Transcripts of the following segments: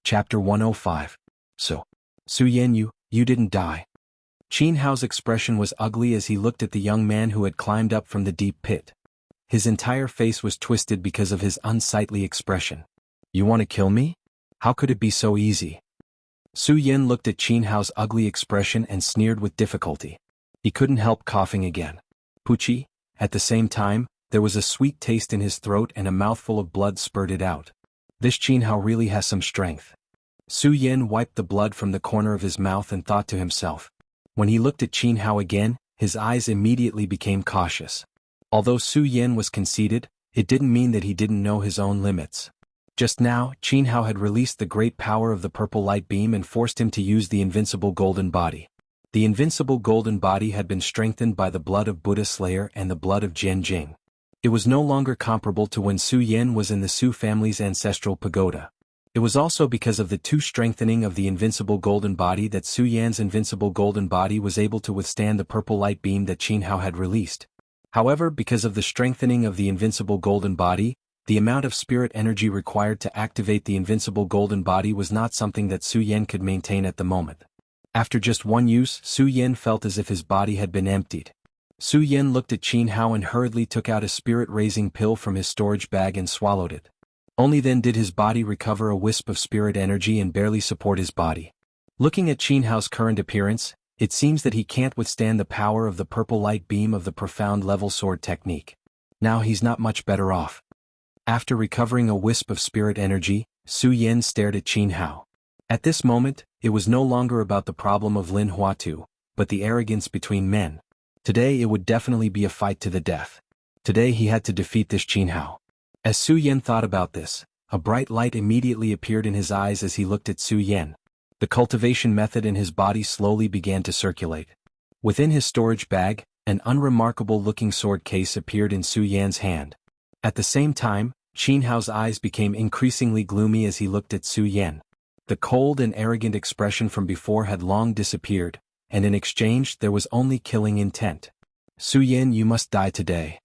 Chapter 105. So, Su Yin, you didn't die. Qin Hao's expression was ugly as he looked at the young man who had climbed up from the deep pit. His entire face was twisted because of his unsightly expression. You want to kill me? How could it be so easy? Su Yin looked at Qin Hao's ugly expression and sneered with difficulty. He couldn't help coughing again. Puchi. At the same time, there was a sweet taste in his throat and a mouthful of blood spurted out. This Qin Hao really has some strength. Su Yin wiped the blood from the corner of his mouth and thought to himself. When he looked at Qin Hao again, his eyes immediately became cautious. Although Su Yin was conceited, it didn't mean that he didn't know his own limits. Just now, Qin Hao had released the great power of the purple light beam and forced him to use the invincible golden body. The invincible golden body had been strengthened by the blood of Buddha Slayer and the blood of Jian Jing. It was no longer comparable to when Su Yin was in the Su family's ancestral pagoda. It was also because of the strengthening of the invincible golden body that Su Yan's invincible golden body was able to withstand the purple light beam that Qin Hao had released. However, because of the strengthening of the invincible golden body, the amount of spirit energy required to activate the invincible golden body was not something that Su Yin could maintain at the moment. After just one use, Su Yin felt as if his body had been emptied. Su Yin looked at Qin Hao and hurriedly took out a spirit-raising pill from his storage bag and swallowed it. Only then did his body recover a wisp of spirit energy and barely support his body. Looking at Qin Hao's current appearance, it seems that he can't withstand the power of the purple light beam of the profound level sword technique. Now he's not much better off. After recovering a wisp of spirit energy, Su Yin stared at Qin Hao. At this moment, it was no longer about the problem of Lin Huatu, but the arrogance between men. Today it would definitely be a fight to the death. Today he had to defeat this Qin Hao. As Su Yin thought about this, a bright light immediately appeared in his eyes as he looked at Su Yin. The cultivation method in his body slowly began to circulate. Within his storage bag, an unremarkable-looking sword case appeared in Su Yan's hand. At the same time, Qin Hao's eyes became increasingly gloomy as he looked at Su Yin. The cold and arrogant expression from before had long disappeared, and in exchange there was only killing intent. Su Yin, you must die today.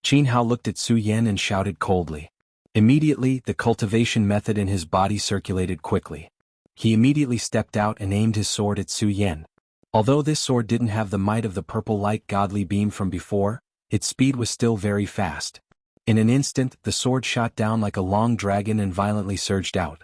Qin Hao looked at Su Yin and shouted coldly. Immediately, the cultivation method in his body circulated quickly. He immediately stepped out and aimed his sword at Su Yin. Although this sword didn't have the might of the purple light godly beam from before, its speed was still very fast. In an instant, the sword shot down like a long dragon and violently surged out.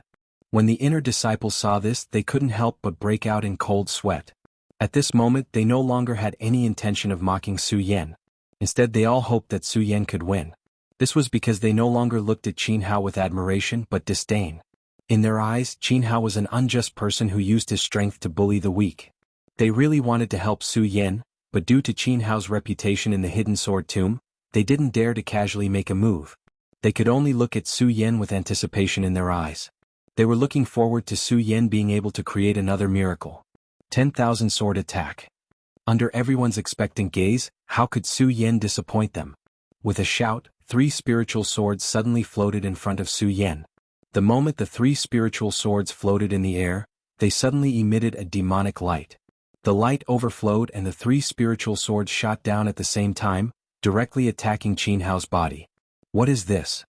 When the inner disciples saw this, they couldn't help but break out in cold sweat. At this moment, they no longer had any intention of mocking Su Yin. Instead, they all hoped that Su Yin could win. This was because they no longer looked at Qin Hao with admiration but disdain. In their eyes, Qin Hao was an unjust person who used his strength to bully the weak. They really wanted to help Su Yin, but due to Qin Hao's reputation in the hidden sword tomb, they didn't dare to casually make a move. They could only look at Su Yin with anticipation in their eyes. They were looking forward to Su Yin being able to create another miracle. 10,000 sword attack. Under everyone's expectant gaze, how could Su Yin disappoint them? With a shout, 3 spiritual swords suddenly floated in front of Su Yin. The moment the 3 spiritual swords floated in the air, they suddenly emitted a demonic light. The light overflowed and the 3 spiritual swords shot down at the same time, directly attacking Qin Hao's body. What is this?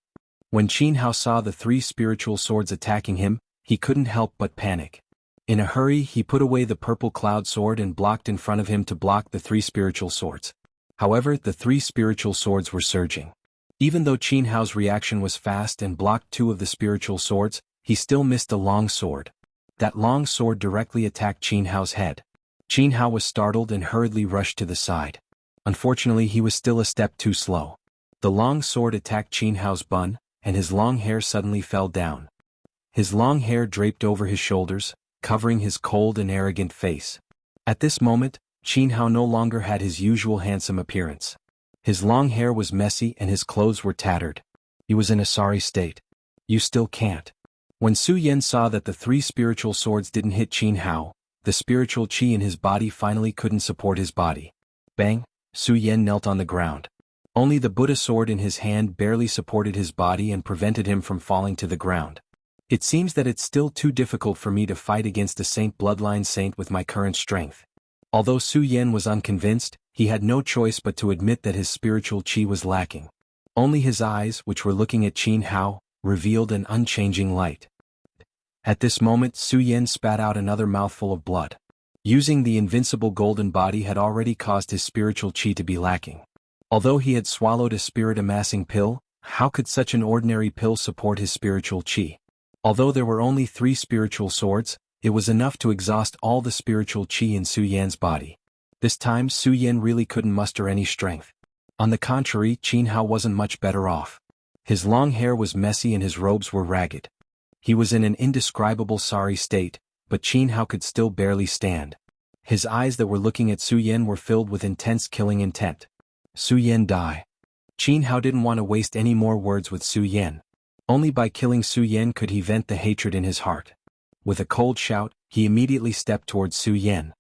When Qin Hao saw the 3 spiritual swords attacking him, he couldn't help but panic. In a hurry, he put away the purple cloud sword and blocked in front of him to block the 3 spiritual swords. However, the 3 spiritual swords were surging. Even though Qin Hao's reaction was fast and blocked 2 of the spiritual swords, he still missed the long sword. That long sword directly attacked Qin Hao's head. Qin Hao was startled and hurriedly rushed to the side. Unfortunately, he was still a step too slow. The long sword attacked Qin Hao's bun, and his long hair suddenly fell down. His long hair draped over his shoulders, covering his cold and arrogant face. At this moment, Qin Hao no longer had his usual handsome appearance. His long hair was messy and his clothes were tattered. He was in a sorry state. You still can't. When Su Yin saw that the 3 spiritual swords didn't hit Qin Hao, the spiritual qi in his body finally couldn't support his body. Bang! Su Yin knelt on the ground. Only the Buddha sword in his hand barely supported his body and prevented him from falling to the ground. It seems that it's still too difficult for me to fight against a bloodline saint with my current strength. Although Su Yin was unconvinced, he had no choice but to admit that his spiritual qi was lacking. Only his eyes, which were looking at Qin Hao, revealed an unchanging light. At this moment Su Yan spat out another mouthful of blood. Using the invincible golden body had already caused his spiritual chi to be lacking. Although he had swallowed a spirit-amassing pill, how could such an ordinary pill support his spiritual chi? Although there were only 3 spiritual swords, it was enough to exhaust all the spiritual chi in Su Yan's body. This time Su Yan really couldn't muster any strength. On the contrary, Qin Hao wasn't much better off. His long hair was messy and his robes were ragged. He was in an indescribable sorry state, but Qin Hao could still barely stand. His eyes that were looking at Su Yan were filled with intense killing intent. Su Yan die. Qin Hao didn't want to waste any more words with Su Yan. Only by killing Su Yan could he vent the hatred in his heart. With a cold shout, he immediately stepped towards Su Yan.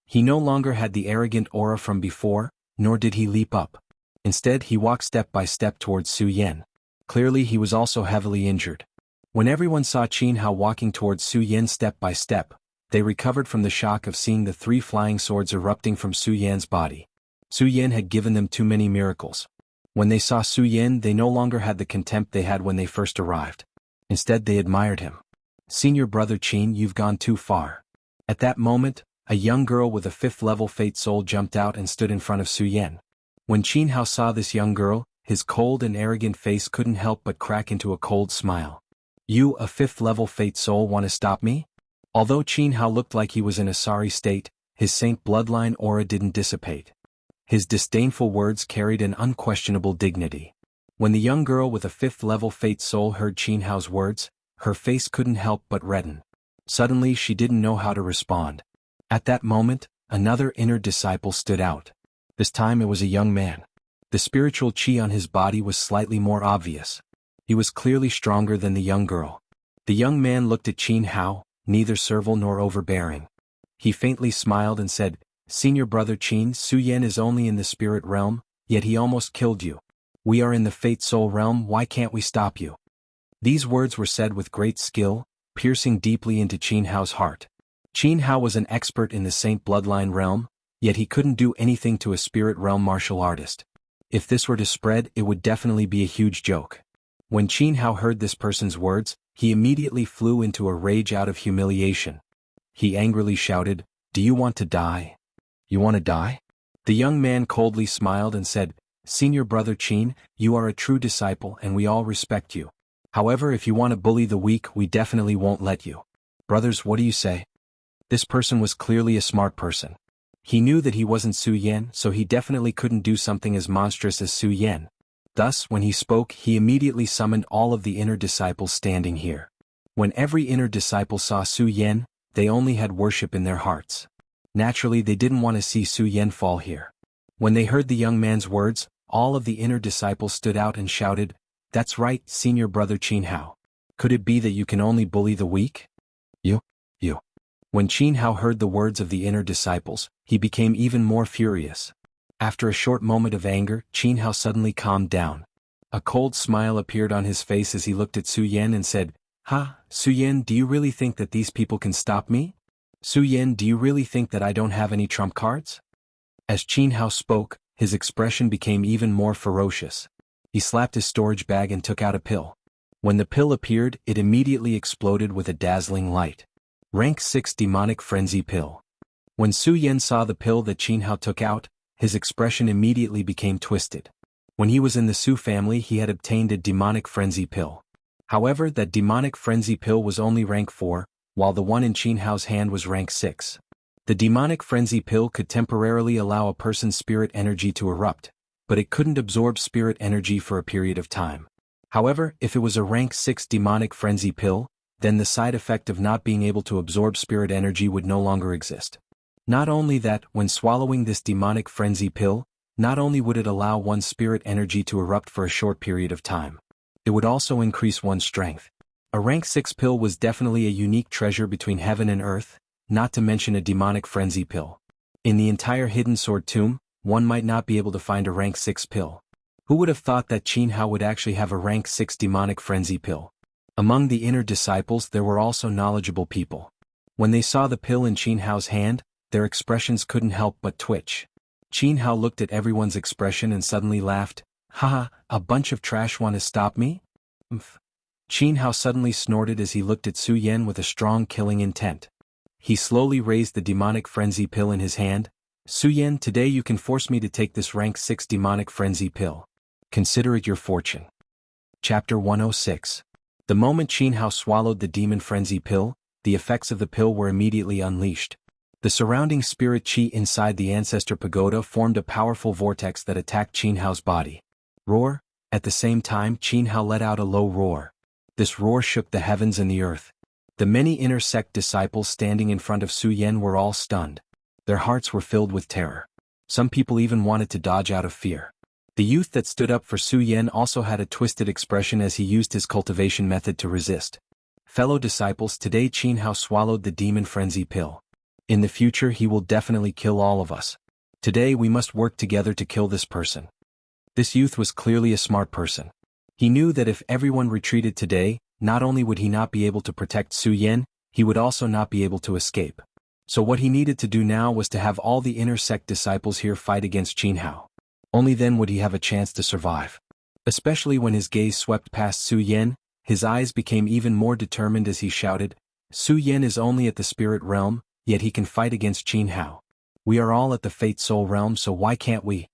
He no longer had the arrogant aura from before, nor did he leap up. Instead he walked step by step towards Su Yan. Clearly he was also heavily injured. When everyone saw Qin Hao walking towards Su Yan step by step, they recovered from the shock of seeing the 3 flying swords erupting from Su Yan's body. Su Yan had given them too many miracles. When they saw Su Yan they no longer had the contempt they had when they first arrived. Instead they admired him. "Senior brother Qin, you've gone too far." At that moment, a young girl with a 5th level fate soul jumped out and stood in front of Su Yan. When Qin Hao saw this young girl, his cold and arrogant face couldn't help but crack into a cold smile. "You, a 5th level fate soul, want to stop me?" Although Qin Hao looked like he was in a sorry state, his saint bloodline aura didn't dissipate. His disdainful words carried an unquestionable dignity. When the young girl with a 5th level fate soul heard Qin Hao's words, her face couldn't help but redden. Suddenly she didn't know how to respond. At that moment, another inner disciple stood out. This time it was a young man. The spiritual chi on his body was slightly more obvious. He was clearly stronger than the young girl. The young man looked at Qin Hao, neither servile nor overbearing. He faintly smiled and said, "Senior brother Qin, Su Yan is only in the spirit realm, yet he almost killed you. We are in the fate soul realm, why can't we stop you?" These words were said with great skill, piercing deeply into Qin Hao's heart. Qin Hao was an expert in the saint bloodline realm, yet he couldn't do anything to a spirit realm martial artist. If this were to spread, it would definitely be a huge joke. When Qin Hao heard this person's words, he immediately flew into a rage out of humiliation. He angrily shouted, "Do you want to die? You want to die?" The young man coldly smiled and said, "Senior brother Qin, you are a true disciple and we all respect you. However, if you want to bully the weak, we definitely won't let you. Brothers, what do you say?" This person was clearly a smart person. He knew that he wasn't Su Yan, so he definitely couldn't do something as monstrous as Su Yan. Thus, when he spoke, he immediately summoned all of the inner disciples standing here. When every inner disciple saw Su Yan, they only had worship in their hearts. Naturally, they didn't want to see Su Yan fall here. When they heard the young man's words, all of the inner disciples stood out and shouted, "That's right, senior brother Qin Hao. Could it be that you can only bully the weak? You. When Qin Hao heard the words of the inner disciples, he became even more furious. After a short moment of anger, Qin Hao suddenly calmed down. A cold smile appeared on his face as he looked at Su Yan and said, "Ha, Su Yan, do you really think that these people can stop me? Su Yan, do you really think that I don't have any trump cards?" As Qin Hao spoke, his expression became even more ferocious. He slapped his storage bag and took out a pill. When the pill appeared, it immediately exploded with a dazzling light. Rank 6 Demonic Frenzy Pill. When Su Yan saw the pill that Qin Hao took out, his expression immediately became twisted. When he was in the Su family, he had obtained a Demonic Frenzy Pill. However, that Demonic Frenzy Pill was only rank 4, while the one in Qin Hao's hand was rank 6. The Demonic Frenzy Pill could temporarily allow a person's spirit energy to erupt, but it couldn't absorb spirit energy for a period of time. However, if it was a rank 6 Demonic Frenzy Pill, then the side effect of not being able to absorb spirit energy would no longer exist. Not only that, when swallowing this Demonic Frenzy Pill, not only would it allow one's spirit energy to erupt for a short period of time, it would also increase one's strength. A rank 6 pill was definitely a unique treasure between heaven and earth, not to mention a Demonic Frenzy Pill. In the entire Hidden Sword Tomb, one might not be able to find a rank 6 pill. Who would have thought that Qin Hao would actually have a rank 6 Demonic Frenzy Pill? Among the inner disciples there were also knowledgeable people. When they saw the pill in Qin Hao's hand, their expressions couldn't help but twitch. Qin Hao looked at everyone's expression and suddenly laughed, "Haha, a bunch of trash want to stop me?" Qin Hao suddenly snorted as he looked at Su Yan with a strong killing intent. He slowly raised the demonic frenzy pill in his hand. Su Yan, today you can force me to take this rank 6 demonic frenzy pill. Consider it your fortune. Chapter 106. The moment Qin Hao swallowed the demon frenzy pill, the effects of the pill were immediately unleashed. The surrounding spirit chi inside the ancestor pagoda formed a powerful vortex that attacked Qin Hao's body. Roar! At the same time, Qin Hao let out a low roar. This roar shook the heavens and the earth. The many inner sect disciples standing in front of Su Yan were all stunned. Their hearts were filled with terror. Some people even wanted to dodge out of fear. The youth that stood up for Su Yan also had a twisted expression as he used his cultivation method to resist. Fellow disciples, today Qin Hao swallowed the demon frenzy pill. In the future he will definitely kill all of us. Today we must work together to kill this person. This youth was clearly a smart person. He knew that if everyone retreated today, not only would he not be able to protect Su Yan, he would also not be able to escape. So what he needed to do now was to have all the inner sect disciples here fight against Qin Hao. Only then would he have a chance to survive. Especially when his gaze swept past Su Yan, his eyes became even more determined as he shouted, Su Yan is only at the spirit realm, yet he can fight against Qin Hao. We are all at the fate soul realm, so why can't we?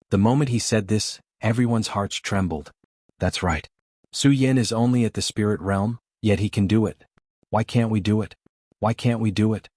The moment he said this, everyone's hearts trembled. That's right. Su Yan is only at the spirit realm, yet he can do it. Why can't we do it? Why can't we do it?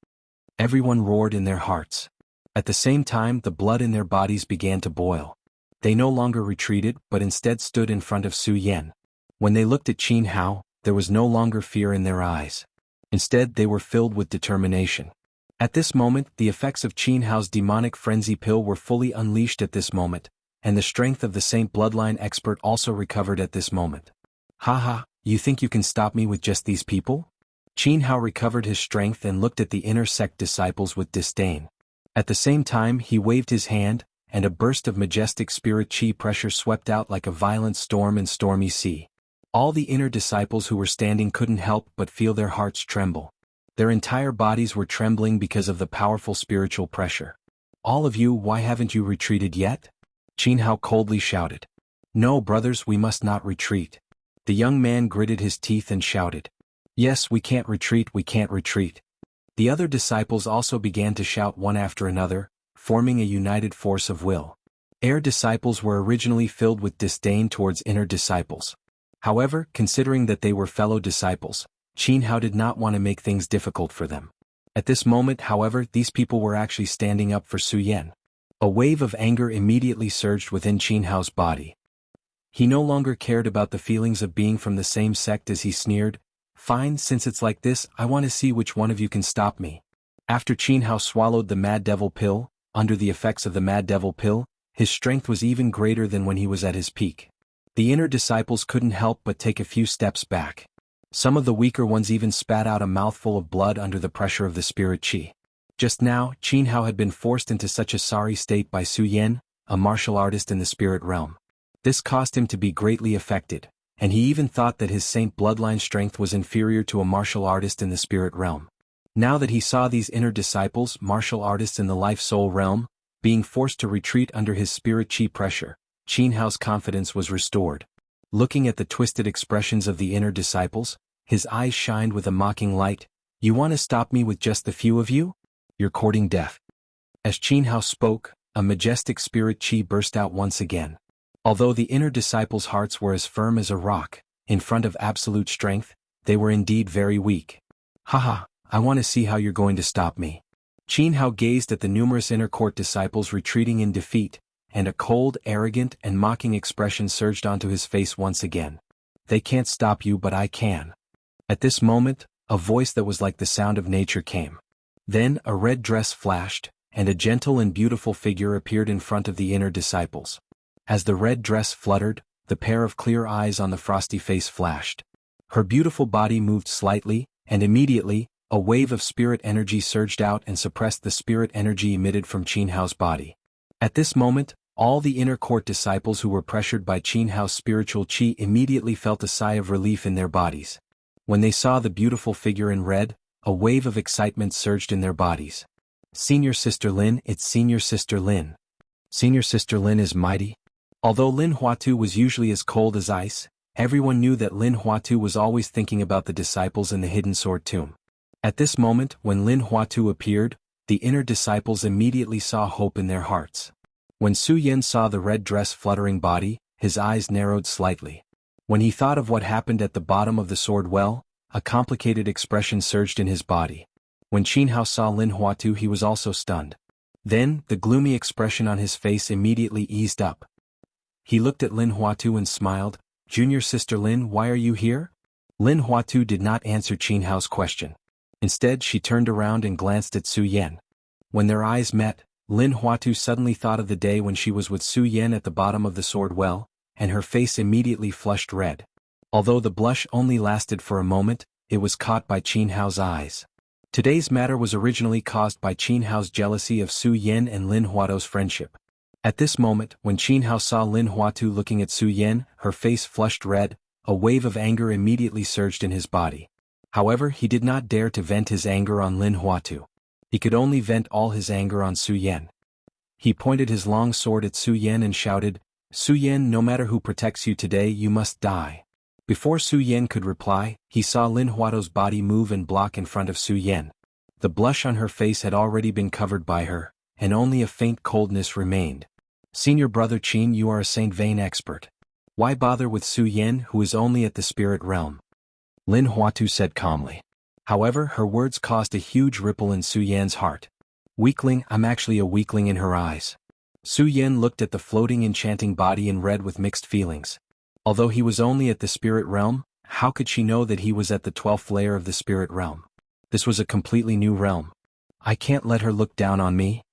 Everyone roared in their hearts. At the same time, the blood in their bodies began to boil. They no longer retreated, but instead stood in front of Su Yan. When they looked at Qin Hao, there was no longer fear in their eyes. Instead, they were filled with determination. At this moment, the effects of Qin Hao's demonic frenzy pill were fully unleashed at this moment, and the strength of the Saint Bloodline expert also recovered at this moment. Haha, you think you can stop me with just these people? Qin Hao recovered his strength and looked at the inner sect disciples with disdain. At the same time, he waved his hand, and a burst of majestic spirit chi pressure swept out like a violent storm in stormy sea. All the inner disciples who were standing couldn't help but feel their hearts tremble. Their entire bodies were trembling because of the powerful spiritual pressure. All of you, why haven't you retreated yet? Qin Hao coldly shouted. No, brothers, we must not retreat. The young man gritted his teeth and shouted. Yes, we can't retreat, we can't retreat. The other disciples also began to shout one after another, forming a united force of will. Air disciples were originally filled with disdain towards inner disciples. However, considering that they were fellow disciples, Qin Hao did not want to make things difficult for them. At this moment, however, these people were actually standing up for Su Yan. A wave of anger immediately surged within Qin Hao's body. He no longer cared about the feelings of being from the same sect as he sneered. Fine, since it's like this, I want to see which one of you can stop me. After Qin Hao swallowed the Mad Devil pill, under the effects of the Mad Devil pill, his strength was even greater than when he was at his peak. The inner disciples couldn't help but take a few steps back. Some of the weaker ones even spat out a mouthful of blood under the pressure of the spirit chi. Just now, Qin Hao had been forced into such a sorry state by Su Yan, a martial artist in the spirit realm. This caused him to be greatly affected, and he even thought that his Saint Bloodline strength was inferior to a martial artist in the spirit realm. Now that he saw these inner disciples, martial artists in the life-soul realm, being forced to retreat under his spirit chi pressure, Qin Hao's confidence was restored. Looking at the twisted expressions of the inner disciples, his eyes shined with a mocking light. You want to stop me with just the few of you? You're courting death. As Qin Hao spoke, a majestic spirit chi burst out once again. Although the inner disciples' hearts were as firm as a rock, in front of absolute strength, they were indeed very weak. Haha, I want to see how you're going to stop me. Qin Hao gazed at the numerous inner court disciples retreating in defeat, and a cold, arrogant, and mocking expression surged onto his face once again. They can't stop you, but I can. At this moment, a voice that was like the sound of nature came. Then a red dress flashed, and a gentle and beautiful figure appeared in front of the inner disciples. As the red dress fluttered, the pair of clear eyes on the frosty face flashed. Her beautiful body moved slightly, and immediately, a wave of spirit energy surged out and suppressed the spirit energy emitted from Qin Hao's body. At this moment, all the inner court disciples who were pressured by Qin Hao's spiritual chi immediately felt a sigh of relief in their bodies. When they saw the beautiful figure in red, a wave of excitement surged in their bodies. Senior Sister Lin, it's Senior Sister Lin. Senior Sister Lin is mighty. Although Lin Huatu was usually as cold as ice, Everyone knew that Lin Huatu was always thinking about the disciples in the hidden sword tomb. At this moment, when Lin Huatu appeared, the inner disciples immediately saw hope in their hearts. When Su Yan saw the red dress fluttering body, his eyes narrowed slightly. When he thought of what happened at the bottom of the sword well, a complicated expression surged in his body. When Qin Hao saw Lin Huatu, he was also stunned. Then, the gloomy expression on his face immediately eased up. He looked at Lin Huatu and smiled. "Junior sister Lin, why are you here?" Lin Huatu did not answer Qin Hao's question. Instead, she turned around and glanced at Su Yan. When their eyes met, Lin Huatu suddenly thought of the day when she was with Su Yan at the bottom of the sword well, and her face immediately flushed red. Although the blush only lasted for a moment, it was caught by Qin Hao's eyes. Today's matter was originally caused by Qin Hao's jealousy of Su Yan and Lin Huatu's friendship. At this moment, when Qin Hao saw Lin Huatu looking at Su Yan, her face flushed red, a wave of anger immediately surged in his body. However, he did not dare to vent his anger on Lin Huatu. He could only vent all his anger on Su Yan. He pointed his long sword at Su Yan and shouted, "Su Yan, no matter who protects you today, you must die." Before Su Yan could reply, he saw Lin Huatu's body move and block in front of Su Yan. The blush on her face had already been covered by her, and only a faint coldness remained. "Senior brother Qin, you are a Saint Vane expert. Why bother with Su Yan, who is only at the spirit realm?" Lin Huatu said calmly. However, her words caused a huge ripple in Su Yan's heart. "Weakling, I'm actually a weakling," in her eyes. Su Yan looked at the floating enchanting body in red with mixed feelings. Although he was only at the spirit realm, how could she know that he was at the 12th layer of the spirit realm? This was a completely new realm. I can't let her look down on me,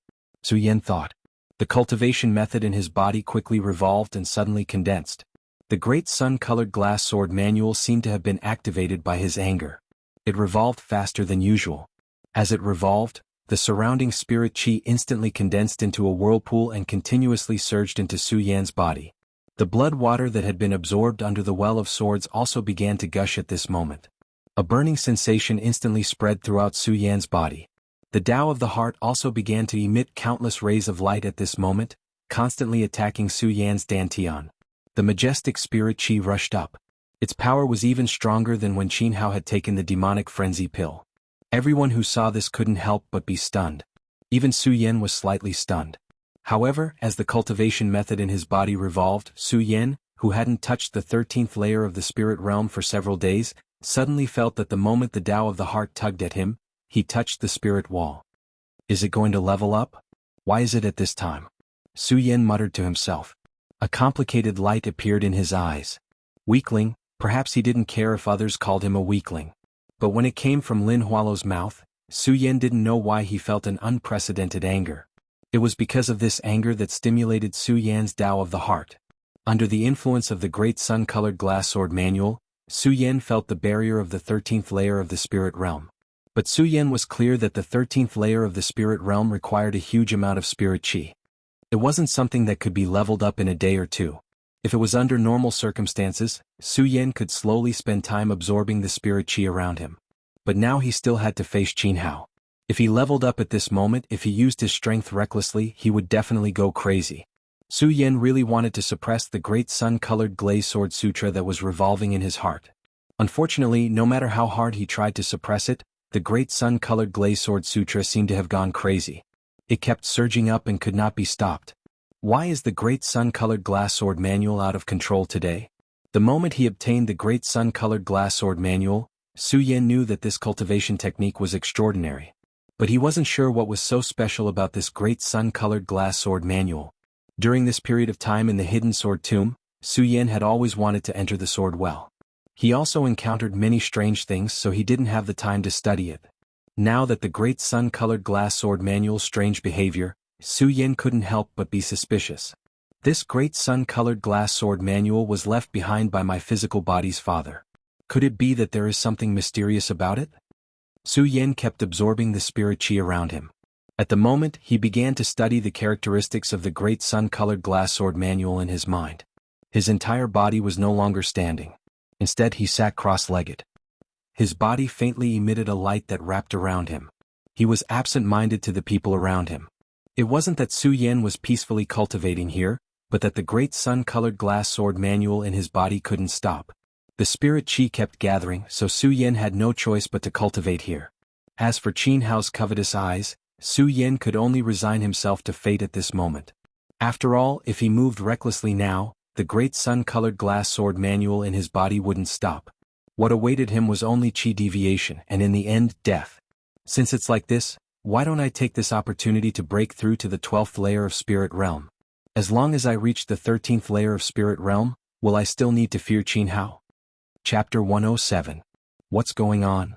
Su Yan thought. The cultivation method in his body quickly revolved and suddenly condensed. The great sun-colored glass sword manual seemed to have been activated by his anger. It revolved faster than usual. As it revolved, the surrounding spirit chi instantly condensed into a whirlpool and continuously surged into Su Yan's body. The blood water that had been absorbed under the well of swords also began to gush at this moment. A burning sensation instantly spread throughout Su Yan's body. The Tao of the heart also began to emit countless rays of light at this moment, constantly attacking Su Yan's dantian. The majestic spirit chi rushed up. Its power was even stronger than when Qin Hao had taken the demonic frenzy pill. Everyone who saw this couldn't help but be stunned. Even Su Yan was slightly stunned. However, as the cultivation method in his body revolved, Su Yan, who hadn't touched the 13th layer of the spirit realm for several days, suddenly felt that the moment the Tao of the heart tugged at him, he touched the spirit wall. Is it going to level up? Why is it at this time? Su Yan muttered to himself. A complicated light appeared in his eyes. Weakling, perhaps he didn't care if others called him a weakling. But when it came from Lin Hualo's mouth, Su Yan didn't know why he felt an unprecedented anger. It was because of this anger that stimulated Su Yan's Tao of the heart. Under the influence of the great sun-colored glass sword manual, Su Yan felt the barrier of the 13th layer of the spirit realm. But Su Yan was clear that the 13th layer of the spirit realm required a huge amount of spirit chi. It wasn't something that could be leveled up in a day or two. If it was under normal circumstances, Su Yan could slowly spend time absorbing the spirit chi around him. But now he still had to face Qin Hao. If he leveled up at this moment, if he used his strength recklessly, he would definitely go crazy. Su Yan really wanted to suppress the great sun-colored glaze sword sutra that was revolving in his heart. Unfortunately, no matter how hard he tried to suppress it, the great sun-colored glaze sword sutra seemed to have gone crazy. It kept surging up and could not be stopped. Why is the great sun-colored glass sword manual out of control today? The moment he obtained the great sun-colored glass sword manual, Su Yan knew that this cultivation technique was extraordinary. But he wasn't sure what was so special about this great sun-colored glass sword manual. During this period of time in the hidden sword tomb, Su Yan had always wanted to enter the sword well. He also encountered many strange things, so he didn't have the time to study it. Now that the great sun-colored glass sword manual's strange behavior, Su Yan couldn't help but be suspicious. This great sun-colored glass sword manual was left behind by my physical body's father. Could it be that there is something mysterious about it? Su Yan kept absorbing the spirit chi around him. At the moment, he began to study the characteristics of the great sun-colored glass sword manual in his mind. His entire body was no longer standing. Instead, he sat cross-legged. His body faintly emitted a light that wrapped around him. He was absent-minded to the people around him. It wasn't that Su Yan was peacefully cultivating here, but that the great sun-colored glass sword manual in his body couldn't stop. The spirit qi kept gathering, so Su Yan had no choice but to cultivate here. As for Qin Hao's covetous eyes, Su Yan could only resign himself to fate at this moment. After all, if he moved recklessly now, the great sun-colored glass sword manual in his body wouldn't stop. What awaited him was only qi deviation and in the end, death. Since it's like this, why don't I take this opportunity to break through to the 12th layer of spirit realm? As long as I reach the 13th layer of spirit realm, will I still need to fear Qin Hao? Chapter 107. What's going on?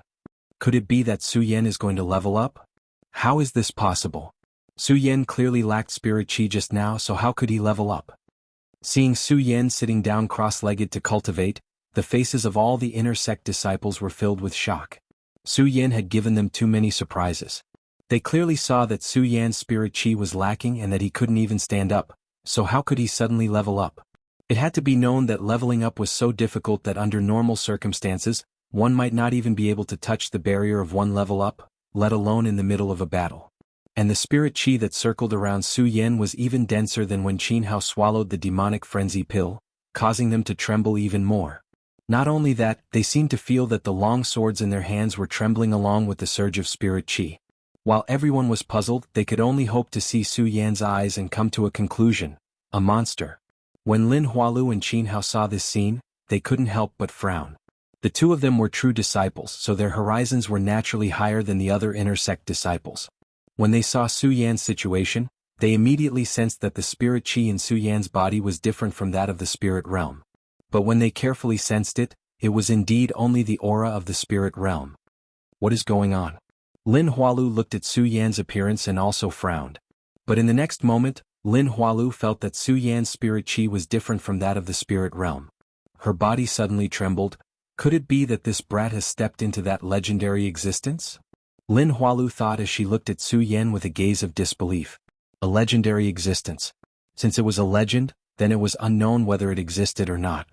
Could it be that Su Yan is going to level up? How is this possible? Su Yan clearly lacked spirit qi just now, so how could he level up? Seeing Su Yan sitting down cross-legged to cultivate, the faces of all the inner sect disciples were filled with shock. Su Yan had given them too many surprises. They clearly saw that Su Yan's spirit qi was lacking and that he couldn't even stand up, so how could he suddenly level up? It had to be known that leveling up was so difficult that under normal circumstances, one might not even be able to touch the barrier of one level up, let alone in the middle of a battle. And the spirit qi that circled around Su Yan was even denser than when Qin Hao swallowed the demonic frenzy pill, causing them to tremble even more. Not only that, they seemed to feel that the long swords in their hands were trembling along with the surge of spirit qi. While everyone was puzzled, they could only hope to see Su Yan's eyes and come to a conclusion: a monster. When Lin Hualu and Qin Hao saw this scene, they couldn't help but frown. The two of them were true disciples, so their horizons were naturally higher than the other inner sect disciples. When they saw Su Yan's situation, they immediately sensed that the spirit qi in Su Yan's body was different from that of the spirit realm. But when they carefully sensed it, it was indeed only the aura of the spirit realm. What is going on? Lin Hualu looked at Su Yan's appearance and also frowned. But in the next moment, Lin Hualu felt that Su Yan's spirit qi was different from that of the spirit realm. Her body suddenly trembled. Could it be that this brat has stepped into that legendary existence? Lin Hualu thought as she looked at Su Yan with a gaze of disbelief. A legendary existence. Since it was a legend, then it was unknown whether it existed or not.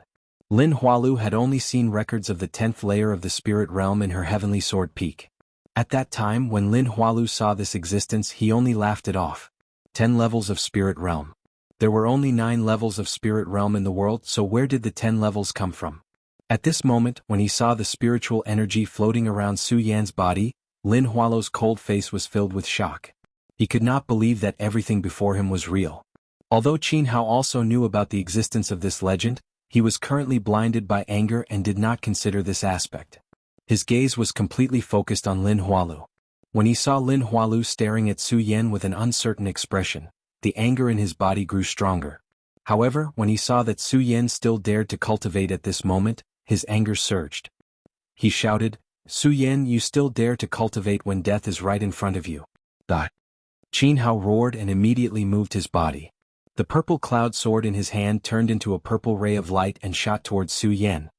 Lin Hualu had only seen records of the 10th layer of the spirit realm in her heavenly sword peak. At that time, when Lin Hualu saw this existence, he only laughed it off. 10 levels of spirit realm. There were only 9 levels of spirit realm in the world, so where did the 10 levels come from? At this moment, when he saw the spiritual energy floating around Su Yan's body, Lin Hualu's cold face was filled with shock. He could not believe that everything before him was real. Although Qin Hao also knew about the existence of this legend, he was currently blinded by anger and did not consider this aspect. His gaze was completely focused on Lin Hualu. When he saw Lin Hualu staring at Su Yan with an uncertain expression, the anger in his body grew stronger. However, when he saw that Su Yan still dared to cultivate at this moment, his anger surged. He shouted, "Su Yan, you still dare to cultivate when death is right in front of you." Qin Hao roared and immediately moved his body. The purple cloud sword in his hand turned into a purple ray of light and shot towards Su Yan.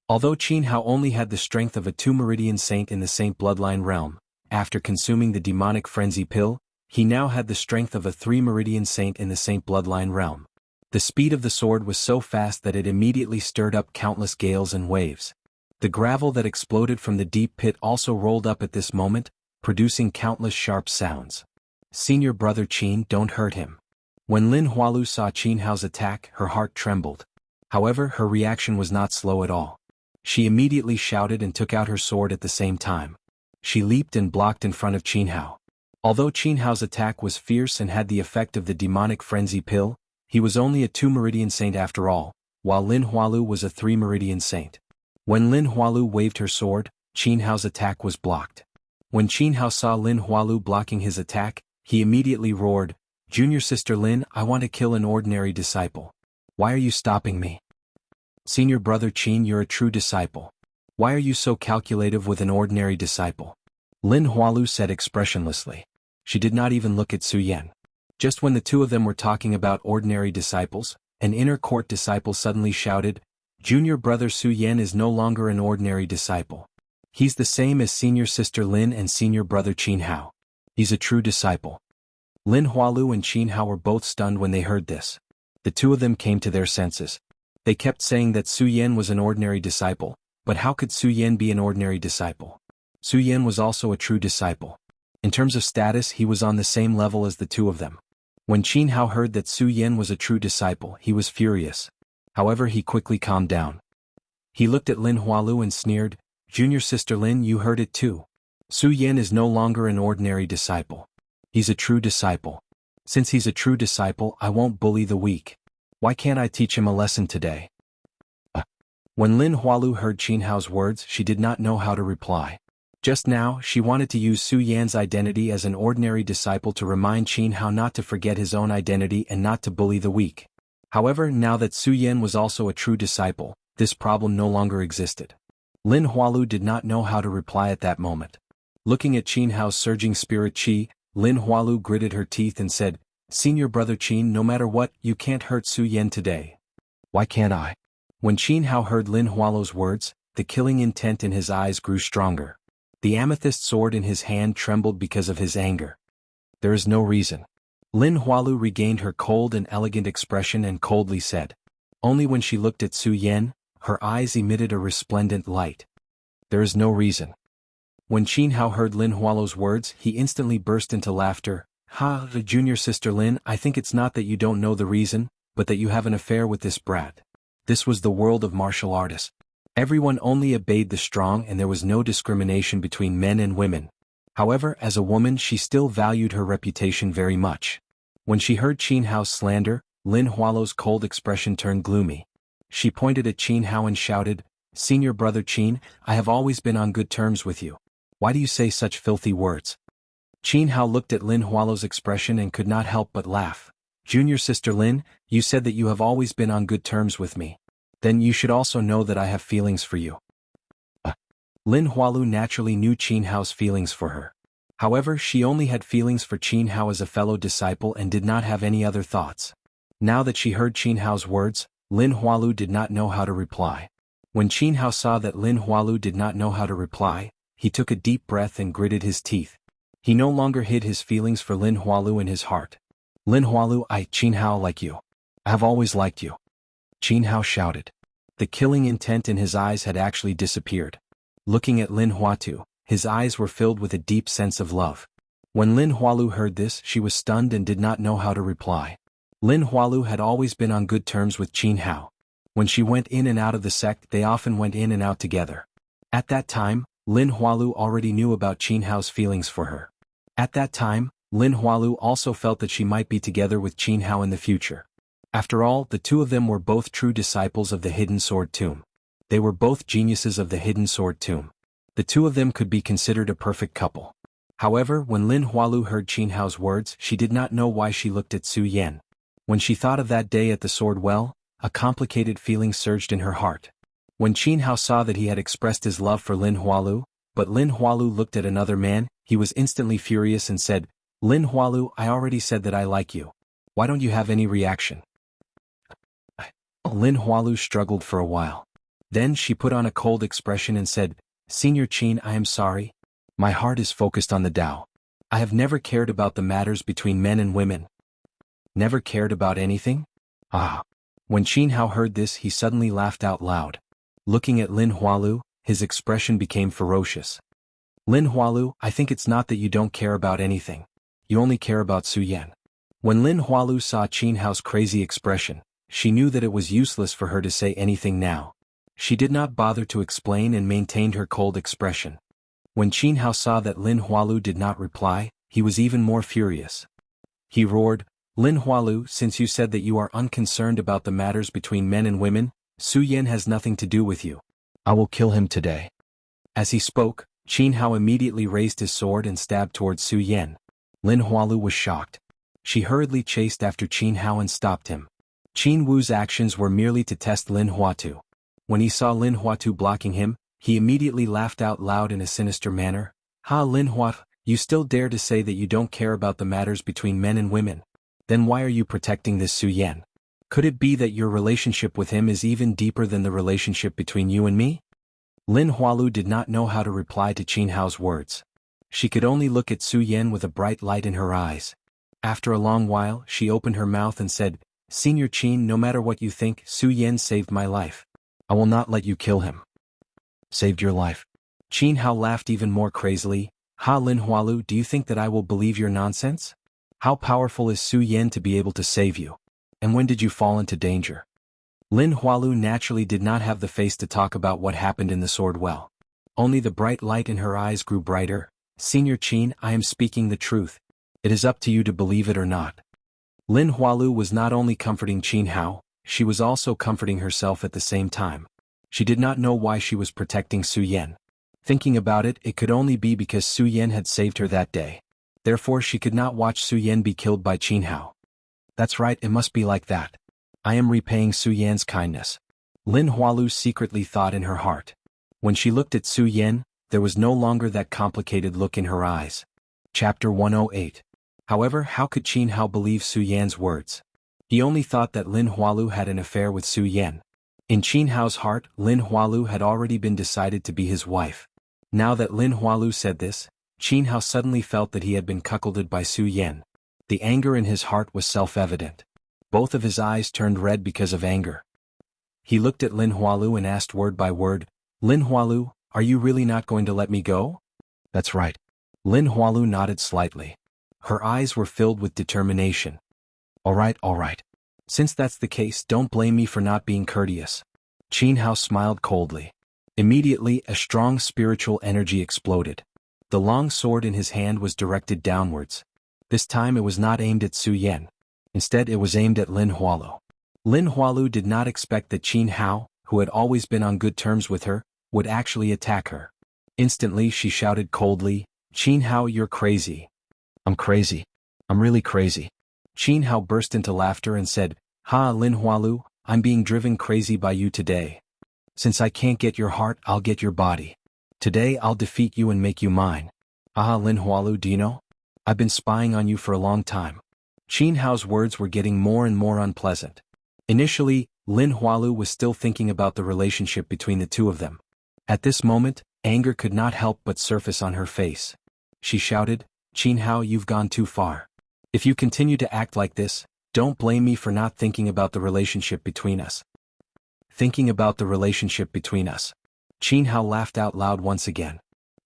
Although Qin Hao only had the strength of a 2-meridian saint in the saint bloodline realm, after consuming the demonic frenzy pill, he now had the strength of a 3-meridian saint in the saint bloodline realm. The speed of the sword was so fast that it immediately stirred up countless gales and waves. The gravel that exploded from the deep pit also rolled up at this moment, producing countless sharp sounds. "Senior brother Qin, don't hurt him." When Lin Hualu saw Qin Hao's attack, her heart trembled. However, her reaction was not slow at all. She immediately shouted and took out her sword at the same time. She leaped and blocked in front of Qin Hao. Although Qin Hao's attack was fierce and had the effect of the demonic frenzy pill, he was only a 2-meridian saint after all, while Lin Hualu was a 3-meridian saint. When Lin Hualu waved her sword, Qin Hao's attack was blocked. When Qin Hao saw Lin Hualu blocking his attack, he immediately roared, "Junior sister Lin, I want to kill an ordinary disciple. Why are you stopping me?" "Senior brother Qin, you're a true disciple. Why are you so calculative with an ordinary disciple?" Lin Hualu said expressionlessly. She did not even look at Su Yan. Just when the two of them were talking about ordinary disciples, an inner court disciple suddenly shouted, "Junior brother Su Yan is no longer an ordinary disciple. He's the same as senior sister Lin and senior brother Qin Hao. He's a true disciple." Lin Hualu and Qin Hao were both stunned when they heard this. The two of them came to their senses. They kept saying that Su Yan was an ordinary disciple, but how could Su Yan be an ordinary disciple? Su Yan was also a true disciple. In terms of status, he was on the same level as the two of them. When Qin Hao heard that Su Yan was a true disciple, he was furious. However, he quickly calmed down. He looked at Lin Hualu and sneered, "Junior sister Lin, you heard it too. Su Yan is no longer an ordinary disciple. He's a true disciple. Since he's a true disciple, I won't bully the weak. Why can't I teach him a lesson today?" When Lin Hualu heard Qin Hao's words, she did not know how to reply. Just now, she wanted to use Su Yan's identity as an ordinary disciple to remind Qin Hao not to forget his own identity and not to bully the weak. However, now that Su Yan was also a true disciple, this problem no longer existed. Lin Hualu did not know how to reply at that moment. Looking at Qin Hao's surging spirit qi, Lin Hualu gritted her teeth and said, "Senior brother Qin, no matter what, you can't hurt Su Yan today." "Why can't I?" When Qin Hao heard Lin Hualu's words, the killing intent in his eyes grew stronger. The amethyst sword in his hand trembled because of his anger. "There is no reason." Lin Hualu regained her cold and elegant expression and coldly said. Only when she looked at Su Yan, her eyes emitted a resplendent light. "There is no reason." When Qin Hao heard Lin Hualu's words, he instantly burst into laughter. "Ha, the junior sister Lin, I think it's not that you don't know the reason, but that you have an affair with this brat." This was the world of martial artists. Everyone only obeyed the strong and there was no discrimination between men and women. However, as a woman she still valued her reputation very much. When she heard Qin Hao's slander, Lin Hualu's cold expression turned gloomy. She pointed at Qin Hao and shouted, "Senior brother Qin, I have always been on good terms with you. Why do you say such filthy words?" Qin Hao looked at Lin Hualu's expression and could not help but laugh. "Junior sister Lin, you said that you have always been on good terms with me. Then you should also know that I have feelings for you." Lin Hualu naturally knew Qin Hao's feelings for her. However, she only had feelings for Qin Hao as a fellow disciple and did not have any other thoughts. Now that she heard Qin Hao's words, Lin Hualu did not know how to reply. When Qin Hao saw that Lin Hualu did not know how to reply, he took a deep breath and gritted his teeth. He no longer hid his feelings for Lin Hualu in his heart. "Lin Hualu, I, Qin Hao, like you. I have always liked you." Qin Hao shouted. The killing intent in his eyes had actually disappeared. Looking at Lin Huatu, his eyes were filled with a deep sense of love. When Lin Hualu heard this, she was stunned and did not know how to reply. Lin Hualu had always been on good terms with Qin Hao. When she went in and out of the sect, they often went in and out together. At that time, Lin Hualu already knew about Qin Hao's feelings for her. At that time, Lin Hualu also felt that she might be together with Qin Hao in the future. After all, the two of them were both true disciples of the Hidden Sword Tomb. They were both geniuses of the Hidden Sword Tomb. The two of them could be considered a perfect couple. However, when Lin Hualu heard Qin Hao's words, she did not know why she looked at Su Yan. When she thought of that day at the sword well, a complicated feeling surged in her heart. When Qin Hao saw that he had expressed his love for Lin Hualu, but Lin Hualu looked at another man, he was instantly furious and said, "Lin Hualu, I already said that I like you. Why don't you have any reaction?" Lin Hualu struggled for a while. Then she put on a cold expression and said, "Senior Qin, I am sorry. My heart is focused on the Tao. I have never cared about the matters between men and women." "Never cared about anything?" "Ah." When Qin Hao heard this, he suddenly laughed out loud. Looking at Lin Hualu, his expression became ferocious. "Lin Hualu, I think it's not that you don't care about anything. You only care about Su Yan." When Lin Hualu saw Qin Hao's crazy expression, she knew that it was useless for her to say anything now. She did not bother to explain and maintained her cold expression. When Qin Hao saw that Lin Hualu did not reply, he was even more furious. He roared, "Lin Hualu, since you said that you are unconcerned about the matters between men and women, Su Yan has nothing to do with you. I will kill him today." As he spoke, Qin Hao immediately raised his sword and stabbed towards Su Yan. Lin Hualu was shocked. She hurriedly chased after Qin Hao and stopped him. Qin Wu's actions were merely to test Lin Huatu. When he saw Lin Huatu blocking him, he immediately laughed out loud in a sinister manner. "Ha, Lin Huatu, you still dare to say that you don't care about the matters between men and women? Then why are you protecting this Su Yan? Could it be that your relationship with him is even deeper than the relationship between you and me?" Lin Hualu did not know how to reply to Qin Hao's words. She could only look at Su Yan with a bright light in her eyes. After a long while, she opened her mouth and said, "Senior Qin, no matter what you think, Su Yan saved my life. I will not let you kill him." "Saved your life?" Qin Hao laughed even more crazily. "Ha, Lin Hualu, do you think that I will believe your nonsense? How powerful is Su Yan to be able to save you? And when did you fall into danger?" Lin Hualu naturally did not have the face to talk about what happened in the sword well. Only the bright light in her eyes grew brighter. Senior Qin, I am speaking the truth. It is up to you to believe it or not. Lin Hualu was not only comforting Qin Hao, she was also comforting herself at the same time. She did not know why she was protecting Su Yan. Thinking about it, it could only be because Su Yan had saved her that day. Therefore she could not watch Su Yan be killed by Qin Hao. That's right, it must be like that. I am repaying Su Yan's kindness. Lin Hualu secretly thought in her heart. When she looked at Su Yan, there was no longer that complicated look in her eyes. Chapter 108. However, how could Qin Hao believe Su Yan's words? He only thought that Lin Hualu had an affair with Su Yan. In Qin Hao's heart, Lin Hualu had already been decided to be his wife. Now that Lin Hualu said this, Qin Hao suddenly felt that he had been cuckolded by Su Yan. The anger in his heart was self-evident. Both of his eyes turned red because of anger. He looked at Lin Hualu and asked word by word, Lin Hualu, are you really not going to let me go? That's right. Lin Hualu nodded slightly. Her eyes were filled with determination. All right. Since that's the case, don't blame me for not being courteous. Qin Hao smiled coldly. Immediately, a strong spiritual energy exploded. The long sword in his hand was directed downwards. This time it was not aimed at Su Yan. Instead it was aimed at Lin Hualu. Lin Hualu did not expect that Qin Hao, who had always been on good terms with her, would actually attack her. Instantly she shouted coldly, Qin Hao, you're crazy. I'm crazy. I'm really crazy. Qin Hao burst into laughter and said, Ha, Lin Hualu, I'm being driven crazy by you today. Since I can't get your heart, I'll get your body. Today I'll defeat you and make you mine. Aha, Lin Hualu, do you know? I've been spying on you for a long time. Qin Hao's words were getting more and more unpleasant. Initially, Lin Hualu was still thinking about the relationship between the two of them. At this moment, anger could not help but surface on her face. She shouted, Qin Hao, you've gone too far. If you continue to act like this, don't blame me for not thinking about the relationship between us. Thinking about the relationship between us. Qin Hao laughed out loud once again.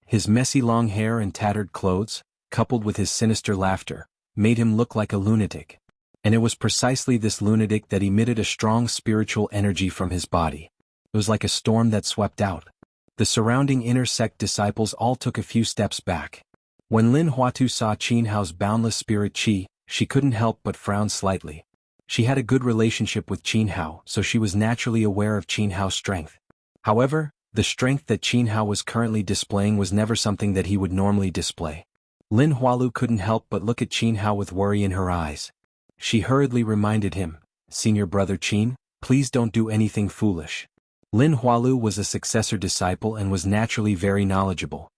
His messy long hair and tattered clothes, coupled with his sinister laughter, made him look like a lunatic. And it was precisely this lunatic that emitted a strong spiritual energy from his body. It was like a storm that swept out. The surrounding inner sect disciples all took a few steps back. When Lin Huatu saw Qin Hao's boundless spirit qi, she couldn't help but frown slightly. She had a good relationship with Qin Hao, so she was naturally aware of Qin Hao's strength. However, the strength that Qin Hao was currently displaying was never something that he would normally display. Lin Hualu couldn't help but look at Qin Hao with worry in her eyes. She hurriedly reminded him, Senior brother Qin, please don't do anything foolish. Lin Hualu was a successor disciple and was naturally very knowledgeable.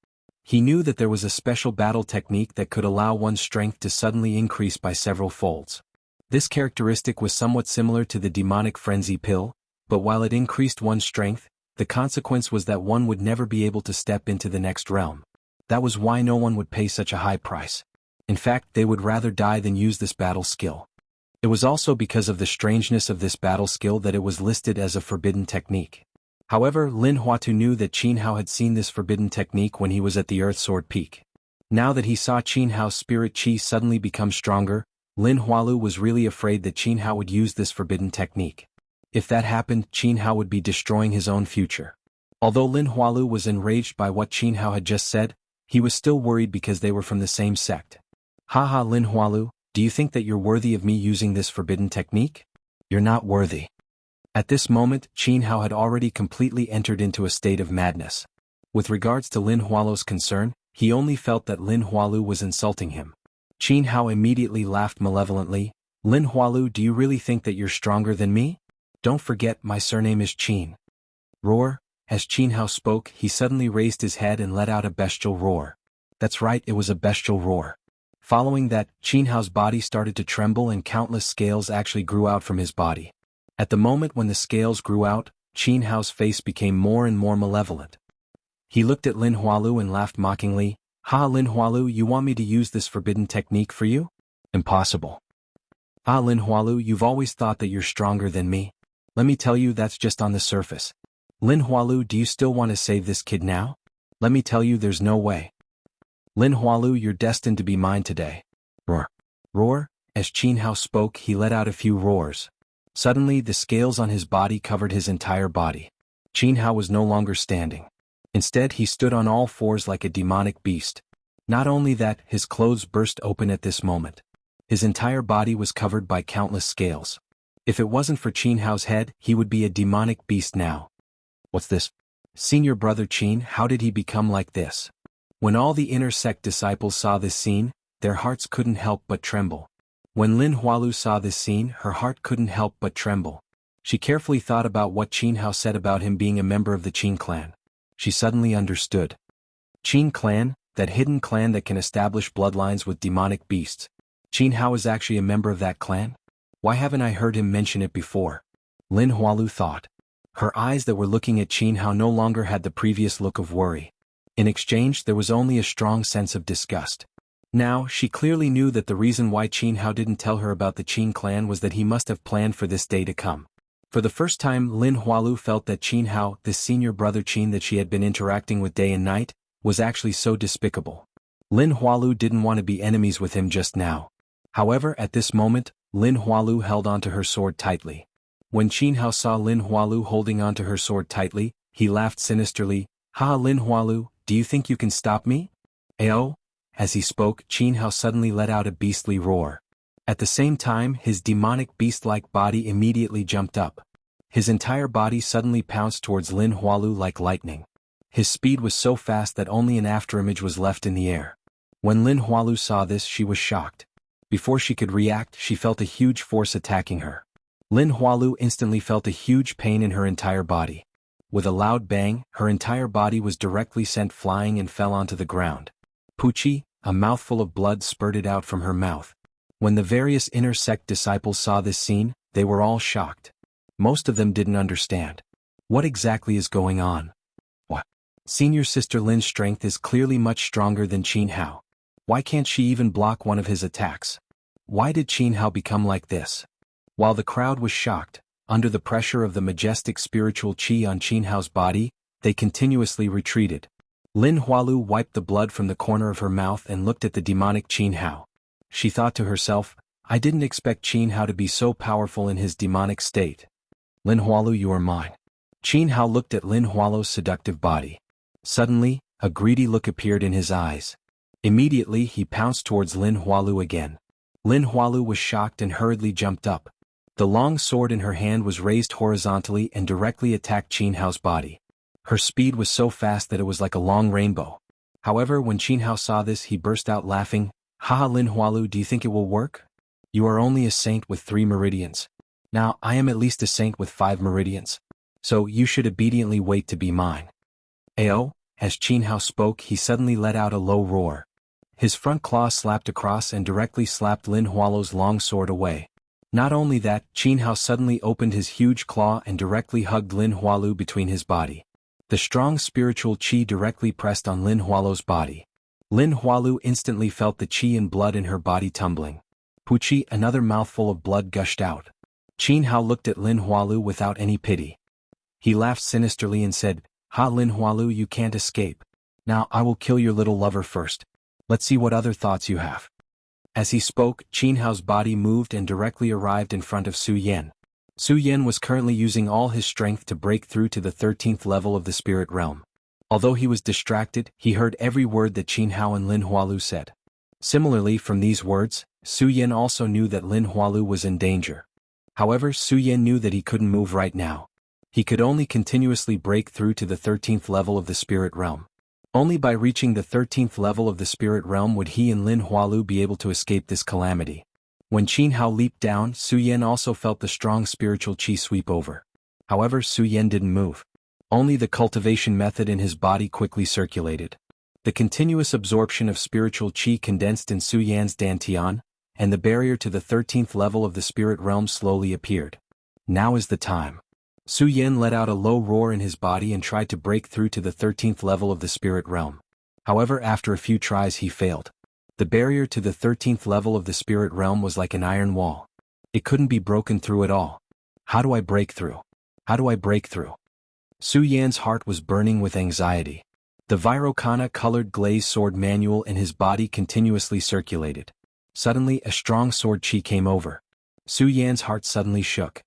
He knew that there was a special battle technique that could allow one's strength to suddenly increase by several folds. This characteristic was somewhat similar to the demonic frenzy pill, but while it increased one's strength, the consequence was that one would never be able to step into the next realm. That was why no one would pay such a high price. In fact, they would rather die than use this battle skill. It was also because of the strangeness of this battle skill that it was listed as a forbidden technique. However, Lin Huatu knew that Qin Hao had seen this forbidden technique when he was at the Earth Sword Peak. Now that he saw Qin Hao's spirit qi suddenly become stronger, Lin Hualu was really afraid that Qin Hao would use this forbidden technique. If that happened, Qin Hao would be destroying his own future. Although Lin Hualu was enraged by what Qin Hao had just said, he was still worried because they were from the same sect. Haha, Lin Hualu, do you think that you're worthy of me using this forbidden technique? You're not worthy. At this moment, Qin Hao had already completely entered into a state of madness. With regards to Lin Hualu's concern, he only felt that Lin Hualu was insulting him. Qin Hao immediately laughed malevolently. Lin Hualu, do you really think that you're stronger than me? Don't forget, my surname is Qin. Roar. As Qin Hao spoke, he suddenly raised his head and let out a bestial roar. That's right, it was a bestial roar. Following that, Qin Hao's body started to tremble and countless scales actually grew out from his body. At the moment when the scales grew out, Qin Hao's face became more and more malevolent. He looked at Lin Hualu and laughed mockingly. Ha, Lin Hualu, you want me to use this forbidden technique for you? Impossible. Ah, Lin Hualu, you've always thought that you're stronger than me. Let me tell you, that's just on the surface. Lin Hualu, do you still want to save this kid now? Let me tell you, there's no way. Lin Hualu, you're destined to be mine today. Roar. Roar. As Qin Hao spoke, he let out a few roars. Suddenly the scales on his body covered his entire body. Qin Hao was no longer standing. Instead he stood on all fours like a demonic beast. Not only that, his clothes burst open at this moment. His entire body was covered by countless scales. If it wasn't for Qin Hao's head, he would be a demonic beast now. What's this? Senior brother Qin, how did he become like this? When all the inner sect disciples saw this scene, their hearts couldn't help but tremble. When Lin Hualu saw this scene, her heart couldn't help but tremble. She carefully thought about what Qin Hao said about him being a member of the Qin clan. She suddenly understood. Qin clan, that hidden clan that can establish bloodlines with demonic beasts. Qin Hao is actually a member of that clan? Why haven't I heard him mention it before? Lin Hualu thought. Her eyes that were looking at Qin Hao no longer had the previous look of worry. In exchange, there was only a strong sense of disgust. Now, she clearly knew that the reason why Qin Hao didn't tell her about the Qin clan was that he must have planned for this day to come. For the first time, Lin Hualu felt that Qin Hao, this senior brother Qin that she had been interacting with day and night, was actually so despicable. Lin Hualu didn't want to be enemies with him just now. However, at this moment, Lin Hualu held onto her sword tightly. When Qin Hao saw Lin Hualu holding onto her sword tightly, he laughed sinisterly. "Ha, Lin Hualu, do you think you can stop me?" "Ayo?" As he spoke, Qin Hao suddenly let out a beastly roar. At the same time, his demonic beast-like body immediately jumped up. His entire body suddenly pounced towards Lin Hualu like lightning. His speed was so fast that only an afterimage was left in the air. When Lin Hualu saw this, she was shocked. Before she could react, she felt a huge force attacking her. Lin Hualu instantly felt a huge pain in her entire body. With a loud bang, her entire body was directly sent flying and fell onto the ground. Puchi, a mouthful of blood spurted out from her mouth. When the various inner sect disciples saw this scene, they were all shocked. Most of them didn't understand. What exactly is going on? What? Senior sister Lin's strength is clearly much stronger than Qin Hao. Why can't she even block one of his attacks? Why did Qin Hao become like this? While the crowd was shocked, under the pressure of the majestic spiritual qi on Qin Hao's body, they continuously retreated. Lin Hualu wiped the blood from the corner of her mouth and looked at the demonic Qin Hao. She thought to herself, I didn't expect Qin Hao to be so powerful in his demonic state. Lin Hualu, you are mine. Qin Hao looked at Lin Hualu's seductive body. Suddenly, a greedy look appeared in his eyes. Immediately he pounced towards Lin Hualu again. Lin Hualu was shocked and hurriedly jumped up. The long sword in her hand was raised horizontally and directly attacked Qin Hao's body. Her speed was so fast that it was like a long rainbow. However, when Qin Hao saw this, he burst out laughing. Haha, Lin Hualu, do you think it will work? You are only a saint with 3 meridians. Now, I am at least a saint with 5 meridians. So, you should obediently wait to be mine. Ayo, as Qin Hao spoke, he suddenly let out a low roar. His front claw slapped across and directly slapped Lin Hualu's long sword away. Not only that, Qin Hao suddenly opened his huge claw and directly hugged Lin Hualu between his body. The strong spiritual qi directly pressed on Lin Hualu's body. Lin Hualu instantly felt the qi and blood in her body tumbling. Puchi, another mouthful of blood gushed out. Qin Hao looked at Lin Hualu without any pity. He laughed sinisterly and said, Ha, Lin Hualu, you can't escape. Now I will kill your little lover first. Let's see what other thoughts you have. As he spoke, Qin Hao's body moved and directly arrived in front of Su Yan. Su Yan was currently using all his strength to break through to the 13th level of the spirit realm. Although he was distracted, he heard every word that Qin Hao and Lin Hualu said. Similarly, from these words, Su Yan also knew that Lin Hualu was in danger. However, Su Yan knew that he couldn't move right now. He could only continuously break through to the 13th level of the spirit realm. Only by reaching the 13th level of the spirit realm would he and Lin Hualu be able to escape this calamity. When Qin Hao leaped down, Su Yan also felt the strong spiritual qi sweep over. However, Su Yan didn't move. Only the cultivation method in his body quickly circulated. The continuous absorption of spiritual qi condensed in Su Yan's dantian, and the barrier to the 13th level of the spirit realm slowly appeared. Now is the time. Su Yan let out a low roar in his body and tried to break through to the 13th level of the spirit realm. However, after a few tries he failed. The barrier to the 13th level of the spirit realm was like an iron wall. It couldn't be broken through at all. How do I break through? How do I break through? Su Yan's heart was burning with anxiety. The Virokana-colored glazed sword manual in his body continuously circulated. Suddenly, a strong sword qi came over. Su Yan's heart suddenly shook.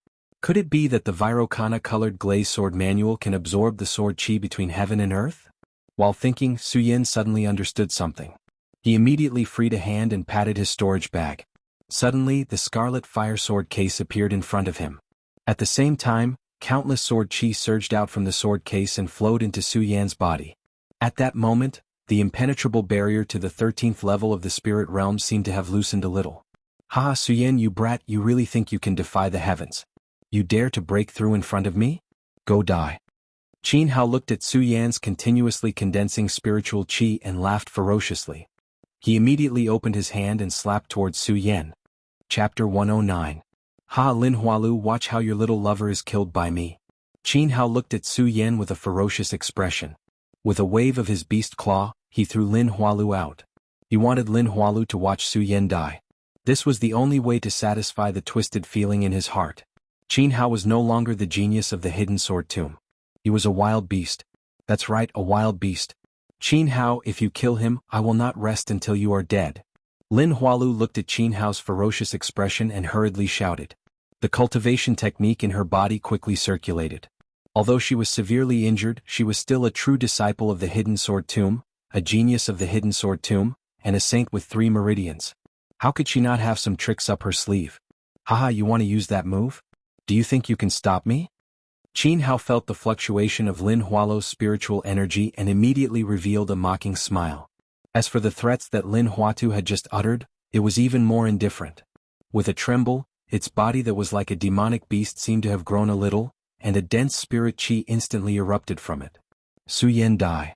Could it be that the Virokana-colored glaze sword manual can absorb the sword chi between heaven and earth? While thinking, Su Yan suddenly understood something. He immediately freed a hand and patted his storage bag. Suddenly, the scarlet fire sword case appeared in front of him. At the same time, countless sword chi surged out from the sword case and flowed into Su Yan's body. At that moment, the impenetrable barrier to the 13th level of the spirit realm seemed to have loosened a little. "Ha, Su Yan, you brat, you really think you can defy the heavens? You dare to break through in front of me? Go die." Qin Hao looked at Su Yan's continuously condensing spiritual chi and laughed ferociously. He immediately opened his hand and slapped towards Su Yan. Chapter 109. "Ha, Lin Hualu, watch how your little lover is killed by me." Qin Hao looked at Su Yan with a ferocious expression. With a wave of his beast claw, he threw Lin Hualu out. He wanted Lin Hualu to watch Su Yan die. This was the only way to satisfy the twisted feeling in his heart. Qin Hao was no longer the genius of the hidden sword tomb. He was a wild beast. That's right, a wild beast. "Qin Hao, if you kill him, I will not rest until you are dead." Lin Hualu looked at Qin Hao's ferocious expression and hurriedly shouted. The cultivation technique in her body quickly circulated. Although she was severely injured, she was still a true disciple of the hidden sword tomb, a genius of the hidden sword tomb, and a saint with 3 meridians. How could she not have some tricks up her sleeve? "Haha, you want to use that move? Do you think you can stop me?" Qin Hao felt the fluctuation of Lin Hualu's spiritual energy and immediately revealed a mocking smile. As for the threats that Lin Huatu had just uttered, it was even more indifferent. With a tremble, its body that was like a demonic beast seemed to have grown a little, and a dense spirit chi instantly erupted from it. "Su Yan, die."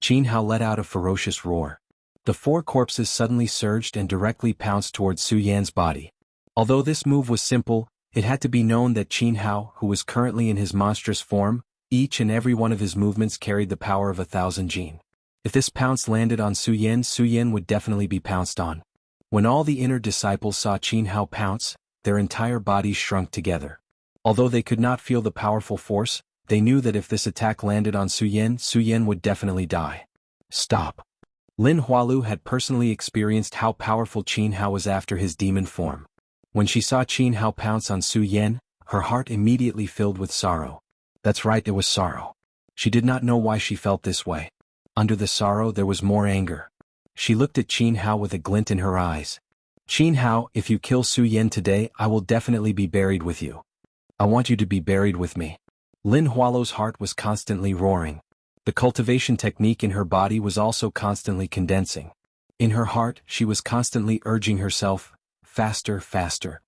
Qin Hao let out a ferocious roar. The 4 corpses suddenly surged and directly pounced towards Su Yan's body. Although this move was simple, it had to be known that Qin Hao, who was currently in his monstrous form, each and every one of his movements carried the power of 1,000 jin. If this pounce landed on Su Yan would definitely be pounced on. When all the inner disciples saw Qin Hao pounce, their entire bodies shrunk together. Although they could not feel the powerful force, they knew that if this attack landed on Su Yan would definitely die. "Stop." Lin Hualu had personally experienced how powerful Qin Hao was after his demon form. When she saw Qin Hao pounce on Su Yan, her heart immediately filled with sorrow. That's right, it was sorrow. She did not know why she felt this way. Under the sorrow there was more anger. She looked at Qin Hao with a glint in her eyes. "Qin Hao, if you kill Su Yan today, I will definitely be buried with you. I want you to be buried with me." Lin Hualu's heart was constantly roaring. The cultivation technique in her body was also constantly condensing. In her heart, she was constantly urging herself, faster, faster.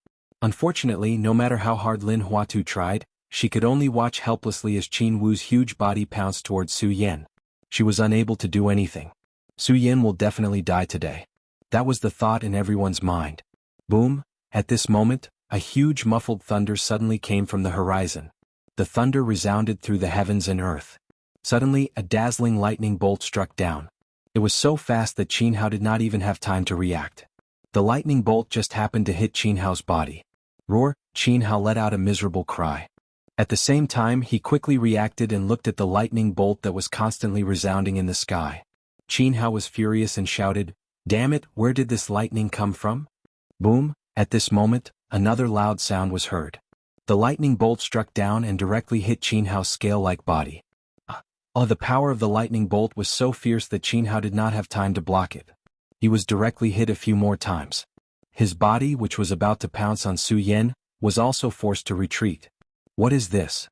Unfortunately, no matter how hard Lin Huatu tried, she could only watch helplessly as Qin Wu's huge body pounced towards Su Yan. She was unable to do anything. Su Yan will definitely die today. That was the thought in everyone's mind. Boom! At this moment, a huge muffled thunder suddenly came from the horizon. The thunder resounded through the heavens and earth. Suddenly, a dazzling lightning bolt struck down. It was so fast that Qin Hao did not even have time to react. The lightning bolt just happened to hit Qin Hao's body. Roar! Qin Hao let out a miserable cry. At the same time, he quickly reacted and looked at the lightning bolt that was constantly resounding in the sky. Qin Hao was furious and shouted, "Damn it, where did this lightning come from?" Boom! At this moment, another loud sound was heard. The lightning bolt struck down and directly hit Qin Hao's scale-like body. The power of the lightning bolt was so fierce that Qin Hao did not have time to block it. He was directly hit a few more times. His body, which was about to pounce on Su Yan, was also forced to retreat. What is this?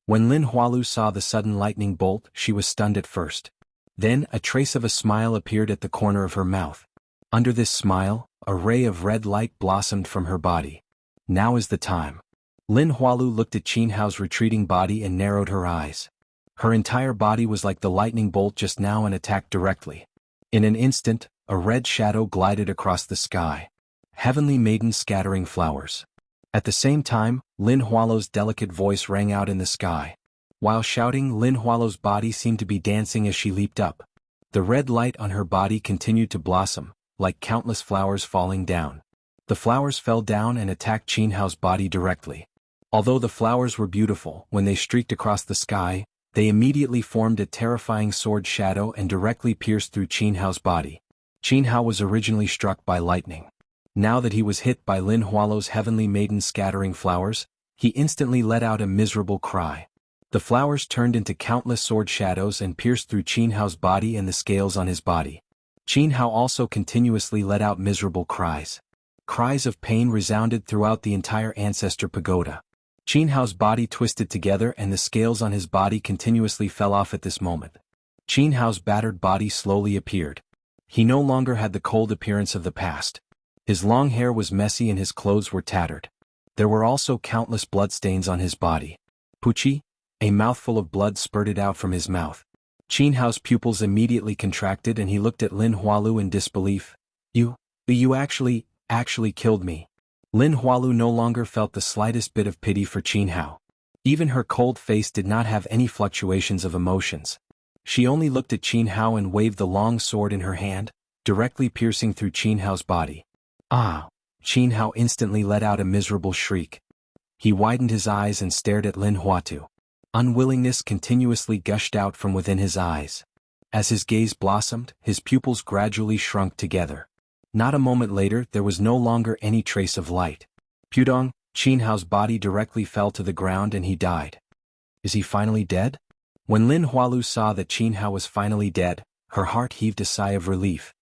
When Lin Hualu saw the sudden lightning bolt, she was stunned at first. Then, a trace of a smile appeared at the corner of her mouth. Under this smile, a ray of red light blossomed from her body. Now is the time. Lin Hualu looked at Qin Hao's retreating body and narrowed her eyes. Her entire body was like the lightning bolt just now and attacked directly. In an instant, a red shadow glided across the sky. Heavenly maiden scattering flowers. At the same time, Lin Hualu's delicate voice rang out in the sky. While shouting, Lin Hualu's body seemed to be dancing as she leaped up. The red light on her body continued to blossom, like countless flowers falling down. The flowers fell down and attacked Qin Hao's body directly. Although the flowers were beautiful, when they streaked across the sky, they immediately formed a terrifying sword shadow and directly pierced through Qin Hao's body. Qin Hao was originally struck by lightning. Now that he was hit by Lin Hualu's heavenly maiden scattering flowers, he instantly let out a miserable cry. The flowers turned into countless sword shadows and pierced through Qin Hao's body and the scales on his body. Qin Hao also continuously let out miserable cries. Cries of pain resounded throughout the entire Ancestor Pagoda. Qin Hao's body twisted together and the scales on his body continuously fell off at this moment. Qin Hao's battered body slowly appeared. He no longer had the cold appearance of the past. His long hair was messy and his clothes were tattered. There were also countless bloodstains on his body. Puchi, a mouthful of blood spurted out from his mouth. Qin Hao's pupils immediately contracted and he looked at Lin Hualu in disbelief. You actually killed me. Lin Hualu no longer felt the slightest bit of pity for Qin Hao. Even her cold face did not have any fluctuations of emotions. She only looked at Qin Hao and waved the long sword in her hand, directly piercing through Qin Hao's body. Ah! Qin Hao instantly let out a miserable shriek. He widened his eyes and stared at Lin Huatu. Unwillingness continuously gushed out from within his eyes. As his gaze blossomed, his pupils gradually shrunk together. Not a moment later there was no longer any trace of light. Pudong, Qin Hao's body directly fell to the ground and he died. Is he finally dead? When Lin Hualu saw that Qin Hao was finally dead, her heart heaved a sigh of relief.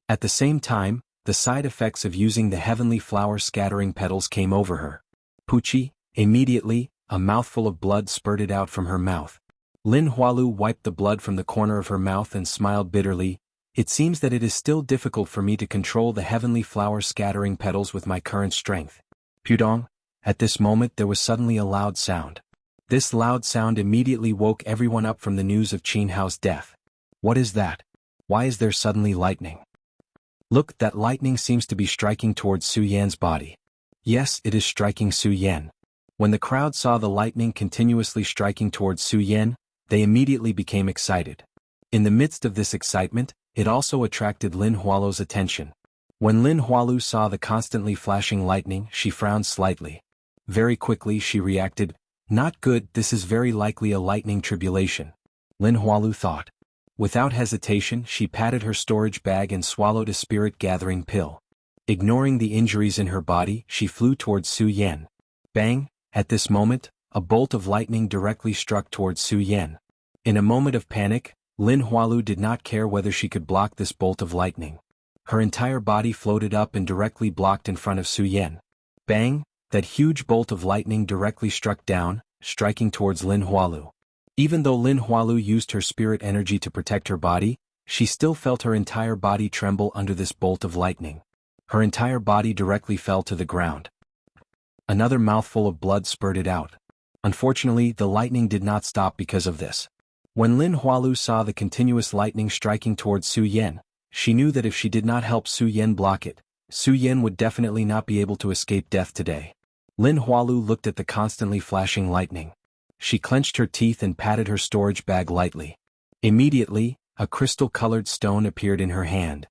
At the same time, the side effects of using the heavenly flower scattering petals came over her. Puchi, immediately, a mouthful of blood spurted out from her mouth. Lin Hualu wiped the blood from the corner of her mouth and smiled bitterly. It seems that it is still difficult for me to control the heavenly flower scattering petals with my current strength. Pudong, at this moment there was suddenly a loud sound. This loud sound immediately woke everyone up from the news of Qin Hao's death. What is that? Why is there suddenly lightning? Look, that lightning seems to be striking towards Su Yan's body. Yes, it is striking Su Yan. When the crowd saw the lightning continuously striking towards Su Yan, they immediately became excited. In the midst of this excitement, it also attracted Lin Hualu's attention. When Lin Hualu saw the constantly flashing lightning, she frowned slightly. Very quickly she reacted, "Not good, this is very likely a lightning tribulation," Lin Hualu thought. Without hesitation she patted her storage bag and swallowed a spirit-gathering pill. Ignoring the injuries in her body, she flew towards Su Yan. Bang! At this moment, a bolt of lightning directly struck towards Su Yan. In a moment of panic, Lin Hualu did not care whether she could block this bolt of lightning. Her entire body floated up and directly blocked in front of Su Yan. Bang! That huge bolt of lightning directly struck down, striking towards Lin Hualu. Even though Lin Hualu used her spirit energy to protect her body, she still felt her entire body tremble under this bolt of lightning. Her entire body directly fell to the ground. Another mouthful of blood spurted out. Unfortunately, the lightning did not stop because of this. When Lin Hualu saw the continuous lightning striking towards Su Yan, she knew that if she did not help Su Yan block it, Su Yan would definitely not be able to escape death today. Lin Hualu looked at the constantly flashing lightning. She clenched her teeth and patted her storage bag lightly. Immediately, a crystal-colored stone appeared in her hand.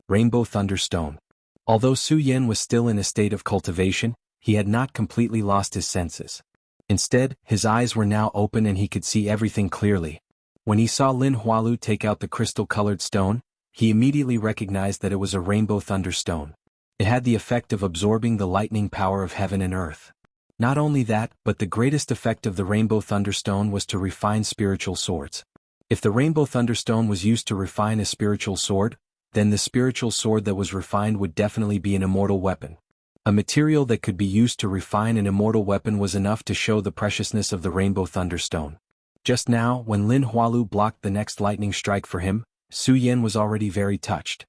Rainbow Thunderstone. Although Su Yan was still in a state of cultivation, he had not completely lost his senses. Instead, his eyes were now open and he could see everything clearly. When he saw Lin Hualu take out the crystal-colored stone, he immediately recognized that it was a Rainbow Thunderstone. It had the effect of absorbing the lightning power of heaven and earth. Not only that, but the greatest effect of the Rainbow Thunderstone was to refine spiritual swords. If the Rainbow Thunderstone was used to refine a spiritual sword, then the spiritual sword that was refined would definitely be an immortal weapon. A material that could be used to refine an immortal weapon was enough to show the preciousness of the Rainbow Thunderstone. Just now, when Lin Hualu blocked the next lightning strike for him, Su Yan was already very touched.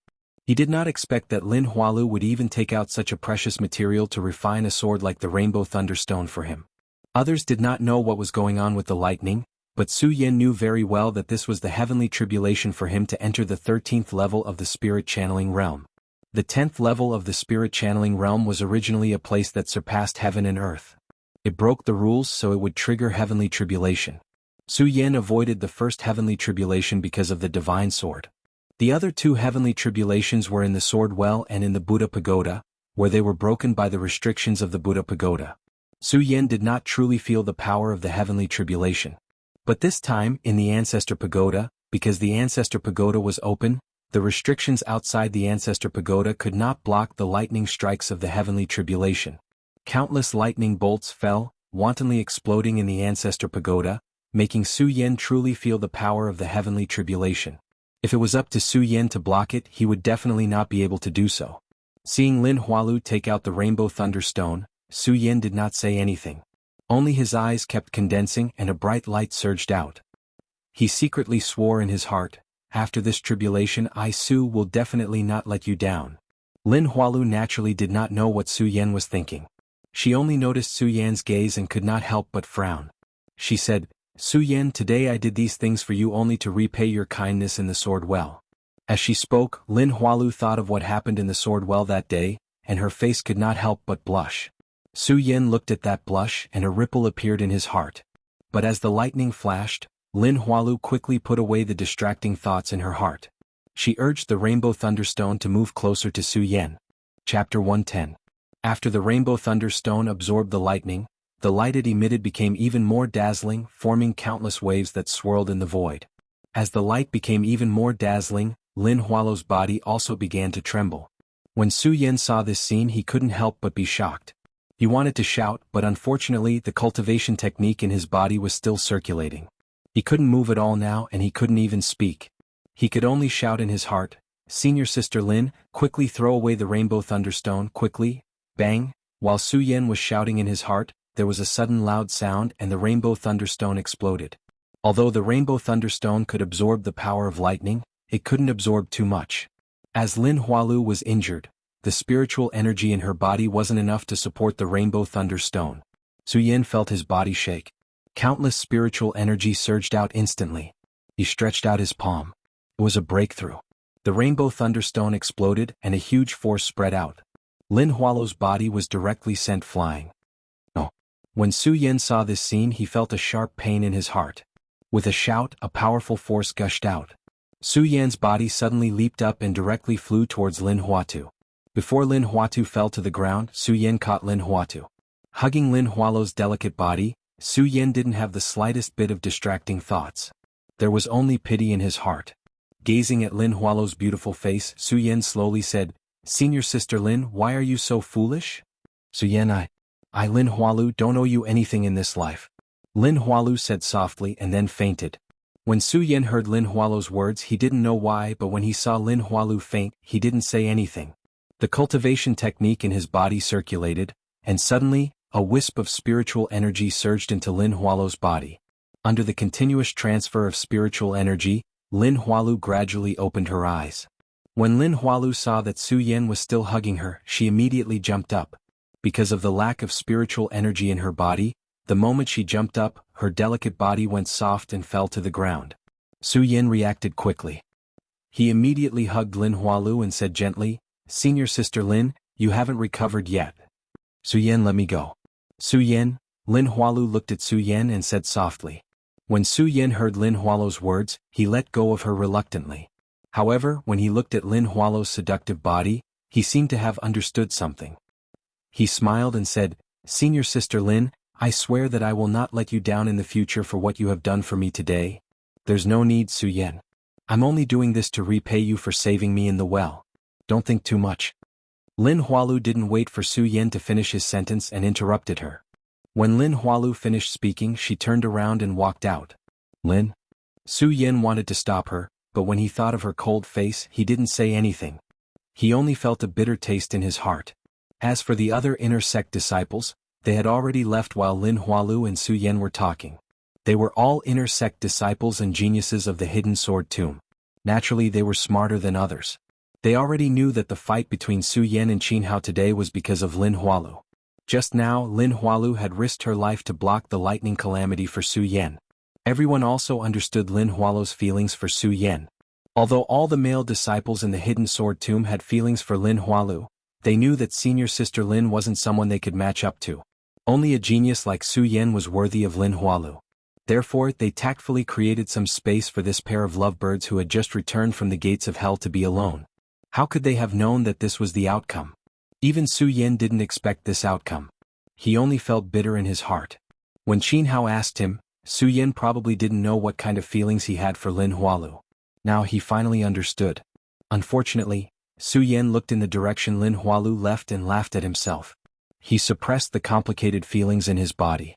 He did not expect that Lin Hualu would even take out such a precious material to refine a sword like the Rainbow Thunderstone for him. Others did not know what was going on with the lightning, but Su Yan knew very well that this was the heavenly tribulation for him to enter the 13th level of the spirit channeling realm. The 10th level of the spirit channeling realm was originally a place that surpassed heaven and earth. It broke the rules so it would trigger heavenly tribulation. Su Yan avoided the first heavenly tribulation because of the divine sword. The other two heavenly tribulations were in the Sword Well and in the Buddha Pagoda, where they were broken by the restrictions of the Buddha Pagoda. Su Yan did not truly feel the power of the heavenly tribulation. But this time, in the Ancestor Pagoda, because the Ancestor Pagoda was open, the restrictions outside the Ancestor Pagoda could not block the lightning strikes of the heavenly tribulation. Countless lightning bolts fell, wantonly exploding in the ancestor pagoda, making Su Yan truly feel the power of the heavenly tribulation. If it was up to Su Yan to block it, he would definitely not be able to do so. Seeing Lin Hualu take out the Rainbow Thunderstone, Su Yan did not say anything. Only his eyes kept condensing and a bright light surged out. He secretly swore in his heart, "After this tribulation Su will definitely not let you down." Lin Hualu naturally did not know what Su Yan was thinking. She only noticed Su Yan's gaze and could not help but frown. She said, "Su Yan, today I did these things for you only to repay your kindness in the Sword Well." As she spoke, Lin Hualu thought of what happened in the Sword Well that day, and her face could not help but blush. Su Yan looked at that blush and a ripple appeared in his heart. But as the lightning flashed, Lin Hualu quickly put away the distracting thoughts in her heart. She urged the Rainbow Thunderstone to move closer to Su Yan. Chapter 110. After the Rainbow Thunderstone absorbed the lightning, the light it emitted became even more dazzling, forming countless waves that swirled in the void. As the light became even more dazzling, Lin Hualu's body also began to tremble. When Su Yan saw this scene, he couldn't help but be shocked. He wanted to shout, but unfortunately the cultivation technique in his body was still circulating. He couldn't move at all now and he couldn't even speak. He could only shout in his heart, "Senior Sister Lin, quickly throw away the Rainbow Thunderstone, quickly!" Bang! While Su Yan was shouting in his heart, there was a sudden loud sound and the Rainbow Thunderstone exploded. Although the Rainbow Thunderstone could absorb the power of lightning, it couldn't absorb too much. As Lin Hualu was injured, the spiritual energy in her body wasn't enough to support the Rainbow Thunderstone. Su Yan felt his body shake. Countless spiritual energy surged out instantly. He stretched out his palm. It was a breakthrough. The Rainbow Thunderstone exploded and a huge force spread out. Lin Hualu's body was directly sent flying. No. When Su Yan saw this scene, he felt a sharp pain in his heart. With a shout, a powerful force gushed out. Su Yan's body suddenly leaped up and directly flew towards Lin Huatu. Before Lin Huatu fell to the ground, Su Yan caught Lin Huatu. Hugging Lin Hualu's delicate body, Su Yan didn't have the slightest bit of distracting thoughts. There was only pity in his heart. Gazing at Lin Hualu's beautiful face, Su Yan slowly said, "Senior Sister Lin, why are you so foolish?" "Su Yan, I Lin Hualu don't owe you anything in this life," Lin Hualu said softly and then fainted. When Su Yan heard Lin Hualu's words, he didn't know why, but when he saw Lin Hualu faint, he didn't say anything. The cultivation technique in his body circulated, and suddenly, a wisp of spiritual energy surged into Lin Hualu's body. Under the continuous transfer of spiritual energy, Lin Hualu gradually opened her eyes. When Lin Hualu saw that Su Yan was still hugging her, she immediately jumped up. Because of the lack of spiritual energy in her body, the moment she jumped up, her delicate body went soft and fell to the ground. Su Yan reacted quickly. He immediately hugged Lin Hualu and said gently, "Senior Sister Lin, you haven't recovered yet. Su Yan, let me go." "Su Yan," Lin Hualu looked at Su Yan and said softly. When Su Yan heard Lin Hualu's words, he let go of her reluctantly. However, when he looked at Lin Hualu's seductive body, he seemed to have understood something. He smiled and said, "Senior Sister Lin, I swear that I will not let you down in the future for what you have done for me today." "There's no need, Su Yan. I'm only doing this to repay you for saving me in the well. Don't think too much." Lin Hualu didn't wait for Su Yan to finish his sentence and interrupted her. When Lin Hualu finished speaking, she turned around and walked out. "Lin?" Su Yan wanted to stop her, but when he thought of her cold face, he didn't say anything. He only felt a bitter taste in his heart. As for the other inner sect disciples, they had already left while Lin Hualu and Su Yan were talking. They were all inner sect disciples and geniuses of the hidden sword tomb. Naturally, they were smarter than others. They already knew that the fight between Su Yan and Jianghu today was because of Lin Hualu. Just now, Lin Hualu had risked her life to block the lightning calamity for Su Yan. Everyone also understood Lin Hualu's feelings for Su Yan. Although all the male disciples in the hidden sword tomb had feelings for Lin Hualu, they knew that Senior Sister Lin wasn't someone they could match up to. Only a genius like Su Yan was worthy of Lin Hualu. Therefore, they tactfully created some space for this pair of lovebirds who had just returned from the gates of hell to be alone. How could they have known that this was the outcome? Even Su Yan didn't expect this outcome. He only felt bitter in his heart. When Jianghu asked him, Su Yan probably didn't know what kind of feelings he had for Lin Hualu. Now he finally understood. Unfortunately, Su Yan looked in the direction Lin Hualu left and laughed at himself. He suppressed the complicated feelings in his body.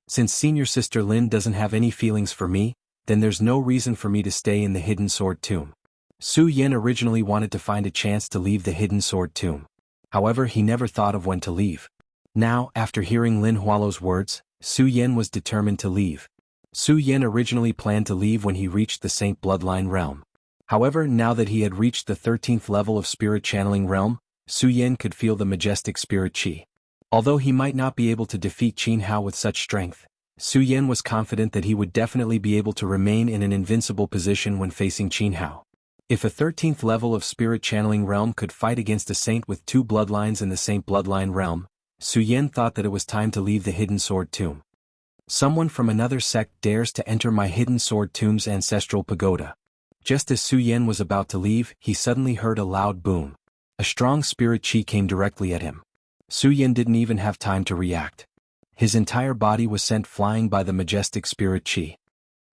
Since senior sister Lin doesn't have any feelings for me, then there's no reason for me to stay in the Hidden Sword Tomb. Su Yan originally wanted to find a chance to leave the Hidden Sword Tomb. However, he never thought of when to leave. Now, after hearing Lin Hualo's words, Su Yan was determined to leave. Su Yan originally planned to leave when he reached the Saint Bloodline realm. However, now that he had reached the 13th level of Spirit Channeling realm, Su Yan could feel the majestic spirit qi. Although he might not be able to defeat Qin Hao with such strength, Su Yan was confident that he would definitely be able to remain in an invincible position when facing Qin Hao. If a 13th level of Spirit Channeling realm could fight against a saint with 2 bloodlines in the Saint Bloodline realm, Su Yan thought that it was time to leave the Hidden Sword Tomb. Someone from another sect dares to enter my Hidden Sword Tomb's ancestral pagoda. Just as Su Yan was about to leave, he suddenly heard a loud boom. A strong spirit qi came directly at him. Su Yan didn't even have time to react. His entire body was sent flying by the majestic spirit qi.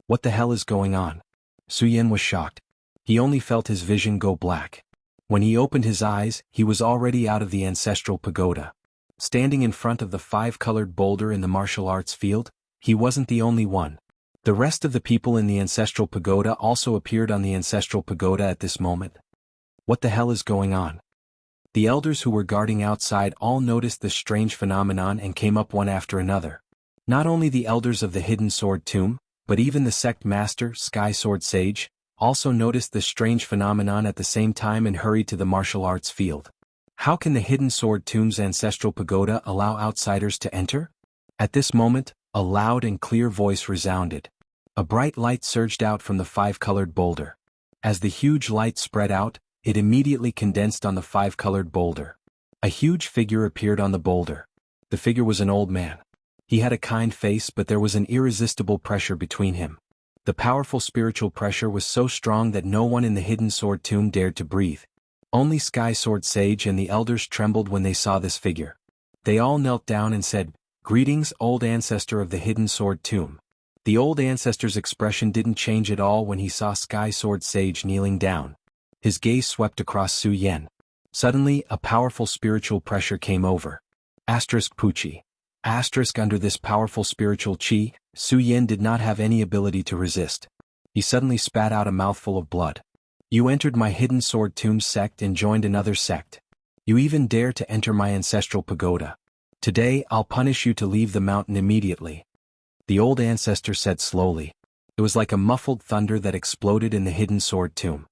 What the hell is going on? Su Yan was shocked. He only felt his vision go black. When he opened his eyes, he was already out of the ancestral pagoda. Standing in front of the 5-colored boulder in the martial arts field, he wasn't the only one. The rest of the people in the ancestral pagoda also appeared on the ancestral pagoda at this moment. What the hell is going on? The elders who were guarding outside all noticed this strange phenomenon and came up one after another. Not only the elders of the Hidden Sword Tomb, but even the sect master, Sky Sword Sage, also noticed this strange phenomenon at the same time and hurried to the martial arts field. How can the Hidden Sword Tomb's ancestral pagoda allow outsiders to enter? At this moment, a loud and clear voice resounded. A bright light surged out from the 5-colored boulder. As the huge light spread out, it immediately condensed on the 5-colored boulder. A huge figure appeared on the boulder. The figure was an old man. He had a kind face, but there was an irresistible pressure between him. The powerful spiritual pressure was so strong that no one in the Hidden Sword Tomb dared to breathe. Only Sky Sword Sage and the elders trembled when they saw this figure. They all knelt down and said, "Greetings, old ancestor of the Hidden Sword Tomb." The old ancestor's expression didn't change at all when he saw Sky Sword Sage kneeling down. His gaze swept across Su Yan. Suddenly, a powerful spiritual pressure came over. Puchi. Under this powerful spiritual qi, Su Yan did not have any ability to resist. He suddenly spat out a mouthful of blood. "You entered my Hidden Sword Tomb sect and joined another sect. You even dare to enter my ancestral pagoda. Today I'll punish you to leave the mountain immediately." The old ancestor said slowly. It was like a muffled thunder that exploded in the Hidden Sword Tomb.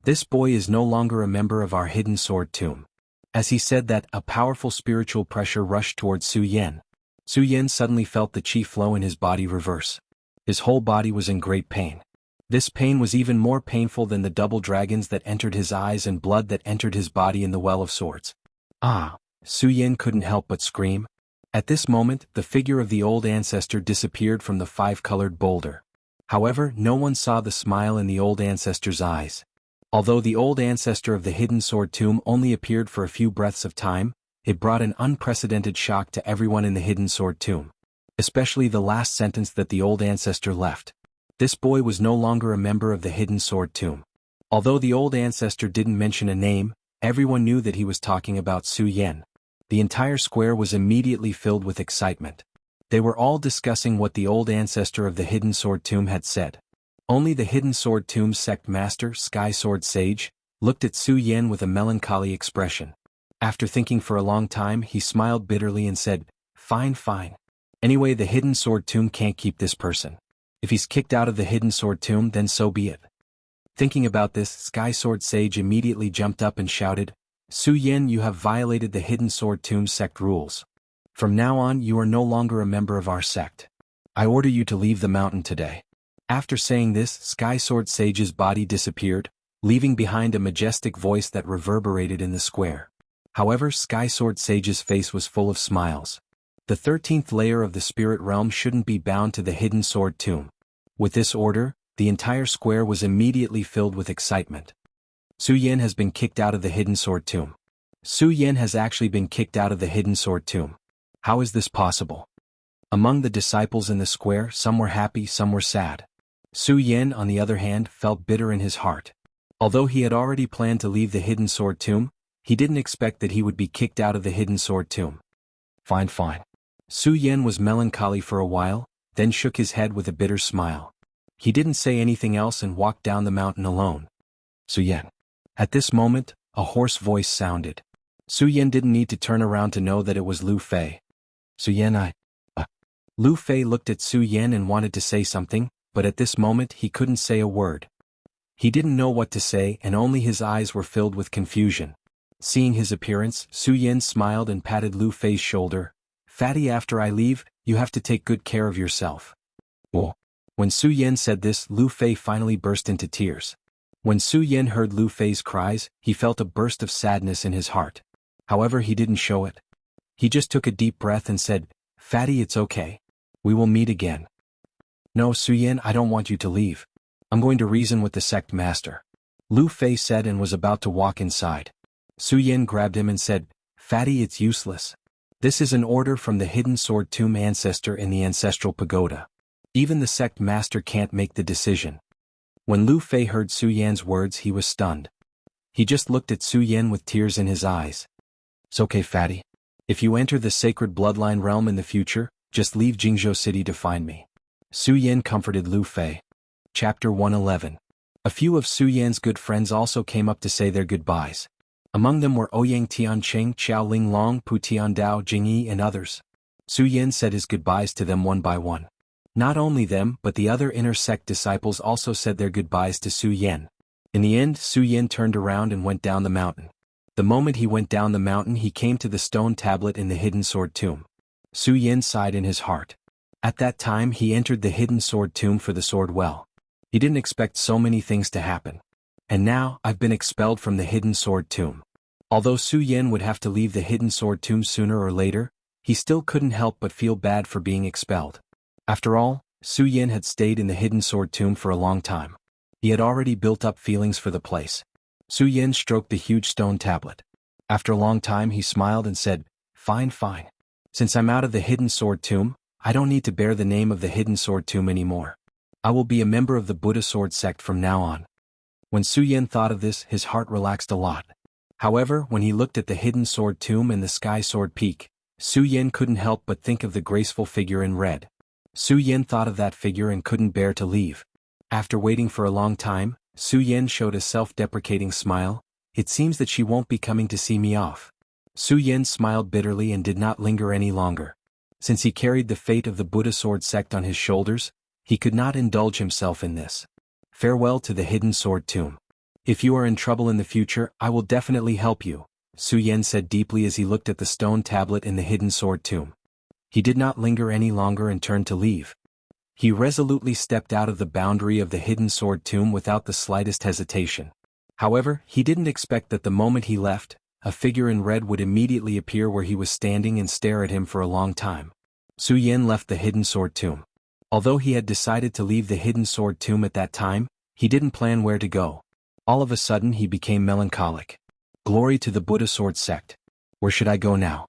"This boy is no longer a member of our Hidden Sword Tomb." As he said that, a powerful spiritual pressure rushed towards Su Yan. Su Yan suddenly felt the qi flow in his body reverse. His whole body was in great pain. This pain was even more painful than the double dragons that entered his eyes and blood that entered his body in the Well of Swords. "Ah!" Su Yan couldn't help but scream. At this moment, the figure of the old ancestor disappeared from the 5-colored boulder. However, no one saw the smile in the old ancestor's eyes. Although the old ancestor of the Hidden Sword Tomb only appeared for a few breaths of time, it brought an unprecedented shock to everyone in the Hidden Sword Tomb. Especially the last sentence that the old ancestor left. This boy was no longer a member of the Hidden Sword Tomb. Although the old ancestor didn't mention a name, everyone knew that he was talking about Su Yan. The entire square was immediately filled with excitement. They were all discussing what the old ancestor of the Hidden Sword Tomb had said. Only the Hidden Sword Tomb's sect master, Sky Sword Sage, looked at Su Yan with a melancholy expression. After thinking for a long time, he smiled bitterly and said, "Fine. Anyway, the Hidden Sword Tomb can't keep this person. If he's kicked out of the Hidden Sword Tomb, then so be it." Thinking about this, Sky Sword Sage immediately jumped up and shouted, "Su Yan, you have violated the Hidden Sword Tomb sect rules. From now on, you are no longer a member of our sect. I order you to leave the mountain today." After saying this, Sky Sword Sage's body disappeared, leaving behind a majestic voice that reverberated in the square. However, Sky Sword Sage's face was full of smiles. The 13th layer of the spirit realm shouldn't be bound to the Hidden Sword Tomb. With this order, the entire square was immediately filled with excitement. Su Yan has been kicked out of the Hidden Sword Tomb. Su Yan has actually been kicked out of the Hidden Sword Tomb. How is this possible? Among the disciples in the square, some were happy, some were sad. Su Yan, on the other hand, felt bitter in his heart. Although he had already planned to leave the Hidden Sword Tomb, he didn't expect that he would be kicked out of the Hidden Sword Tomb. Fine. Su Yan was melancholy for a while, then shook his head with a bitter smile. He didn't say anything else and walked down the mountain alone. Su Yan. At this moment, a hoarse voice sounded. Su Yan didn't need to turn around to know that it was Lu Fei. Su Yan, Lu Fei looked at Su Yan and wanted to say something, but at this moment he couldn't say a word. He didn't know what to say and only his eyes were filled with confusion. Seeing his appearance, Su Yan smiled and patted Lu Fei's shoulder. Fatty, after I leave, you have to take good care of yourself. Oh. When Su Yan said this, Lu Fei finally burst into tears. When Su Yan heard Lu Fei's cries, he felt a burst of sadness in his heart. However, he didn't show it. He just took a deep breath and said, Fatty, it's okay. We will meet again. No, Su Yan, I don't want you to leave. I'm going to reason with the sect master. Lu Fei said and was about to walk inside. Su Yan grabbed him and said, Fatty, it's useless. This is an order from the hidden sword tomb ancestor in the ancestral pagoda. Even the sect master can't make the decision. When Lu Fei heard Su Yan's words, he was stunned. He just looked at Su Yan with tears in his eyes. It's okay, Fatty. If you enter the sacred bloodline realm in the future, just leave Jianghu City to find me. Su Yan comforted Lu Fei. Chapter 111. A few of Su Yan's good friends also came up to say their goodbyes. Among them were Ouyang Tiancheng, Xiao Ling Long, Pu Tiandao, Jingyi and others. Su Yan said his goodbyes to them one by one. Not only them but the other inner sect disciples also said their goodbyes to Su Yan. In the end, Su Yan turned around and went down the mountain. The moment he went down the mountain he came to the stone tablet in the hidden sword tomb. Su Yan sighed in his heart. At that time he entered the hidden sword tomb for the sword well. He didn't expect so many things to happen. And now, I've been expelled from the hidden sword tomb. Although Su Yan would have to leave the hidden sword tomb sooner or later, he still couldn't help but feel bad for being expelled. After all, Su Yan had stayed in the hidden sword tomb for a long time. He had already built up feelings for the place. Su Yan stroked the huge stone tablet. After a long time he smiled and said, Fine. Since I'm out of the hidden sword tomb, I don't need to bear the name of the hidden sword tomb anymore. I will be a member of the Buddha sword sect from now on. When Su Yan thought of this, his heart relaxed a lot. However, when he looked at the hidden sword tomb and the sky sword peak, Su Yan couldn't help but think of the graceful figure in red. Su Yan thought of that figure and couldn't bear to leave. After waiting for a long time, Su Yan showed a self-deprecating smile. It seems that she won't be coming to see me off. Su Yan smiled bitterly and did not linger any longer. Since he carried the fate of the Buddha sword sect on his shoulders, he could not indulge himself in this. Farewell to the hidden sword tomb. If you are in trouble in the future, I will definitely help you, Su Yan said deeply as he looked at the stone tablet in the hidden sword tomb. He did not linger any longer and turned to leave. He resolutely stepped out of the boundary of the hidden sword tomb without the slightest hesitation. However, he didn't expect that the moment he left, a figure in red would immediately appear where he was standing and stare at him for a long time. Su Yan left the hidden sword tomb. Although he had decided to leave the hidden sword tomb at that time, he didn't plan where to go. All of a sudden he became melancholic. Glory to the Buddha sword sect. Where should I go now?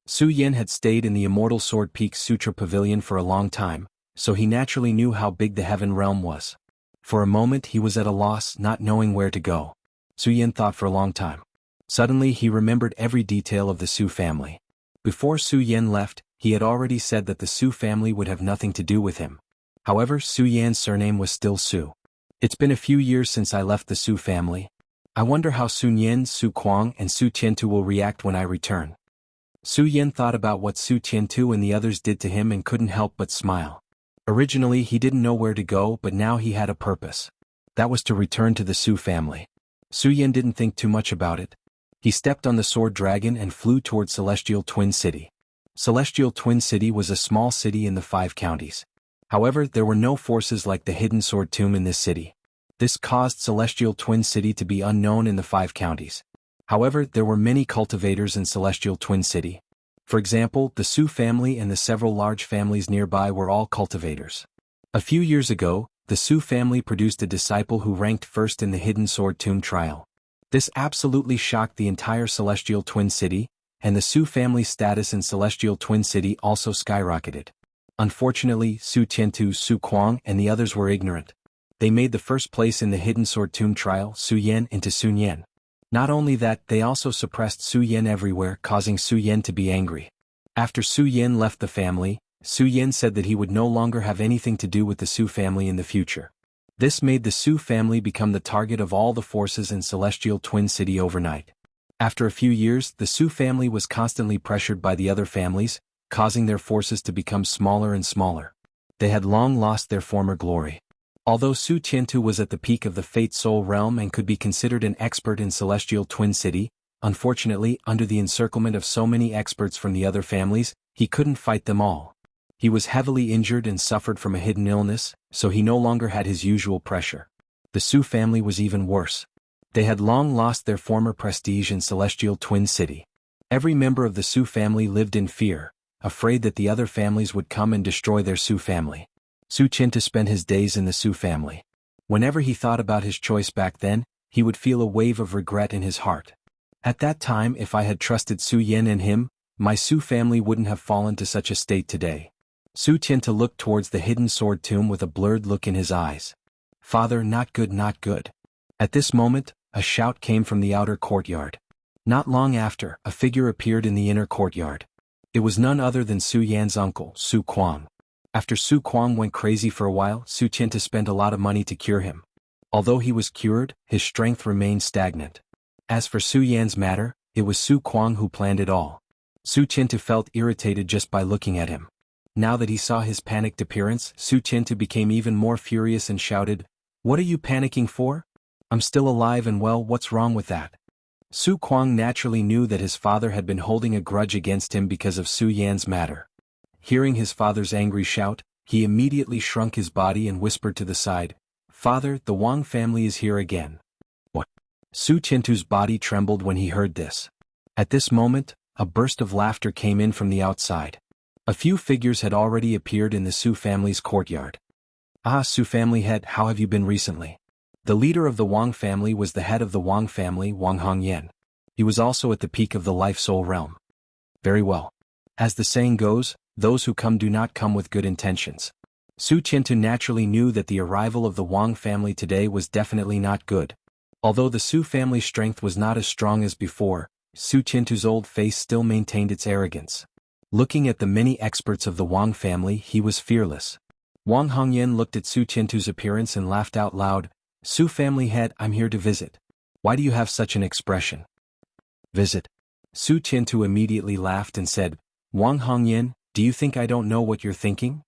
Su Yan had stayed in the Immortal Sword Peak Sutra Pavilion for a long time, so he naturally knew how big the heaven realm was. For a moment he was at a loss, not knowing where to go. Su Yan thought for a long time. Suddenly he remembered every detail of the Su family. Before Su Yan left, he had already said that the Su family would have nothing to do with him. However, Su Yan's surname was still Su. It's been a few years since I left the Su family. I wonder how Sun Yan, Su Kuang and Su Tiantu will react when I return. Su Yan thought about what Su Tiantu and the others did to him and couldn't help but smile. Originally he didn't know where to go, but now he had a purpose. That was to return to the Su family. Su Yan didn't think too much about it. He stepped on the sword dragon and flew toward Celestial Twin City. Celestial Twin City was a small city in the 5 counties. However, there were no forces like the hidden sword tomb in this city. This caused Celestial Twin City to be unknown in the 5 counties. However, there were many cultivators in Celestial Twin City. For example, the Su family and the several large families nearby were all cultivators. A few years ago, the Su family produced a disciple who ranked first in the hidden sword tomb trial. This absolutely shocked the entire Celestial Twin City, and the Su family's status in Celestial Twin City also skyrocketed. Unfortunately, Su Tiantu, Su Kuang and the others were ignorant. They made the first place in the hidden sword tomb trial, Su Yan, into Sun Yan. Not only that, they also suppressed Su Yan everywhere, causing Su Yan to be angry. After Su Yan left the family, Su Yan said that he would no longer have anything to do with the Su family in the future. This made the Su family become the target of all the forces in Celestial Twin City overnight. After a few years, the Su family was constantly pressured by the other families, causing their forces to become smaller and smaller. They had long lost their former glory. Although Su Qiantu was at the peak of the Fate Soul realm and could be considered an expert in Celestial Twin City, unfortunately, under the encirclement of so many experts from the other families, he couldn't fight them all. He was heavily injured and suffered from a hidden illness, so he no longer had his usual pressure. The Su family was even worse. They had long lost their former prestige in Celestial Twin City. Every member of the Su family lived in fear, afraid that the other families would come and destroy their Su family. Su Qiantu spent his days in the Su family. Whenever he thought about his choice back then, he would feel a wave of regret in his heart. At that time, if I had trusted Su Yan and him, my Su family wouldn't have fallen to such a state today. Su Qiantu looked towards the hidden sword tomb with a blurred look in his eyes. Father, not good, not good. At this moment, a shout came from the outer courtyard. Not long after, a figure appeared in the inner courtyard. It was none other than Su Yan's uncle, Su Kuang. After Su Kuang went crazy for a while, Su Qiantu spent a lot of money to cure him. Although he was cured, his strength remained stagnant. As for Su Yan's matter, it was Su Kuang who planned it all. Su Qiantu felt irritated just by looking at him. Now that he saw his panicked appearance, Su Qiantu became even more furious and shouted, "What are you panicking for? I'm still alive and well, what's wrong with that?" Su Kuang naturally knew that his father had been holding a grudge against him because of Su Yan's matter. Hearing his father's angry shout, he immediately shrunk his body and whispered to the side, "Father, the Wang family is here again." What? Su Qiantu's body trembled when he heard this. At this moment, a burst of laughter came in from the outside. A few figures had already appeared in the Su family's courtyard. "Ah, Su family head, how have you been recently?" The leader of the Wang family was the head of the Wang family, Wang Hongyan. He was also at the peak of the life-soul realm. "Very well. As the saying goes, those who come do not come with good intentions." Su Qiantu naturally knew that the arrival of the Wang family today was definitely not good. Although the Su family's strength was not as strong as before, Su Qiantu's old face still maintained its arrogance. Looking at the many experts of the Wang family, he was fearless. Wang Hongyan looked at Su Qiantu's appearance and laughed out loud. "Su family head, I'm here to visit. Why do you have such an expression?" "Visit?" Su Qiantu immediately laughed and said, "Wang Hongyan, do you think I don't know what you're thinking?"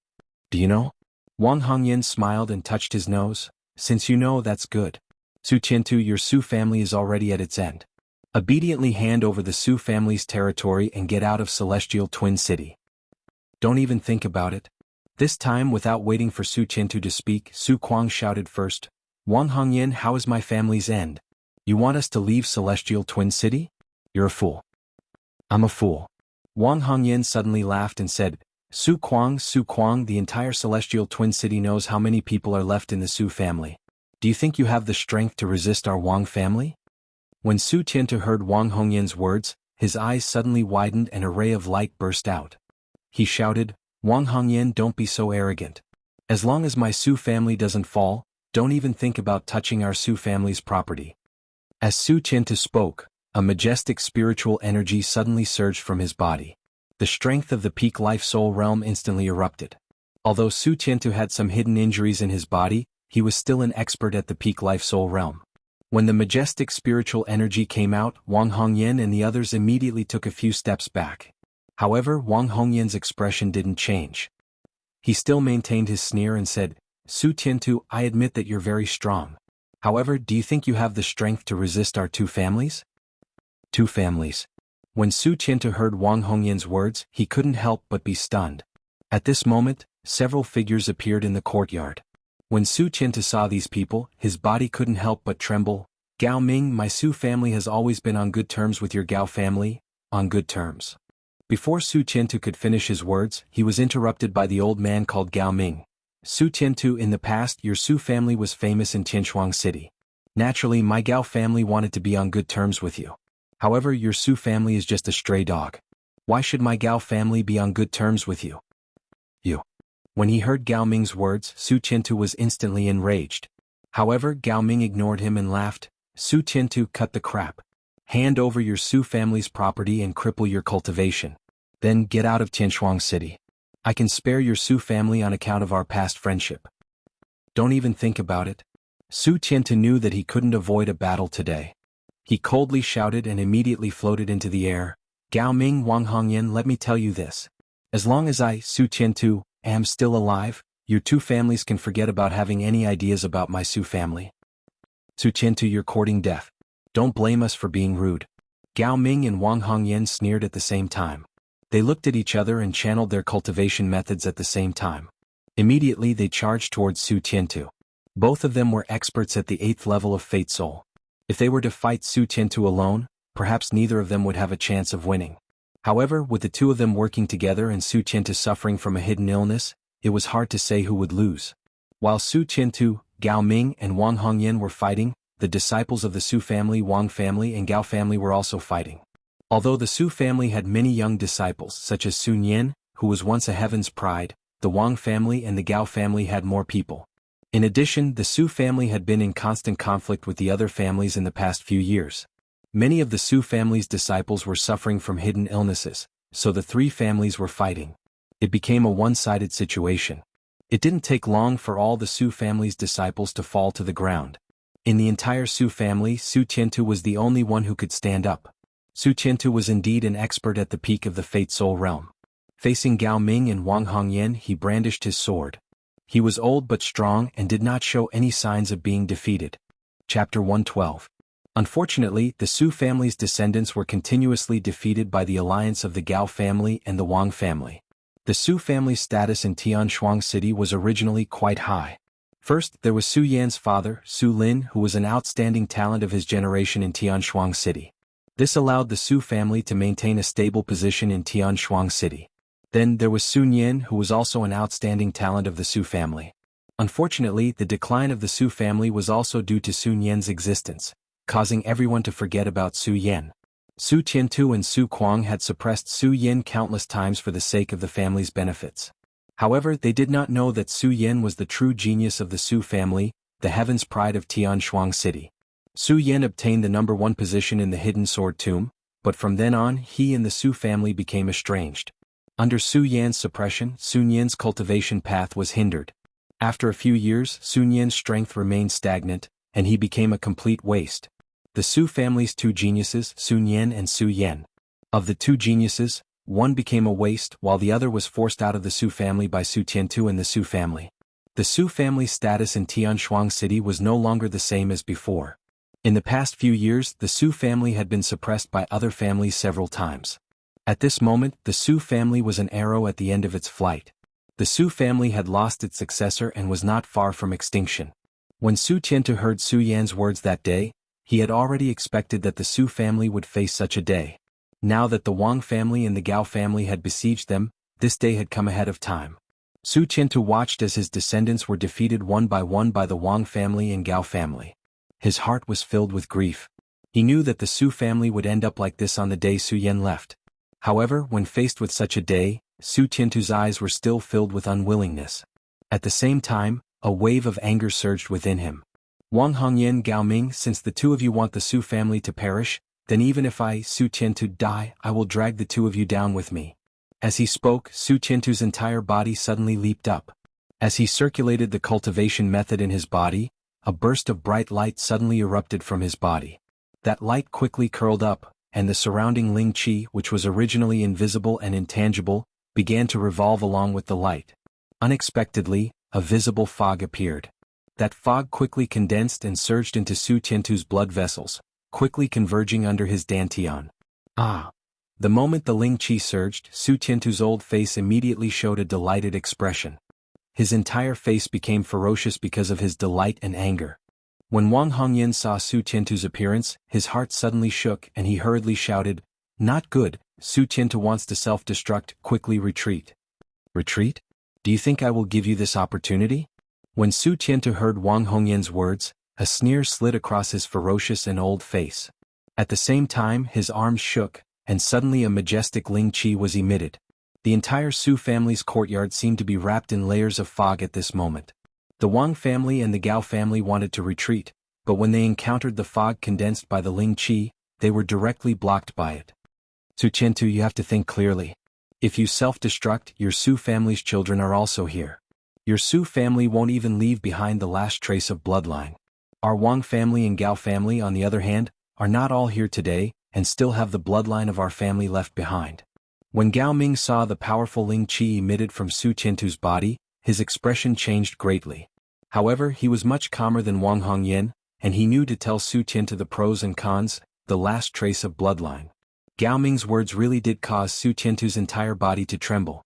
"Do you know?" Wang Hongyan smiled and touched his nose. "Since you know, that's good. Su Qiantu, your Su family is already at its end. Obediently hand over the Su family's territory and get out of Celestial Twin City. Don't even think about it." This time, without waiting for Su Qiantu to speak, Su Kuang shouted first, "Wang Hongyan, how is my family's end? You want us to leave Celestial Twin City? You're a fool." "I'm a fool." Wang Hongyan suddenly laughed and said, Su Kuang, the entire Celestial Twin City knows how many people are left in the Su family. Do you think you have the strength to resist our Wang family?" When Su Qiantu heard Wang Hongyan's words, his eyes suddenly widened and a ray of light burst out. He shouted, "Wang Hongyan, don't be so arrogant. As long as my Su family doesn't fall, don't even think about touching our Su family's property." As Su Qiantu spoke, a majestic spiritual energy suddenly surged from his body. The strength of the peak life-soul realm instantly erupted. Although Su Qiantu had some hidden injuries in his body, he was still an expert at the peak life-soul realm. When the majestic spiritual energy came out, Wang Hongyan and the others immediately took a few steps back. However, Wang Hongyan's expression didn't change. He still maintained his sneer and said, "Su Qiantu, I admit that you're very strong. However, do you think you have the strength to resist our two families?" Two families. When Su Qiantu heard Wang Hongyan's words, he couldn't help but be stunned. At this moment, several figures appeared in the courtyard. When Su Qiantu saw these people, his body couldn't help but tremble. "Gao Ming, my Su family has always been on good terms with your Gao family, on good terms." Before Su Qiantu could finish his words, he was interrupted by the old man called Gao Ming. "Su Qiantu, in the past your Su family was famous in Tianchuang City. Naturally, my Gao family wanted to be on good terms with you. However, your Su family is just a stray dog. Why should my Gao family be on good terms with you?" "You." When he heard Gao Ming's words, Su Qiantu was instantly enraged. However, Gao Ming ignored him and laughed. "Su Qiantu, cut the crap. Hand over your Su family's property and cripple your cultivation. Then get out of Tianchuang City." I can spare your Su family on account of our past friendship. Don't even think about it. Su Qiantu knew that he couldn't avoid a battle today. He coldly shouted and immediately floated into the air. Gao Ming, Wang Hongyan, let me tell you this. As long as I, Su Qiantu, am still alive, your two families can forget about having any ideas about my Su family. Su Qiantu, you're courting death. Don't blame us for being rude. Gao Ming and Wang Hongyan sneered at the same time. They looked at each other and channeled their cultivation methods at the same time. Immediately they charged towards Su Qiantu. Both of them were experts at the 8th level of Fate Soul. If they were to fight Su Qiantu alone, perhaps neither of them would have a chance of winning. However, with the two of them working together and Su Qiantu suffering from a hidden illness, it was hard to say who would lose. While Su Qiantu, Gao Ming and Wang Hongyan were fighting, the disciples of the Su family, Wang family and Gao family were also fighting. Although the Su family had many young disciples such as Sun Yan, who was once a heaven's pride, the Wang family and the Gao family had more people. In addition, the Su family had been in constant conflict with the other families in the past few years. Many of the Su family's disciples were suffering from hidden illnesses, so the three families were fighting. It became a one-sided situation. It didn't take long for all the Su family's disciples to fall to the ground. In the entire Su family, Su Qiantu was the only one who could stand up. Su Qiantu was indeed an expert at the peak of the Fate Soul realm. Facing Gao Ming and Wang Hongyan, he brandished his sword. He was old but strong and did not show any signs of being defeated. Chapter 112. Unfortunately, the Su family's descendants were continuously defeated by the alliance of the Gao family and the Wang family. The Su family's status in Tianshuang City was originally quite high. First, there was Su Yan's father, Su Lin, who was an outstanding talent of his generation in Tianshuang City. This allowed the Su family to maintain a stable position in Tianshuang City. Then there was Sun Yan, who was also an outstanding talent of the Su family. Unfortunately, the decline of the Su family was also due to Sun Yan's existence, causing everyone to forget about Su Yan. Su Qiantu and Su Kuang had suppressed Su Yan countless times for the sake of the family's benefits. However, they did not know that Su Yan was the true genius of the Su family, the heaven's pride of Tianshuang City. Su Yan obtained the #1 position in the Hidden Sword Tomb, but from then on he and the Su family became estranged. Under Su Yan's suppression, Sun Yan's cultivation path was hindered. After a few years, Sun Yan's strength remained stagnant, and he became a complete waste. The Su family's two geniuses, Sun Yan and Su Yan. Of the two geniuses, one became a waste while the other was forced out of the Su family by Su Qiantu and the Su family. The Su family's status in Tianshuang City was no longer the same as before. In the past few years, the Su family had been suppressed by other families several times. At this moment, the Su family was an arrow at the end of its flight. The Su family had lost its successor and was not far from extinction. When Su Qiantu heard Su Yan's words that day, he had already expected that the Su family would face such a day. Now that the Wang family and the Gao family had besieged them, this day had come ahead of time. Su Qiantu watched as his descendants were defeated one by the Wang family and Gao family. His heart was filled with grief. He knew that the Su family would end up like this on the day Su Yan left. However, when faced with such a day, Su Qiantu's eyes were still filled with unwillingness. At the same time, a wave of anger surged within him. Wang Hongyan, Gao Ming, since the two of you want the Su family to perish, then even if I, Su Qiantu, die, I will drag the two of you down with me. As he spoke, Su Qiantu's entire body suddenly leaped up. As he circulated the cultivation method in his body, a burst of bright light suddenly erupted from his body. That light quickly curled up, and the surrounding Ling Qi, which was originally invisible and intangible, began to revolve along with the light. Unexpectedly, a visible fog appeared. That fog quickly condensed and surged into Su Qiantu's blood vessels, quickly converging under his dantian. Ah! The moment the Ling Qi surged, Su Qiantu's old face immediately showed a delighted expression. His entire face became ferocious because of his delight and anger. When Wang Hongyan saw Su Qiantu's appearance, his heart suddenly shook and he hurriedly shouted, "Not good, Su Qiantu wants to self-destruct, quickly retreat." "Retreat? Do you think I will give you this opportunity?" When Su Qiantu heard Wang Hongyan's words, a sneer slid across his ferocious and old face. At the same time, his arms shook, and suddenly a majestic Ling Qi was emitted. The entire Su family's courtyard seemed to be wrapped in layers of fog at this moment. The Wang family and the Gao family wanted to retreat, but when they encountered the fog condensed by the Ling Qi, they were directly blocked by it. "Su Qiantu, you have to think clearly. If you self-destruct, your Su family's children are also here. Your Su family won't even leave behind the last trace of bloodline. Our Wang family and Gao family, on the other hand, are not all here today, and still have the bloodline of our family left behind. When Gao Ming saw the powerful Ling Qi emitted from Su Qiantu's body, his expression changed greatly. However, he was much calmer than Wang Hongyan, and he knew to tell Su Qiantu the pros and cons, the last trace of bloodline. Gao Ming's words really did cause Su Qiantu's entire body to tremble.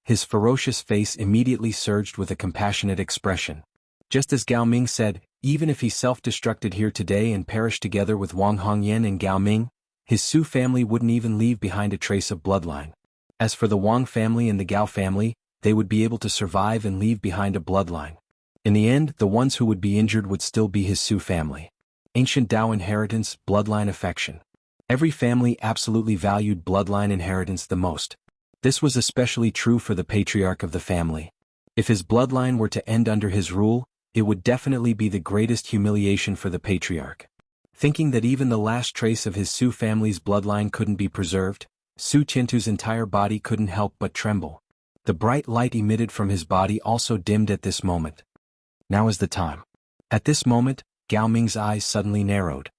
His ferocious face immediately surged with a compassionate expression. Just as Gao Ming said, even if he self-destructed here today and perished together with Wang Hongyan and Gao Ming, his Su family wouldn't even leave behind a trace of bloodline. As for the Wang family and the Gao family, they would be able to survive and leave behind a bloodline. In the end, the ones who would be injured would still be his Su family. Ancient Dao inheritance, bloodline affection. Every family absolutely valued bloodline inheritance the most. This was especially true for the patriarch of the family. If his bloodline were to end under his rule, it would definitely be the greatest humiliation for the patriarch. Thinking that even the last trace of his Su family's bloodline couldn't be preserved, Su Qiantu's entire body couldn't help but tremble. The bright light emitted from his body also dimmed at this moment. Now is the time. At this moment, Gao Ming's eyes suddenly narrowed.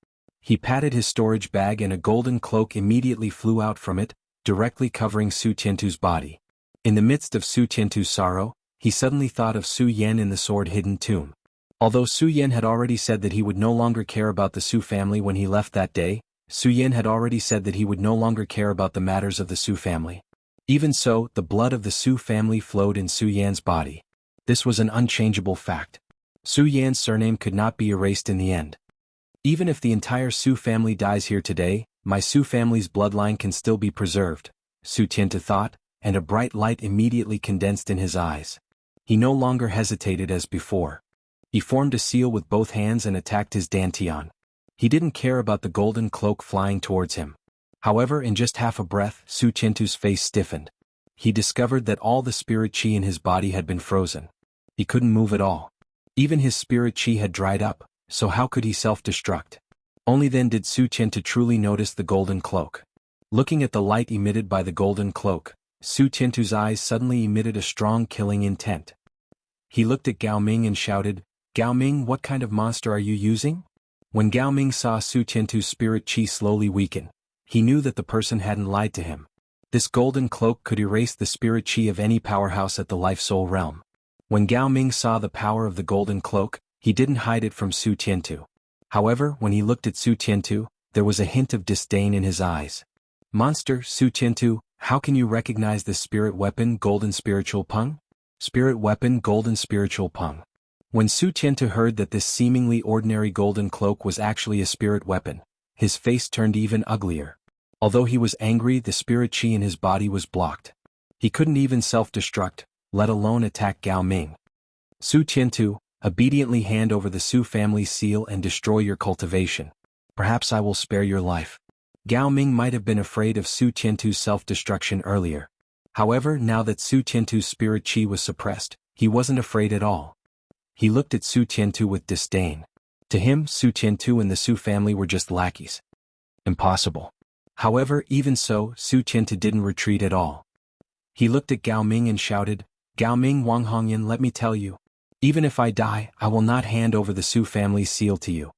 He patted his storage bag and a golden cloak immediately flew out from it, directly covering Su Qiantu's body. In the midst of Su Qiantu's sorrow, he suddenly thought of Su Yan in the sword-hidden tomb. Although Su Yan had already said that he would no longer care about the Su family when he left that day, Su Yan had already said that he would no longer care about the matters of the Su family. Even so, the blood of the Su family flowed in Su Yan's body. This was an unchangeable fact. Su Yan's surname could not be erased in the end. Even if the entire Su family dies here today, my Su family's bloodline can still be preserved, Su Qiantu thought, and a bright light immediately condensed in his eyes. He no longer hesitated as before. He formed a seal with both hands and attacked his dantian. He didn't care about the golden cloak flying towards him. However, in just half a breath, Su Qiantu's face stiffened. He discovered that all the spirit qi in his body had been frozen. He couldn't move at all. Even his spirit qi had dried up, so how could he self-destruct? Only then did Su Qiantu truly notice the golden cloak. Looking at the light emitted by the golden cloak, Su Qiantu's eyes suddenly emitted a strong killing intent. He looked at Gao Ming and shouted, "Gao Ming, what kind of monster are you using?" When Gao Ming saw Su Qiantu's spirit qi slowly weaken, he knew that the person hadn't lied to him. This golden cloak could erase the spirit qi of any powerhouse at the life-soul realm. When Gao Ming saw the power of the golden cloak, he didn't hide it from Su Qiantu. However, when he looked at Su Qiantu, there was a hint of disdain in his eyes. "Monster, Su Qiantu, how can you recognize this spirit weapon, golden spiritual peng?" Spirit weapon, golden spiritual peng. When Su Qiantu heard that this seemingly ordinary golden cloak was actually a spirit weapon, his face turned even uglier. Although he was angry, the spirit qi in his body was blocked. He couldn't even self-destruct, let alone attack Gao Ming. "Su Qiantu, obediently hand over the Su family seal and destroy your cultivation. Perhaps I will spare your life." Gao Ming might have been afraid of Su Qiantu's self-destruction earlier. However, now that Su Qiantu's spirit qi was suppressed, he wasn't afraid at all. He looked at Su Qiantu with disdain. To him, Su Qiantu and the Su family were just lackeys. Impossible. However, even so, Su Qiantu didn't retreat at all. He looked at Gao Ming and shouted, "Gao Ming, Wang Hongyan, let me tell you. Even if I die, I will not hand over the Su family's seal to you."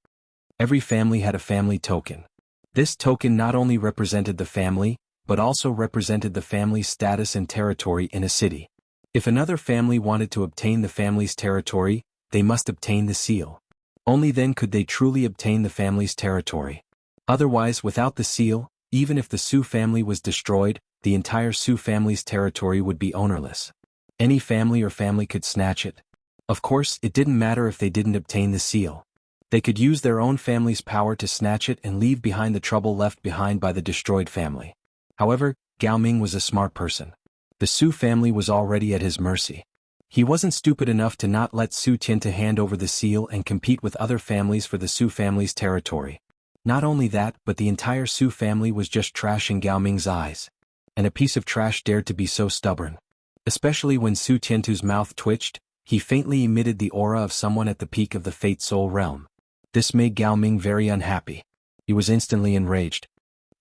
Every family had a family token. This token not only represented the family, but also represented the family's status and territory in a city. If another family wanted to obtain the family's territory, they must obtain the seal. Only then could they truly obtain the family's territory. Otherwise, without the seal, even if the Su family was destroyed, the entire Su family's territory would be ownerless. Any family or family could snatch it. Of course, it didn't matter if they didn't obtain the seal. They could use their own family's power to snatch it and leave behind the trouble left behind by the destroyed family. However, Gao Ming was a smart person. The Su family was already at his mercy. He wasn't stupid enough to not let Su Qiantu hand over the seal and compete with other families for the Su family's territory. Not only that, but the entire Su family was just trash in Gao Ming's eyes. And a piece of trash dared to be so stubborn. Especially when Su Qiantu's mouth twitched, he faintly emitted the aura of someone at the peak of the Fate Soul realm. This made Gao Ming very unhappy. He was instantly enraged.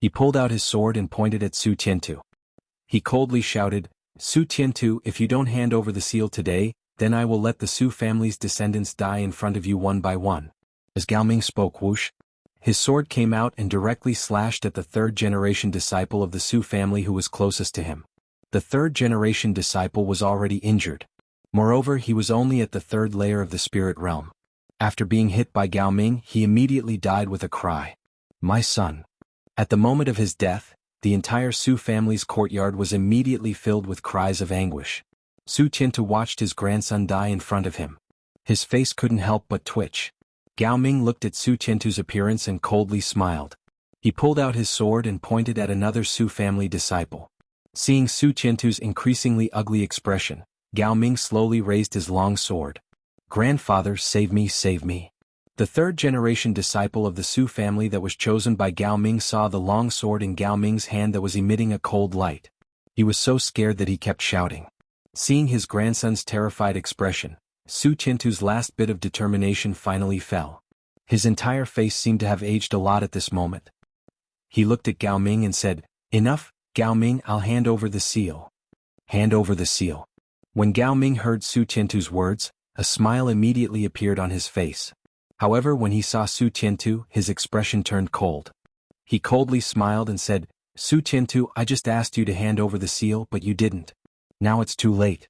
He pulled out his sword and pointed at Su Qiantu. He coldly shouted, "Su Tiantu, if you don't hand over the seal today, then I will let the Su family's descendants die in front of you one by one." As Gao Ming spoke, whoosh, his sword came out and directly slashed at the third-generation disciple of the Su family who was closest to him. The third-generation disciple was already injured. Moreover, he was only at the third layer of the spirit realm. After being hit by Gao Ming, he immediately died with a cry. "My son." At the moment of his death, the entire Su family's courtyard was immediately filled with cries of anguish. Su Tiantu watched his grandson die in front of him. His face couldn't help but twitch. Gao Ming looked at Su Tiantu's appearance and coldly smiled. He pulled out his sword and pointed at another Su family disciple. Seeing Su Tiantu's increasingly ugly expression, Gao Ming slowly raised his long sword. "Grandfather, save me, save me." The third-generation disciple of the Su family that was chosen by Gao Ming saw the long sword in Gao Ming's hand that was emitting a cold light. He was so scared that he kept shouting. Seeing his grandson's terrified expression, Su Tiantu's last bit of determination finally fell. His entire face seemed to have aged a lot at this moment. He looked at Gao Ming and said, "Enough, Gao Ming, I'll hand over the seal." "Hand over the seal." When Gao Ming heard Su Tiantu's words, a smile immediately appeared on his face. However, when he saw Su Tiantu, his expression turned cold. He coldly smiled and said, "Su Tiantu, I just asked you to hand over the seal, but you didn't. Now it's too late.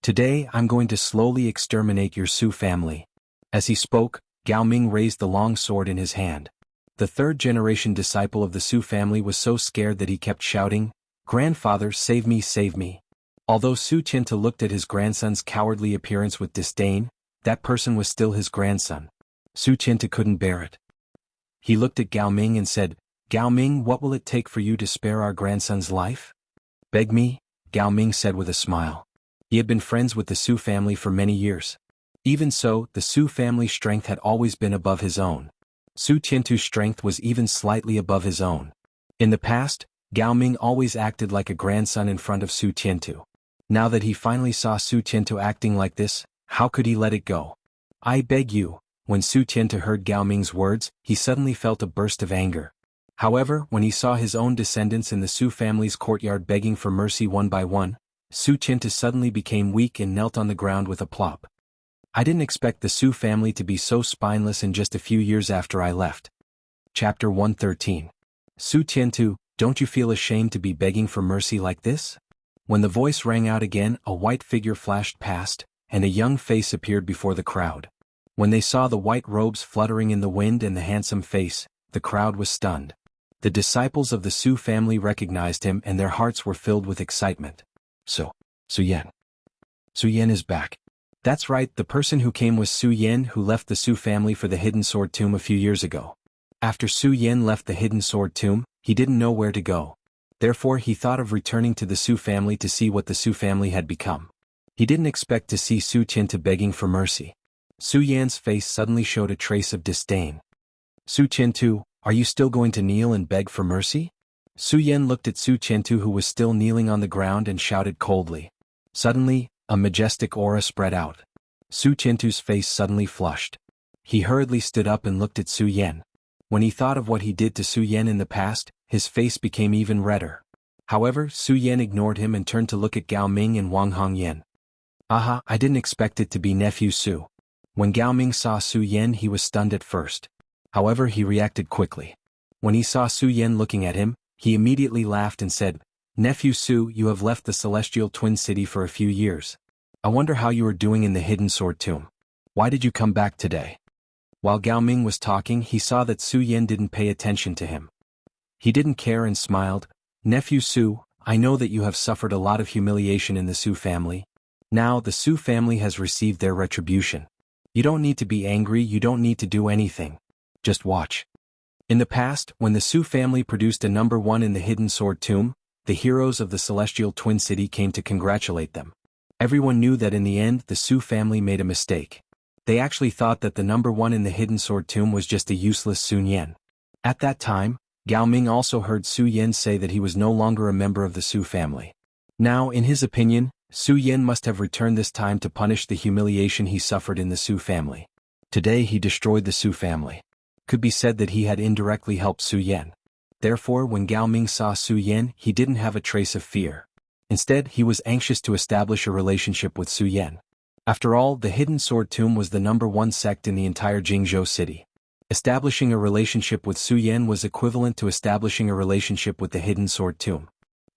Today I'm going to slowly exterminate your Su family." As he spoke, Gao Ming raised the long sword in his hand. The third-generation disciple of the Su family was so scared that he kept shouting, "Grandfather, save me, save me." Although Su Tiantu looked at his grandson's cowardly appearance with disdain, that person was still his grandson. Su Tiantu couldn't bear it. He looked at Gao Ming and said, "Gao Ming, what will it take for you to spare our grandson's life?" "Beg me," Gao Ming said with a smile. He had been friends with the Su family for many years. Even so, the Su family's strength had always been above his own. Su Tiantu's strength was even slightly above his own. In the past, Gao Ming always acted like a grandson in front of Su Tiantu. Now that he finally saw Su Tiantu acting like this, how could he let it go? "I beg you." When Su Tiantu heard Gao Ming's words, he suddenly felt a burst of anger. However, when he saw his own descendants in the Su family's courtyard begging for mercy one by one, Su Tiantu suddenly became weak and knelt on the ground with a plop. "I didn't expect the Su family to be so spineless in just a few years after I left." Chapter 113. "Su Tiantu, don't you feel ashamed to be begging for mercy like this?" When the voice rang out again, a white figure flashed past, and a young face appeared before the crowd. When they saw the white robes fluttering in the wind and the handsome face, the crowd was stunned. The disciples of the Su family recognized him and their hearts were filled with excitement. Su Yan. Su Yan is back. That's right, the person who came was Su Yan, who left the Su family for the Hidden Sword Tomb a few years ago. After Su Yan left the Hidden Sword Tomb, he didn't know where to go. Therefore he thought of returning to the Su family to see what the Su family had become. He didn't expect to see Su Tiantu begging for mercy. Su Yan's face suddenly showed a trace of disdain. "Su Tiantu, are you still going to kneel and beg for mercy?" Su Yan looked at Su Tiantu, who was still kneeling on the ground, and shouted coldly. Suddenly, a majestic aura spread out. Su Tiantu's face suddenly flushed. He hurriedly stood up and looked at Su Yan. When he thought of what he did to Su Yan in the past, his face became even redder. However, Su Yan ignored him and turned to look at Gao Ming and Wang Hongyan. "Aha, I didn't expect it to be nephew Su." When Gao Ming saw Su Yan, he was stunned at first. However, he reacted quickly. When he saw Su Yan looking at him, he immediately laughed and said, "Nephew Su, you have left the Celestial Twin City for a few years. I wonder how you are doing in the Hidden Sword Tomb. Why did you come back today?" While Gao Ming was talking, he saw that Su Yan didn't pay attention to him. He didn't care and smiled. "Nephew Su, I know that you have suffered a lot of humiliation in the Su family. Now the Su family has received their retribution. You don't need to be angry, you don't need to do anything. Just watch." In the past, when the Su family produced a number 1 in the Hidden Sword Tomb, the heroes of the Celestial Twin City came to congratulate them. Everyone knew that in the end the Su family made a mistake. They actually thought that the number 1 in the Hidden Sword Tomb was just a useless Sun Yan. At that time, Gao Ming also heard Su Yan say that he was no longer a member of the Su family. Now, in his opinion, Su Yan must have returned this time to punish the humiliation he suffered in the Su family. Today he destroyed the Su family. Could be said that he had indirectly helped Su Yan. Therefore when Gao Ming saw Su Yan, he didn't have a trace of fear. Instead, he was anxious to establish a relationship with Su Yan. After all, the Hidden Sword Tomb was the #1 sect in the entire Jianghu city. Establishing a relationship with Su Yan was equivalent to establishing a relationship with the Hidden Sword Tomb.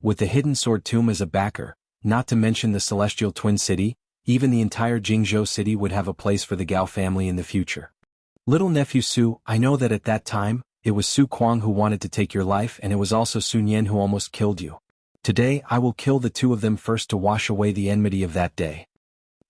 With the Hidden Sword Tomb as a backer, not to mention the Celestial Twin City, even the entire Jianghu city would have a place for the Gao family in the future. Little nephew Su, I know that at that time, it was Su Kuang who wanted to take your life and it was also Sun Yan who almost killed you. Today I will kill the two of them first to wash away the enmity of that day.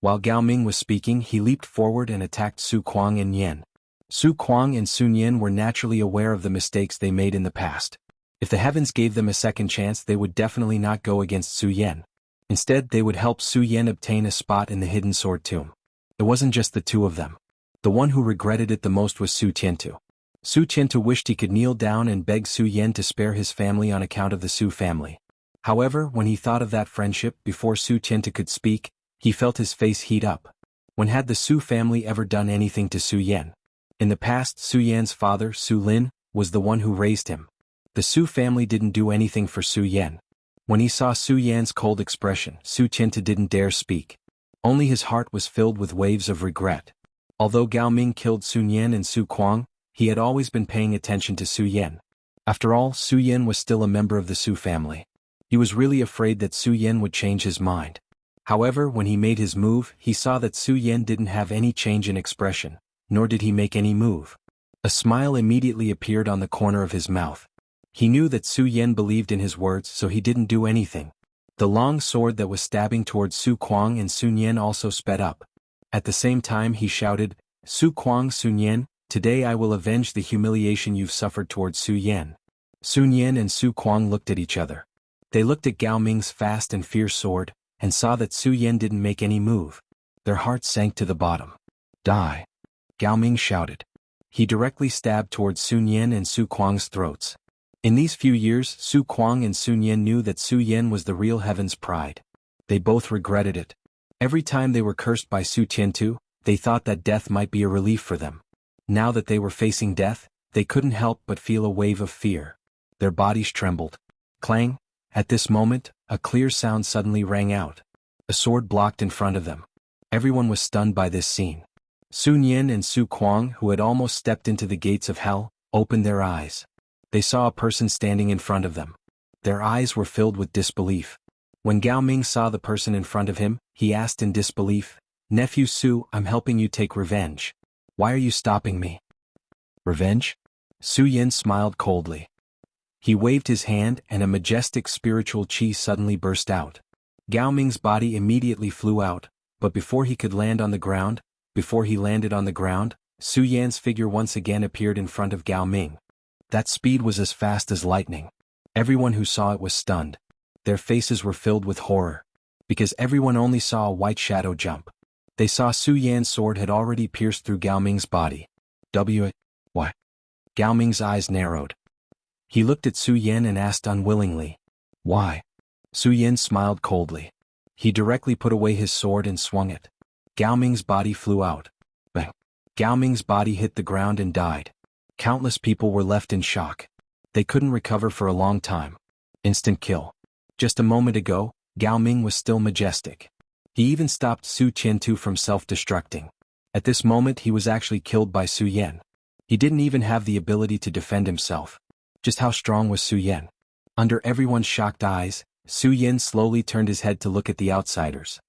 While Gao Ming was speaking, he leaped forward and attacked Su Kuang and Yan. Su Kuang and Sun Yan were naturally aware of the mistakes they made in the past. If the heavens gave them a second chance, they would definitely not go against Su Yan. Instead, they would help Su Yan obtain a spot in the Hidden Sword Tomb. It wasn't just the two of them. The one who regretted it the most was Su Tiantu. Su Tiantu wished he could kneel down and beg Su Yan to spare his family on account of the Su family. However, when he thought of that friendship before Su Tiantu could speak, he felt his face heat up. When had the Su family ever done anything to Su Yan? In the past, Su Yan's father, Su Lin, was the one who raised him. The Su family didn't do anything for Su Yan. When he saw Su Yan's cold expression, Su Tiantu didn't dare speak. Only his heart was filled with waves of regret. Although Gao Ming killed Sun Yan and Su Kuang, he had always been paying attention to Su Yan. After all, Su Yan was still a member of the Su family. He was really afraid that Su Yan would change his mind. However, when he made his move, he saw that Su Yan didn't have any change in expression, nor did he make any move. A smile immediately appeared on the corner of his mouth. He knew that Su Yan believed in his words, so he didn't do anything. The long sword that was stabbing towards Su Kuang and Sun Yan also sped up. At the same time he shouted, Su Kuang, Sun Yan, today I will avenge the humiliation you've suffered towards Su Yan. Sun Yan and Su Kuang looked at each other. They looked at Gao Ming's fast and fierce sword, and saw that Su Yan didn't make any move. Their hearts sank to the bottom. Die! Gao Ming shouted. He directly stabbed towards Sun Yan and Su Kuang's throats. In these few years, Su Kuang and Sun Yan knew that Su Yan was the real heaven's pride. They both regretted it. Every time they were cursed by Su Tiantu, they thought that death might be a relief for them. Now that they were facing death, they couldn't help but feel a wave of fear. Their bodies trembled. Clang! At this moment, a clear sound suddenly rang out. A sword blocked in front of them. Everyone was stunned by this scene. Sun Yan and Su Kuang, who had almost stepped into the gates of hell, opened their eyes. They saw a person standing in front of them. Their eyes were filled with disbelief. When Gao Ming saw the person in front of him, he asked in disbelief, Nephew Su, I'm helping you take revenge. Why are you stopping me? Revenge? Su Yan smiled coldly. He waved his hand and a majestic spiritual qi suddenly burst out. Gao Ming's body immediately flew out, but before he could land on the ground, before he landed on the ground, Su Yan's figure once again appeared in front of Gao Ming. That speed was as fast as lightning. Everyone who saw it was stunned. Their faces were filled with horror. Because everyone only saw a white shadow jump. They saw Su Yan's sword had already pierced through Gao Ming's body. What? Gao Ming's eyes narrowed. He looked at Su Yan and asked unwillingly, Why? Su Yan smiled coldly. He directly put away his sword and swung it. Gao Ming's body flew out. Bang! Gao Ming's body hit the ground and died. Countless people were left in shock. They couldn't recover for a long time. Instant kill. Just a moment ago, Gao Ming was still majestic. He even stopped Su Tiantu from self-destructing. At this moment he was actually killed by Su Yan. He didn't even have the ability to defend himself. Just how strong was Su Yan? Under everyone's shocked eyes, Su Yan slowly turned his head to look at the outsiders.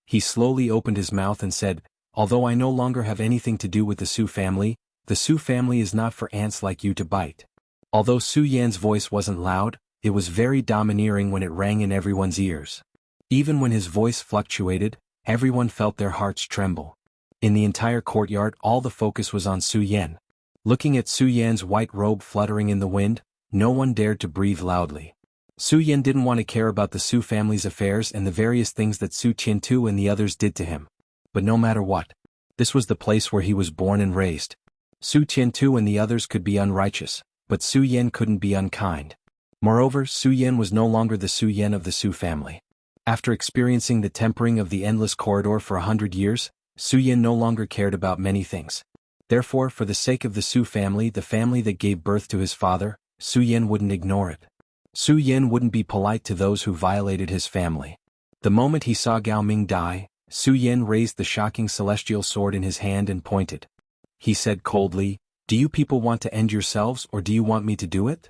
He slowly opened his mouth and said, Although I no longer have anything to do with the Su family is not for ants like you to bite. Although Su Yan's voice wasn't loud, it was very domineering when it rang in everyone's ears. Even when his voice fluctuated, everyone felt their hearts tremble. In the entire courtyard, all the focus was on Su Yan. Looking at Su Yan's white robe fluttering in the wind, no one dared to breathe loudly. Su Yan didn't want to care about the Su family's affairs and the various things that Su Tiantu and the others did to him. But no matter what, this was the place where he was born and raised. Su Tiantu and the others could be unrighteous, but Su Yan couldn't be unkind. Moreover, Su Yan was no longer the Su Yan of the Su family. After experiencing the tempering of the endless corridor for 100 years, Su Yan no longer cared about many things. Therefore, for the sake of the Su family, the family that gave birth to his father, Su Yan wouldn't ignore it. Su Yan wouldn't be polite to those who violated his family. The moment he saw Gao Ming die, Su Yan raised the shocking celestial sword in his hand and pointed. He said coldly, "Do you people want to end yourselves or do you want me to do it?"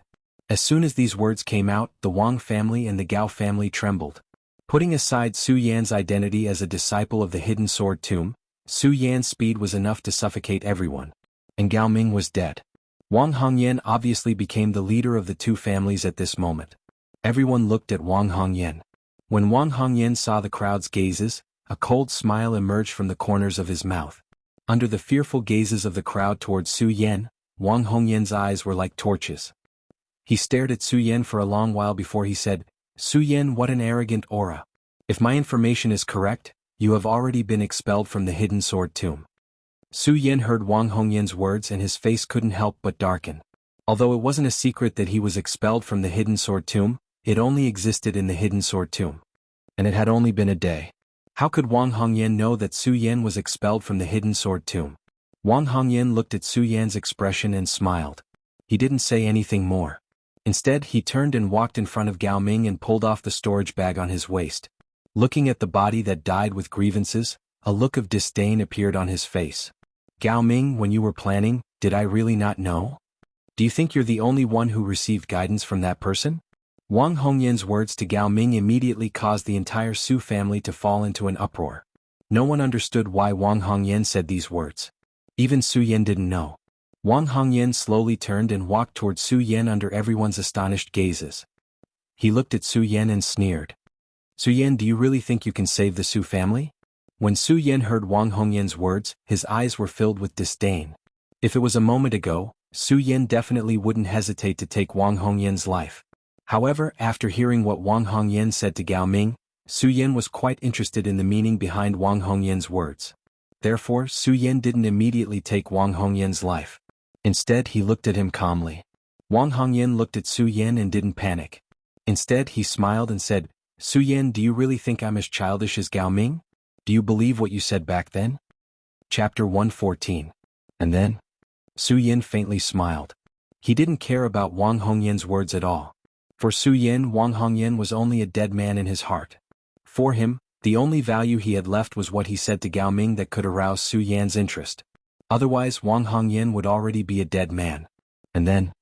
As soon as these words came out, the Wang family and the Gao family trembled. Putting aside Su Yan's identity as a disciple of the hidden sword tomb, Su Yan's speed was enough to suffocate everyone. And Gao Ming was dead. Wang Hongyan obviously became the leader of the two families at this moment. Everyone looked at Wang Hongyan. When Wang Hongyan saw the crowd's gazes, a cold smile emerged from the corners of his mouth. Under the fearful gazes of the crowd towards Su Yan, Wang Hongyan's eyes were like torches. He stared at Su Yan for a long while before he said, "Su Yan, what an arrogant aura. If my information is correct, you have already been expelled from the hidden sword tomb." Su Yan heard Wang Hongyan's words and his face couldn't help but darken. Although it wasn't a secret that he was expelled from the hidden sword tomb, it only existed in the hidden sword tomb. And it had only been a day. How could Wang Hongyan know that Su Yan was expelled from the hidden sword tomb? Wang Hongyan looked at Su Yan's expression and smiled. He didn't say anything more. Instead, he turned and walked in front of Gao Ming and pulled off the storage bag on his waist. Looking at the body that died with grievances, a look of disdain appeared on his face. "Gao Ming, when you were planning, did I really not know? Do you think you're the only one who received guidance from that person?" Wang Hongyan's words to Gao Ming immediately caused the entire Su family to fall into an uproar. No one understood why Wang Hongyan said these words. Even Su Yan didn't know. Wang Hongyan slowly turned and walked toward Su Yan under everyone's astonished gazes. He looked at Su Yan and sneered. "Su Yan, do you really think you can save the Su family?" When Su Yan heard Wang Hongyan's words, his eyes were filled with disdain. If it was a moment ago, Su Yan definitely wouldn't hesitate to take Wang Hongyan's life. However, after hearing what Wang Hongyan said to Gao Ming, Su Yan was quite interested in the meaning behind Wang Hongyan's words. Therefore, Su Yan didn't immediately take Wang Hongyan's life. Instead, he looked at him calmly. Wang Hongyan looked at Su Yan and didn't panic. Instead, he smiled and said, "Su Yan, do you really think I'm as childish as Gao Ming? Do you believe what you said back then?" Chapter 114. And then? Su Yan faintly smiled. He didn't care about Wang Hongyan's words at all. For Su Yan, Wang Hongyan was only a dead man in his heart. For him, the only value he had left was what he said to Gao Ming that could arouse Su Yan's interest. Otherwise, Wang Hongyan would already be a dead man. And then?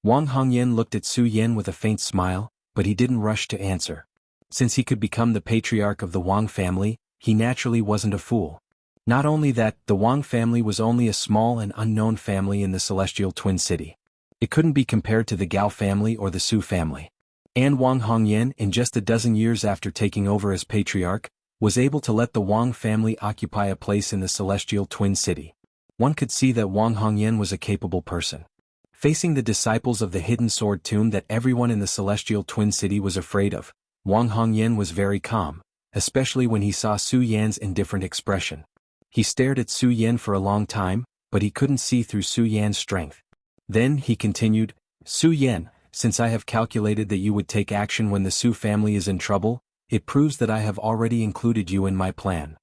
Wang Hongyan looked at Su Yan with a faint smile, but he didn't rush to answer. Since he could become the patriarch of the Wang family, he naturally wasn't a fool. Not only that, the Wang family was only a small and unknown family in the Celestial Twin City. It couldn't be compared to the Gao family or the Su family. And Wang Hongyan, in just a dozen years after taking over as patriarch, was able to let the Wang family occupy a place in the Celestial Twin City. One could see that Wang Hongyan was a capable person. Facing the disciples of the hidden sword tomb that everyone in the Celestial Twin City was afraid of, Wang Hongyan was very calm, especially when he saw Su Yan's indifferent expression. He stared at Su Yan for a long time, but he couldn't see through Su Yan's strength. Then he continued, "Su Yan, since I have calculated that you would take action when the Su family is in trouble, it proves that I have already included you in my plan."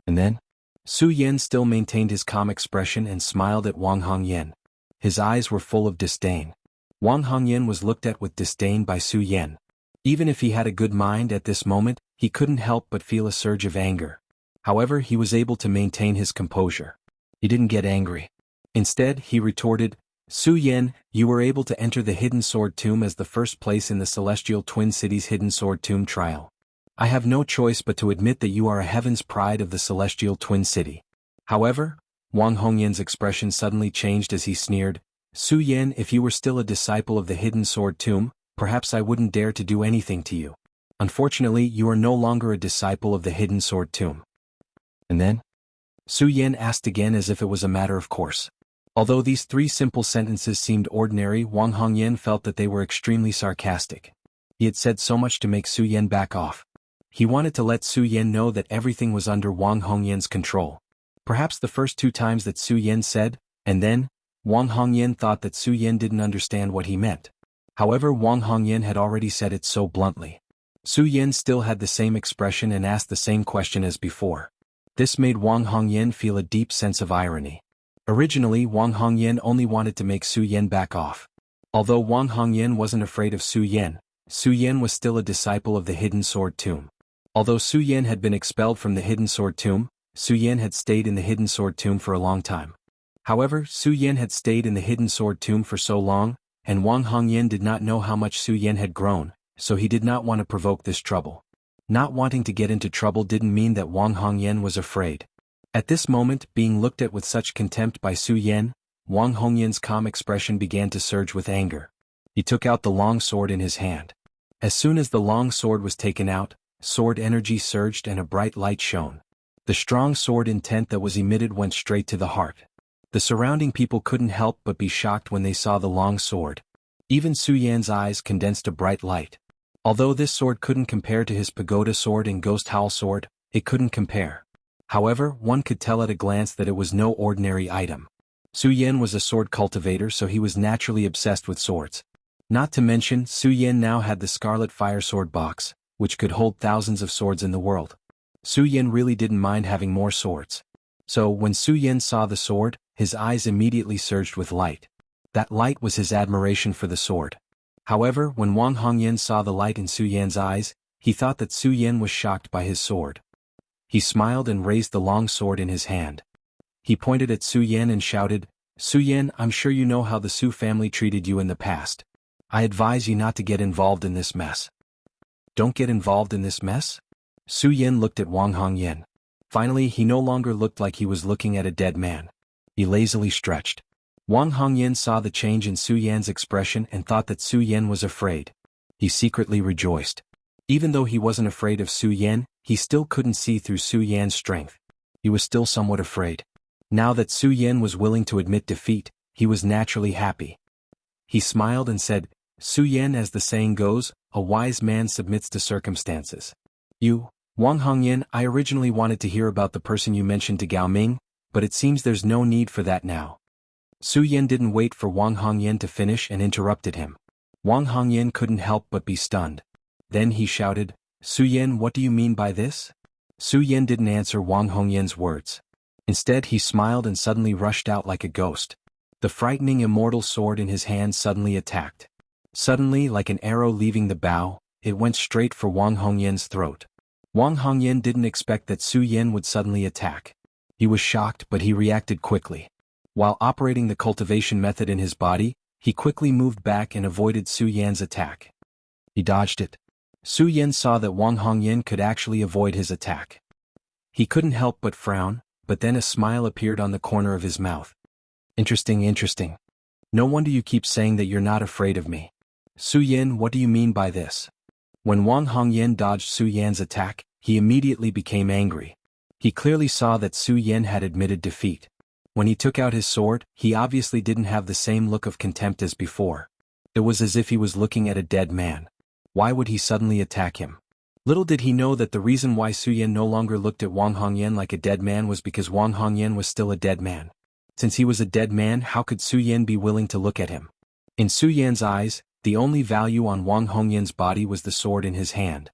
And then? Su Yan still maintained his calm expression and smiled at Wang Hongyan. His eyes were full of disdain. Wang Hongyan was looked at with disdain by Su Yan. Even if he had a good mind at this moment, he couldn't help but feel a surge of anger. However, he was able to maintain his composure. He didn't get angry. Instead, he retorted, "Su Yan, you were able to enter the hidden sword tomb as the first place in the Celestial Twin City's hidden sword tomb trial. I have no choice but to admit that you are a heaven's pride of the Celestial Twin City." However, Wang Hongyan's expression suddenly changed as he sneered, "Su Yan, if you were still a disciple of the hidden sword tomb, perhaps I wouldn't dare to do anything to you. Unfortunately, you are no longer a disciple of the hidden sword tomb." And then? Su Yan asked again as if it was a matter of course. Although these three simple sentences seemed ordinary, Wang Hongyan felt that they were extremely sarcastic. He had said so much to make Su Yan back off. He wanted to let Su Yan know that everything was under Wang Hongyan's control. Perhaps the first two times that Su Yan said, "and then," Wang Hongyan thought that Su Yan didn't understand what he meant. However, Wang Hongyan had already said it so bluntly. Su Yan still had the same expression and asked the same question as before. This made Wang Hongyan feel a deep sense of irony. Originally, Wang Hongyan only wanted to make Su Yan back off. Although Wang Hongyan wasn't afraid of Su Yan was still a disciple of the Hidden Sword Tomb. Although Su Yan had been expelled from the Hidden Sword Tomb, Su Yan had stayed in the Hidden Sword Tomb for a long time. However, Su Yan had stayed in the Hidden Sword Tomb for so long, and Wang Hongyan did not know how much Su Yan had grown, so he did not want to provoke this trouble. Not wanting to get into trouble didn't mean that Wang Hongyan was afraid. At this moment, being looked at with such contempt by Su Yan, Wang Hongyan's calm expression began to surge with anger. He took out the long sword in his hand. As soon as the long sword was taken out, sword energy surged and a bright light shone. The strong sword intent that was emitted went straight to the heart. The surrounding people couldn't help but be shocked when they saw the long sword. Even Su Yan's eyes condensed a bright light. Although this sword couldn't compare to his pagoda sword and ghost howl sword, it couldn't compare. However, one could tell at a glance that it was no ordinary item. Su Yan was a sword cultivator, so he was naturally obsessed with swords. Not to mention, Su Yan now had the Scarlet Fire Sword box, which could hold thousands of swords in the world. Su Yan really didn't mind having more swords. So when Su Yan saw the sword, his eyes immediately surged with light. That light was his admiration for the sword. However, when Wang Hongyan saw the light in Su Yan's eyes, he thought that Su Yan was shocked by his sword. He smiled and raised the long sword in his hand. He pointed at Su Yan and shouted, "Su Yan, I'm sure you know how the Su family treated you in the past. I advise you not to get involved in this mess." "Don't get involved in this mess?" Su Yan looked at Wang Hongyan. Finally, he no longer looked like he was looking at a dead man. He lazily stretched. Wang Hongyan saw the change in Su Yan's expression and thought that Su Yan was afraid. He secretly rejoiced. Even though he wasn't afraid of Su Yan, he still couldn't see through Su Yan's strength. He was still somewhat afraid. Now that Su Yan was willing to admit defeat, he was naturally happy. He smiled and said, "Su Yan, as the saying goes, a wise man submits to circumstances. You, Wang Hongyan, I originally wanted to hear about the person you mentioned to Gao Ming, but it seems there's no need for that now." Su Yan didn't wait for Wang Hongyan to finish and interrupted him. Wang Hongyan couldn't help but be stunned. Then he shouted, "Su Yan, what do you mean by this?" Su Yan didn't answer Wang Hongyan's words. Instead, he smiled and suddenly rushed out like a ghost. The frightening immortal sword in his hand suddenly attacked. Suddenly, like an arrow leaving the bow, it went straight for Wang Hongyan's throat. Wang Hongyan didn't expect that Su Yan would suddenly attack. He was shocked, but he reacted quickly. While operating the cultivation method in his body, he quickly moved back and avoided Su Yan's attack. He dodged it. Su Yan saw that Wang Hongyan could actually avoid his attack. He couldn't help but frown, but then a smile appeared on the corner of his mouth. Interesting. No wonder you keep saying that you're not afraid of me. Su Yan, what do you mean by this?" When Wang Hongyan dodged Su Yan's attack, he immediately became angry. He clearly saw that Su Yan had admitted defeat. When he took out his sword, he obviously didn't have the same look of contempt as before. It was as if he was looking at a dead man. Why would he suddenly attack him? Little did he know that the reason why Su Yan no longer looked at Wang Hongyan like a dead man was because Wang Hongyan was still a dead man. Since he was a dead man, how could Su Yan be willing to look at him? In Su Yan's eyes, the only value on Wang Hongyan's body was the sword in his hand.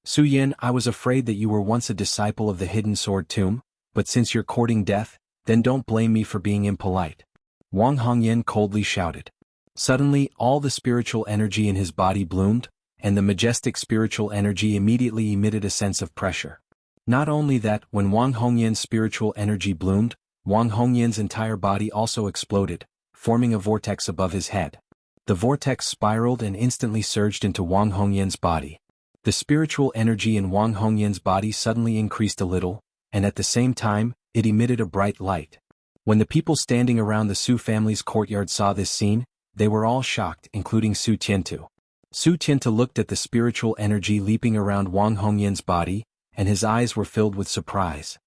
"Su Yan, I was afraid that you were once a disciple of the Hidden Sword Tomb, but since you're courting death, then don't blame me for being impolite," Wang Hongyan coldly shouted. Suddenly, all the spiritual energy in his body bloomed, and the majestic spiritual energy immediately emitted a sense of pressure. Not only that, when Wang Hongyan's spiritual energy bloomed, Wang Hongyan's entire body also exploded, forming a vortex above his head. The vortex spiraled and instantly surged into Wang Hongyan's body. The spiritual energy in Wang Hongyan's body suddenly increased a little, and at the same time, it emitted a bright light. When the people standing around the Su family's courtyard saw this scene, they were all shocked, including Su Tiantu. Su Tiantu looked at the spiritual energy leaping around Wang Hongyan's body, and his eyes were filled with surprise.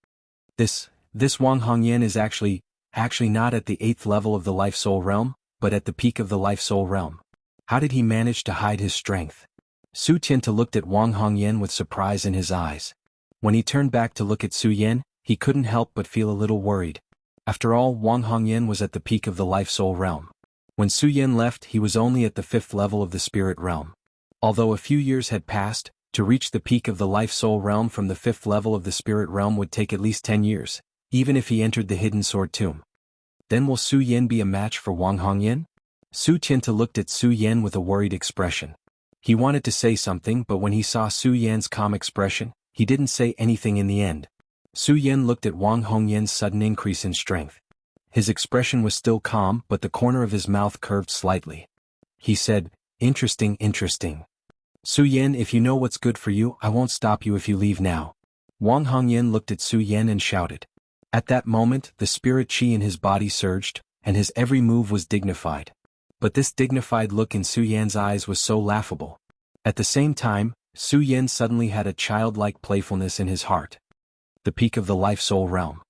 This Wang Hongyan is actually not at the 8th level of the Life-Soul realm, but at the peak of the Life-Soul realm. How did he manage to hide his strength? Su Tiantu looked at Wang Hongyan with surprise in his eyes. When he turned back to look at Su Yan, he couldn't help but feel a little worried. After all, Wang Hongyan was at the peak of the Life-Soul realm. When Su Yan left, he was only at the 5th level of the Spirit realm. Although a few years had passed, to reach the peak of the Life-Soul realm from the 5th level of the Spirit realm would take at least 10 years, even if he entered the Hidden Sword Tomb. Then will Su Yan be a match for Wang Hongyan? Su Qianta looked at Su Yan with a worried expression. He wanted to say something, but when he saw Su Yan's calm expression, he didn't say anything in the end. Su Yan looked at Wang Hongyan's sudden increase in strength. His expression was still calm, but the corner of his mouth curved slightly. He said, "Interesting, interesting. Su Yan, if you know what's good for you, I won't stop you if you leave now." Wang Hongyan looked at Su Yan and shouted. At that moment, the spirit chi in his body surged, and his every move was dignified. But this dignified look in Su Yan's eyes was so laughable. At the same time, Su Yan suddenly had a childlike playfulness in his heart. The peak of the life-soul realm.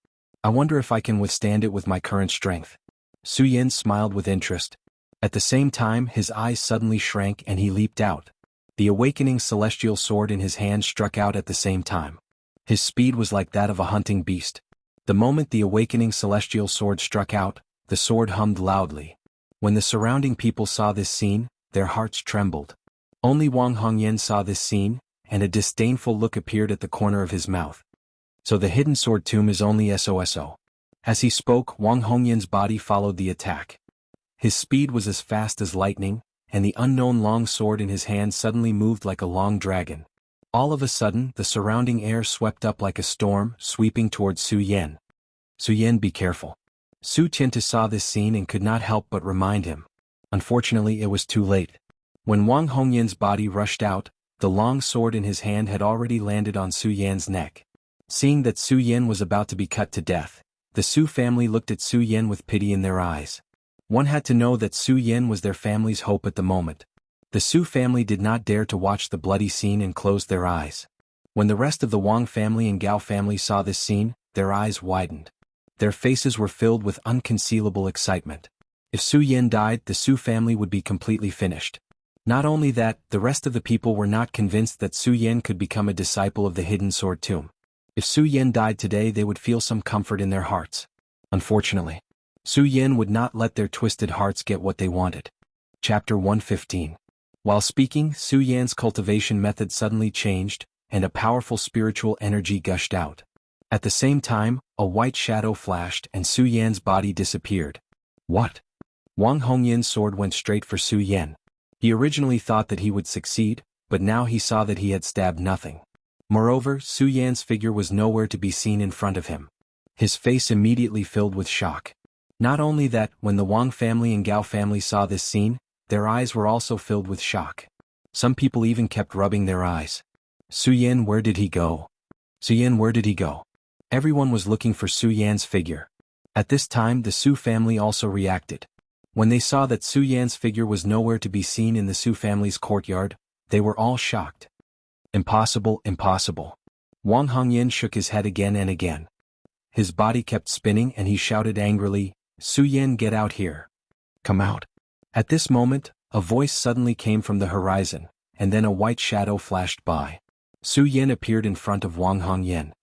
I wonder if I can withstand it with my current strength. Su Yan smiled with interest. At the same time, his eyes suddenly shrank and he leaped out. The awakening celestial sword in his hand struck out at the same time. His speed was like that of a hunting beast. The moment the awakening celestial sword struck out, the sword hummed loudly. When the surrounding people saw this scene, their hearts trembled. Only Wang Hongyan saw this scene, and a disdainful look appeared at the corner of his mouth. So the hidden sword tomb is only SOSO. As he spoke, Wang Hongyan's body followed the attack. His speed was as fast as lightning, and the unknown long sword in his hand suddenly moved like a long dragon. All of a sudden, the surrounding air swept up like a storm, sweeping towards Su Yan. "Su Yan, be careful." Su Qianta saw this scene and could not help but remind him. Unfortunately, it was too late. When Wang Hongyan's body rushed out, the long sword in his hand had already landed on Su Yan's neck. Seeing that Su Yan was about to be cut to death, the Su family looked at Su Yan with pity in their eyes. One had to know that Su Yan was their family's hope at the moment. The Su family did not dare to watch the bloody scene and closed their eyes. When the rest of the Wang family and Gao family saw this scene, their eyes widened. Their faces were filled with unconcealable excitement. If Su Yan died, the Su family would be completely finished. Not only that, the rest of the people were not convinced that Su Yan could become a disciple of the hidden sword tomb. If Su Yan died today, they would feel some comfort in their hearts. Unfortunately, Su Yan would not let their twisted hearts get what they wanted. Chapter 115. While speaking, Su Yan's cultivation method suddenly changed, and a powerful spiritual energy gushed out. At the same time, a white shadow flashed and Su Yan's body disappeared. What? Wang Hongyan's sword went straight for Su Yan. He originally thought that he would succeed, but now he saw that he had stabbed nothing. Moreover, Su Yan's figure was nowhere to be seen in front of him. His face immediately filled with shock. Not only that, when the Wang family and Gao family saw this scene, their eyes were also filled with shock. Some people even kept rubbing their eyes. Su Yan, where did he go? Su Yan, where did he go? Everyone was looking for Su Yan's figure. At this time, the Su family also reacted. When they saw that Su Yan's figure was nowhere to be seen in the Su family's courtyard, they were all shocked. Impossible, impossible. Wang Hongyan shook his head again and again. His body kept spinning and he shouted angrily, "Su Yan, get out here. Come out." At this moment, a voice suddenly came from the horizon, and then a white shadow flashed by. Su Yan appeared in front of Wang Hongyan.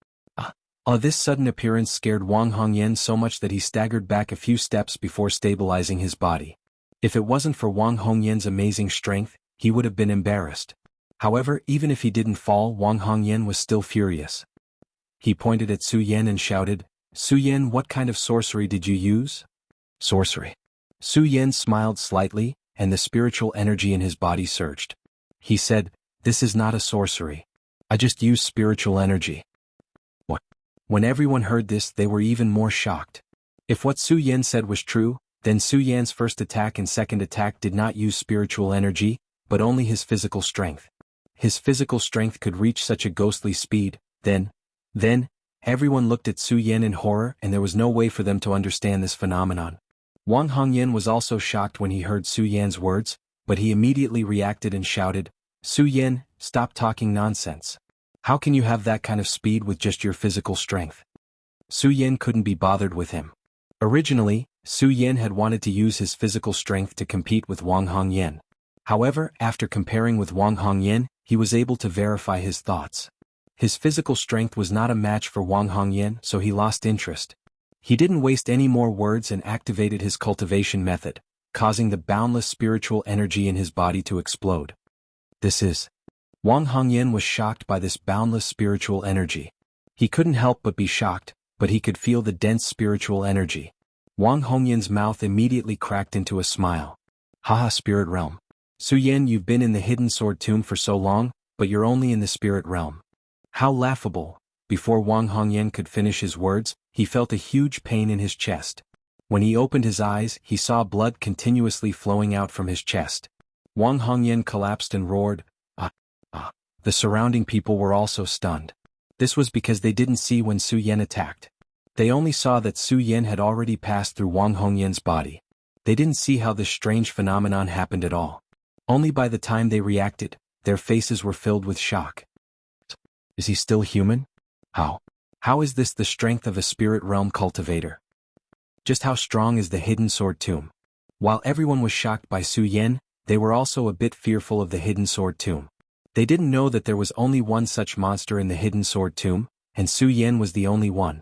This sudden appearance scared Wang Hongyan so much that he staggered back a few steps before stabilizing his body. If it wasn't for Wang Hongyan's amazing strength, he would have been embarrassed. However, even if he didn't fall, Wang Hongyan was still furious. He pointed at Su Yan and shouted, "Su Yan, what kind of sorcery did you use?" "Sorcery." Su Yan smiled slightly, and the spiritual energy in his body surged. He said, "This is not a sorcery. I just used spiritual energy." What? When everyone heard this, they were even more shocked. If what Su Yan said was true, then Su Yan's first attack and second attack did not use spiritual energy, but only his physical strength. His physical strength could reach such a ghostly speed. Then, everyone looked at Su Yan in horror and there was no way for them to understand this phenomenon. Wang Hongyan was also shocked when he heard Su Yan's words, but he immediately reacted and shouted, "Su Yan, stop talking nonsense. How can you have that kind of speed with just your physical strength?" Su Yan couldn't be bothered with him. Originally, Su Yan had wanted to use his physical strength to compete with Wang Hongyan. However, after comparing with Wang Hongyan, he was able to verify his thoughts. His physical strength was not a match for Wang Hongyan, so he lost interest. He didn't waste any more words and activated his cultivation method, causing the boundless spiritual energy in his body to explode. Wang Hongyan was shocked by this boundless spiritual energy. He couldn't help but be shocked, but he could feel the dense spiritual energy. Wang Hongyan's mouth immediately cracked into a smile. Haha, spirit realm. Su Yan, you've been in the hidden sword tomb for so long, but you're only in the spirit realm. How laughable. Before Wang Hongyan could finish his words, he felt a huge pain in his chest. When he opened his eyes, he saw blood continuously flowing out from his chest. Wang Hongyan collapsed and roared, "Ah, ah." The surrounding people were also stunned. This was because they didn't see when Su Yan attacked. They only saw that Su Yan had already passed through Wang Hongyan's body. They didn't see how this strange phenomenon happened at all. Only by the time they reacted, their faces were filled with shock. Is he still human? How? How is this the strength of a spirit realm cultivator? Just how strong is the hidden sword tomb? While everyone was shocked by Su Yan, they were also a bit fearful of the hidden sword tomb. They didn't know that there was only one such monster in the hidden sword tomb, and Su Yan was the only one.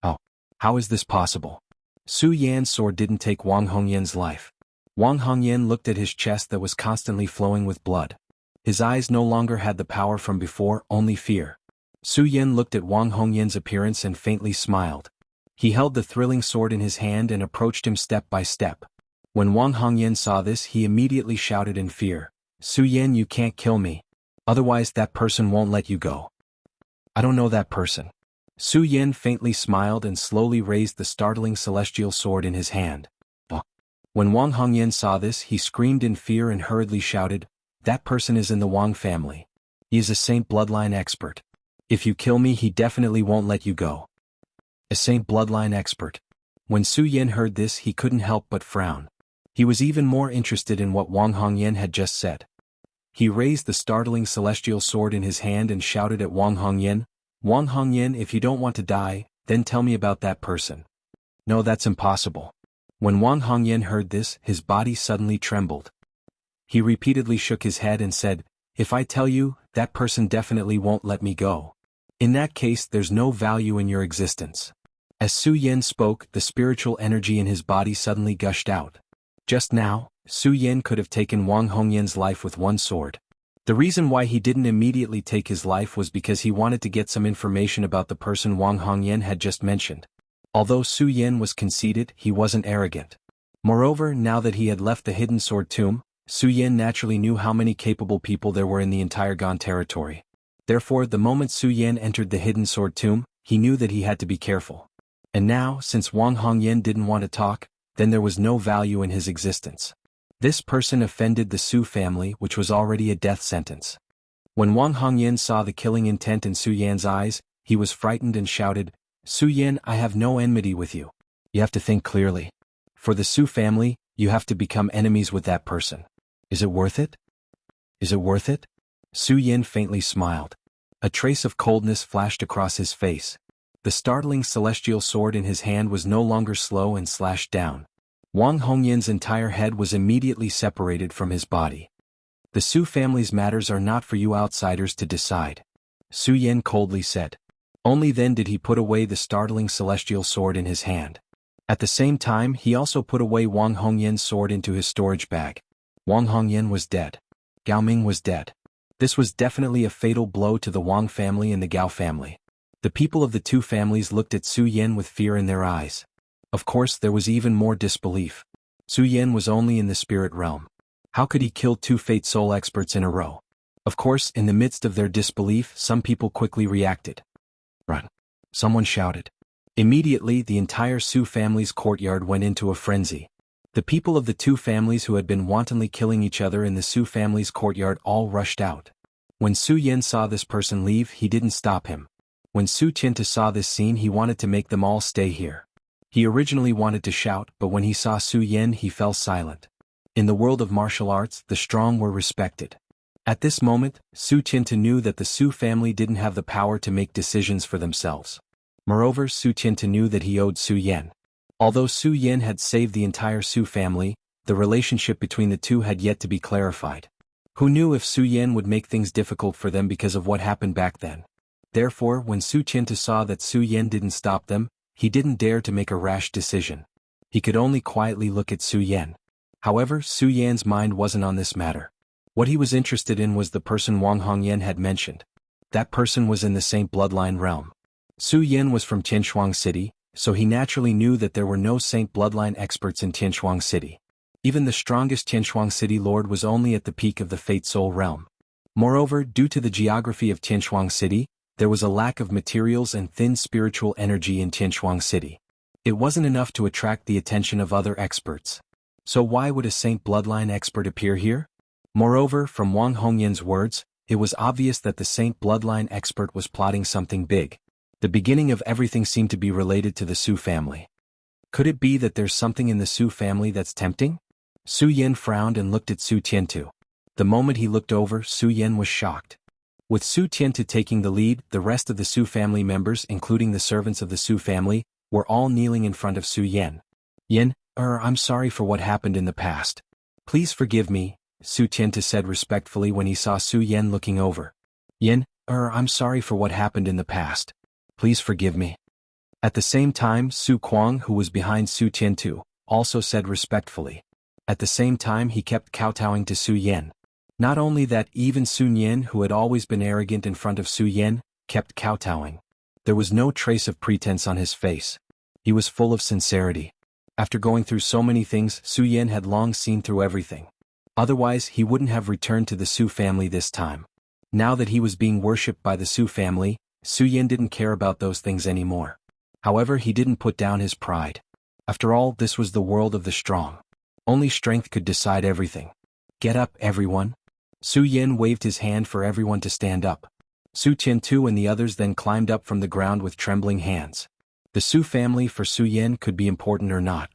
Oh, how is this possible? Su Yan's sword didn't take Wang Hongyan's life. Wang Hongyan looked at his chest that was constantly flowing with blood. His eyes no longer had the power from before, only fear. Su Yan looked at Wang Hongyan's appearance and faintly smiled. He held the thrilling sword in his hand and approached him step by step. When Wang Hongyan saw this, he immediately shouted in fear, "Su Yan, you can't kill me. Otherwise that person won't let you go." "I don't know that person." Su Yan faintly smiled and slowly raised the startling celestial sword in his hand. When Wang Hongyan saw this, he screamed in fear and hurriedly shouted, "That person is in the Wang family. He is a saint bloodline expert. If you kill me, he definitely won't let you go." A saint bloodline expert. When Su Yan heard this, he couldn't help but frown. He was even more interested in what Wang Hongyan had just said. He raised the startling celestial sword in his hand and shouted at Wang Hongyan, "Wang Hongyan, if you don't want to die, then tell me about that person." "No, that's impossible." When Wang Hongyan heard this, his body suddenly trembled. He repeatedly shook his head and said, "If I tell you, that person definitely won't let me go. In that case, there's no value in your existence." As Su Yan spoke, the spiritual energy in his body suddenly gushed out. Just now, Su Yan could have taken Wang Hongyan's life with one sword. The reason why he didn't immediately take his life was because he wanted to get some information about the person Wang Hongyan had just mentioned. Although Su Yan was conceited, he wasn't arrogant. Moreover, now that he had left the hidden sword tomb, Su Yan naturally knew how many capable people there were in the entire Gan territory. Therefore, the moment Su Yan entered the hidden sword tomb, he knew that he had to be careful. And now, since Wang Hongyan didn't want to talk, then there was no value in his existence. This person offended the Su family, which was already a death sentence. When Wang Hongyan saw the killing intent in Su Yan's eyes, he was frightened and shouted, "Su Yan, I have no enmity with you. You have to think clearly. For the Su family, you have to become enemies with that person. Is it worth it? Is it worth it?" Su Yan faintly smiled. A trace of coldness flashed across his face. The startling celestial sword in his hand was no longer slow and slashed down. Wang Hongyan's entire head was immediately separated from his body. "The Su family's matters are not for you outsiders to decide," Su Yan coldly said. Only then did he put away the startling celestial sword in his hand. At the same time, he also put away Wang Hongyan's sword into his storage bag. Wang Hongyan was dead. Gao Ming was dead. This was definitely a fatal blow to the Wang family and the Gao family. The people of the two families looked at Su Yan with fear in their eyes. Of course, there was even more disbelief. Su Yan was only in the spirit realm. How could he kill two Fate Soul experts in a row? Of course, in the midst of their disbelief, some people quickly reacted. "Run!" Someone shouted. Immediately, the entire Su family's courtyard went into a frenzy. The people of the two families who had been wantonly killing each other in the Su family's courtyard all rushed out. When Su Yan saw this person leave, he didn't stop him. When Su Qinta saw this scene, he wanted to make them all stay here. He originally wanted to shout, but when he saw Su Yan, he fell silent. In the world of martial arts, the strong were respected. At this moment, Su Qinta knew that the Su family didn't have the power to make decisions for themselves. Moreover, Su Qinta knew that he owed Su Yan. Although Su Yan had saved the entire Su family, the relationship between the two had yet to be clarified. Who knew if Su Yan would make things difficult for them because of what happened back then? Therefore, when Su Qinta saw that Su Yan didn't stop them, he didn't dare to make a rash decision. He could only quietly look at Su Yan. However, Su Yan's mind wasn't on this matter. What he was interested in was the person Wang Hongyan had mentioned. That person was in the Saint Bloodline realm. Su Yan was from Tianshuang City, so he naturally knew that there were no Saint Bloodline experts in Tianshuang City. Even the strongest Tianshuang city lord was only at the peak of the Fate Soul realm. Moreover, due to the geography of Tianshuang city, there was a lack of materials and thin spiritual energy in Tianshuang city. It wasn't enough to attract the attention of other experts. So why would a saint bloodline expert appear here? Moreover, from Wang Hongyan's words, it was obvious that the saint bloodline expert was plotting something big. The beginning of everything seemed to be related to the Su family. Could it be that there's something in the Su family that's tempting? Su Yan frowned and looked at Su Tiantu. The moment he looked over, Su Yan was shocked. With Su Tiantu taking the lead, the rest of the Su family members, including the servants of the Su family, were all kneeling in front of Su Yan. Yan, I'm sorry for what happened in the past. Please forgive me, Su Tiantu said respectfully when he saw Su Yan looking over. Yan, I'm sorry for what happened in the past. Please forgive me. At the same time, Su Kuang, who was behind Su Tiantu, also said respectfully. At the same time he kept kowtowing to Su Yan. Not only that, even Sun Yan, who had always been arrogant in front of Su Yan, kept kowtowing. There was no trace of pretense on his face. He was full of sincerity. After going through so many things, Su Yan had long seen through everything. Otherwise, he wouldn't have returned to the Su family this time. Now that he was being worshipped by the Su family, Su Yan didn't care about those things anymore. However, he didn't put down his pride. After all, this was the world of the strong. Only strength could decide everything. Get up, everyone. Su Yan waved his hand for everyone to stand up. Su Tiantu and the others then climbed up from the ground with trembling hands. The Su family for Su Yan could be important or not.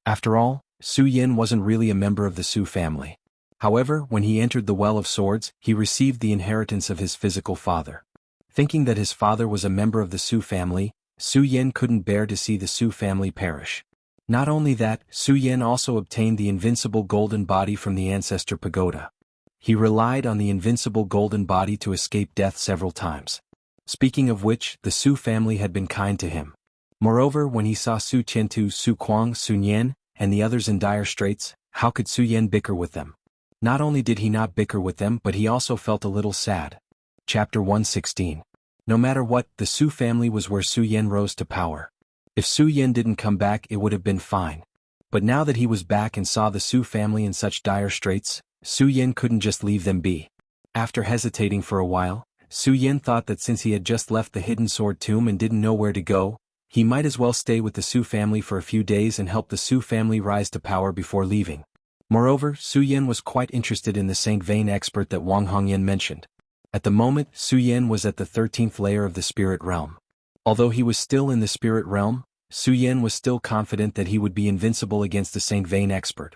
After all, Su Yan wasn't really a member of the Su family. However, when he entered the Well of Swords, he received the inheritance of his physical father. Thinking that his father was a member of the Su family, Su Yan couldn't bear to see the Su family perish. Not only that, Su Yan also obtained the invincible golden body from the ancestor pagoda. He relied on the invincible golden body to escape death several times. Speaking of which, the Su family had been kind to him. Moreover, when he saw Su Tiantu, Su Kuang, Sun Yan, and the others in dire straits, how could Su Yan bicker with them? Not only did he not bicker with them, but he also felt a little sad. Chapter 116. No matter what, the Su family was where Su Yan rose to power. If Su Yan didn't come back, it would have been fine. But now that he was back and saw the Su family in such dire straits, Su Yan couldn't just leave them be. After hesitating for a while, Su Yan thought that since he had just left the hidden sword tomb and didn't know where to go, he might as well stay with the Su family for a few days and help the Su family rise to power before leaving. Moreover, Su Yan was quite interested in the Saint Vein expert that Wang Hongyan mentioned. At the moment, Su Yan was at the 13th layer of the spirit realm. Although he was still in the spirit realm, Su Yan was still confident that he would be invincible against the Saint Vein expert.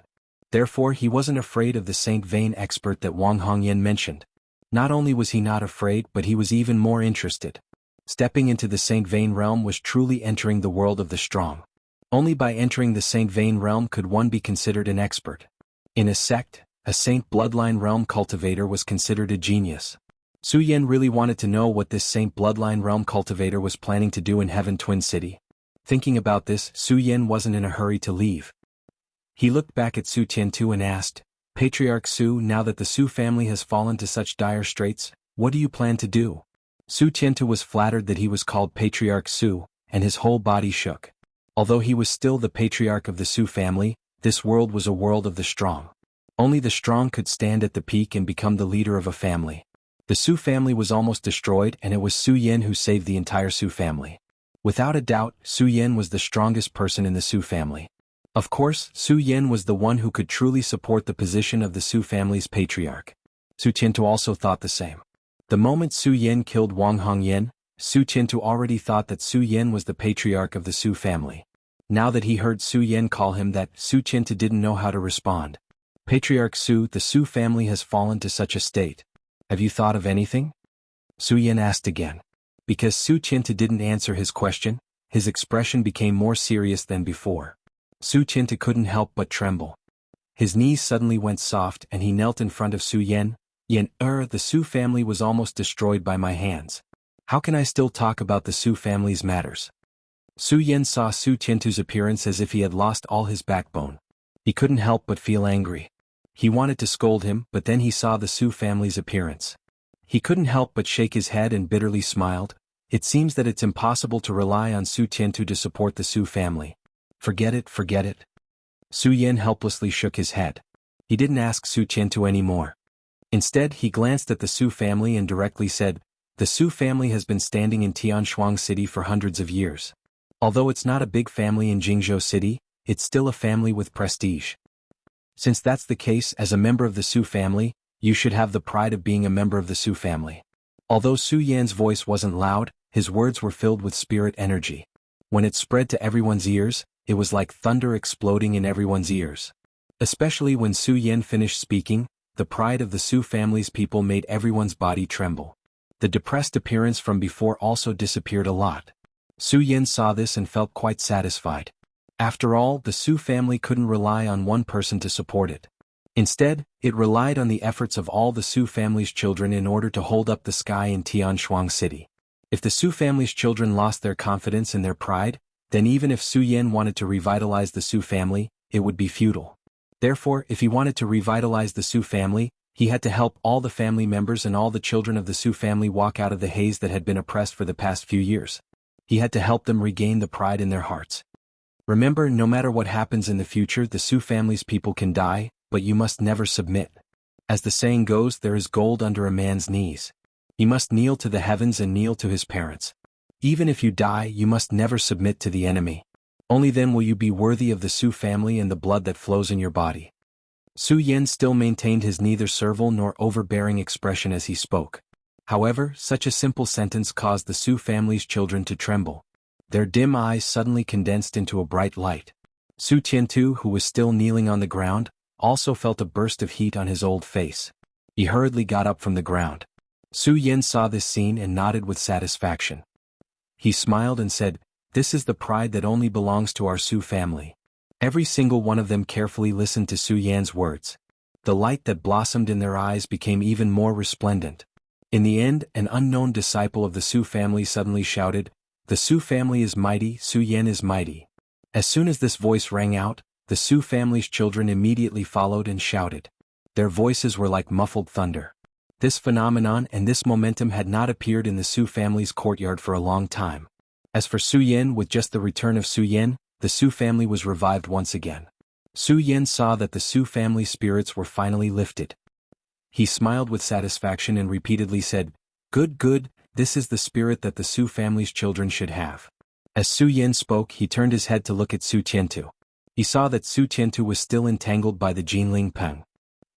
Therefore, he wasn't afraid of the Saint Vein expert that Wang Hongyan mentioned. Not only was he not afraid, but he was even more interested. Stepping into the Saint Vein realm was truly entering the world of the strong. Only by entering the Saint Vein realm could one be considered an expert. In a sect, a Saint Bloodline realm cultivator was considered a genius. Su Yan really wanted to know what this Saint Bloodline realm cultivator was planning to do in Heaven Twin City. Thinking about this, Su Yan wasn't in a hurry to leave. He looked back at Su Tiantu and asked, Patriarch Su, now that the Su family has fallen to such dire straits, what do you plan to do? Su Tiantu was flattered that he was called Patriarch Su, and his whole body shook. Although he was still the patriarch of the Su family, this world was a world of the strong. Only the strong could stand at the peak and become the leader of a family. The Su family was almost destroyed, and it was Su Yan who saved the entire Su family. Without a doubt, Su Yan was the strongest person in the Su family. Of course, Su Yan was the one who could truly support the position of the Su family's patriarch. Su Tiantu also thought the same. The moment Su Yan killed Wang Hongyan, Su Tiantu already thought that Su Yan was the patriarch of the Su family. Now that he heard Su Yan call him that, Su Tiantu didn't know how to respond. Patriarch Su, the Su family has fallen to such a state. Have you thought of anything? Su Yan asked again. Because Su Tiantu didn't answer his question, his expression became more serious than before. Su Tiantu couldn't help but tremble. His knees suddenly went soft and he knelt in front of Su Yan. The Su family was almost destroyed by my hands. How can I still talk about the Su family's matters? Su Yan saw Su Tiantu's appearance as if he had lost all his backbone. He couldn't help but feel angry. He wanted to scold him, but then he saw the Su family's appearance. He couldn't help but shake his head and bitterly smiled. It seems that it's impossible to rely on Su Tiantu to support the Su family. Forget it, forget it. Su Yan helplessly shook his head. He didn't ask Su Qiantu anymore. Instead, he glanced at the Su family and directly said, "The Su family has been standing in Tianshuang City for hundreds of years. Although it's not a big family in Jingzhou City, it's still a family with prestige. Since that's the case, as a member of the Su family, you should have the pride of being a member of the Su family." Although Su Yan's voice wasn't loud, his words were filled with spirit energy. When it spread to everyone's ears, it was like thunder exploding in everyone's ears. Especially when Su Yan finished speaking, the pride of the Su family's people made everyone's body tremble. The depressed appearance from before also disappeared a lot. Su Yan saw this and felt quite satisfied. After all, the Su family couldn't rely on one person to support it. Instead, it relied on the efforts of all the Su family's children in order to hold up the sky in Tianshuang City. If the Su family's children lost their confidence and their pride, then even if Su Yan wanted to revitalize the Su family, it would be futile. Therefore, if he wanted to revitalize the Su family, he had to help all the family members and all the children of the Su family walk out of the haze that had been oppressed for the past few years. He had to help them regain the pride in their hearts. Remember, no matter what happens in the future, the Su family's people can die, but you must never submit. As the saying goes, there is gold under a man's knees. He must kneel to the heavens and kneel to his parents. Even if you die, you must never submit to the enemy. Only then will you be worthy of the Su family and the blood that flows in your body. Su Yan still maintained his neither servile nor overbearing expression as he spoke. However, such a simple sentence caused the Su family's children to tremble. Their dim eyes suddenly condensed into a bright light. Su Qiantu, who was still kneeling on the ground, also felt a burst of heat on his old face. He hurriedly got up from the ground. Su Yan saw this scene and nodded with satisfaction. He smiled and said, "This is the pride that only belongs to our Su family." Every single one of them carefully listened to Su Yan's words. The light that blossomed in their eyes became even more resplendent. In the end, an unknown disciple of the Su family suddenly shouted, "The Su family is mighty, Su Yan is mighty." As soon as this voice rang out, the Su family's children immediately followed and shouted. Their voices were like muffled thunder. This phenomenon and this momentum had not appeared in the Su family's courtyard for a long time. As for Su Yan, with just the return of Su Yan, the Su family was revived once again. Su Yan saw that the Su family spirits were finally lifted. He smiled with satisfaction and repeatedly said, "Good, good, this is the spirit that the Su family's children should have." As Su Yan spoke, he turned his head to look at Su Qiantu. He saw that Su Qiantu was still entangled by the Jinling Peng.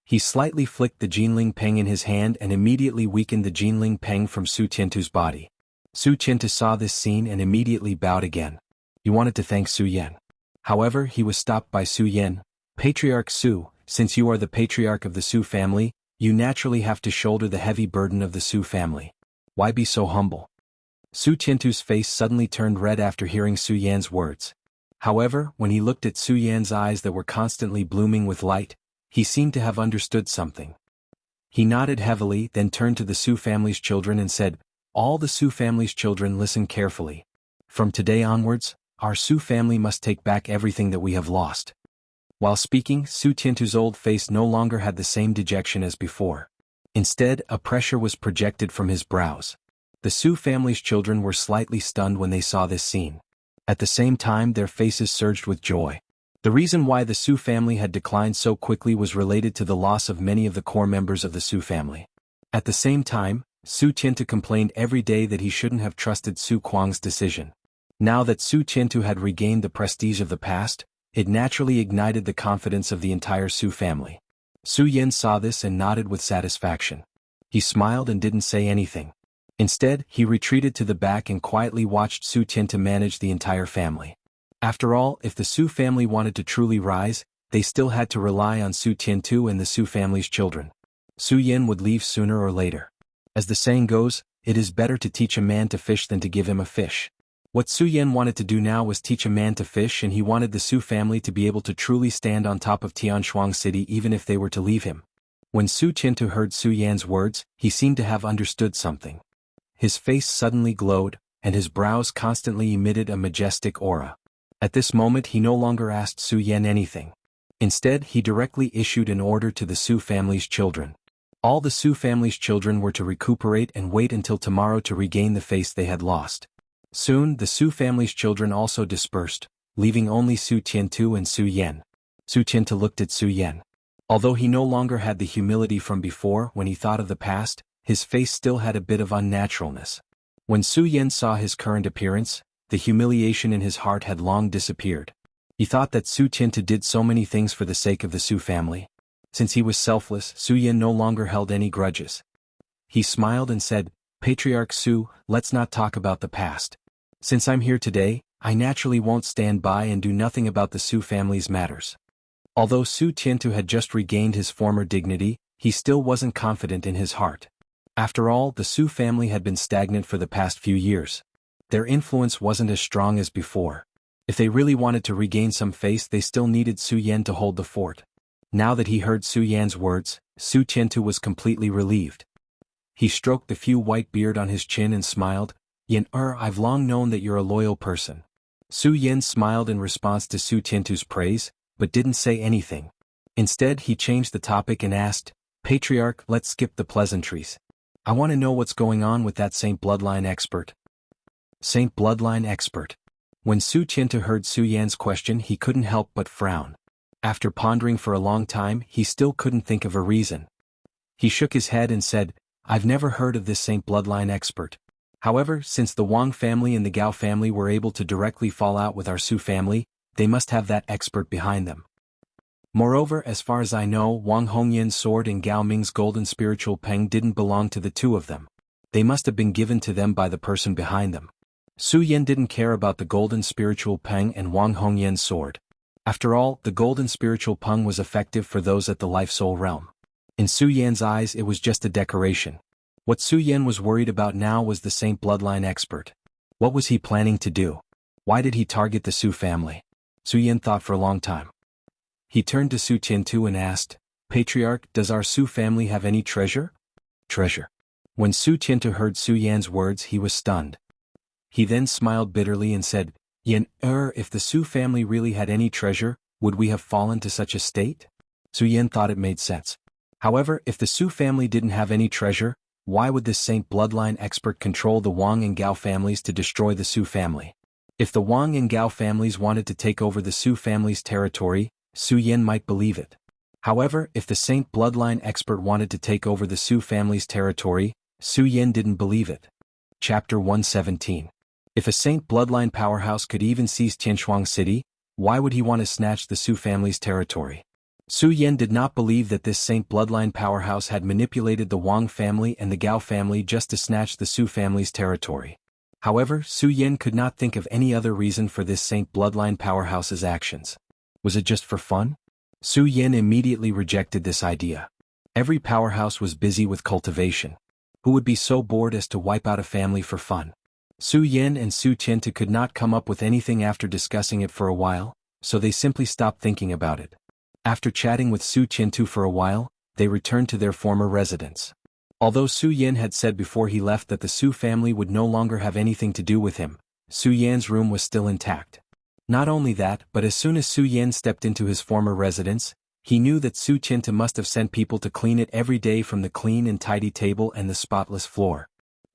He slightly flicked the Jinling Peng in his hand and immediately weakened the Jinling Peng from Su Qiantu's body. Su Qiantu saw this scene and immediately bowed again. He wanted to thank Su Yan. However, he was stopped by Su Yan. "Patriarch Su, since you are the patriarch of the Su family, you naturally have to shoulder the heavy burden of the Su family. Why be so humble?" Su Qiantu's face suddenly turned red after hearing Su Yan's words. However, when he looked at Su Yan's eyes that were constantly blooming with light, he seemed to have understood something. He nodded heavily, then turned to the Su family's children and said, "All the Su family's children, listen carefully. From today onwards, our Su family must take back everything that we have lost." While speaking, Su Qiantu's old face no longer had the same dejection as before. Instead, a pressure was projected from his brows. The Su family's children were slightly stunned when they saw this scene. At the same time, their faces surged with joy. The reason why the Su family had declined so quickly was related to the loss of many of the core members of the Su family. At the same time, Su Qiantu complained every day that he shouldn't have trusted Su Kuang's decision. Now that Su Qiantu had regained the prestige of the past, it naturally ignited the confidence of the entire Su family. Su Yan saw this and nodded with satisfaction. He smiled and didn't say anything. Instead, he retreated to the back and quietly watched Su Qiantu manage the entire family. After all, if the Su family wanted to truly rise, they still had to rely on Su Qiantu and the Su family's children. Su Yan would leave sooner or later. As the saying goes, it is better to teach a man to fish than to give him a fish. What Su Yan wanted to do now was teach a man to fish, and he wanted the Su family to be able to truly stand on top of Tianshuang City even if they were to leave him. When Su Qiantu heard Su Yan's words, he seemed to have understood something. His face suddenly glowed, and his brows constantly emitted a majestic aura. At this moment he no longer asked Su Yan anything. Instead, he directly issued an order to the Su family's children. All the Su family's children were to recuperate and wait until tomorrow to regain the face they had lost. Soon, the Su family's children also dispersed, leaving only Su Qiantu and Su Yan. Su Qiantu looked at Su Yan. Although he no longer had the humility from before when he thought of the past, his face still had a bit of unnaturalness. When Su Yan saw his current appearance, the humiliation in his heart had long disappeared. He thought that Su Qiantu did so many things for the sake of the Su family. Since he was selfless, Su Yan no longer held any grudges. He smiled and said, "Patriarch Su, let's not talk about the past. Since I'm here today, I naturally won't stand by and do nothing about the Su family's matters." Although Su Qiantu had just regained his former dignity, he still wasn't confident in his heart. After all, the Su family had been stagnant for the past few years. Their influence wasn't as strong as before. If they really wanted to regain some face, they still needed Su Yan to hold the fort. Now that he heard Su Yan's words, Su Qiantu was completely relieved. He stroked the few white beard on his chin and smiled, I've long known that you're a loyal person." Su Yan smiled in response to Su Qiantu's praise, but didn't say anything. Instead, he changed the topic and asked, "Patriarch, let's skip the pleasantries. I want to know what's going on with that Saint Bloodline expert." Saint Bloodline expert. When Su Qiantu heard Su Yan's question, he couldn't help but frown. After pondering for a long time, he still couldn't think of a reason. He shook his head and said, "I've never heard of this Saint Bloodline expert. However, since the Wang family and the Gao family were able to directly fall out with our Su family, they must have that expert behind them. Moreover, as far as I know, Wang Hongyan's sword and Gao Ming's golden spiritual peng didn't belong to the two of them. They must have been given to them by the person behind them." Su Yan didn't care about the golden spiritual peng and Wang Hongyan's sword. After all, the golden spiritual peng was effective for those at the life-soul realm. In Su Yan's eyes, it was just a decoration. What Su Yan was worried about now was the Saint Bloodline expert. What was he planning to do? Why did he target the Su family? Su Yan thought for a long time. He turned to Su Qiantu and asked, "Patriarch, does our Su family have any treasure?" Treasure. When Su Qiantu heard Su Yan's words, he was stunned. He then smiled bitterly and said, If the Su family really had any treasure, would we have fallen to such a state?" Su Yan thought it made sense. However, if the Su family didn't have any treasure, why would this Saint Bloodline expert control the Wang and Gao families to destroy the Su family? If the Wang and Gao families wanted to take over the Su family's territory, Su Yan might believe it. However, if the Saint Bloodline expert wanted to take over the Su family's territory, Su Yan didn't believe it. Chapter 117. If a Saint Bloodline powerhouse could even seize Tianshuang City, why would he want to snatch the Su family's territory? Su Yan did not believe that this Saint Bloodline powerhouse had manipulated the Wang family and the Gao family just to snatch the Su family's territory. However, Su Yan could not think of any other reason for this Saint Bloodline powerhouse's actions. Was it just for fun? Su Yan immediately rejected this idea. Every powerhouse was busy with cultivation. Who would be so bored as to wipe out a family for fun? Su Yan and Su Qiantu could not come up with anything after discussing it for a while, so they simply stopped thinking about it. After chatting with Su Qiantu for a while, they returned to their former residence. Although Su Yan had said before he left that the Su family would no longer have anything to do with him, Su Yan's room was still intact. Not only that, but as soon as Su Yan stepped into his former residence, he knew that Su Qiantu must have sent people to clean it every day, from the clean and tidy table and the spotless floor.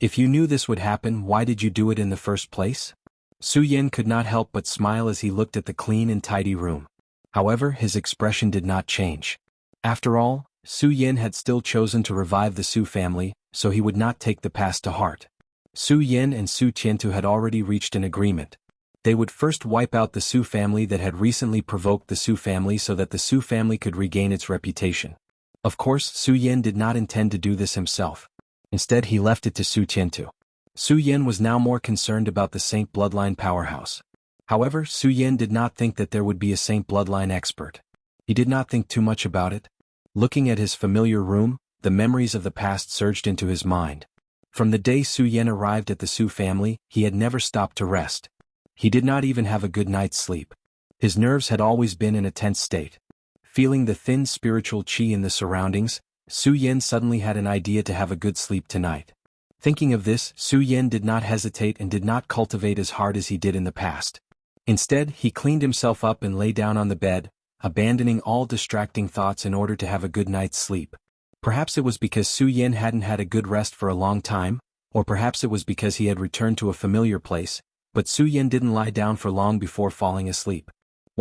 If you knew this would happen, why did you do it in the first place? Su Yan could not help but smile as he looked at the clean and tidy room. However, his expression did not change. After all, Su Yan had still chosen to revive the Su family, so he would not take the past to heart. Su Yan and Su Qiantu had already reached an agreement. They would first wipe out the Su family that had recently provoked the Su family so that the Su family could regain its reputation. Of course, Su Yan did not intend to do this himself. Instead, he left it to Su Qiantu. Su Yan was now more concerned about the Saint Bloodline powerhouse. However, Su Yan did not think that there would be a Saint Bloodline expert. He did not think too much about it. Looking at his familiar room, the memories of the past surged into his mind. From the day Su Yan arrived at the Su family, he had never stopped to rest. He did not even have a good night's sleep. His nerves had always been in a tense state. Feeling the thin spiritual qi in the surroundings, Su Yan suddenly had an idea to have a good sleep tonight. Thinking of this, Su Yan did not hesitate and did not cultivate as hard as he did in the past. Instead, he cleaned himself up and lay down on the bed, abandoning all distracting thoughts in order to have a good night's sleep. Perhaps it was because Su Yan hadn't had a good rest for a long time, or perhaps it was because he had returned to a familiar place, but Su Yan didn't lie down for long before falling asleep.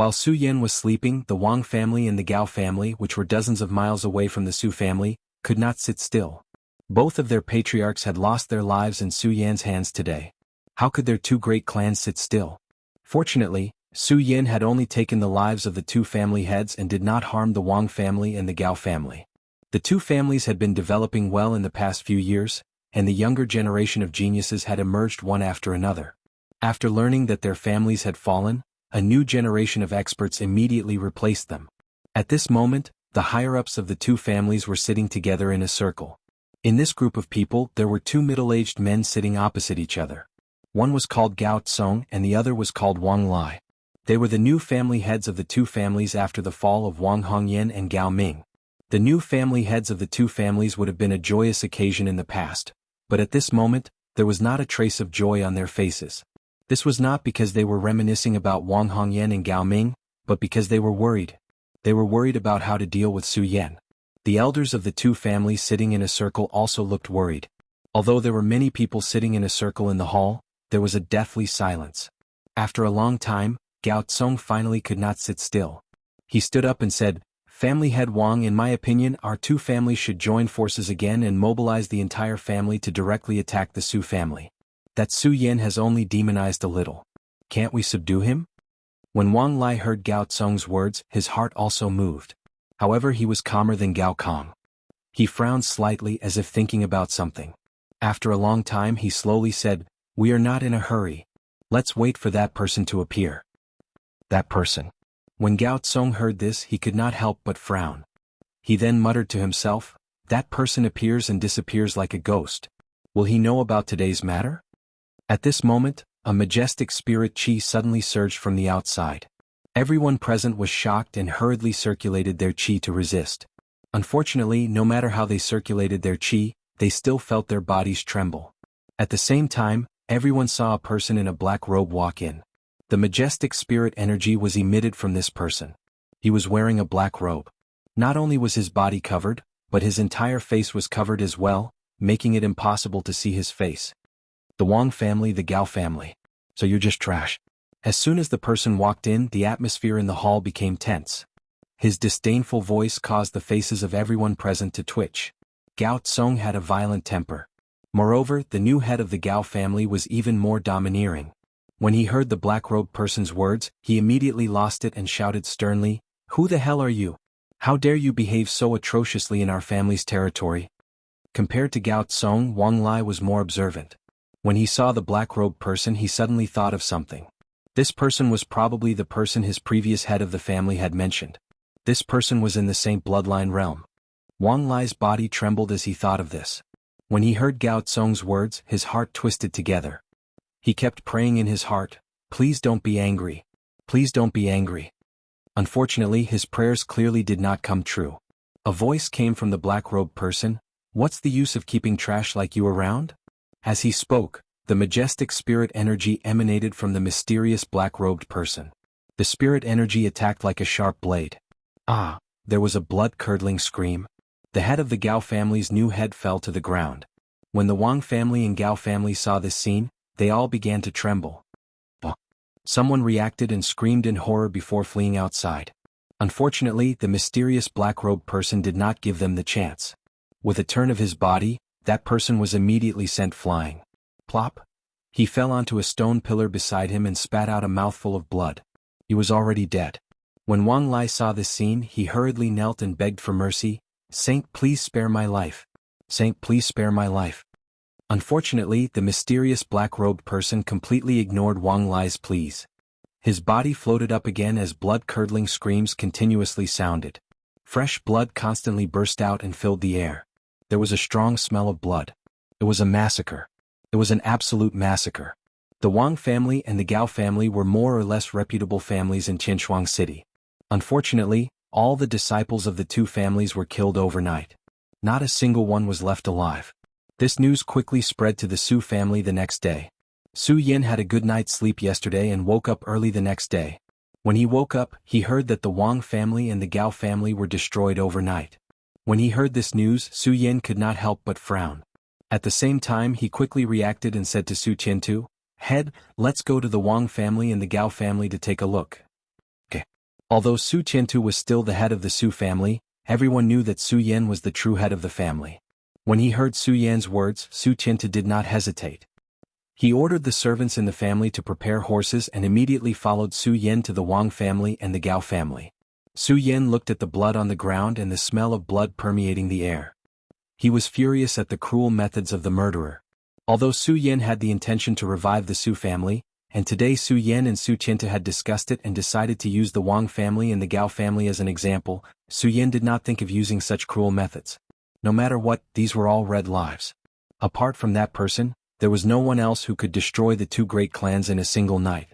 While Su Yan was sleeping, the Wang family and the Gao family, which were dozens of miles away from the Su family, could not sit still. Both of their patriarchs had lost their lives in Su Yan's hands today. How could their two great clans sit still? Fortunately, Su Yan had only taken the lives of the two family heads and did not harm the Wang family and the Gao family. The two families had been developing well in the past few years, and the younger generation of geniuses had emerged one after another. After learning that their families had fallen, a new generation of experts immediately replaced them. At this moment, the higher-ups of the two families were sitting together in a circle. In this group of people there were two middle-aged men sitting opposite each other. One was called Gao Tsong and the other was called Wang Lai. They were the new family heads of the two families after the fall of Wang Hongyan and Gao Ming. The new family heads of the two families would have been a joyous occasion in the past, but at this moment, there was not a trace of joy on their faces. This was not because they were reminiscing about Wang Hongyan and Gao Ming, but because they were worried. They were worried about how to deal with Su Yan. The elders of the two families sitting in a circle also looked worried. Although there were many people sitting in a circle in the hall, there was a deathly silence. After a long time, Gao Tsong finally could not sit still. He stood up and said, "Family head Wang, in my opinion, our two families should join forces again and mobilize the entire family to directly attack the Su family. That Su Yan has only demonized a little. Can't we subdue him?" When Wang Lai heard Gao Tsong's words, his heart also moved. However, he was calmer than Gao Kong. He frowned slightly as if thinking about something. After a long time he slowly said, "We are not in a hurry. Let's wait for that person to appear." That person. When Gao Tsong heard this he could not help but frown. He then muttered to himself, "That person appears and disappears like a ghost. Will he know about today's matter?" At this moment, a majestic spirit qi suddenly surged from the outside. Everyone present was shocked and hurriedly circulated their qi to resist. Unfortunately, no matter how they circulated their qi, they still felt their bodies tremble. At the same time, everyone saw a person in a black robe walk in. The majestic spirit energy was emitted from this person. He was wearing a black robe. Not only was his body covered, but his entire face was covered as well, making it impossible to see his face. The Wang family, the Gao family. So you're just trash. As soon as the person walked in, the atmosphere in the hall became tense. His disdainful voice caused the faces of everyone present to twitch. Gao Tsong had a violent temper. Moreover, the new head of the Gao family was even more domineering. When he heard the black-robed person's words, he immediately lost it and shouted sternly, "Who the hell are you? How dare you behave so atrociously in our family's territory?" Compared to Gao Tsong, Wang Lai was more observant. When he saw the black-robed person he suddenly thought of something. This person was probably the person his previous head of the family had mentioned. This person was in the same bloodline realm. Wang Lai's body trembled as he thought of this. When he heard Gao Tsong's words, his heart twisted together. He kept praying in his heart, "Please don't be angry. Please don't be angry." Unfortunately, his prayers clearly did not come true. A voice came from the black-robed person, "What's the use of keeping trash like you around?" As he spoke, the majestic spirit energy emanated from the mysterious black-robed person. The spirit energy attacked like a sharp blade. Ah! There was a blood-curdling scream. The head of the Gao family's new head fell to the ground. When the Wang family and Gao family saw this scene, they all began to tremble. Someone reacted and screamed in horror before fleeing outside. Unfortunately, the mysterious black-robed person did not give them the chance. With a turn of his body, that person was immediately sent flying. Plop! He fell onto a stone pillar beside him and spat out a mouthful of blood. He was already dead. When Wang Lai saw this scene, he hurriedly knelt and begged for mercy, "Saint, please spare my life. Saint, please spare my life." Unfortunately, the mysterious black-robed person completely ignored Wang Lai's pleas. His body floated up again as blood-curdling screams continuously sounded. Fresh blood constantly burst out and filled the air. There was a strong smell of blood. It was a massacre. It was an absolute massacre. The Wang family and the Gao family were more or less reputable families in Qinshuang City. Unfortunately, all the disciples of the two families were killed overnight. Not a single one was left alive. This news quickly spread to the Su family the next day. Su Yin had a good night's sleep yesterday and woke up early the next day. When he woke up, he heard that the Wang family and the Gao family were destroyed overnight. When he heard this news, Su Yin could not help but frown. At the same time, he quickly reacted and said to Su Qiantu, "Head, let's go to the Wang family and the Gao family to take a look." Okay. Although Su Qiantu was still the head of the Su family, everyone knew that Su Yan was the true head of the family. When he heard Su Yan's words, Su Qiantu did not hesitate. He ordered the servants in the family to prepare horses and immediately followed Su Yan to the Wang family and the Gao family. Su Yan looked at the blood on the ground and the smell of blood permeating the air. He was furious at the cruel methods of the murderer. Although Su Yan had the intention to revive the Su family, and today Su Yan and Su Qiantu had discussed it and decided to use the Wang family and the Gao family as an example, Su Yan did not think of using such cruel methods. No matter what, these were all red lives. Apart from that person, there was no one else who could destroy the two great clans in a single night.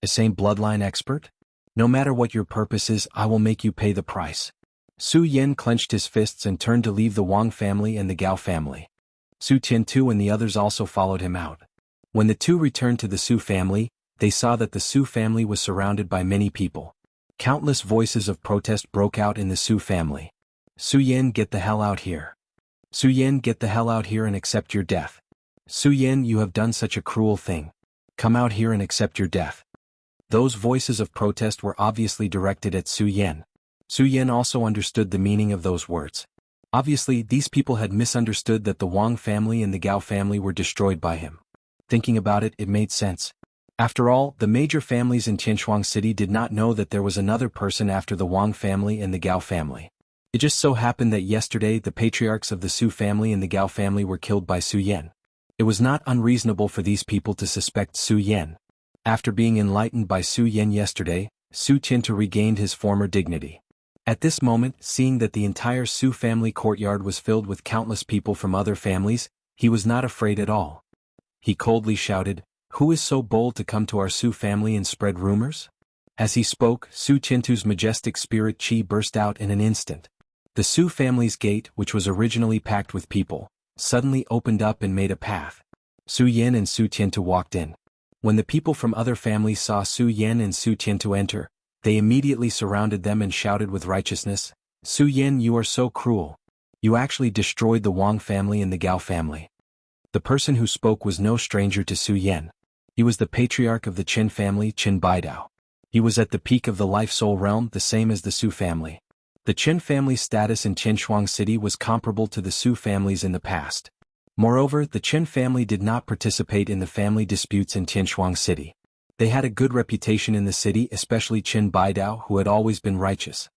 A same bloodline expert? No matter what your purpose is, I will make you pay the price. Su Yan clenched his fists and turned to leave the Wang family and the Gao family. Su Qiantu and the others also followed him out. When the two returned to the Su family, they saw that the Su family was surrounded by many people. Countless voices of protest broke out in the Su family. Su Yan, get the hell out here. Su Yan, get the hell out here and accept your death. Su Yan, you have done such a cruel thing. Come out here and accept your death. Those voices of protest were obviously directed at Su Yan. Su Yan also understood the meaning of those words. Obviously, these people had misunderstood that the Wang family and the Gao family were destroyed by him. Thinking about it, it made sense. After all, the major families in Tianshuang City did not know that there was another person after the Wang family and the Gao family. It just so happened that yesterday the patriarchs of the Su family and the Gao family were killed by Su Yan. It was not unreasonable for these people to suspect Su Yan. After being enlightened by Su Yan yesterday, Su Qiantu regained his former dignity. At this moment, seeing that the entire Su family courtyard was filled with countless people from other families, he was not afraid at all. He coldly shouted, "Who is so bold to come to our Su family and spread rumors?" As he spoke, Su Qiantu's majestic spirit qi burst out in an instant. The Su family's gate, which was originally packed with people, suddenly opened up and made a path. Su Yan and Su Qiantu walked in. When the people from other families saw Su Yan and Su Qiantu enter, they immediately surrounded them and shouted with righteousness, "Su Yan, you are so cruel. You actually destroyed the Wang family and the Gao family." The person who spoke was no stranger to Su Yan. He was the patriarch of the Qin family, Qin Baidao. He was at the peak of the life-soul realm, the same as the Su family. The Qin family's status in Tianshuang City was comparable to the Su families in the past. Moreover, the Qin family did not participate in the family disputes in Tianshuang City. They had a good reputation in the city, especially Qin Baidao, who had always been righteous.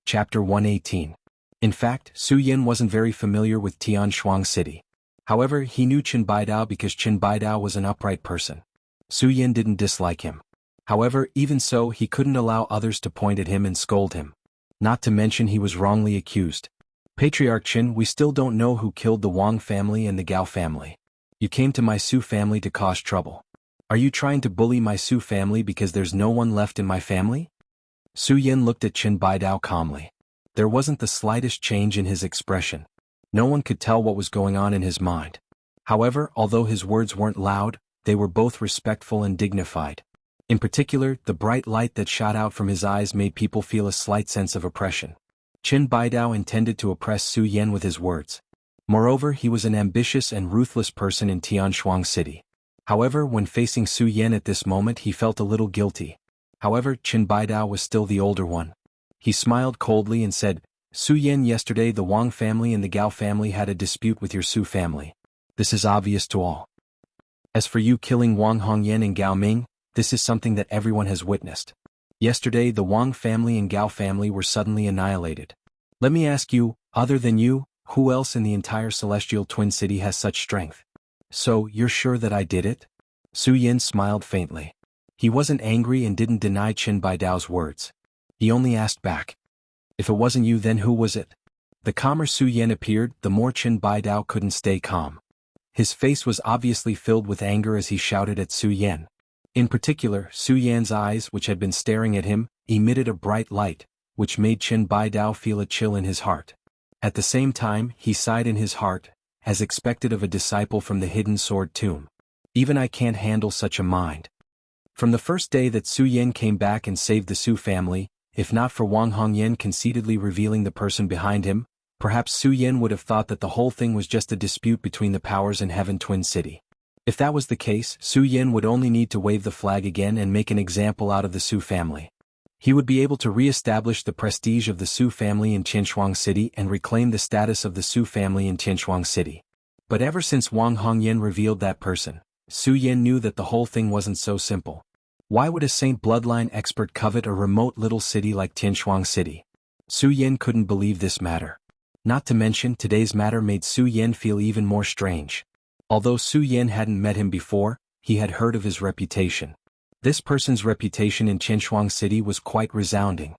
Chapter 118. In fact, Su Yan wasn't very familiar with Tianshuang City. However, he knew Qin Baidao because Qin Baidao was an upright person. Su Yan didn't dislike him. However, even so, he couldn't allow others to point at him and scold him. Not to mention he was wrongly accused. "Patriarch Qin, we still don't know who killed the Wang family and the Gao family. You came to my Su family to cause trouble. Are you trying to bully my Su family because there's no one left in my family?" Su Yan looked at Qin Baidao calmly. There wasn't the slightest change in his expression. No one could tell what was going on in his mind. However, although his words weren't loud, they were both respectful and dignified. In particular, the bright light that shot out from his eyes made people feel a slight sense of oppression. Qin Baidao intended to oppress Su Yan with his words. Moreover, he was an ambitious and ruthless person in Tianshuang City. However, when facing Su Yan at this moment, he felt a little guilty. However, Qin Baidao was still the older one. He smiled coldly and said, "Su Yan, yesterday the Wang family and the Gao family had a dispute with your Su family. This is obvious to all. As for you killing Wang Hongyan and Gao Ming, this is something that everyone has witnessed. Yesterday the Wang family and Gao family were suddenly annihilated. Let me ask you, other than you, who else in the entire Celestial Twin City has such strength? So, you're sure that I did it?" Su Yan smiled faintly. He wasn't angry and didn't deny Qin Baidao's words. He only asked back, "If it wasn't you, then who was it?" The calmer Su Yan appeared, the more Qin Baidao couldn't stay calm. His face was obviously filled with anger as he shouted at Su Yan. In particular, Su Yan's eyes, which had been staring at him, emitted a bright light, which made Qin Baidao feel a chill in his heart. At the same time, he sighed in his heart, as expected of a disciple from the hidden sword tomb. Even I can't handle such a mind. From the first day that Su Yan came back and saved the Su family, if not for Wang Hongyan conceitedly revealing the person behind him, perhaps Su Yan would have thought that the whole thing was just a dispute between the powers in Heaven Twin City. If that was the case, Su Yan would only need to wave the flag again and make an example out of the Su family. He would be able to re-establish the prestige of the Su family in Tianchuang City and reclaim the status of the Su family in Tianchuang City. But ever since Wang Hongyan revealed that person, Su Yan knew that the whole thing wasn't so simple. Why would a saint bloodline expert covet a remote little city like Tianchuang City? Su Yan couldn't believe this matter. Not to mention, today's matter made Su Yan feel even more strange. Although Su Yan hadn't met him before, he had heard of his reputation. This person's reputation in Tianchuang City was quite resounding.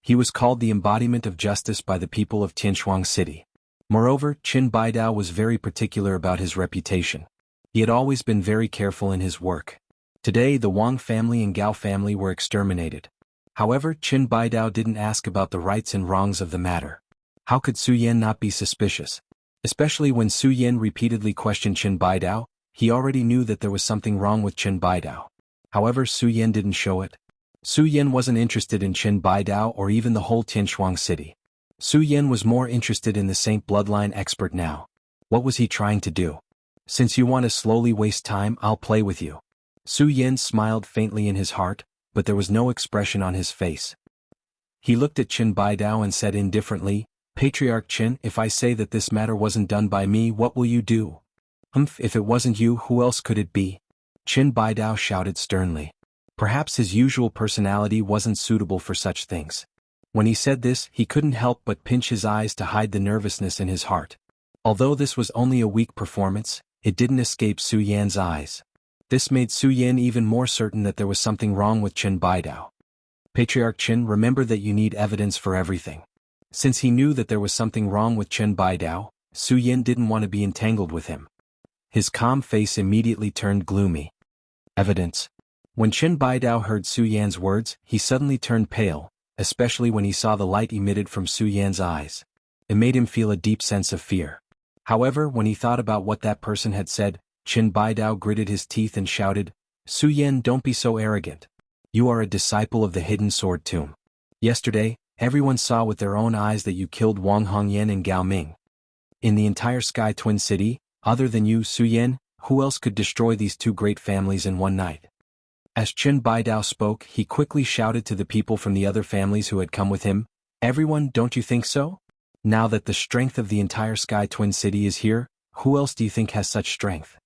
He was called the embodiment of justice by the people of Tianchuang City. Moreover, Qin Baidao was very particular about his reputation. He had always been very careful in his work. Today the Wang family and Gao family were exterminated. However, Qin Baidao didn't ask about the rights and wrongs of the matter. How could Su Yan not be suspicious? Especially when Su Yan repeatedly questioned Qin Baidao, he already knew that there was something wrong with Qin Baidao. However, Su Yan didn't show it. Su Yan wasn't interested in Qin Baidao or even the whole Tianchuang City. Su Yan was more interested in the saint bloodline expert now. What was he trying to do? Since you want to slowly waste time, I'll play with you. Su Yan smiled faintly in his heart, but there was no expression on his face. He looked at Qin Baidao and said indifferently, Patriarch Qin, if I say that this matter wasn't done by me, what will you do? If it wasn't you, who else could it be? Qin Baidao shouted sternly. Perhaps his usual personality wasn't suitable for such things. When he said this, he couldn't help but pinch his eyes to hide the nervousness in his heart. Although this was only a weak performance, it didn't escape Su Yan's eyes. This made Su Yan even more certain that there was something wrong with Qin Baidao. Patriarch Qin, remember that you need evidence for everything. Since he knew that there was something wrong with Qin Baidao, Su Yan didn't want to be entangled with him. His calm face immediately turned gloomy. Evidence. When Qin Baidao heard Su Yan's words, he suddenly turned pale, especially when he saw the light emitted from Su Yan's eyes. It made him feel a deep sense of fear. However, when he thought about what that person had said, Qin Baidao gritted his teeth and shouted, Su Yan, don't be so arrogant. You are a disciple of the hidden sword tomb. Yesterday, everyone saw with their own eyes that you killed Wang Hongyan and Gao Ming. In the entire Sky Twin City, other than you, Su Yan, who else could destroy these two great families in one night? As Qin Baidao spoke, he quickly shouted to the people from the other families who had come with him, Everyone, don't you think so? Now that the strength of the entire Sky Twin City is here, who else do you think has such strength?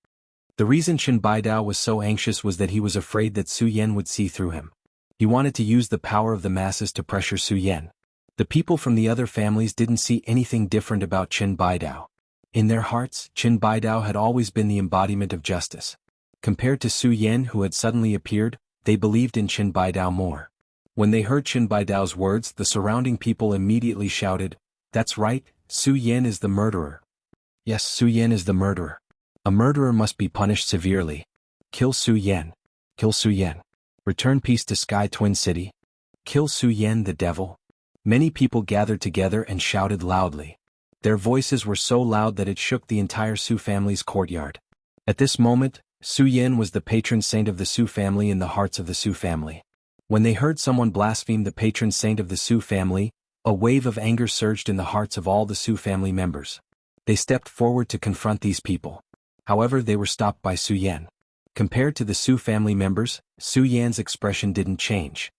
The reason Qin Baidao was so anxious was that he was afraid that Su Yan would see through him. He wanted to use the power of the masses to pressure Su Yan. The people from the other families didn't see anything different about Qin Baidao. In their hearts, Qin Baidao had always been the embodiment of justice. Compared to Su Yan who had suddenly appeared, they believed in Qin Baidao more. When they heard Qin Baidao's words, the surrounding people immediately shouted, That's right, Su Yan is the murderer. Yes, Su Yan is the murderer. A murderer must be punished severely. Kill Su Yan. Kill Su Yan. Return peace to Sky Twin City. Kill Su Yan the devil. Many people gathered together and shouted loudly. Their voices were so loud that it shook the entire Su family's courtyard. At this moment, Su Yan was the patron saint of the Su family in the hearts of the Su family. When they heard someone blaspheme the patron saint of the Su family, a wave of anger surged in the hearts of all the Su family members. They stepped forward to confront these people. However, they were stopped by Su Yan. Compared to the Su family members, Su Yan's expression didn't change.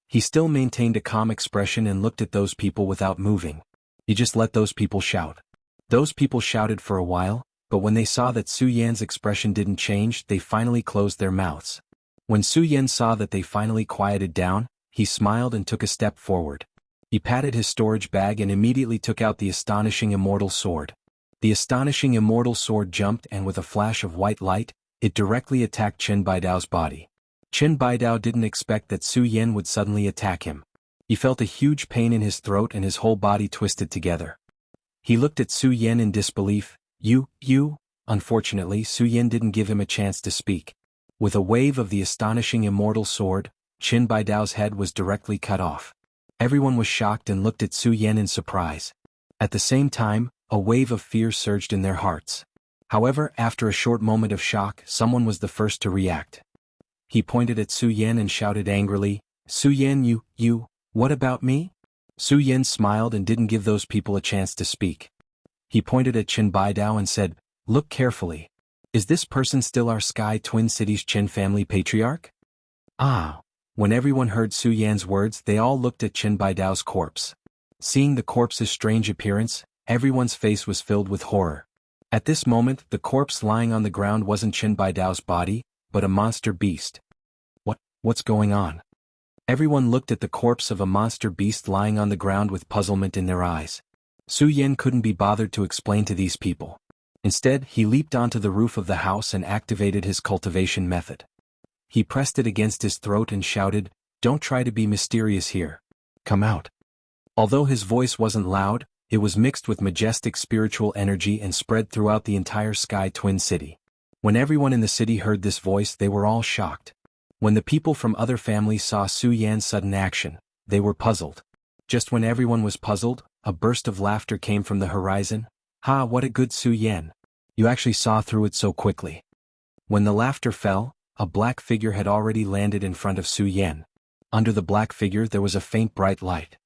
He still maintained a calm expression and looked at those people without moving. He just let those people shout. Those people shouted for a while, but when they saw that Su Yan's expression didn't change, they finally closed their mouths. When Su Yan saw that they finally quieted down, he smiled and took a step forward. He patted his storage bag and immediately took out the astonishing immortal sword. The astonishing immortal sword jumped and with a flash of white light, it directly attacked Qin Baidao's body. Qin Baidao didn't expect that Su Yan would suddenly attack him. He felt a huge pain in his throat and his whole body twisted together. He looked at Su Yan in disbelief. You? Unfortunately, Su Yan didn't give him a chance to speak. With a wave of the astonishing immortal sword, Qin Baidao's head was directly cut off. Everyone was shocked and looked at Su Yan in surprise. At the same time, a wave of fear surged in their hearts. However, after a short moment of shock, someone was the first to react. He pointed at Su Yan and shouted angrily, Su Yan, you, what about me? Su Yan smiled and didn't give those people a chance to speak. He pointed at Qin Baidao and said, Look carefully. Is this person still our Sky Twin Cities Qin family patriarch? Ah, When everyone heard Su Yan's words, they all looked at Chen Baidao's corpse. Seeing the corpse's strange appearance, everyone's face was filled with horror. At this moment, the corpse lying on the ground wasn't Chen Baidao's body, but a monster beast. What's going on? Everyone looked at the corpse of a monster beast lying on the ground with puzzlement in their eyes. Su Yan couldn't be bothered to explain to these people. Instead, he leaped onto the roof of the house and activated his cultivation method. He pressed it against his throat and shouted, "Don't try to be mysterious here. Come out." Although his voice wasn't loud, it was mixed with majestic spiritual energy and spread throughout the entire Sky Twin City. When everyone in the city heard this voice, they were all shocked. When the people from other families saw Su Yan's sudden action, they were puzzled. Just when everyone was puzzled, a burst of laughter came from the horizon. "Ha, what a good Su Yan. You actually saw through it so quickly." When the laughter fell, a black figure had already landed in front of Su Yan. Under the black figure there was a faint bright light.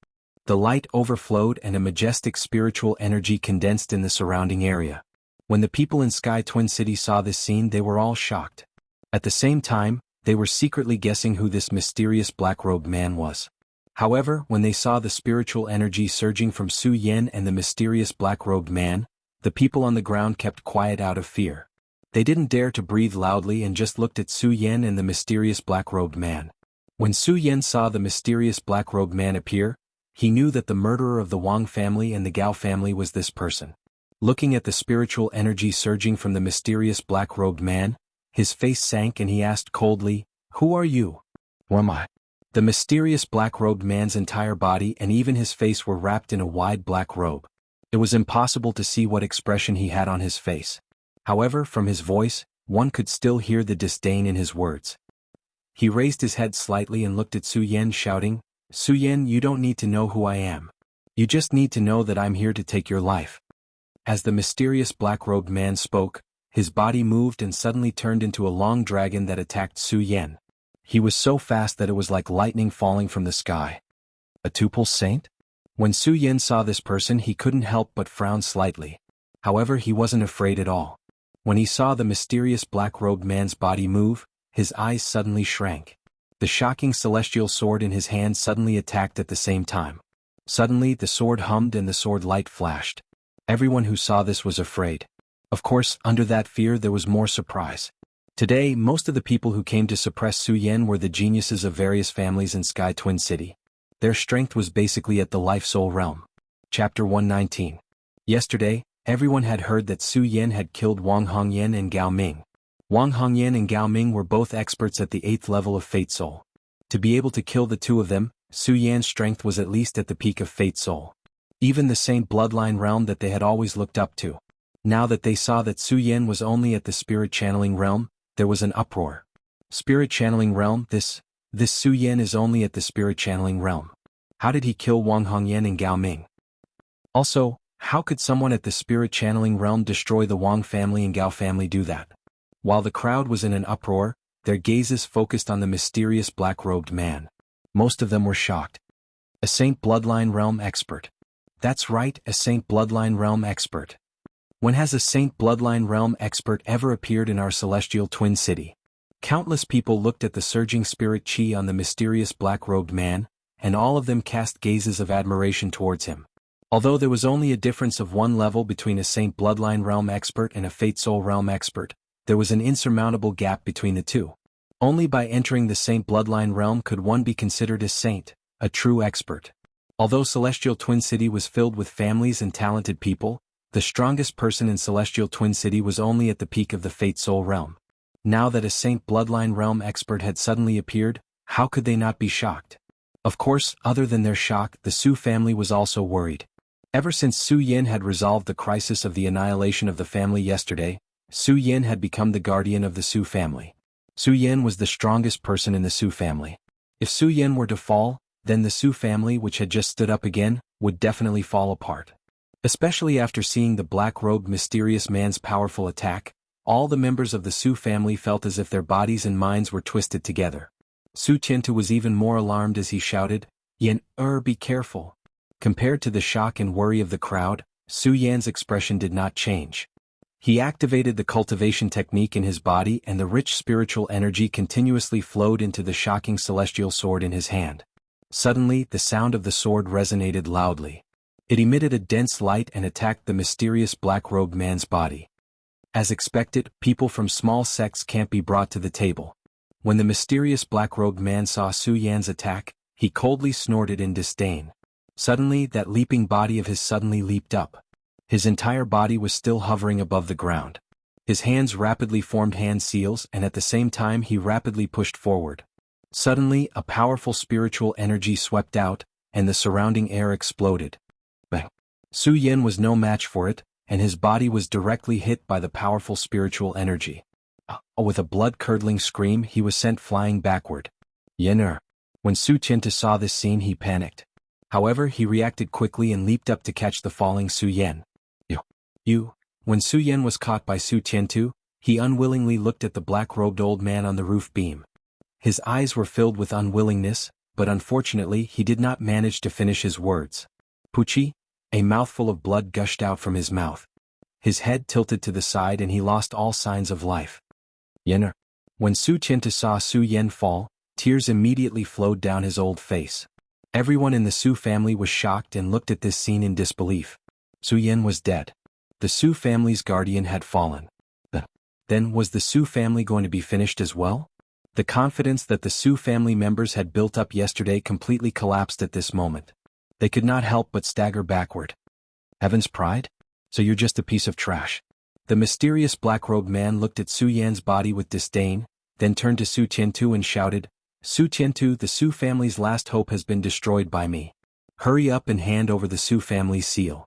The light overflowed and a majestic spiritual energy condensed in the surrounding area. When the people in Sky Twin City saw this scene, they were all shocked. At the same time, they were secretly guessing who this mysterious black-robed man was. However, when they saw the spiritual energy surging from Su Yan and the mysterious black-robed man, the people on the ground kept quiet out of fear. They didn't dare to breathe loudly and just looked at Su Yan and the mysterious black-robed man. When Su Yan saw the mysterious black-robed man appear, he knew that the murderer of the Wang family and the Gao family was this person. Looking at the spiritual energy surging from the mysterious black-robed man, his face sank and he asked coldly, "Who are you?" "Who am I?" The mysterious black-robed man's entire body and even his face were wrapped in a wide black robe. It was impossible to see what expression he had on his face. However, from his voice, one could still hear the disdain in his words. He raised his head slightly and looked at Su Yan, shouting, "Su Yan, you don't need to know who I am. You just need to know that I'm here to take your life." As the mysterious black-robed man spoke, his body moved and suddenly turned into a long dragon that attacked Su Yan. He was so fast that it was like lightning falling from the sky. A Tuple saint? When Su Yan saw this person, he couldn't help but frown slightly. However, he wasn't afraid at all. When he saw the mysterious black-robed man's body move, his eyes suddenly shrank. The shocking celestial sword in his hand suddenly attacked at the same time. Suddenly, the sword hummed and the sword light flashed. Everyone who saw this was afraid. Of course, under that fear there was more surprise. Today, most of the people who came to suppress Su Yan were the geniuses of various families in Sky Twin City. Their strength was basically at the life-soul realm. Chapter 119. Yesterday, everyone had heard that Su Yan had killed Wang Hongyan and Gao Ming. Wang Hongyan and Gao Ming were both experts at the 8th level of Fate Soul. To be able to kill the two of them, Su Yan's strength was at least at the peak of Fate Soul. Even the same bloodline realm that they had always looked up to. Now that they saw that Su Yan was only at the spirit channeling realm, there was an uproar. Spirit channeling realm, this Su Yan is only at the spirit channeling realm. How did he kill Wang Hongyan and Gao Ming? Also, how could someone at the spirit channeling realm destroy the Wang family and Gao family do that? While the crowd was in an uproar, their gazes focused on the mysterious black-robed man. Most of them were shocked. A Saint Bloodline Realm expert. That's right, a Saint Bloodline Realm expert. When has a Saint Bloodline Realm expert ever appeared in our celestial twin city? Countless people looked at the surging spirit chi on the mysterious black-robed man, and all of them cast gazes of admiration towards him. Although there was only a difference of one level between a Saint Bloodline Realm expert and a Fate Soul Realm expert, there was an insurmountable gap between the two. Only by entering the Saint Bloodline Realm could one be considered a saint, a true expert. Although Celestial Twin City was filled with families and talented people, the strongest person in Celestial Twin City was only at the peak of the Fate Soul Realm. Now that a Saint Bloodline Realm expert had suddenly appeared, how could they not be shocked? Of course, other than their shock, the Su family was also worried. Ever since Su Yan had resolved the crisis of the annihilation of the family yesterday, Su Yan had become the guardian of the Su family. Su Yan was the strongest person in the Su family. If Su Yan were to fall, then the Su family, which had just stood up again, would definitely fall apart. Especially after seeing the black-robed mysterious man's powerful attack, all the members of the Su family felt as if their bodies and minds were twisted together. Su Tiantu was even more alarmed as he shouted, "Yan, be careful." Compared to the shock and worry of the crowd, Su Yan's expression did not change. He activated the cultivation technique in his body, and the rich spiritual energy continuously flowed into the shocking celestial sword in his hand. Suddenly, the sound of the sword resonated loudly. It emitted a dense light and attacked the mysterious black-robed man's body. As expected, people from small sects can't be brought to the table. When the mysterious black-robed man saw Su Yan's attack, he coldly snorted in disdain. Suddenly, that leaping body of his suddenly leaped up. His entire body was still hovering above the ground. His hands rapidly formed hand seals, and at the same time he rapidly pushed forward. Suddenly, a powerful spiritual energy swept out, and the surrounding air exploded. Bang! Su Yan was no match for it, and his body was directly hit by the powerful spiritual energy. With a blood-curdling scream, he was sent flying backward. Yener. When Su Qiantu saw this scene, he panicked. However, he reacted quickly and leaped up to catch the falling Su Yan. When Su Yan was caught by Su Qiantu, he unwillingly looked at the black-robed old man on the roof beam. His eyes were filled with unwillingness, but unfortunately he did not manage to finish his words. Puchi, a mouthful of blood gushed out from his mouth. His head tilted to the side and he lost all signs of life. Yener. When Su Qiantu saw Su Yan fall, tears immediately flowed down his old face. Everyone in the Su family was shocked and looked at this scene in disbelief. Su Yan was dead. The Su family's guardian had fallen. Then was the Su family going to be finished as well? The confidence that the Su family members had built up yesterday completely collapsed at this moment. They could not help but stagger backward. Heaven's pride? So you're just a piece of trash. The mysterious black-robed man looked at Su Yan's body with disdain, then turned to Su Qiantu and shouted, Su Qiantu, the Su family's last hope has been destroyed by me. Hurry up and hand over the Su family's seal.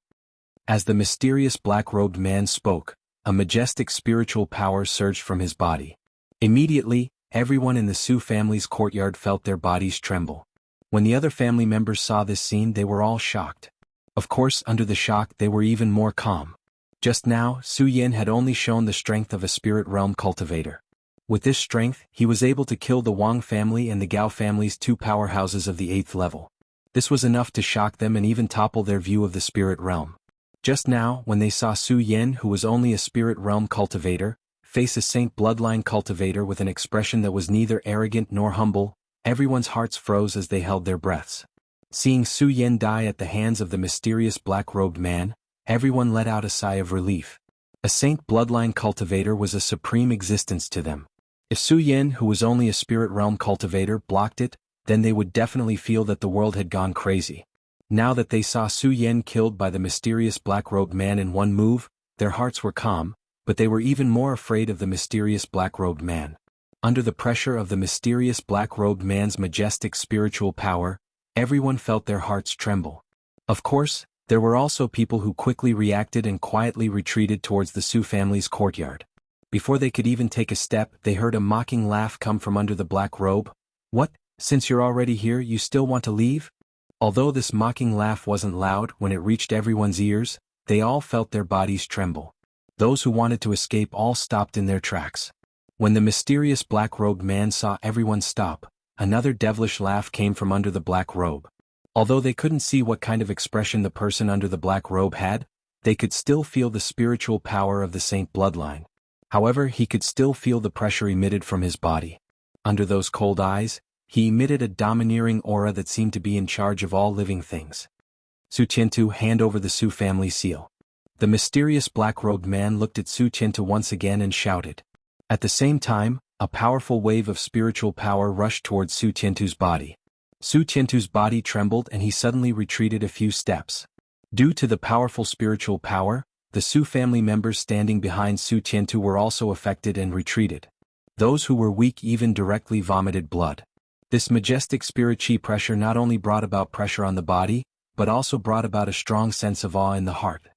As the mysterious black-robed man spoke, a majestic spiritual power surged from his body. Immediately, everyone in the Su family's courtyard felt their bodies tremble. When the other family members saw this scene, they were all shocked. Of course, under the shock, they were even more calm. Just now, Su Yan had only shown the strength of a spirit realm cultivator. With this strength, he was able to kill the Wang family and the Gao family's two powerhouses of the 8th level. This was enough to shock them and even topple their view of the spirit realm. Just now, when they saw Su Yan, who was only a spirit realm cultivator, face a saint bloodline cultivator with an expression that was neither arrogant nor humble, everyone's hearts froze as they held their breaths. Seeing Su Yan die at the hands of the mysterious black-robed man, everyone let out a sigh of relief. A saint bloodline cultivator was a supreme existence to them. If Su Yan, who was only a spirit realm cultivator, blocked it, then they would definitely feel that the world had gone crazy. Now that they saw Su Yan killed by the mysterious black-robed man in one move, their hearts were calm, but they were even more afraid of the mysterious black-robed man. Under the pressure of the mysterious black-robed man's majestic spiritual power, everyone felt their hearts tremble. Of course, there were also people who quickly reacted and quietly retreated towards the Su family's courtyard. Before they could even take a step, they heard a mocking laugh come from under the black robe. What? Since you're already here, you still want to leave? Although this mocking laugh wasn't loud, when it reached everyone's ears, they all felt their bodies tremble. Those who wanted to escape all stopped in their tracks. When the mysterious black-robed man saw everyone stop, another devilish laugh came from under the black robe. Although they couldn't see what kind of expression the person under the black robe had, they could still feel the spiritual power of the saint bloodline. However, he could still feel the pressure emitted from his body. Under those cold eyes, he emitted a domineering aura that seemed to be in charge of all living things. Su Qiantu, hand over the Su family seal. The mysterious black-robed man looked at Su Qiantu once again and shouted. At the same time, a powerful wave of spiritual power rushed towards Su Qiantu's body. Su Qiantu's body trembled and he suddenly retreated a few steps. Due to the powerful spiritual power, the Su family members standing behind Su Qiantu were also affected and retreated. Those who were weak even directly vomited blood. This majestic spirit chi pressure not only brought about pressure on the body, but also brought about a strong sense of awe in the heart.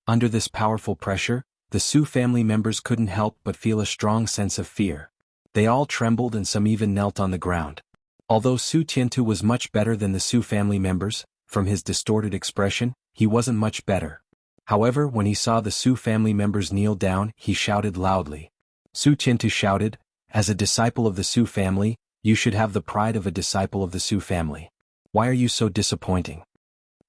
Under this powerful pressure, the Su family members couldn't help but feel a strong sense of fear. They all trembled and some even knelt on the ground. Although Su Qiantu was much better than the Su family members, from his distorted expression, he wasn't much better. However, when he saw the Su family members kneel down, he shouted loudly. Su Qiantu shouted, "As a disciple of the Su family, you should have the pride of a disciple of the Su family. Why are you so disappointing?"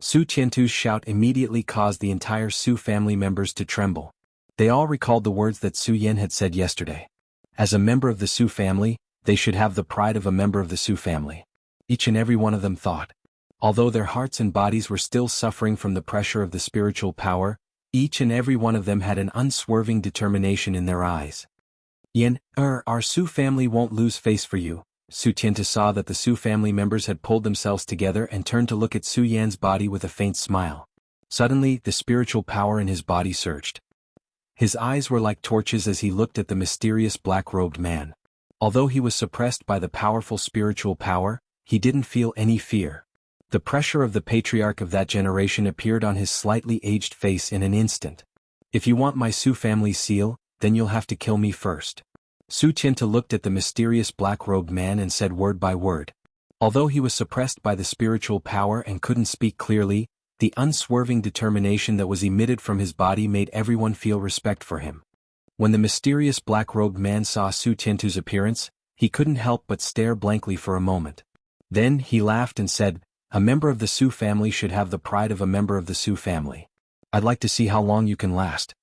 Su Qiantu's shout immediately caused the entire Su family members to tremble. They all recalled the words that Su Yan had said yesterday. As a member of the Su family, they should have the pride of a member of the Su family. Each and every one of them thought. Although their hearts and bodies were still suffering from the pressure of the spiritual power, each and every one of them had an unswerving determination in their eyes. Yan, our Su family won't lose face for you. Su Tiantu saw that the Su family members had pulled themselves together and turned to look at Su Yan's body with a faint smile. Suddenly, the spiritual power in his body surged. His eyes were like torches as he looked at the mysterious black-robed man. Although he was suppressed by the powerful spiritual power, he didn't feel any fear. The pressure of the patriarch of that generation appeared on his slightly aged face in an instant. If you want my Su family seal, then you'll have to kill me first. Su Tiantu looked at the mysterious black-robed man and said word by word. Although he was suppressed by the spiritual power and couldn't speak clearly, the unswerving determination that was emitted from his body made everyone feel respect for him. When the mysterious black-robed man saw Su Tiantu's appearance, he couldn't help but stare blankly for a moment. Then he laughed and said, "A member of the Su family should have the pride of a member of the Su family. I'd like to see how long you can last."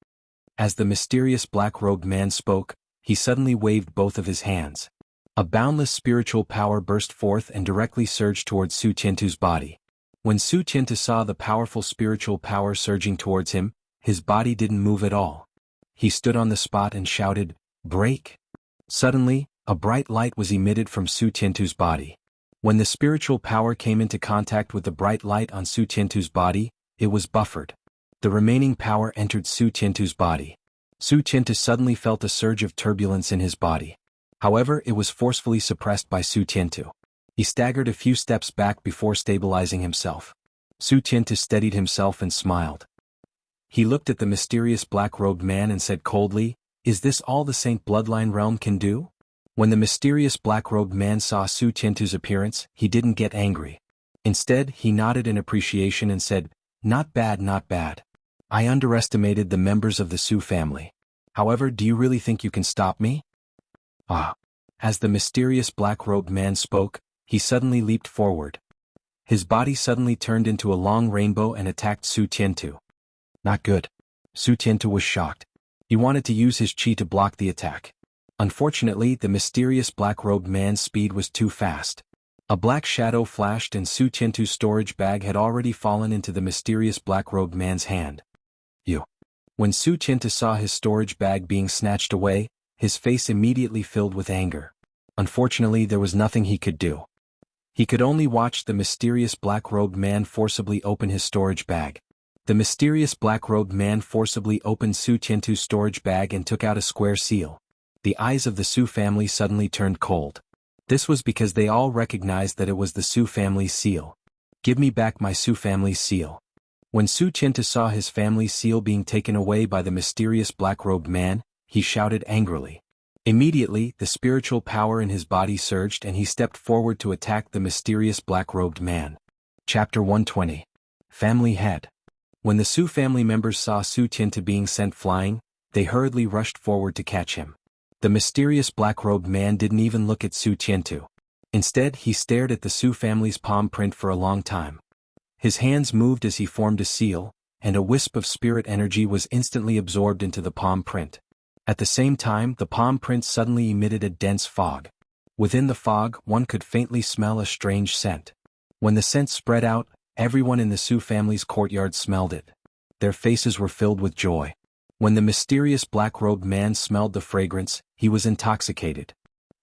As the mysterious black-robed man spoke, he suddenly waved both of his hands. A boundless spiritual power burst forth and directly surged towards Su Tiantu's body. When Su Tiantu saw the powerful spiritual power surging towards him, his body didn't move at all. He stood on the spot and shouted, "Break!" Suddenly, a bright light was emitted from Su Tiantu's body. When the spiritual power came into contact with the bright light on Su Tiantu's body, it was buffered. The remaining power entered Su Tiantu's body. Su Tiantu suddenly felt a surge of turbulence in his body. However, it was forcefully suppressed by Su Tiantu. He staggered a few steps back before stabilizing himself. Su Tiantu steadied himself and smiled. He looked at the mysterious black-robed man and said coldly, "Is this all the Saint Bloodline realm can do?" When the mysterious black-robed man saw Su Tiantu's appearance, he didn't get angry. Instead, he nodded in appreciation and said, "Not bad, not bad. I underestimated the members of the Su family. However, do you really think you can stop me?" Ah. As the mysterious black-robed man spoke, he suddenly leaped forward. His body suddenly turned into a long rainbow and attacked Su Tiantu. Not good. Su Tiantu was shocked. He wanted to use his chi to block the attack. Unfortunately, the mysterious black-robed man's speed was too fast. A black shadow flashed and Su Tiantu's storage bag had already fallen into the mysterious black-robed man's hand. You. When Su Tiantu saw his storage bag being snatched away, his face immediately filled with anger. Unfortunately, there was nothing he could do. He could only watch the mysterious black-robed man forcibly open his storage bag. The mysterious black-robed man forcibly opened Su Tiantu's storage bag and took out a square seal. The eyes of the Su family suddenly turned cold. This was because they all recognized that it was the Su family's seal. "Give me back my Su family's seal." When Su Tiantu saw his family's seal being taken away by the mysterious black-robed man, he shouted angrily. Immediately, the spiritual power in his body surged and he stepped forward to attack the mysterious black-robed man. Chapter 120. Family Head. When the Su family members saw Su Tiantu being sent flying, they hurriedly rushed forward to catch him. The mysterious black-robed man didn't even look at Su Tiantu. Instead, he stared at the Su family's palm print for a long time. His hands moved as he formed a seal, and a wisp of spirit energy was instantly absorbed into the palm print. At the same time, the palm print suddenly emitted a dense fog. Within the fog, one could faintly smell a strange scent. When the scent spread out, everyone in the Su family's courtyard smelled it. Their faces were filled with joy. When the mysterious black-robed man smelled the fragrance, he was intoxicated.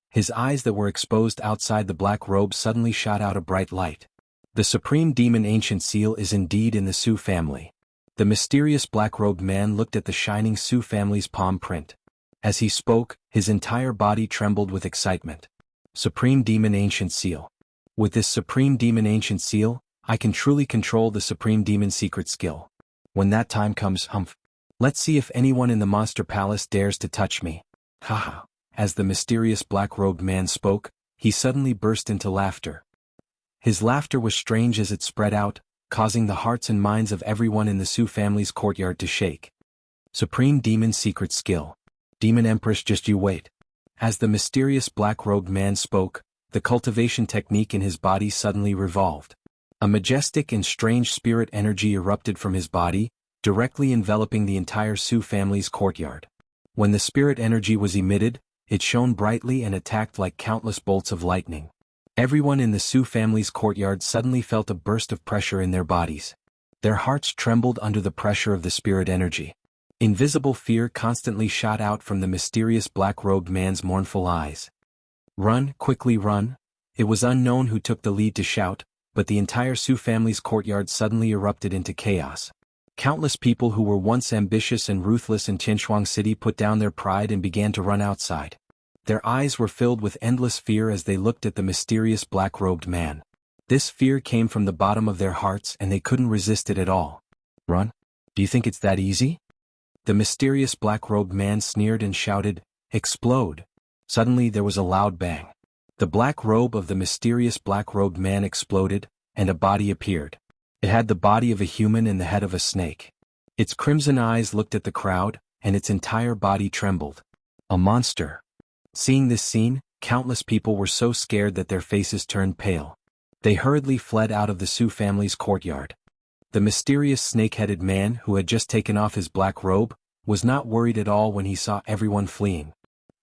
His eyes that were exposed outside the black robe suddenly shot out a bright light. The supreme demon ancient seal is indeed in the Su family. The mysterious black-robed man looked at the shining Su family's palm print. As he spoke, his entire body trembled with excitement. Supreme Demon Ancient Seal. With this Supreme Demon Ancient Seal, I can truly control the Supreme Demon secret skill. When that time comes, let's see if anyone in the Monster Palace dares to touch me. Haha. As the mysterious black-robed man spoke, he suddenly burst into laughter. His laughter was strange as it spread out, causing the hearts and minds of everyone in the Su family's courtyard to shake. Supreme Demon Secret Skill. Demon Empress, just you wait. As the mysterious black-robed man spoke, the cultivation technique in his body suddenly revolved. A majestic and strange spirit energy erupted from his body, directly enveloping the entire Su family's courtyard. When the spirit energy was emitted, it shone brightly and attacked like countless bolts of lightning. Everyone in the Su family's courtyard suddenly felt a burst of pressure in their bodies. Their hearts trembled under the pressure of the spirit energy. Invisible fear constantly shot out from the mysterious black-robed man's mournful eyes. "Run, quickly run!" It was unknown who took the lead to shout, but the entire Su family's courtyard suddenly erupted into chaos. Countless people who were once ambitious and ruthless in Tianshuang City put down their pride and began to run outside. Their eyes were filled with endless fear as they looked at the mysterious black-robed man. This fear came from the bottom of their hearts and they couldn't resist it at all. "Run? Do you think it's that easy?" The mysterious black-robed man sneered and shouted, "Explode!" Suddenly there was a loud bang. The black robe of the mysterious black-robed man exploded, and a body appeared. It had the body of a human and the head of a snake. Its crimson eyes looked at the crowd, and its entire body trembled. A monster. Seeing this scene, countless people were so scared that their faces turned pale. They hurriedly fled out of the Su family's courtyard. The mysterious snake-headed man who had just taken off his black robe was not worried at all when he saw everyone fleeing.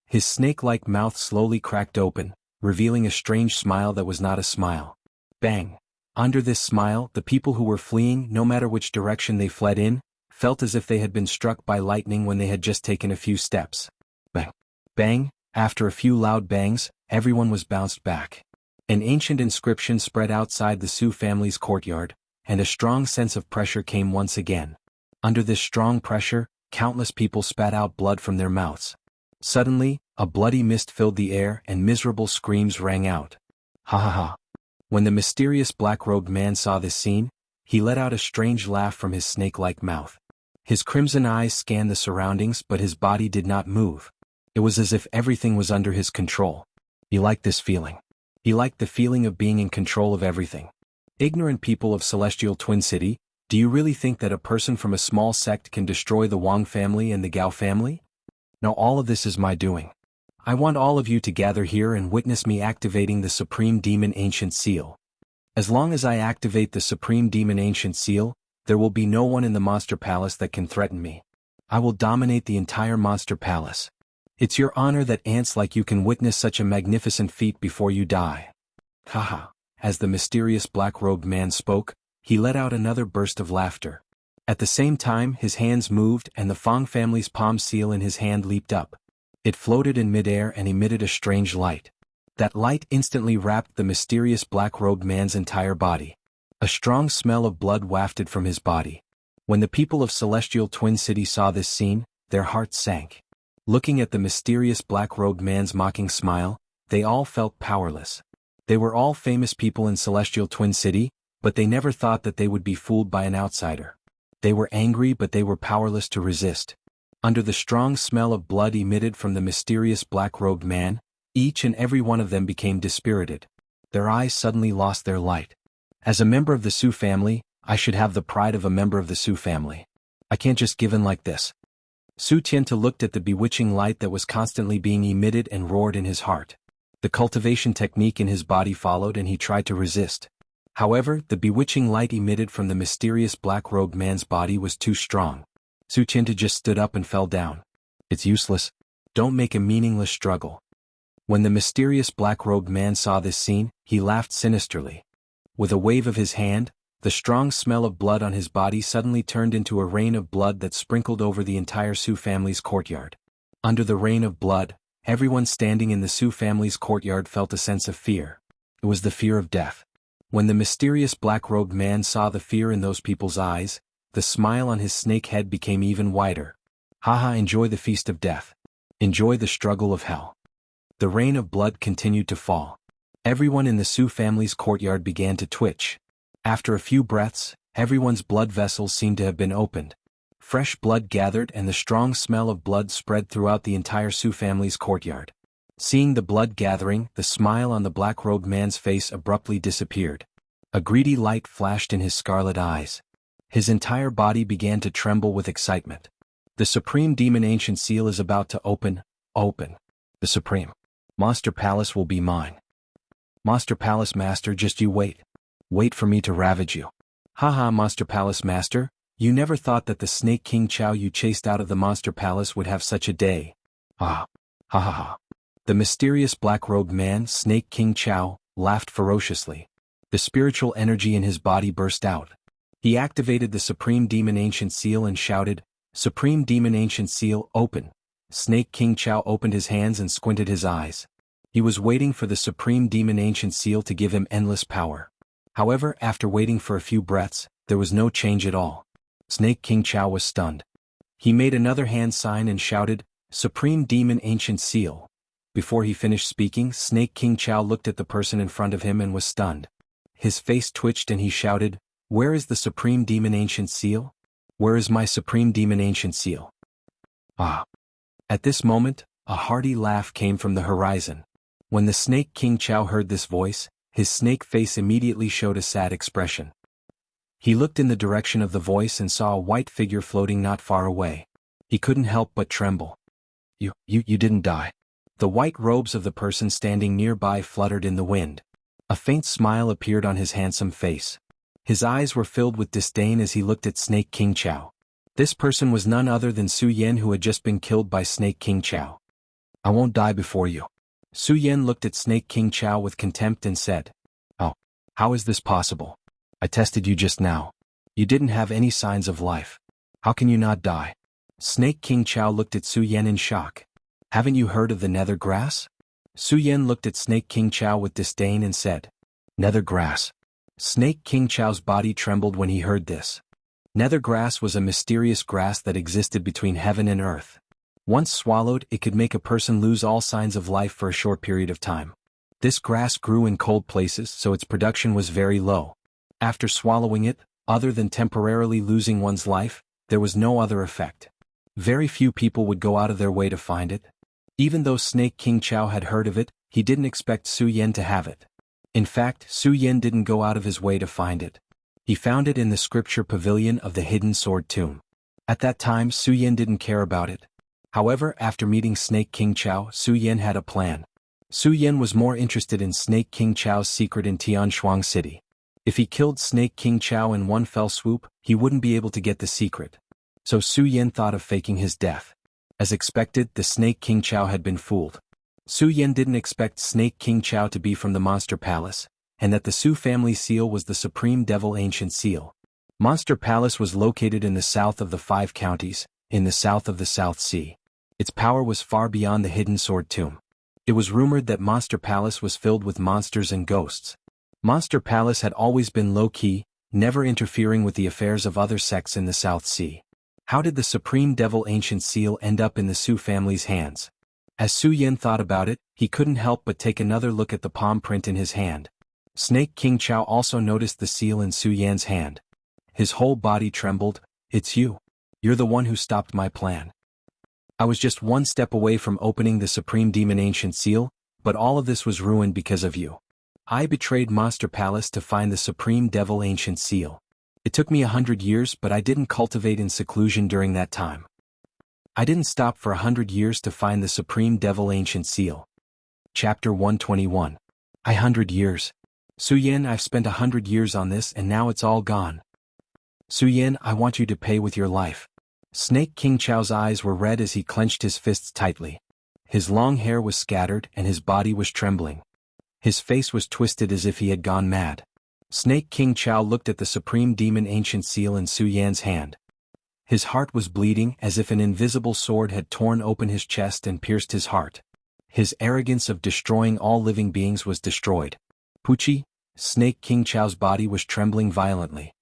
His snake-like mouth slowly cracked open, revealing a strange smile that was not a smile. Bang! Under this smile, the people who were fleeing, no matter which direction they fled in, felt as if they had been struck by lightning when they had just taken a few steps. Bang! Bang! After a few loud bangs, everyone was bounced back. An ancient inscription spread outside the Su family's courtyard, and a strong sense of pressure came once again. Under this strong pressure, countless people spat out blood from their mouths. Suddenly, a bloody mist filled the air and miserable screams rang out. Ha ha ha! When the mysterious black-robed man saw this scene, he let out a strange laugh from his snake-like mouth. His crimson eyes scanned the surroundings but his body did not move. It was as if everything was under his control. He liked this feeling. He liked the feeling of being in control of everything. Ignorant people of Celestial Twin City, do you really think that a person from a small sect can destroy the Wang family and the Gao family? No, all of this is my doing. I want all of you to gather here and witness me activating the Supreme Demon Ancient Seal. As long as I activate the Supreme Demon Ancient Seal, there will be no one in the Monster Palace that can threaten me. I will dominate the entire Monster Palace. It's your honor that ants like you can witness such a magnificent feat before you die. Haha. As the mysterious black-robed man spoke, he let out another burst of laughter. At the same time, his hands moved and the Fang family's palm seal in his hand leaped up. It floated in midair and emitted a strange light. That light instantly wrapped the mysterious black-robed man's entire body. A strong smell of blood wafted from his body. When the people of Celestial Twin City saw this scene, their hearts sank. Looking at the mysterious black-robed man's mocking smile, they all felt powerless. They were all famous people in Celestial Twin City, but they never thought that they would be fooled by an outsider. They were angry but they were powerless to resist. Under the strong smell of blood emitted from the mysterious black-robed man, each and every one of them became dispirited. Their eyes suddenly lost their light. As a member of the Su family, I should have the pride of a member of the Su family. I can't just give in like this. Su Tianta looked at the bewitching light that was constantly being emitted and roared in his heart. The cultivation technique in his body followed and he tried to resist. However, the bewitching light emitted from the mysterious black-robed man's body was too strong. Su Tianta just stood up and fell down. It's useless. Don't make a meaningless struggle. When the mysterious black-robed man saw this scene, he laughed sinisterly. With a wave of his hand, the strong smell of blood on his body suddenly turned into a rain of blood that sprinkled over the entire Su family's courtyard. Under the rain of blood, everyone standing in the Su family's courtyard felt a sense of fear. It was the fear of death. When the mysterious black-robed man saw the fear in those people's eyes, the smile on his snake head became even wider. Haha, enjoy the feast of death. Enjoy the struggle of hell. The rain of blood continued to fall. Everyone in the Su family's courtyard began to twitch. After a few breaths, everyone's blood vessels seemed to have been opened. Fresh blood gathered and the strong smell of blood spread throughout the entire Su family's courtyard. Seeing the blood gathering, the smile on the black-robed man's face abruptly disappeared. A greedy light flashed in his scarlet eyes. His entire body began to tremble with excitement. The Supreme Demon Ancient Seal is about to open. The Supreme Monster Palace will be mine. Monster Palace Master, just you wait. Wait for me to ravage you. Haha, Monster Palace Master, You never thought that the Snake King Chao you chased out of the monster palace would have such a day. Ah. Ha ha ha. The mysterious black-robed man, Snake King Chao, laughed ferociously. The spiritual energy in his body burst out. He activated the Supreme Demon Ancient Seal and shouted, "Supreme Demon Ancient Seal, open." Snake King Chao opened his hands and squinted his eyes. He was waiting for the Supreme Demon Ancient Seal to give him endless power. However, after waiting for a few breaths, there was no change at all. Snake King Chao was stunned. He made another hand sign and shouted, "Supreme Demon Ancient Seal." Before he finished speaking, Snake King Chao looked at the person in front of him and was stunned. His face twitched and he shouted, "Where is the Supreme Demon Ancient Seal? Where is my Supreme Demon Ancient Seal?" Ah. At this moment, a hearty laugh came from the horizon. When the Snake King Chao heard this voice, his snake face immediately showed a sad expression. He looked in the direction of the voice and saw a white figure floating not far away. He couldn't help but tremble. You didn't die." The white robes of the person standing nearby fluttered in the wind. A faint smile appeared on his handsome face. His eyes were filled with disdain as he looked at Snake King Chao. This person was none other than Su Yan, who had just been killed by Snake King Chao. "I won't die before you." Su Yan looked at Snake King Chao with contempt and said, "Oh, how is this possible? I tested you just now. You didn't have any signs of life. How can you not die?" Snake King Chao looked at Su Yan in shock. "Haven't you heard of the nether grass?" Su Yan looked at Snake King Chao with disdain and said, "Nether grass." Snake King Chao's body trembled when he heard this. Nether grass was a mysterious grass that existed between heaven and earth. Once swallowed, it could make a person lose all signs of life for a short period of time. This grass grew in cold places, so its production was very low. After swallowing it, other than temporarily losing one's life, there was no other effect. Very few people would go out of their way to find it. Even though Snake King Chao had heard of it, he didn't expect Su Yan to have it. In fact, Su Yan didn't go out of his way to find it. He found it in the scripture pavilion of the hidden sword tomb. At that time, Su Yan didn't care about it. However, after meeting Snake King Chao, Su Yan had a plan. Su Yan was more interested in Snake King Chao's secret in Tianshuang City. If he killed Snake King Chao in one fell swoop, he wouldn't be able to get the secret. So Su Yan thought of faking his death. As expected, the Snake King Chao had been fooled. Su Yan didn't expect Snake King Chao to be from the Monster Palace, and that the Su family seal was the Supreme Devil Ancient Seal. Monster Palace was located in the south of the 5 counties, in the south of the South Sea. Its power was far beyond the hidden sword tomb. It was rumored that Monster Palace was filled with monsters and ghosts. Monster Palace had always been low-key, never interfering with the affairs of other sects in the South Sea. How did the Supreme Devil Ancient Seal end up in the Su family's hands? As Su Yan thought about it, he couldn't help but take another look at the palm print in his hand. Snake King Chao also noticed the seal in Su Yan's hand. His whole body trembled. "It's you. You're the one who stopped my plan. I was just one step away from opening the Supreme Demon Ancient Seal, but all of this was ruined because of you. I betrayed Monster Palace to find the Supreme Devil Ancient Seal. It took me 100 years, but I didn't cultivate in seclusion during that time. I didn't stop for 100 years to find the Supreme Devil Ancient Seal." Chapter 121. 100 years. Su Yan, I've spent 100 years on this and now it's all gone. Su Yan, I want you to pay with your life. Snake King Chao's eyes were red as he clenched his fists tightly. His long hair was scattered and his body was trembling. His face was twisted as if he had gone mad. Snake King Chao looked at the Supreme Demon Ancient Seal in Su Yan's hand. His heart was bleeding as if an invisible sword had torn open his chest and pierced his heart. His arrogance of destroying all living beings was destroyed. Puchi, Snake King Chao's body was trembling violently.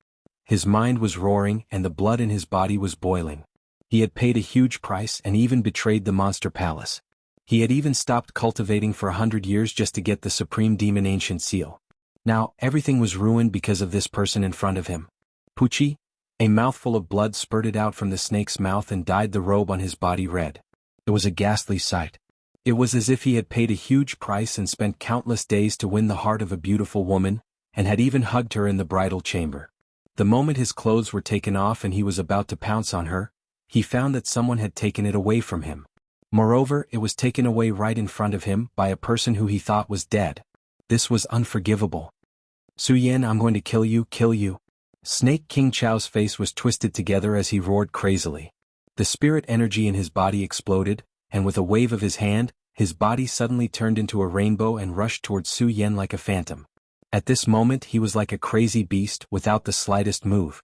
His mind was roaring and the blood in his body was boiling. He had paid a huge price and even betrayed the Monster Palace. He had even stopped cultivating for 100 years just to get the Supreme Demon Ancient Seal. Now, everything was ruined because of this person in front of him. Puchi, a mouthful of blood spurted out from the snake's mouth and dyed the robe on his body red. It was a ghastly sight. It was as if he had paid a huge price and spent countless days to win the heart of a beautiful woman, and had even hugged her in the bridal chamber. The moment his clothes were taken off and he was about to pounce on her, he found that someone had taken it away from him. Moreover, it was taken away right in front of him by a person who he thought was dead. This was unforgivable. Su Yan, I'm going to kill you, kill you. Snake King Chao's face was twisted together as he roared crazily. The spirit energy in his body exploded, and with a wave of his hand, his body suddenly turned into a rainbow and rushed towards Su Yan like a phantom. At this moment he was like a crazy beast without the slightest move.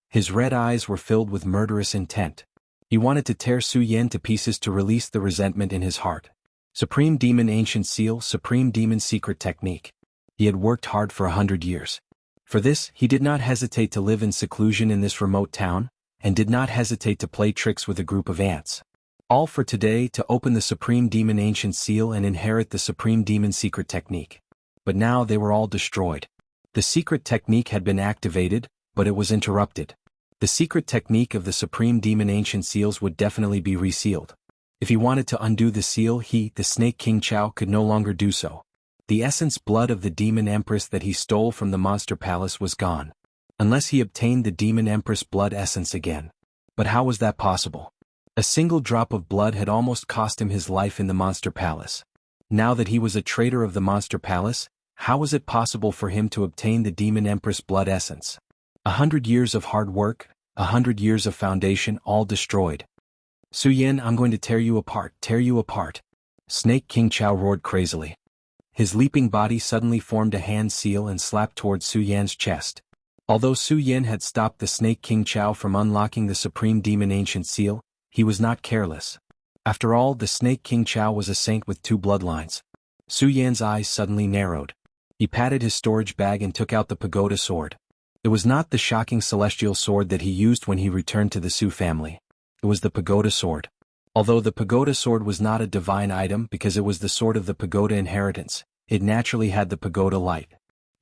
His red eyes were filled with murderous intent. He wanted to tear Su Yan to pieces to release the resentment in his heart. Supreme Demon Ancient Seal, Supreme Demon Secret Technique. He had worked hard for 100 years. For this, he did not hesitate to live in seclusion in this remote town, and did not hesitate to play tricks with a group of ants. All for today to open the Supreme Demon Ancient Seal and inherit the Supreme Demon Secret Technique. But now they were all destroyed. The secret technique had been activated, but it was interrupted. The secret technique of the Supreme Demon Ancient Seals would definitely be resealed. If he wanted to undo the seal, the Snake King Chao, could no longer do so. The essence blood of the Demon Empress that he stole from the Monster Palace was gone. Unless he obtained the Demon Empress blood essence again. But how was that possible? A single drop of blood had almost cost him his life in the Monster Palace. Now that he was a traitor of the Monster Palace, how was it possible for him to obtain the Demon Empress blood essence? 100 years of hard work, 100 years of foundation, all destroyed. Su Yan, I'm going to tear you apart, tear you apart. Snake King Chao roared crazily. His leaping body suddenly formed a hand seal and slapped towards Su Yan's chest. Although Su Yan had stopped the Snake King Chao from unlocking the Supreme Demon Ancient Seal, he was not careless. After all, the Snake King Chao was a saint with 2 bloodlines. Su Yan's eyes suddenly narrowed. He patted his storage bag and took out the pagoda sword. It was not the shocking celestial sword that he used when he returned to the Su family. It was the pagoda sword. Although the pagoda sword was not a divine item because it was the sword of the pagoda inheritance, it naturally had the pagoda light.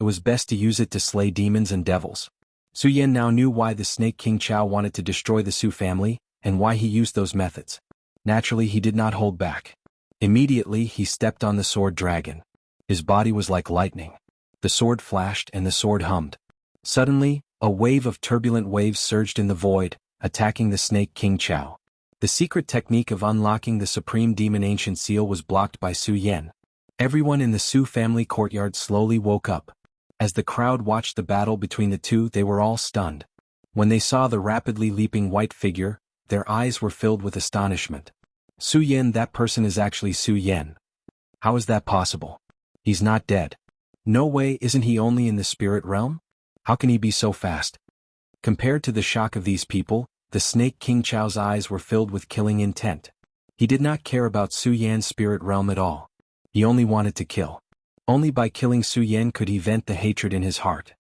It was best to use it to slay demons and devils. Su Yan now knew why the Snake King Chao wanted to destroy the Su family, and why he used those methods. Naturally, he did not hold back. Immediately, he stepped on the sword dragon. His body was like lightning. The sword flashed and the sword hummed. Suddenly, a wave of turbulent waves surged in the void, attacking the Snake King Chao. The secret technique of unlocking the Supreme Demon Ancient Seal was blocked by Su Yan. Everyone in the Su family courtyard slowly woke up. As the crowd watched the battle between the two, they were all stunned. When they saw the rapidly leaping white figure, their eyes were filled with astonishment. Su Yan, that person is actually Su Yan. How is that possible? He's not dead. No way, isn't he only in the spirit realm? How can he be so fast? Compared to the shock of these people, the Snake King Chao's eyes were filled with killing intent. He did not care about Su Yan's spirit realm at all. He only wanted to kill. Only by killing Su Yan could he vent the hatred in his heart.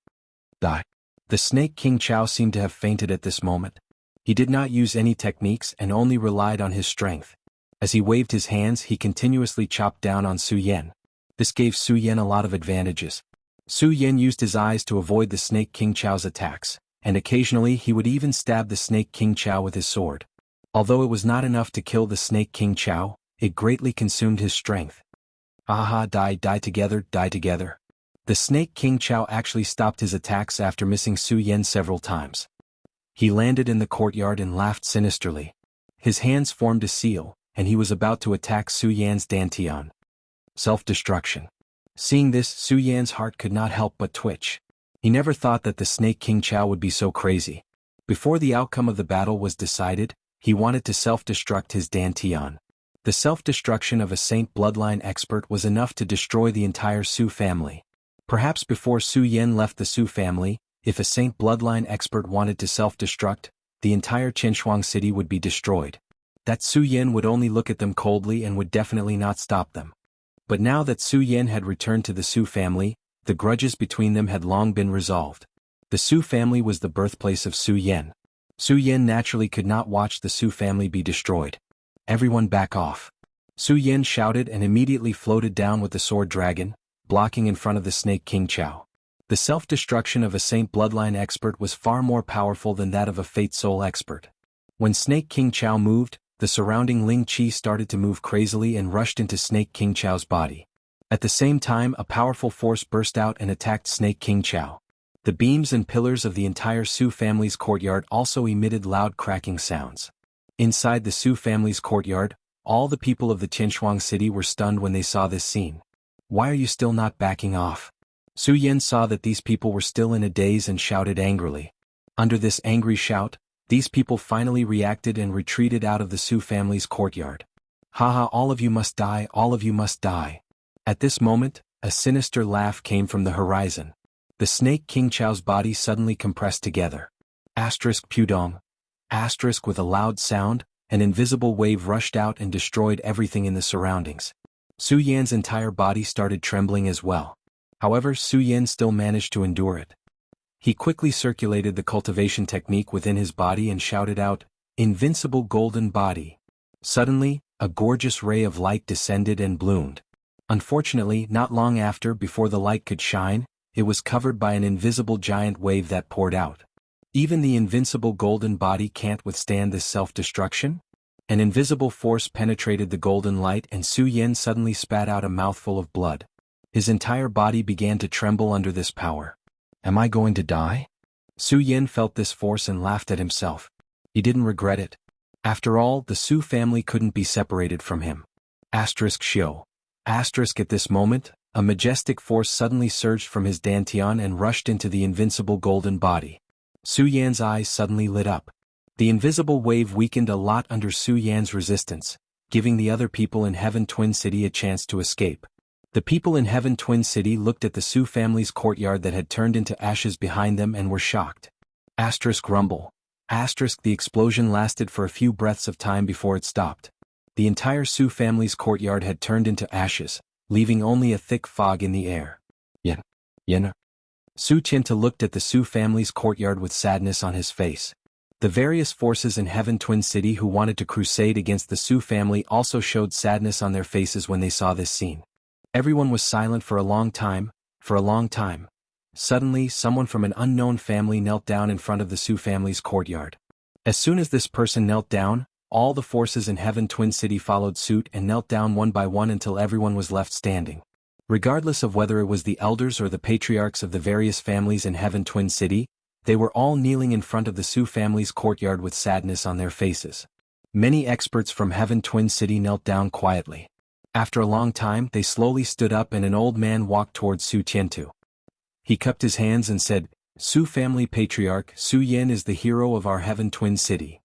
Die. The Snake King Chao seemed to have fainted at this moment. He did not use any techniques and only relied on his strength. As he waved his hands, he continuously chopped down on Su Yan. This gave Su Yan a lot of advantages. Su Yan used his eyes to avoid the Snake King Chao's attacks, and occasionally he would even stab the Snake King Chao with his sword. Although it was not enough to kill the Snake King Chao, it greatly consumed his strength. Aha, die together, die together. The Snake King Chao actually stopped his attacks after missing Su Yan several times. He landed in the courtyard and laughed sinisterly. His hands formed a seal, and he was about to attack Su Yan's dantian. Self-destruction. Seeing this, Su Yan's heart could not help but twitch. He never thought that the Snake King Chao would be so crazy. Before the outcome of the battle was decided, he wanted to self-destruct his dantian. The self-destruction of a saint bloodline expert was enough to destroy the entire Su family. Perhaps before Su Yan left the Su family, if a saint bloodline expert wanted to self-destruct, the entire Qinshuang city would be destroyed. That Su Yan would only look at them coldly and would definitely not stop them. But now that Su Yan had returned to the Su family, the grudges between them had long been resolved. The Su family was the birthplace of Su Yan. Su Yan naturally could not watch the Su family be destroyed. Everyone back off. Su Yan shouted and immediately floated down with the sword dragon, blocking in front of the Snake King Chao. The self-destruction of a saint bloodline expert was far more powerful than that of a fate soul expert. When Snake King Chao moved, the surrounding Ling Qi started to move crazily and rushed into Snake King Chao's body. At the same time, a powerful force burst out and attacked Snake King Chao. The beams and pillars of the entire Su family's courtyard also emitted loud cracking sounds. Inside the Su family's courtyard, all the people of the Qinshuang city were stunned when they saw this scene. Why are you still not backing off? Su Yan saw that these people were still in a daze and shouted angrily. Under this angry shout, these people finally reacted and retreated out of the Su family's courtyard. Haha, all of you must die, all of you must die. At this moment, a sinister laugh came from the horizon. The snake King Chao's body suddenly compressed together. Asterisk Pudong. Asterisk with a loud sound, an invisible wave rushed out and destroyed everything in the surroundings. Su Yan's entire body started trembling as well. However, Su Yan still managed to endure it. He quickly circulated the cultivation technique within his body and shouted out, "Invincible golden body." Suddenly, a gorgeous ray of light descended and bloomed. Unfortunately, not long after, before the light could shine, it was covered by an invisible giant wave that poured out. Even the invincible golden body can't withstand this self-destruction? An invisible force penetrated the golden light and Su Yan suddenly spat out a mouthful of blood. His entire body began to tremble under this power. Am I going to die? Su Yan felt this force and laughed at himself. He didn't regret it. After all, the Su family couldn't be separated from him. Asterisk Shio. Asterisk at this moment, a majestic force suddenly surged from his dantian and rushed into the invincible golden body. Su Yan's eyes suddenly lit up. The invisible wave weakened a lot under Su Yan's resistance, giving the other people in Heaven Twin City a chance to escape. The people in Heaven Twin City looked at the Su family's courtyard that had turned into ashes behind them and were shocked. Asterisk rumble. Asterisk the explosion lasted for a few breaths of time before it stopped. The entire Su family's courtyard had turned into ashes, leaving only a thick fog in the air. Yen. Su Qianta looked at the Su family's courtyard with sadness on his face. The various forces in Heaven Twin City who wanted to crusade against the Su family also showed sadness on their faces when they saw this scene. Everyone was silent for a long time. Suddenly, someone from an unknown family knelt down in front of the Su family's courtyard. As soon as this person knelt down, all the forces in Heaven Twin City followed suit and knelt down one by one until everyone was left standing. Regardless of whether it was the elders or the patriarchs of the various families in Heaven Twin City, they were all kneeling in front of the Su family's courtyard with sadness on their faces. Many experts from Heaven Twin City knelt down quietly. After a long time, they slowly stood up and an old man walked towards Su Qiantu. He cupped his hands and said, "Su family patriarch, Su Yan is the hero of our Heaven Twin City."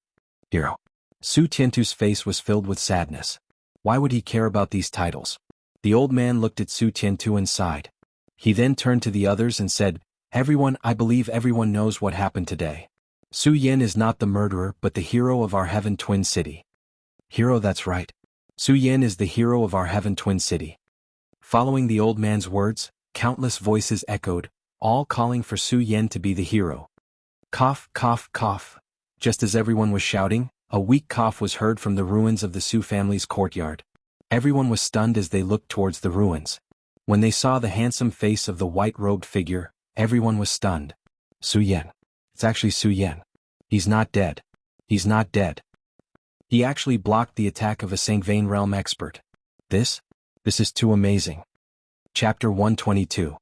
Hero. Su Qiantu's face was filled with sadness. Why would he care about these titles? The old man looked at Su Qiantu and sighed. He then turned to the others and said, "Everyone, I believe everyone knows what happened today. Su Yan is not the murderer but the hero of our Heaven Twin City." Hero, that's right. Su Yan is the hero of our Heaven Twin City. Following the old man's words, countless voices echoed, all calling for Su Yan to be the hero. Cough, cough, cough. Just as everyone was shouting, a weak cough was heard from the ruins of the Su family's courtyard. Everyone was stunned as they looked towards the ruins. When they saw the handsome face of the white-robed figure, everyone was stunned. Su Yan. It's actually Su Yan. He's not dead. He's not dead. He actually blocked the attack of a Saint Vane Realm expert. This is too amazing. Chapter 122.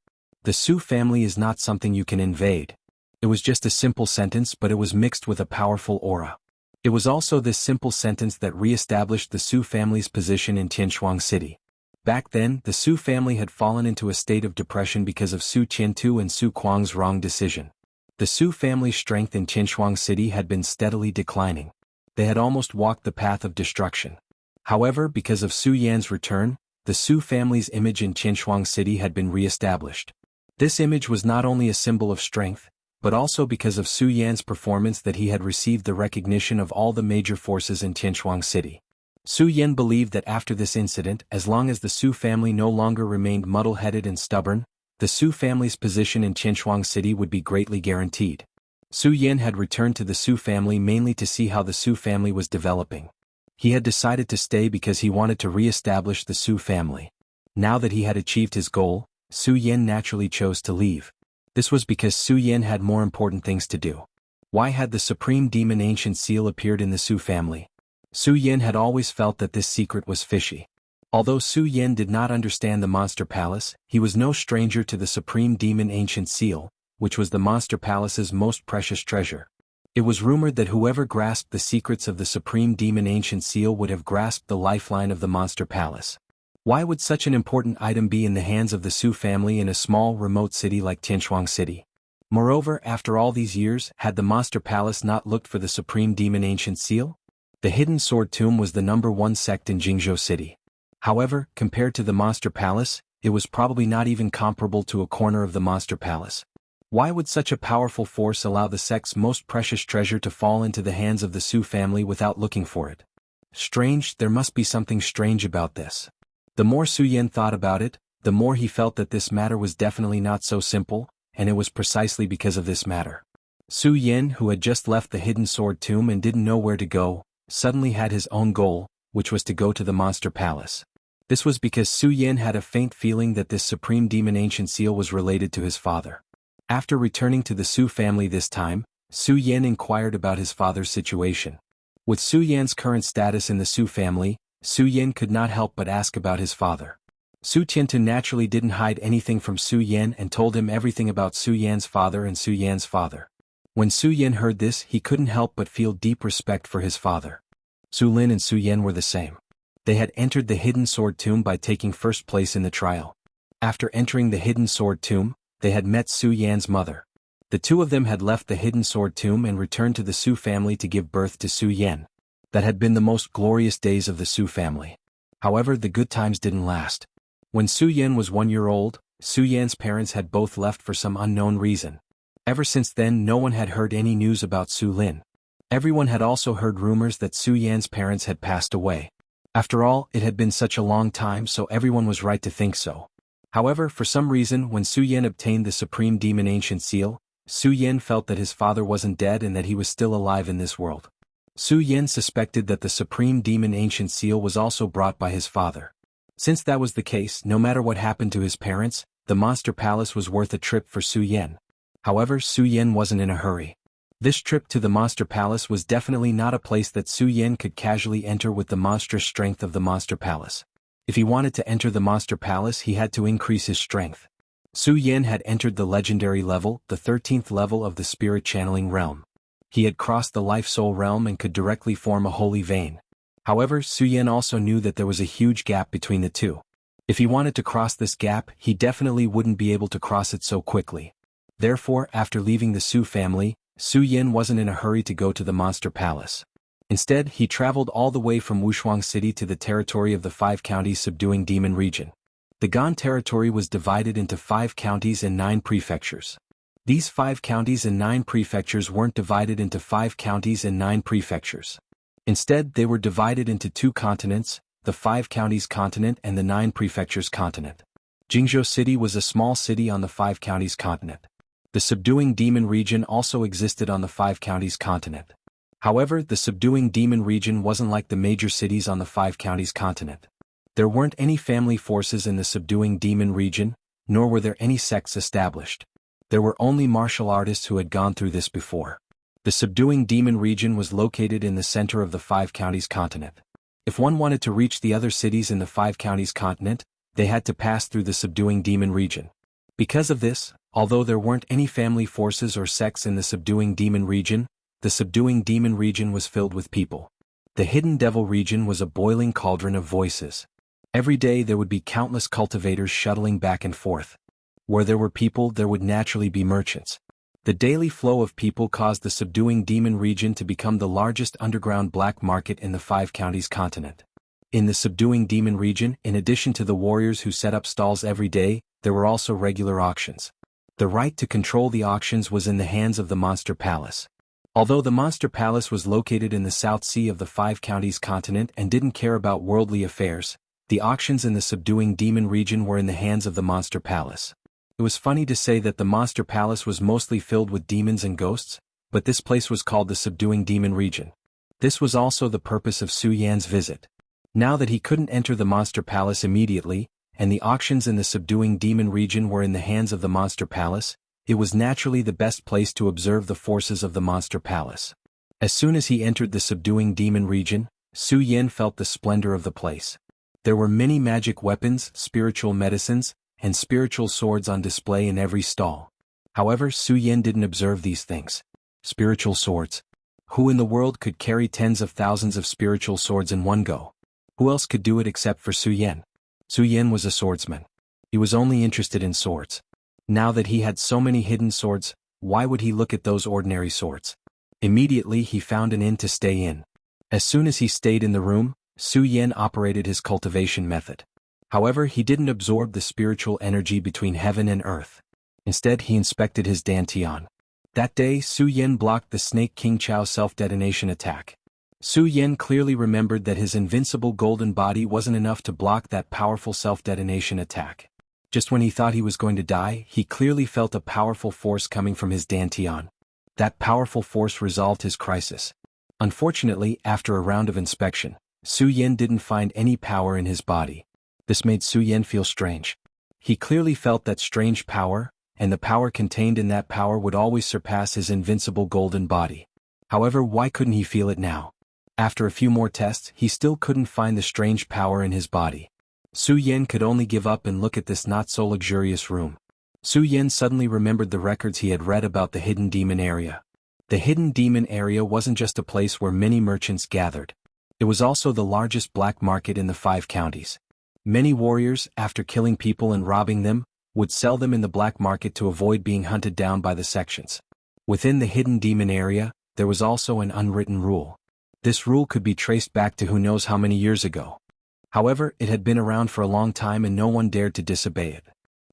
The Su family is not something you can invade. It was just a simple sentence, but it was mixed with a powerful aura. It was also this simple sentence that re-established the Su family's position in Tianshuang City. Back then, the Su family had fallen into a state of depression because of Su Qiantu and Su Kuang's wrong decision. The Su family's strength in Tianshuang City had been steadily declining. They had almost walked the path of destruction. However, because of Su Yan's return, the Su family's image in Tianshuang City had been re-established. This image was not only a symbol of strength, but also because of Su Yan's performance that he had received the recognition of all the major forces in Tianshuang City. Su Yan believed that after this incident, as long as the Su family no longer remained muddle-headed and stubborn, the Su family's position in Tianshuang City would be greatly guaranteed. Su Yan had returned to the Su family mainly to see how the Su family was developing. He had decided to stay because he wanted to re-establish the Su family. Now that he had achieved his goal, Su Yan naturally chose to leave. This was because Su Yan had more important things to do. Why had the Supreme Demon Ancient Seal appeared in the Su family? Su Yan had always felt that this secret was fishy. Although Su Yan did not understand the Monster Palace, he was no stranger to the Supreme Demon Ancient Seal, which was the Monster Palace's most precious treasure. It was rumored that whoever grasped the secrets of the Supreme Demon Ancient Seal would have grasped the lifeline of the Monster Palace. Why would such an important item be in the hands of the Su family in a small, remote city like Tianshuang City? Moreover, after all these years, had the Master Palace not looked for the Supreme Demon Ancient Seal? The Hidden Sword Tomb was the #1 sect in Jianghu City. However, compared to the Master Palace, it was probably not even comparable to a corner of the Master Palace. Why would such a powerful force allow the sect's most precious treasure to fall into the hands of the Su family without looking for it? Strange, there must be something strange about this. The more Su Yan thought about it, the more he felt that this matter was definitely not so simple, and it was precisely because of this matter. Su Yan, who had just left the Hidden Sword Tomb and didn't know where to go, suddenly had his own goal, which was to go to the Master Palace. This was because Su Yan had a faint feeling that this Supreme Demon Ancient Seal was related to his father. After returning to the Su family this time, Su Yan inquired about his father's situation. With Su Yan's current status in the Su family, Su Yan could not help but ask about his father. Su Tiantu naturally didn't hide anything from Su Yan and told him everything about Su Yan's father and Su Yan's father. When Su Yan heard this, he couldn't help but feel deep respect for his father. Su Lin and Su Yan were the same. They had entered the Hidden Sword Tomb by taking first place in the trial. After entering the Hidden Sword Tomb, they had met Su Yan's mother. The two of them had left the Hidden Sword Tomb and returned to the Su family to give birth to Su Yan. That had been the most glorious days of the Su family. However, the good times didn't last. When Su Yan was 1 year old, Su Yan's parents had both left for some unknown reason. Ever since then, no one had heard any news about Su Lin. Everyone had also heard rumors that Su Yan's parents had passed away. After all, it had been such a long time, so everyone was right to think so. However, for some reason, when Su Yan obtained the Supreme Demon Ancient Seal, Su Yan felt that his father wasn't dead and that he was still alive in this world. Su Yan suspected that the Supreme Demon Ancient Seal was also brought by his father. Since that was the case, no matter what happened to his parents, the Monster Palace was worth a trip for Su Yan. However, Su Yan wasn't in a hurry. This trip to the Monster Palace was definitely not a place that Su Yan could casually enter with the monstrous strength of the Monster Palace. If he wanted to enter the Monster Palace, he had to increase his strength. Su Yan had entered the legendary level, the 13th level of the Spirit Channeling Realm. He had crossed the Life Soul Realm and could directly form a holy vein. However, Su Yan also knew that there was a huge gap between the two. If he wanted to cross this gap, he definitely wouldn't be able to cross it so quickly. Therefore, after leaving the Su family, Su Yan wasn't in a hurry to go to the Monster Palace. Instead, he traveled all the way from Wuxia City to the territory of the 5 counties subduing demon region. The Gan territory was divided into 5 counties and 9 prefectures. These 5 counties and 9 prefectures weren't divided into 5 counties and 9 prefectures. Instead, they were divided into 2 continents, the 5 counties continent and the 9 prefectures continent. Jianghu City was a small city on the 5 counties continent. The subduing demon region also existed on the 5 counties continent. However, the subduing demon region wasn't like the major cities on the 5 counties continent. There weren't any family forces in the subduing demon region, nor were there any sects established. There were only martial artists who had gone through this before. The subduing demon region was located in the center of the 5 counties continent. If one wanted to reach the other cities in the 5 counties continent, they had to pass through the subduing demon region. Because of this, although there weren't any family forces or sects in the subduing demon region, the subduing demon region was filled with people. The hidden devil region was a boiling cauldron of voices. Every day there would be countless cultivators shuttling back and forth. Where there were people, there would naturally be merchants. The daily flow of people caused the subduing demon region to become the largest underground black market in the 5 counties continent. In the subduing demon region, in addition to the warriors who set up stalls every day, there were also regular auctions. The right to control the auctions was in the hands of the Monster Palace. Although the Monster Palace was located in the South Sea of the 5 counties continent and didn't care about worldly affairs, the auctions in the subduing demon region were in the hands of the Monster Palace. It was funny to say that the Monster Palace was mostly filled with demons and ghosts, but this place was called the subduing demon region. This was also the purpose of Su Yan's visit. Now that he couldn't enter the Monster Palace immediately, and the auctions in the subduing demon region were in the hands of the Monster Palace, it was naturally the best place to observe the forces of the Monster Palace. As soon as he entered the subduing demon region, Su Yan felt the splendor of the place. There were many magic weapons, spiritual medicines, and spiritual swords on display in every stall. However, Su Yan didn't observe these things. Spiritual swords. Who in the world could carry tens of thousands of spiritual swords in one go? Who else could do it except for Su Yan? Su Yan was a swordsman. He was only interested in swords. Now that he had so many hidden swords, Why would he look at those ordinary swords? Immediately he found an inn to stay in. As soon as he stayed in the room, Su Yan operated his cultivation method. However, he didn't absorb the spiritual energy between heaven and earth. Instead, he inspected his dantian. That day, Su Yan blocked the Snake King Chao's self-detonation attack. Su Yan clearly remembered that his invincible golden body wasn't enough to block that powerful self-detonation attack. Just when he thought he was going to die, he clearly felt a powerful force coming from his dantian. That powerful force resolved his crisis. Unfortunately, after a round of inspection, Su Yan didn't find any power in his body. This made Su Yan feel strange. He clearly felt that strange power, and the power contained in that power would always surpass his invincible golden body. However, why couldn't he feel it now? After a few more tests, he still couldn't find the strange power in his body. Su Yan could only give up and look at this not-so-luxurious room. Su Yan suddenly remembered the records he had read about the hidden demon area. The hidden demon area wasn't just a place where many merchants gathered. It was also the largest black market in the 5 counties. Many warriors, after killing people and robbing them, would sell them in the black market to avoid being hunted down by the sections. Within the hidden demon area, there was also an unwritten rule. This rule could be traced back to who knows how many years ago. However, it had been around for a long time and no one dared to disobey it.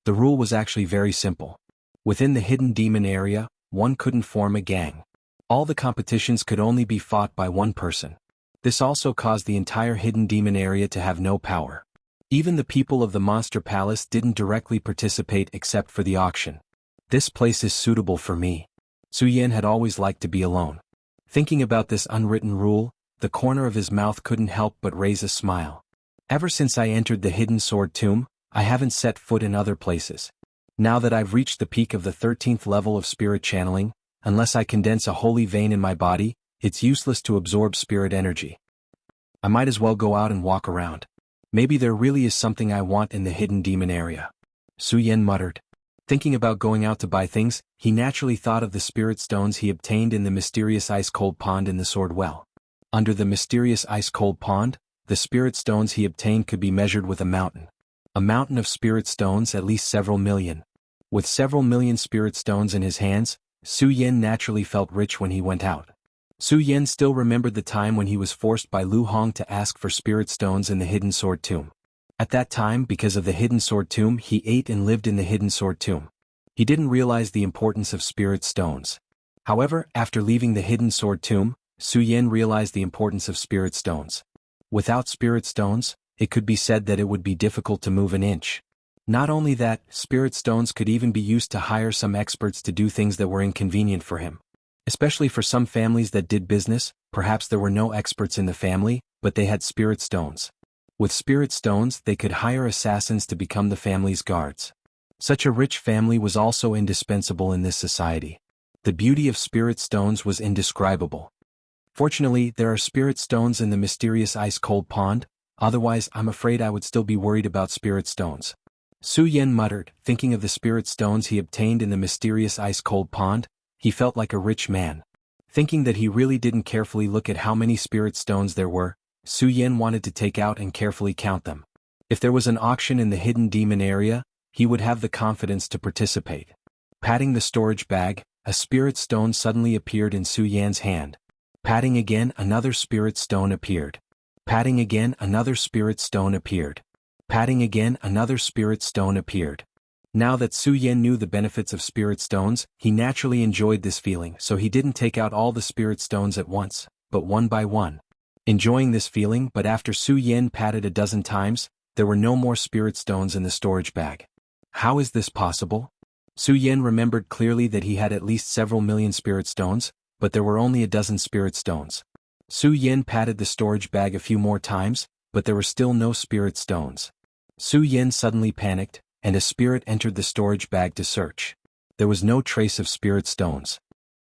The rule was actually very simple. Within the hidden demon area, one couldn't form a gang. All the competitions could only be fought by one person. This also caused the entire hidden demon area to have no power. Even the people of the Monster Palace didn't directly participate except for the auction. This place is suitable for me. Su Yan had always liked to be alone. Thinking about this unwritten rule, the corner of his mouth couldn't help but raise a smile. Ever since I entered the hidden sword tomb, I haven't set foot in other places. Now that I've reached the peak of the 13th level of spirit channeling, unless I condense a holy vein in my body, it's useless to absorb spirit energy. I might as well go out and walk around. Maybe there really is something I want in the hidden demon area. Su Yan muttered. Thinking about going out to buy things, he naturally thought of the spirit stones he obtained in the mysterious ice-cold pond in the sword well. Under the mysterious ice-cold pond, the spirit stones he obtained could be measured with a mountain. A mountain of spirit stones, at least several million. With several million spirit stones in his hands, Su Yan naturally felt rich when he went out. Su Yan still remembered the time when he was forced by Lu Hong to ask for spirit stones in the hidden sword tomb. At that time, because of the hidden sword tomb, he ate and lived in the hidden sword tomb. He didn't realize the importance of spirit stones. However, after leaving the hidden sword tomb, Su Yan realized the importance of spirit stones. Without spirit stones, it could be said that it would be difficult to move an inch. Not only that, spirit stones could even be used to hire some experts to do things that were inconvenient for him. Especially for some families that did business, perhaps there were no experts in the family, but they had spirit stones. With spirit stones, they could hire assassins to become the family's guards. Such a rich family was also indispensable in this society. The beauty of spirit stones was indescribable. Fortunately, there are spirit stones in the mysterious ice-cold pond, otherwise I'm afraid I would still be worried about spirit stones. Su Yan muttered, thinking of the spirit stones he obtained in the mysterious ice-cold pond. He felt like a rich man. Thinking that he really didn't carefully look at how many spirit stones there were, Su Yan wanted to take out and carefully count them. If there was an auction in the hidden demon area, he would have the confidence to participate. Patting the storage bag, a spirit stone suddenly appeared in Su Yan's hand. Patting again, another spirit stone appeared. Patting again, another spirit stone appeared. Patting again, another spirit stone appeared. Now that Su Yan knew the benefits of spirit stones, he naturally enjoyed this feeling, so he didn't take out all the spirit stones at once, but one by one. Enjoying this feeling, but after Su Yan patted a dozen times, there were no more spirit stones in the storage bag. How is this possible? Su Yan remembered clearly that he had at least several million spirit stones, but there were only a dozen spirit stones. Su Yan patted the storage bag a few more times, but there were still no spirit stones. Su Yan suddenly panicked, and a spirit entered the storage bag to search. There was no trace of spirit stones.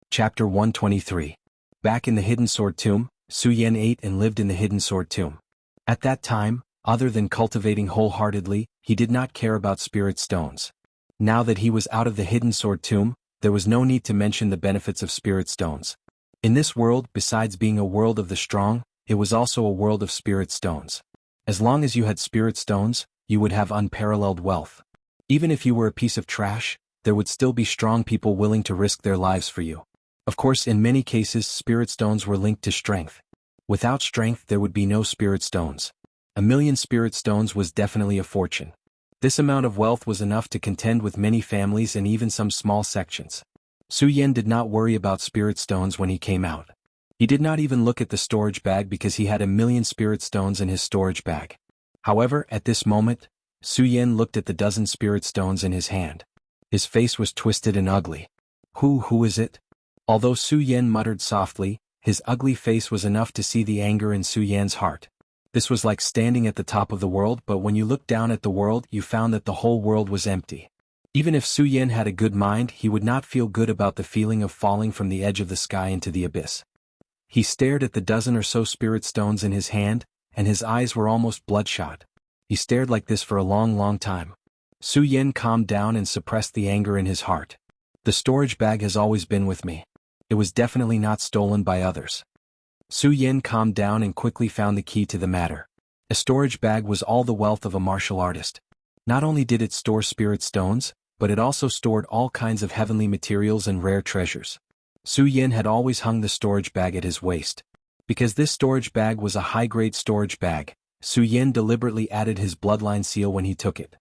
Chapter 123. Back in the hidden sword tomb, Su Yan ate and lived in the hidden sword tomb. At that time, other than cultivating wholeheartedly, he did not care about spirit stones. Now that he was out of the hidden sword tomb, there was no need to mention the benefits of spirit stones. In this world, besides being a world of the strong, it was also a world of spirit stones. As long as you had spirit stones, you would have unparalleled wealth. Even if you were a piece of trash, there would still be strong people willing to risk their lives for you. Of course, in many cases, spirit stones were linked to strength. Without strength, there would be no spirit stones. 1,000,000 spirit stones was definitely a fortune. This amount of wealth was enough to contend with many families and even some small sections. Su Yan did not worry about spirit stones when he came out. He did not even look at the storage bag because he had 1,000,000 spirit stones in his storage bag. However, at this moment, Su Yan looked at the dozen spirit stones in his hand. His face was twisted and ugly. Who is it? Although Su Yan muttered softly, his ugly face was enough to see the anger in Su Yan's heart. This was like standing at the top of the world, but when you looked down at the world, you found that the whole world was empty. Even if Su Yan had a good mind, he would not feel good about the feeling of falling from the edge of the sky into the abyss. He stared at the dozen or so spirit stones in his hand, and his eyes were almost bloodshot. He stared like this for a long time. Su Yan calmed down and suppressed the anger in his heart. The storage bag has always been with me. It was definitely not stolen by others. Su Yan calmed down and quickly found the key to the matter. A storage bag was all the wealth of a martial artist. Not only did it store spirit stones, but it also stored all kinds of heavenly materials and rare treasures. Su Yan had always hung the storage bag at his waist. Because this storage bag was a high-grade storage bag, Su Yan deliberately added his bloodline seal when he took it.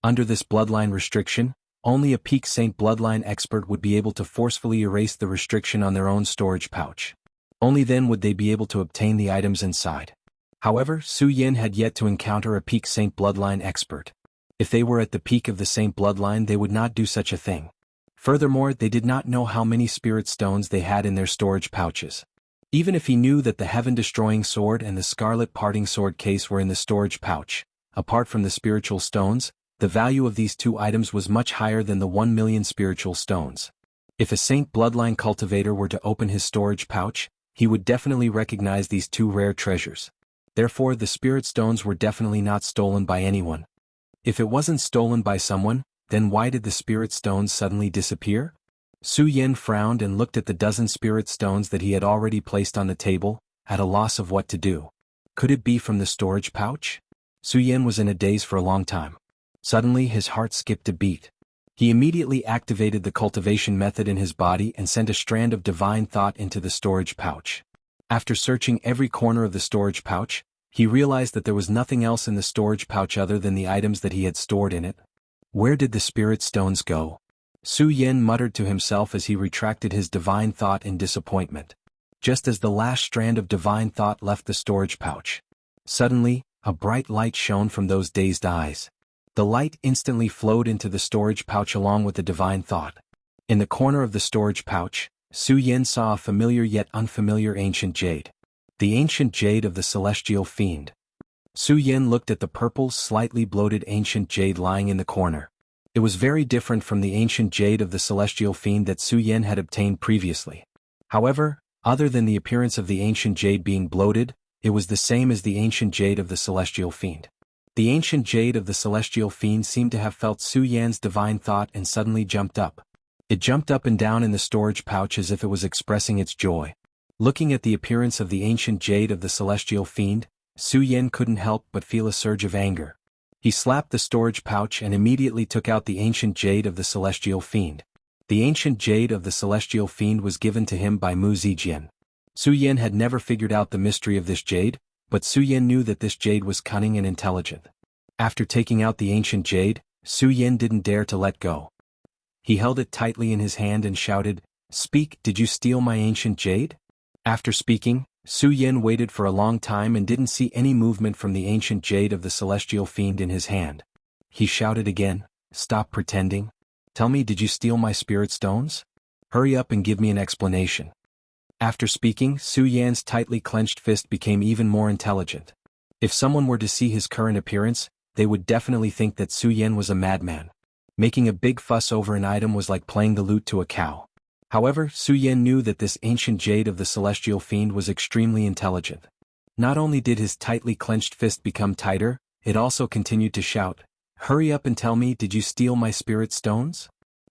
Under this bloodline restriction, only a peak saint bloodline expert would be able to forcefully erase the restriction on their own storage pouch. Only then would they be able to obtain the items inside. However, Su Yan had yet to encounter a peak saint bloodline expert. If they were at the peak of the saint bloodline, they would not do such a thing. Furthermore, they did not know how many spirit stones they had in their storage pouches. Even if he knew that the heaven-destroying sword and the scarlet parting sword case were in the storage pouch, apart from the spiritual stones, the value of these two items was much higher than the 1,000,000 spiritual stones. If a saint bloodline cultivator were to open his storage pouch, he would definitely recognize these two rare treasures. Therefore, the spirit stones were definitely not stolen by anyone. If it wasn't stolen by someone, then why did the spirit stones suddenly disappear? Su Yan frowned and looked at the dozen spirit stones that he had already placed on the table, at a loss of what to do. Could it be from the storage pouch? Su Yan was in a daze for a long time. Suddenly his heart skipped a beat. He immediately activated the cultivation method in his body and sent a strand of divine thought into the storage pouch. After searching every corner of the storage pouch, he realized that there was nothing else in the storage pouch other than the items that he had stored in it. Where did the spirit stones go? Su Yan muttered to himself as he retracted his divine thought in disappointment. Just as the last strand of divine thought left the storage pouch, suddenly, a bright light shone from those dazed eyes. The light instantly flowed into the storage pouch along with the divine thought. In the corner of the storage pouch, Su Yan saw a familiar yet unfamiliar ancient jade. The ancient jade of the celestial fiend. Su Yan looked at the purple, slightly bloated ancient jade lying in the corner. It was very different from the ancient jade of the celestial fiend that Su Yan had obtained previously. However, other than the appearance of the ancient jade being bloated, it was the same as the ancient jade of the celestial fiend. The ancient jade of the celestial fiend seemed to have felt Su Yan's divine thought and suddenly jumped up. It jumped up and down in the storage pouch as if it was expressing its joy. Looking at the appearance of the ancient jade of the celestial fiend, Su Yan couldn't help but feel a surge of anger. He slapped the storage pouch and immediately took out the ancient jade of the celestial fiend. The ancient jade of the celestial fiend was given to him by Mu Zijian. Su Yan had never figured out the mystery of this jade, but Su Yan knew that this jade was cunning and intelligent. After taking out the ancient jade, Su Yan didn't dare to let go. He held it tightly in his hand and shouted, "Speak, did you steal my ancient jade?" After speaking, Su Yan waited for a long time and didn't see any movement from the ancient jade of the celestial fiend in his hand. He shouted again, "Stop pretending. Tell me, did you steal my spirit stones? Hurry up and give me an explanation." After speaking, Su Yan's tightly clenched fist became even more intelligent. If someone were to see his current appearance, they would definitely think that Su Yan was a madman. Making a big fuss over an item was like playing the lute to a cow. However, Su Yan knew that this ancient jade of the celestial fiend was extremely intelligent. Not only did his tightly clenched fist become tighter, it also continued to shout, "Hurry up and tell me, did you steal my spirit stones?"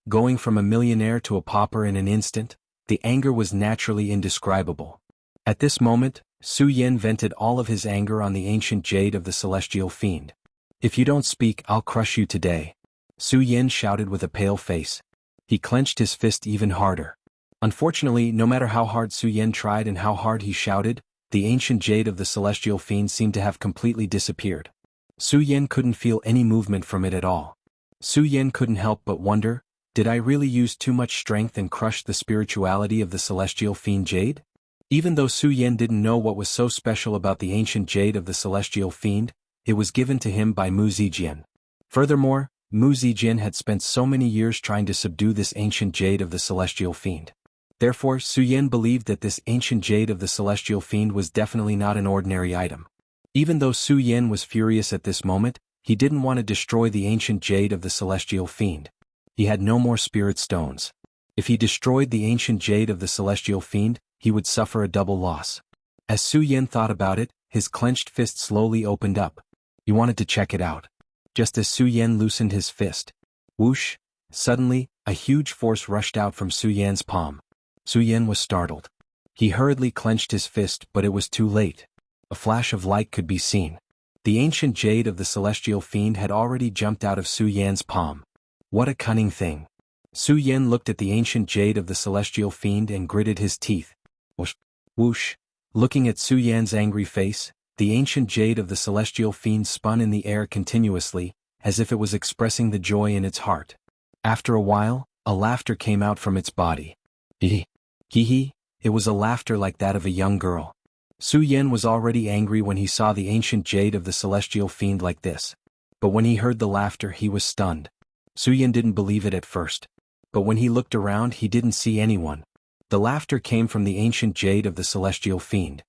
Going from a millionaire to a pauper in an instant, the anger was naturally indescribable. At this moment, Su Yan vented all of his anger on the ancient jade of the celestial fiend. "If you don't speak, I'll crush you today," Su Yan shouted with a pale face. He clenched his fist even harder. Unfortunately, no matter how hard Su Yan tried and how hard he shouted, the ancient jade of the celestial fiend seemed to have completely disappeared. Su Yan couldn't feel any movement from it at all. Su Yan couldn't help but wonder, did I really use too much strength and crush the spirituality of the celestial fiend jade? Even though Su Yan didn't know what was so special about the ancient jade of the celestial fiend, it was given to him by Mu Zijian. Furthermore, Mu Zijian had spent so many years trying to subdue this ancient jade of the celestial fiend. Therefore, Su Yan believed that this ancient jade of the celestial fiend was definitely not an ordinary item. Even though Su Yan was furious at this moment, he didn't want to destroy the ancient jade of the celestial fiend. He had no more spirit stones. If he destroyed the ancient jade of the celestial fiend, he would suffer a double loss. As Su Yan thought about it, his clenched fist slowly opened up. He wanted to check it out. Just as Su Yan loosened his fist, whoosh, suddenly, a huge force rushed out from Su Yan's palm. Su Yan was startled. He hurriedly clenched his fist, but it was too late. A flash of light could be seen. The ancient jade of the celestial fiend had already jumped out of Su Yan's palm. What a cunning thing. Su Yan looked at the ancient jade of the celestial fiend and gritted his teeth. Whoosh, whoosh. Looking at Su Yan's angry face, the ancient jade of the celestial fiend spun in the air continuously, as if it was expressing the joy in its heart. After a while, a laughter came out from its body. Hee hee, it was a laughter like that of a young girl. Su Yan was already angry when he saw the ancient jade of the celestial fiend like this. But when he heard the laughter, he was stunned. Su Yan didn't believe it at first. But when he looked around, he didn't see anyone. The laughter came from the ancient jade of the celestial fiend.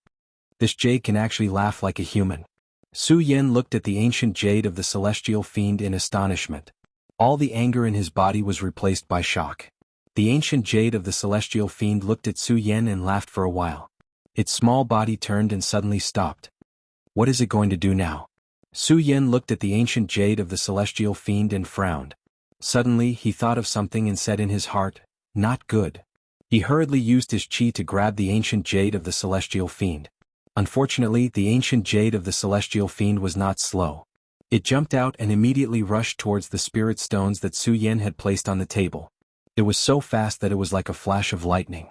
This jade can actually laugh like a human. Su Yan looked at the ancient jade of the celestial fiend in astonishment. All the anger in his body was replaced by shock. The ancient jade of the celestial fiend looked at Su Yan and laughed for a while. Its small body turned and suddenly stopped. What is it going to do now? Su Yan looked at the ancient jade of the celestial fiend and frowned. Suddenly, he thought of something and said in his heart, not good. He hurriedly used his chi to grab the ancient jade of the celestial fiend. Unfortunately, the ancient jade of the celestial fiend was not slow. It jumped out and immediately rushed towards the spirit stones that Su Yan had placed on the table. It was so fast that it was like a flash of lightning.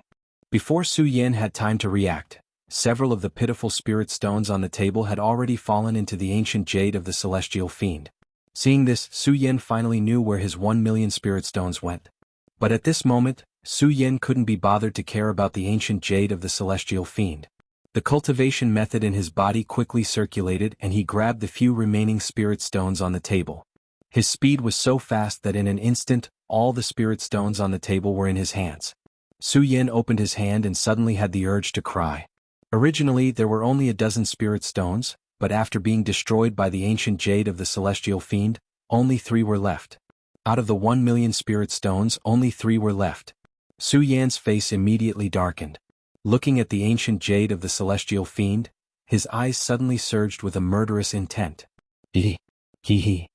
Before Su Yan had time to react, several of the pitiful spirit stones on the table had already fallen into the ancient jade of the celestial fiend. Seeing this, Su Yan finally knew where his 1,000,000 spirit stones went. But at this moment, Su Yan couldn't be bothered to care about the ancient jade of the celestial fiend. The cultivation method in his body quickly circulated and he grabbed the few remaining spirit stones on the table. His speed was so fast that in an instant, all the spirit stones on the table were in his hands. Su Yan opened his hand and suddenly had the urge to cry. Originally, there were only a dozen spirit stones, but after being destroyed by the ancient jade of the celestial fiend, only 3 were left. Out of the 1,000,000 spirit stones, only 3 were left. Su Yan's face immediately darkened. Looking at the ancient jade of the celestial fiend, his eyes suddenly surged with a murderous intent. Hee hee.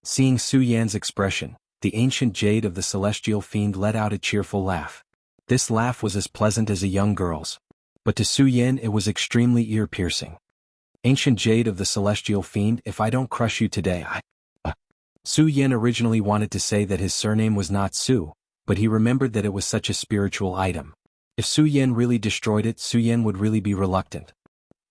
Seeing Su Yan's expression, the ancient jade of the celestial fiend let out a cheerful laugh. This laugh was as pleasant as a young girl's. But to Su Yan it was extremely ear-piercing. Ancient jade of the celestial fiend, if I don't crush you today, Su Yan originally wanted to say that his surname was not Su, but he remembered that it was such a spiritual item. If Su Yan really destroyed it, Su Yan would really be reluctant.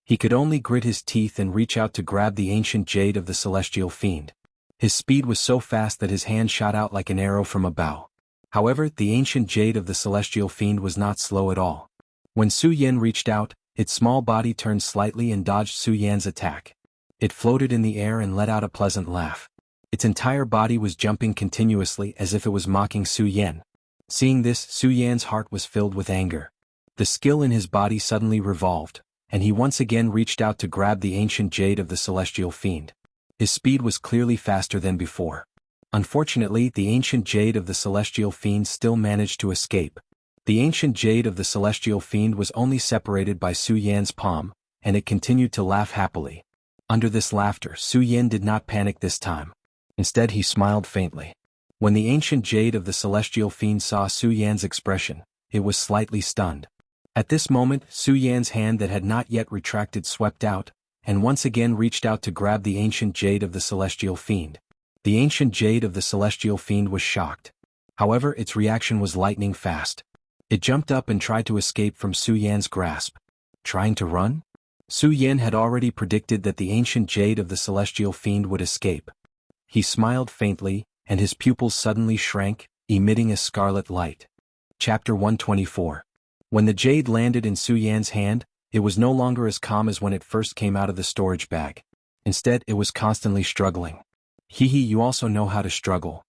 He could only grit his teeth and reach out to grab the ancient jade of the celestial fiend. His speed was so fast that his hand shot out like an arrow from a bow. However, the ancient jade of the celestial fiend was not slow at all. When Su Yan reached out, its small body turned slightly and dodged Su Yan's attack. It floated in the air and let out a pleasant laugh. Its entire body was jumping continuously as if it was mocking Su Yan. Seeing this, Su Yan's heart was filled with anger. The skill in his body suddenly revolved, and he once again reached out to grab the ancient jade of the celestial fiend. His speed was clearly faster than before. Unfortunately, the ancient jade of the celestial fiend still managed to escape. The ancient jade of the celestial fiend was only separated by Su Yan's palm, and it continued to laugh happily. Under this laughter, Su Yan did not panic this time. Instead, he smiled faintly. When the ancient jade of the celestial fiend saw Su Yan's expression, it was slightly stunned. At this moment, Su Yan's hand that had not yet retracted swept out, and once again reached out to grab the ancient jade of the celestial fiend. The ancient jade of the celestial fiend was shocked. However, its reaction was lightning fast. It jumped up and tried to escape from Su Yan's grasp. Trying to run? Su Yan had already predicted that the ancient jade of the celestial fiend would escape. He smiled faintly, and his pupils suddenly shrank, emitting a scarlet light. Chapter 124. When the jade landed in Su Yan's hand, it was no longer as calm as when it first came out of the storage bag. Instead, it was constantly struggling. Hee, you also know how to struggle.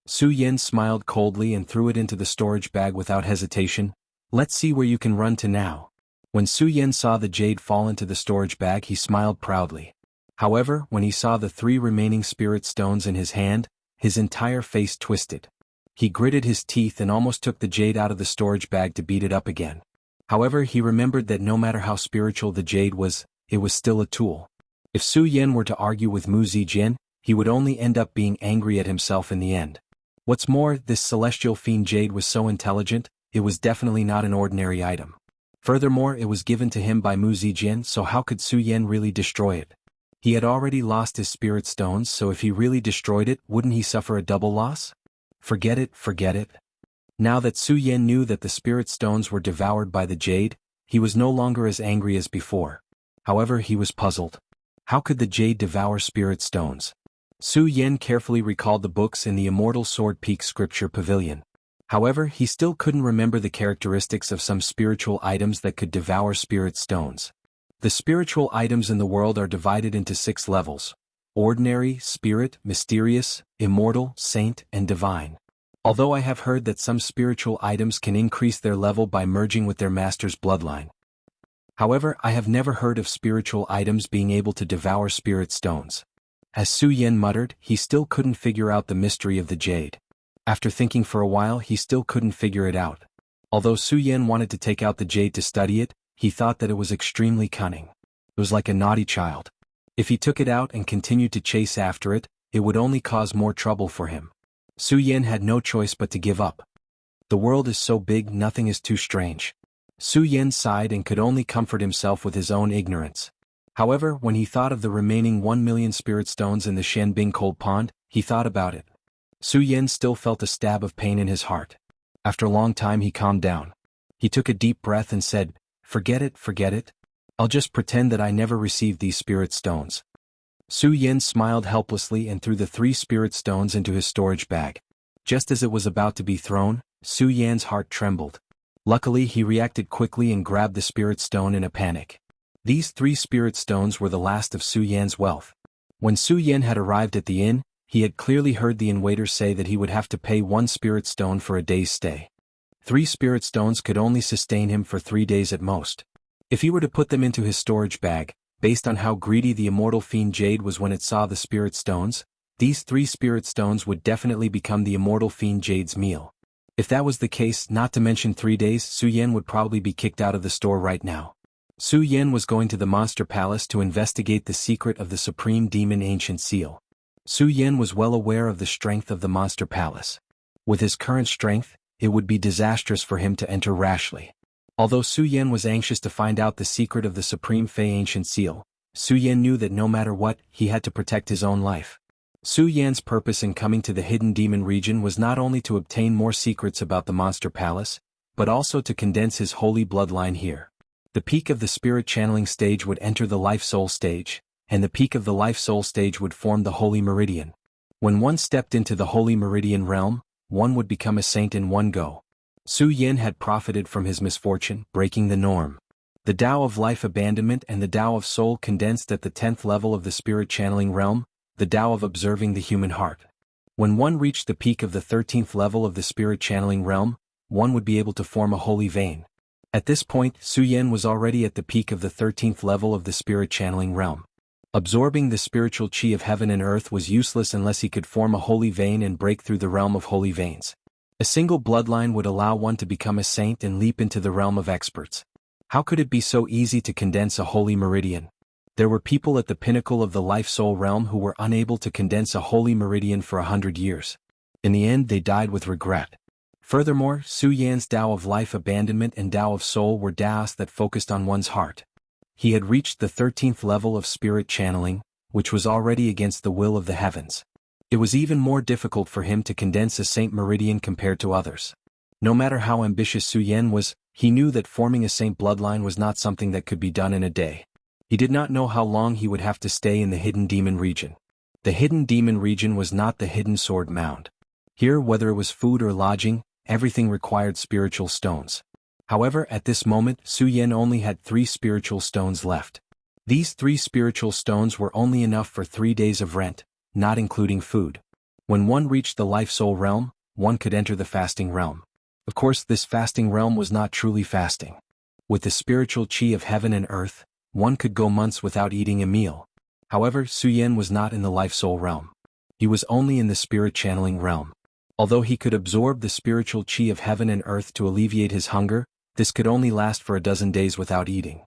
Su Yan smiled coldly and threw it into the storage bag without hesitation. Let's see where you can run to now. When Su Yan saw the jade fall into the storage bag, he smiled proudly. However, when he saw the 3 remaining spirit stones in his hand, his entire face twisted. He gritted his teeth and almost took the jade out of the storage bag to beat it up again. However, he remembered that no matter how spiritual the jade was, it was still a tool. If Su Yan were to argue with Mu Zijin, he would only end up being angry at himself in the end. What's more, this celestial fiend jade was so intelligent, it was definitely not an ordinary item. Furthermore, it was given to him by Mu Zijin, so how could Su Yan really destroy it? He had already lost his spirit stones, so if he really destroyed it, wouldn't he suffer a double loss? Forget it, forget it. Now that Su Yan knew that the spirit stones were devoured by the jade, he was no longer as angry as before. However, he was puzzled. How could the jade devour spirit stones? Su Yan carefully recalled the books in the Immortal Sword Peak Scripture Pavilion. However, he still couldn't remember the characteristics of some spiritual items that could devour spirit stones. The spiritual items in the world are divided into 6 levels: ordinary, spirit, mysterious, immortal, saint, and divine. Although I have heard that some spiritual items can increase their level by merging with their master's bloodline. However, I have never heard of spiritual items being able to devour spirit stones. As Su Yan muttered, he still couldn't figure out the mystery of the jade. After thinking for a while, he still couldn't figure it out. Although Su Yan wanted to take out the jade to study it, he thought that it was extremely cunning. It was like a naughty child. If he took it out and continued to chase after it, it would only cause more trouble for him. Su Yan had no choice but to give up. The world is so big, nothing is too strange. Su Yan sighed and could only comfort himself with his own ignorance. However, when he thought of the remaining 1 million spirit stones in the Shenbing Cold Pond, he thought about it. Su Yan still felt a stab of pain in his heart. After a long time he calmed down. He took a deep breath and said, forget it. I'll just pretend that I never received these spirit stones. Su Yan smiled helplessly and threw the 3 spirit stones into his storage bag. Just as it was about to be thrown, Su Yan's heart trembled. Luckily, he reacted quickly and grabbed the spirit stone in a panic. These 3 spirit stones were the last of Su Yan's wealth. When Su Yan had arrived at the inn, he had clearly heard the inn-waiter say that he would have to pay 1 spirit stone for a day's stay. 3 spirit stones could only sustain him for 3 days at most. If he were to put them into his storage bag, based on how greedy the immortal fiend jade was when it saw the spirit stones, these 3 spirit stones would definitely become the immortal fiend jade's meal. If that was the case, not to mention 3 days, Su Yan would probably be kicked out of the store right now. Su Yan was going to the Monster Palace to investigate the secret of the Supreme Demon Ancient Seal. Su Yan was well aware of the strength of the Monster Palace. With his current strength, it would be disastrous for him to enter rashly. Although Su Yan was anxious to find out the secret of the Supreme Fey Ancient Seal, Su Yan knew that no matter what, he had to protect his own life. Su Yan's purpose in coming to the Hidden Demon region was not only to obtain more secrets about the Monster Palace, but also to condense his holy bloodline here. The peak of the spirit channeling stage would enter the life-soul stage, and the peak of the life-soul stage would form the Holy Meridian. When one stepped into the Holy Meridian realm, one would become a saint in one go. Su Yan had profited from his misfortune, breaking the norm. The Tao of Life Abandonment and the Tao of Soul condensed at the 10th level of the spirit channeling realm, the Tao of Observing the Human Heart. When one reached the peak of the 13th level of the spirit channeling realm, one would be able to form a holy vein. At this point, Su Yan was already at the peak of the 13th level of the spirit channeling realm. Absorbing the spiritual chi of heaven and earth was useless unless he could form a holy vein and break through the realm of holy veins. A single bloodline would allow one to become a saint and leap into the realm of experts. How could it be so easy to condense a holy meridian? There were people at the pinnacle of the life-soul realm who were unable to condense a holy meridian for 100 years. In the end, they died with regret. Furthermore, Su Yan's Tao of Life Abandonment and Tao of Soul were Taos that focused on one's heart. He had reached the 13th level of spirit channeling, which was already against the will of the heavens. It was even more difficult for him to condense a Saint Meridian compared to others. No matter how ambitious Su Yan was, he knew that forming a Saint bloodline was not something that could be done in a day. He did not know how long he would have to stay in the Hidden Demon region. The Hidden Demon region was not the Hidden Sword Mound. Here, whether it was food or lodging, everything required spiritual stones. However, at this moment, Su Yan only had 3 spiritual stones left. These 3 spiritual stones were only enough for 3 days of rent, not including food. When one reached the Life-Soul realm, one could enter the fasting realm. Of course, this fasting realm was not truly fasting. With the spiritual chi of heaven and earth, one could go months without eating a meal. However, Su Yan was not in the Life-Soul realm. He was only in the spirit channeling realm. Although he could absorb the spiritual chi of heaven and earth to alleviate his hunger, this could only last for a dozen days without eating.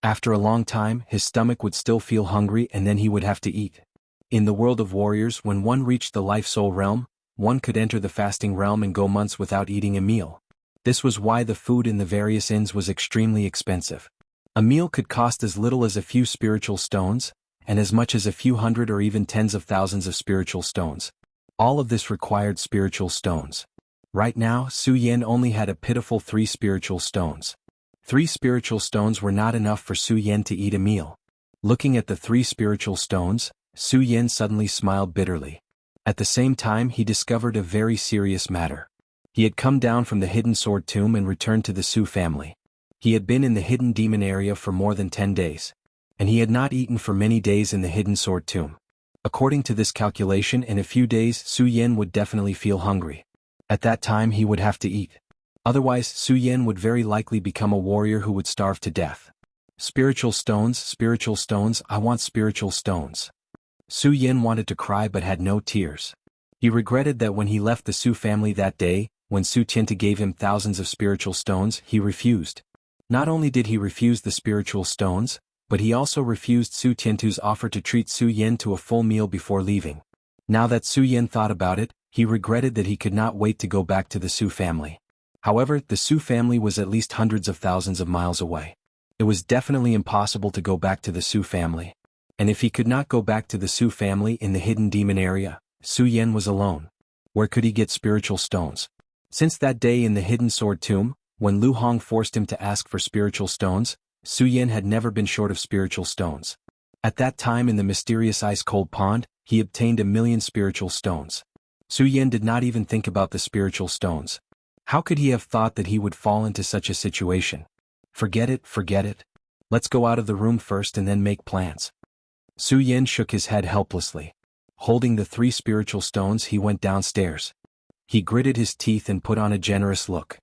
After a long time, his stomach would still feel hungry and then he would have to eat. In the world of warriors, when one reached the Life-Soul realm, one could enter the fasting realm and go months without eating a meal. This was why the food in the various inns was extremely expensive. A meal could cost as little as a few spiritual stones, and as much as a few hundred or even tens of thousands of spiritual stones. All of this required spiritual stones. Right now, Su Yan only had a pitiful 3 spiritual stones. 3 spiritual stones were not enough for Su Yan to eat a meal. Looking at the 3 spiritual stones, Su Yan suddenly smiled bitterly. At the same time, he discovered a very serious matter. He had come down from the Hidden Sword Tomb and returned to the Su family. He had been in the Hidden Demon area for more than 10 days. And he had not eaten for many days in the Hidden Sword Tomb. According to this calculation, in a few days Su Yan would definitely feel hungry. At that time he would have to eat. Otherwise, Su Yan would very likely become a warrior who would starve to death. Spiritual stones, I want spiritual stones. Su Yan wanted to cry but had no tears. He regretted that when he left the Su family that day, when Su Tiantu gave him thousands of spiritual stones, he refused. Not only did he refuse the spiritual stones, but he also refused Su Tiantu's offer to treat Su Yan to a full meal before leaving. Now that Su Yan thought about it, he regretted that he could not wait to go back to the Su family. However, the Su family was at least hundreds of thousands of miles away. It was definitely impossible to go back to the Su family. And if he could not go back to the Su family in the Hidden Demon area, Su Yan was alone. Where could he get spiritual stones? Since that day in the Hidden Sword Tomb, when Lu Hong forced him to ask for spiritual stones, Su Yan had never been short of spiritual stones. At that time in the mysterious ice-cold pond, he obtained 1,000,000 spiritual stones. Su Yan did not even think about the spiritual stones. How could he have thought that he would fall into such a situation? Forget it. Let's go out of the room first and then make plans. Su Yan shook his head helplessly. Holding the 3 spiritual stones, he went downstairs. He gritted his teeth and put on a generous look.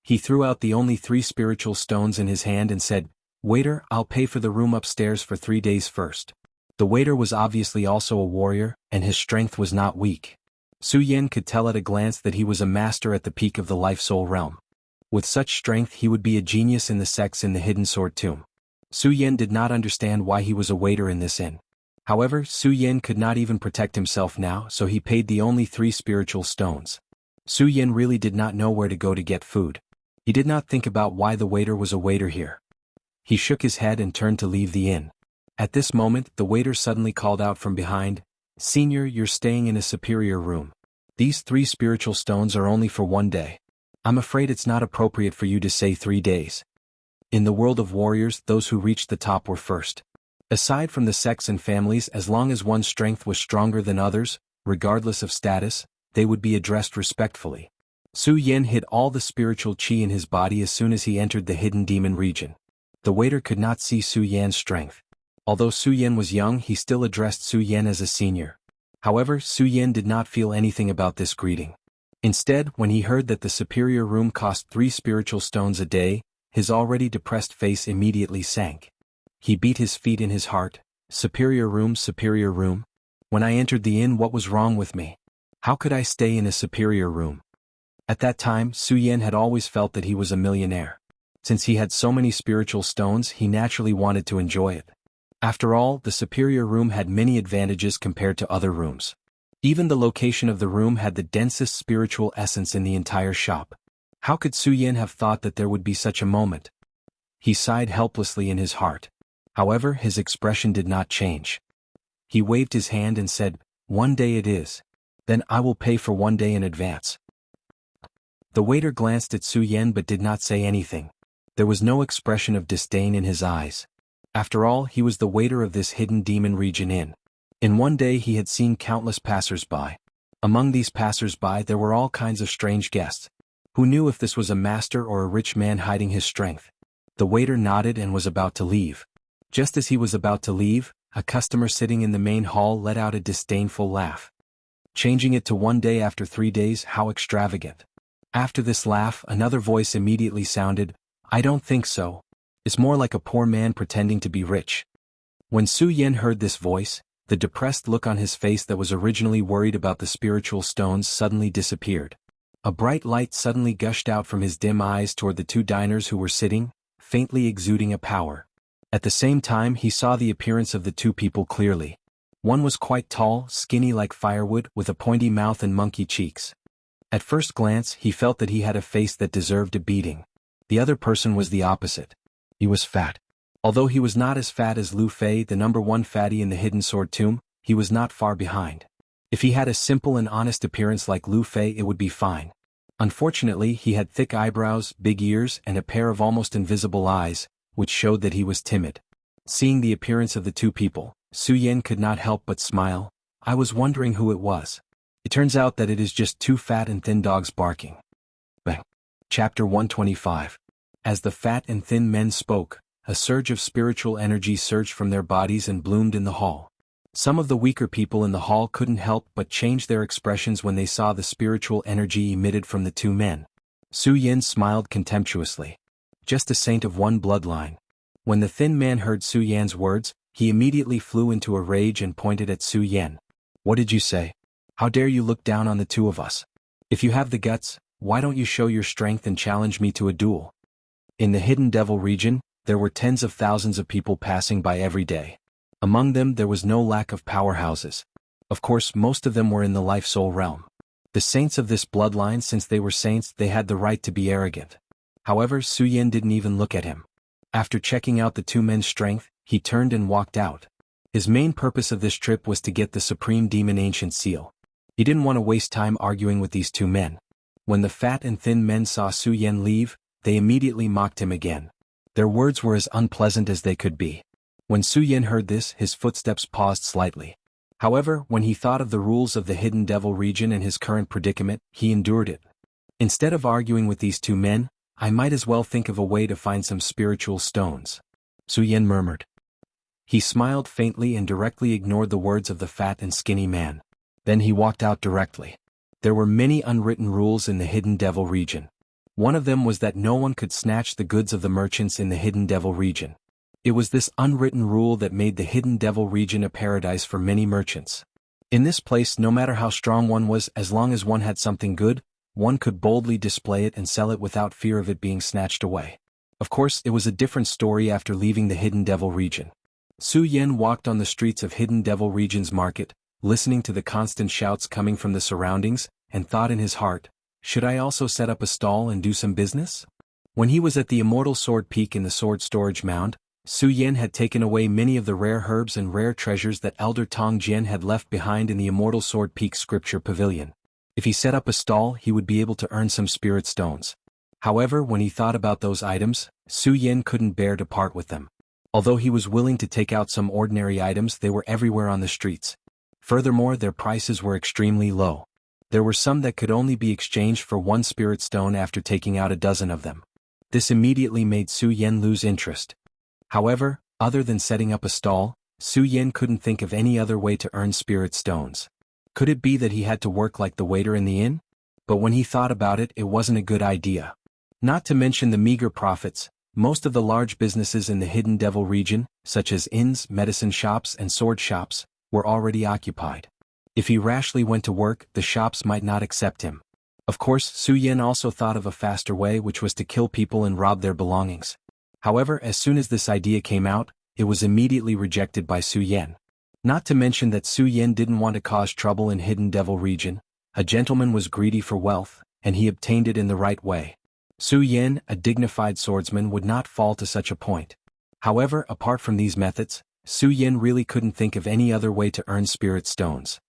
He threw out the only 3 spiritual stones in his hand and said, "Waiter, I'll pay for the room upstairs for 3 days first." The waiter was obviously also a warrior, and his strength was not weak. Su Yan could tell at a glance that he was a master at the peak of the Life-Soul realm. With such strength he would be a genius in the sects in the Hidden Sword Tomb. Su Yan did not understand why he was a waiter in this inn. However, Su Yan could not even protect himself now, so he paid the only 3 spiritual stones. Su Yan really did not know where to go to get food. He did not think about why the waiter was a waiter here. He shook his head and turned to leave the inn. At this moment, the waiter suddenly called out from behind, "Senior, you're staying in a superior room. These 3 spiritual stones are only for 1 day. I'm afraid it's not appropriate for you to say 3 days. In the world of warriors, those who reached the top were first. Aside from the sects and families, as long as one's strength was stronger than others, regardless of status, they would be addressed respectfully." Su Yan hid all the spiritual chi in his body as soon as he entered the Hidden Demon region. The waiter could not see Su Yan's strength. Although Su Yan was young, he still addressed Su Yan as a senior. However, Su Yan did not feel anything about this greeting. Instead, when he heard that the superior room cost 3 spiritual stones a day, his already depressed face immediately sank. He beat his feet in his heart. Superior room. When I entered the inn, what was wrong with me? How could I stay in a superior room? At that time, Su Yan had always felt that he was a millionaire. Since he had so many spiritual stones, he naturally wanted to enjoy it. After all, the superior room had many advantages compared to other rooms. Even the location of the room had the densest spiritual essence in the entire shop. How could Su Yan have thought that there would be such a moment? He sighed helplessly in his heart. However, his expression did not change. He waved his hand and said, 1 day it is. Then I will pay for 1 day in advance. The waiter glanced at Su Yan but did not say anything. There was no expression of disdain in his eyes. After all, he was the waiter of this hidden demon region inn. In 1 day he had seen countless passers-by. Among these passers-by there were all kinds of strange guests. Who knew if this was a master or a rich man hiding his strength? The waiter nodded and was about to leave. Just as he was about to leave, a customer sitting in the main hall let out a disdainful laugh. Changing it to 1 day after 3 days, how extravagant. After this laugh, another voice immediately sounded, I don't think so. It's more like a poor man pretending to be rich. When Su Yan heard this voice, the depressed look on his face that was originally worried about the spiritual stones suddenly disappeared. A bright light suddenly gushed out from his dim eyes toward the 2 diners who were sitting, faintly exuding a power. At the same time he saw the appearance of the 2 people clearly. One was quite tall, skinny like firewood, with a pointy mouth and monkey cheeks. At first glance he felt that he had a face that deserved a beating. The other person was the opposite. He was fat. Although he was not as fat as Lu Fei, the #1 fatty in the hidden sword tomb, he was not far behind. If he had a simple and honest appearance like Lu Fei, it would be fine. Unfortunately, he had thick eyebrows, big ears, and a pair of almost invisible eyes, which showed that he was timid. Seeing the appearance of the 2 people, Su Yan could not help but smile. I was wondering who it was. It turns out that it is just 2 fat and thin dogs barking. Bang. Chapter 125. As the fat and thin men spoke, a surge of spiritual energy surged from their bodies and bloomed in the hall. Some of the weaker people in the hall couldn't help but change their expressions when they saw the spiritual energy emitted from the 2 men. Su Yan smiled contemptuously. Just a saint of one bloodline. When the thin man heard Su Yan's words, he immediately flew into a rage and pointed at Su Yan. What did you say? How dare you look down on the 2 of us? If you have the guts, why don't you show your strength and challenge me to a duel? In the Hidden Devil region, there were tens of thousands of people passing by every day. Among them there was no lack of powerhouses. Of course, most of them were in the life-soul realm. The saints of this bloodline, since they were saints, they had the right to be arrogant. However, Su Yan didn't even look at him. After checking out the 2 men's strength, he turned and walked out. His main purpose of this trip was to get the Supreme Demon Ancient Seal. He didn't want to waste time arguing with these 2 men. When the fat and thin men saw Su Yan leave, they immediately mocked him again. Their words were as unpleasant as they could be. When Su Yan heard this, his footsteps paused slightly. However, when he thought of the rules of the Hidden Devil region and his current predicament, he endured it. Instead of arguing with these 2 men, I might as well think of a way to find some spiritual stones. Su Yan murmured. He smiled faintly and directly ignored the words of the fat and skinny man. Then he walked out directly. There were many unwritten rules in the Hidden Devil region. One of them was that no one could snatch the goods of the merchants in the Hidden Devil region. It was this unwritten rule that made the Hidden Devil region a paradise for many merchants. In this place, no matter how strong one was, as long as one had something good, one could boldly display it and sell it without fear of it being snatched away. Of course, it was a different story after leaving the Hidden Devil region. Su Yan walked on the streets of Hidden Devil region's market, listening to the constant shouts coming from the surroundings, and thought in his heart, should I also set up a stall and do some business? When he was at the Immortal Sword Peak in the sword storage mound, Su Yan had taken away many of the rare herbs and rare treasures that Elder Tong Jian had left behind in the Immortal Sword Peak scripture pavilion. If he set up a stall, he would be able to earn some spirit stones. However, when he thought about those items, Su Yan couldn't bear to part with them. Although he was willing to take out some ordinary items, they were everywhere on the streets. Furthermore, their prices were extremely low. There were some that could only be exchanged for 1 spirit stone after taking out a dozen of them. This immediately made Su Yan lose interest. However, other than setting up a stall, Su Yan couldn't think of any other way to earn spirit stones. Could it be that he had to work like the waiter in the inn? But when he thought about it, it wasn't a good idea. Not to mention the meager profits, most of the large businesses in the Hidden Devil region, such as inns, medicine shops, and sword shops, were already occupied. If he rashly went to work, the shops might not accept him. Of course, Su Yan also thought of a faster way, which was to kill people and rob their belongings. However, as soon as this idea came out, it was immediately rejected by Su Yan. Not to mention that Su Yan didn't want to cause trouble in Hidden Devil region. A gentleman was greedy for wealth, and he obtained it in the right way. Su Yan, a dignified swordsman, would not fall to such a point. However, apart from these methods, Su Yan really couldn't think of any other way to earn spirit stones.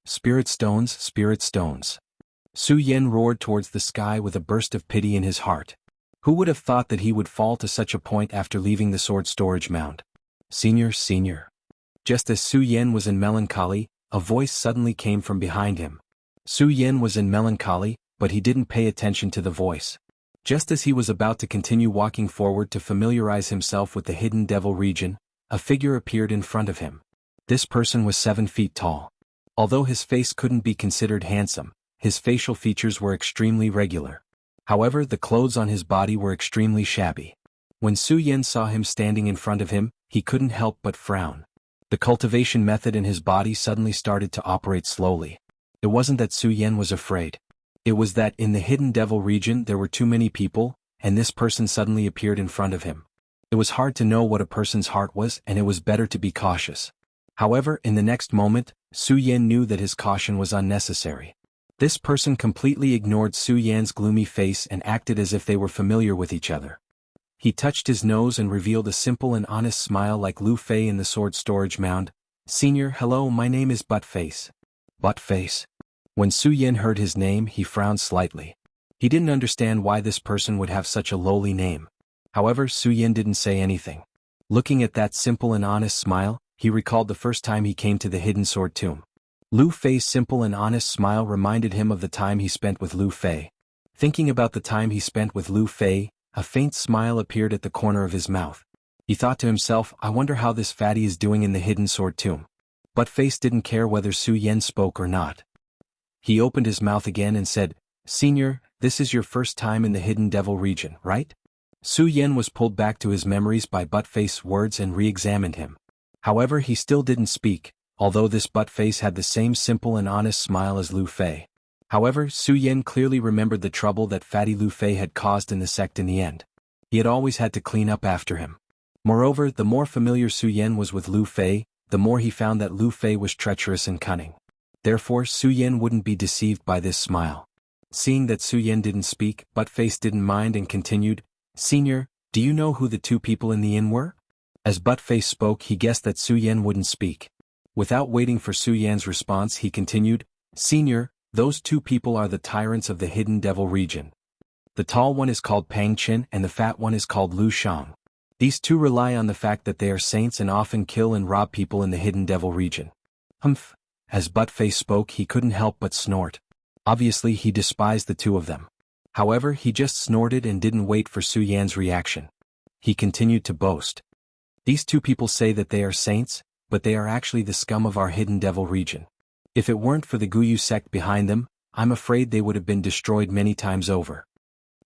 Spirit stones, spirit stones. Su Yen roared towards the sky with a burst of pity in his heart. Who would have thought that he would fall to such a point after leaving the sword storage mound? Senior, senior. Just as Su Yen was in melancholy, a voice suddenly came from behind him. Su Yen was in melancholy, but he didn't pay attention to the voice. Just as he was about to continue walking forward to familiarize himself with the hidden devil region, a figure appeared in front of him. This person was 7 feet tall. Although his face couldn't be considered handsome, his facial features were extremely regular. However, the clothes on his body were extremely shabby. When Su Yen saw him standing in front of him, he couldn't help but frown. The cultivation method in his body suddenly started to operate slowly. It wasn't that Su Yen was afraid. It was that in the hidden devil region there were too many people, and this person suddenly appeared in front of him. It was hard to know what a person's heart was, and it was better to be cautious. However, in the next moment, Su Yen knew that his caution was unnecessary. This person completely ignored Su Yan's gloomy face and acted as if they were familiar with each other. He touched his nose and revealed a simple and honest smile like Lu Fei in the sword storage mound. Senior, hello, my name is Buttface. Buttface? When Su Yen heard his name, he frowned slightly. He didn't understand why this person would have such a lowly name. However, Su Yen didn't say anything. Looking at that simple and honest smile, he recalled the first time he came to the hidden sword tomb. Lu Fei's simple and honest smile reminded him of the time he spent with Lu Fei. Thinking about the time he spent with Lu Fei, a faint smile appeared at the corner of his mouth. He thought to himself, I wonder how this fatty is doing in the hidden sword tomb. But Face didn't care whether Su Yen spoke or not. He opened his mouth again and said, Senior, this is your first time in the hidden devil region, right? Su Yen was pulled back to his memories by Buttface's words and re-examined him. However, he still didn't speak, although this Buttface had the same simple and honest smile as Lu Fei. However, Su Yen clearly remembered the trouble that fatty Lu Fei had caused in the sect in the end. He had always had to clean up after him. Moreover, the more familiar Su Yen was with Lu Fei, the more he found that Lu Fei was treacherous and cunning. Therefore, Su Yen wouldn't be deceived by this smile. Seeing that Su Yen didn't speak, Buttface didn't mind and continued, Senior, do you know who the two people in the inn were? As Buttface spoke, he guessed that Su Yen wouldn't speak. Without waiting for Su Yan's response, he continued, Senior, those two people are the tyrants of the hidden devil region. The tall one is called Pang Qin and the fat one is called Lu Shang. These two rely on the fact that they are saints and often kill and rob people in the hidden devil region. Humph. As Buttface spoke, he couldn't help but snort. Obviously, he despised the two of them. However, he just snorted and didn't wait for Su Yan's reaction. He continued to boast. These two people say that they are saints, but they are actually the scum of our hidden devil region. If it weren't for the Guyu sect behind them, I'm afraid they would have been destroyed many times over.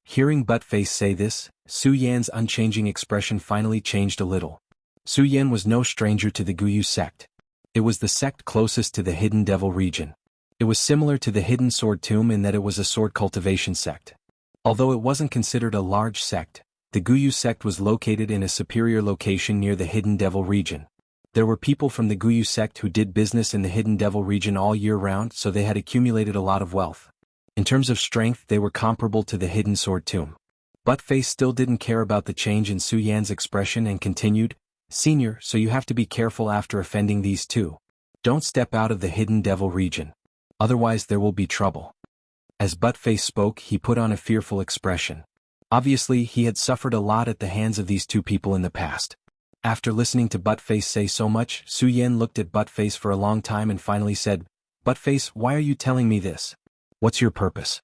Hearing Buttface say this, Su Yan's unchanging expression finally changed a little. Su Yan was no stranger to the Guyu sect. It was the sect closest to the hidden devil region. It was similar to the hidden sword tomb in that it was a sword cultivation sect. Although it wasn't considered a large sect, the Guyu sect was located in a superior location near the hidden devil region. There were people from the Guyu sect who did business in the hidden devil region all year round, so they had accumulated a lot of wealth. In terms of strength, they were comparable to the hidden sword tomb. Buttface still didn't care about the change in Su Yan's expression and continued, Senior, so you have to be careful after offending these two. Don't step out of the hidden devil region. Otherwise there will be trouble. As Buttface spoke, he put on a fearful expression. Obviously, he had suffered a lot at the hands of these two people in the past. After listening to Buttface say so much, Su Yen looked at Buttface for a long time and finally said, Buttface, why are you telling me this? What's your purpose?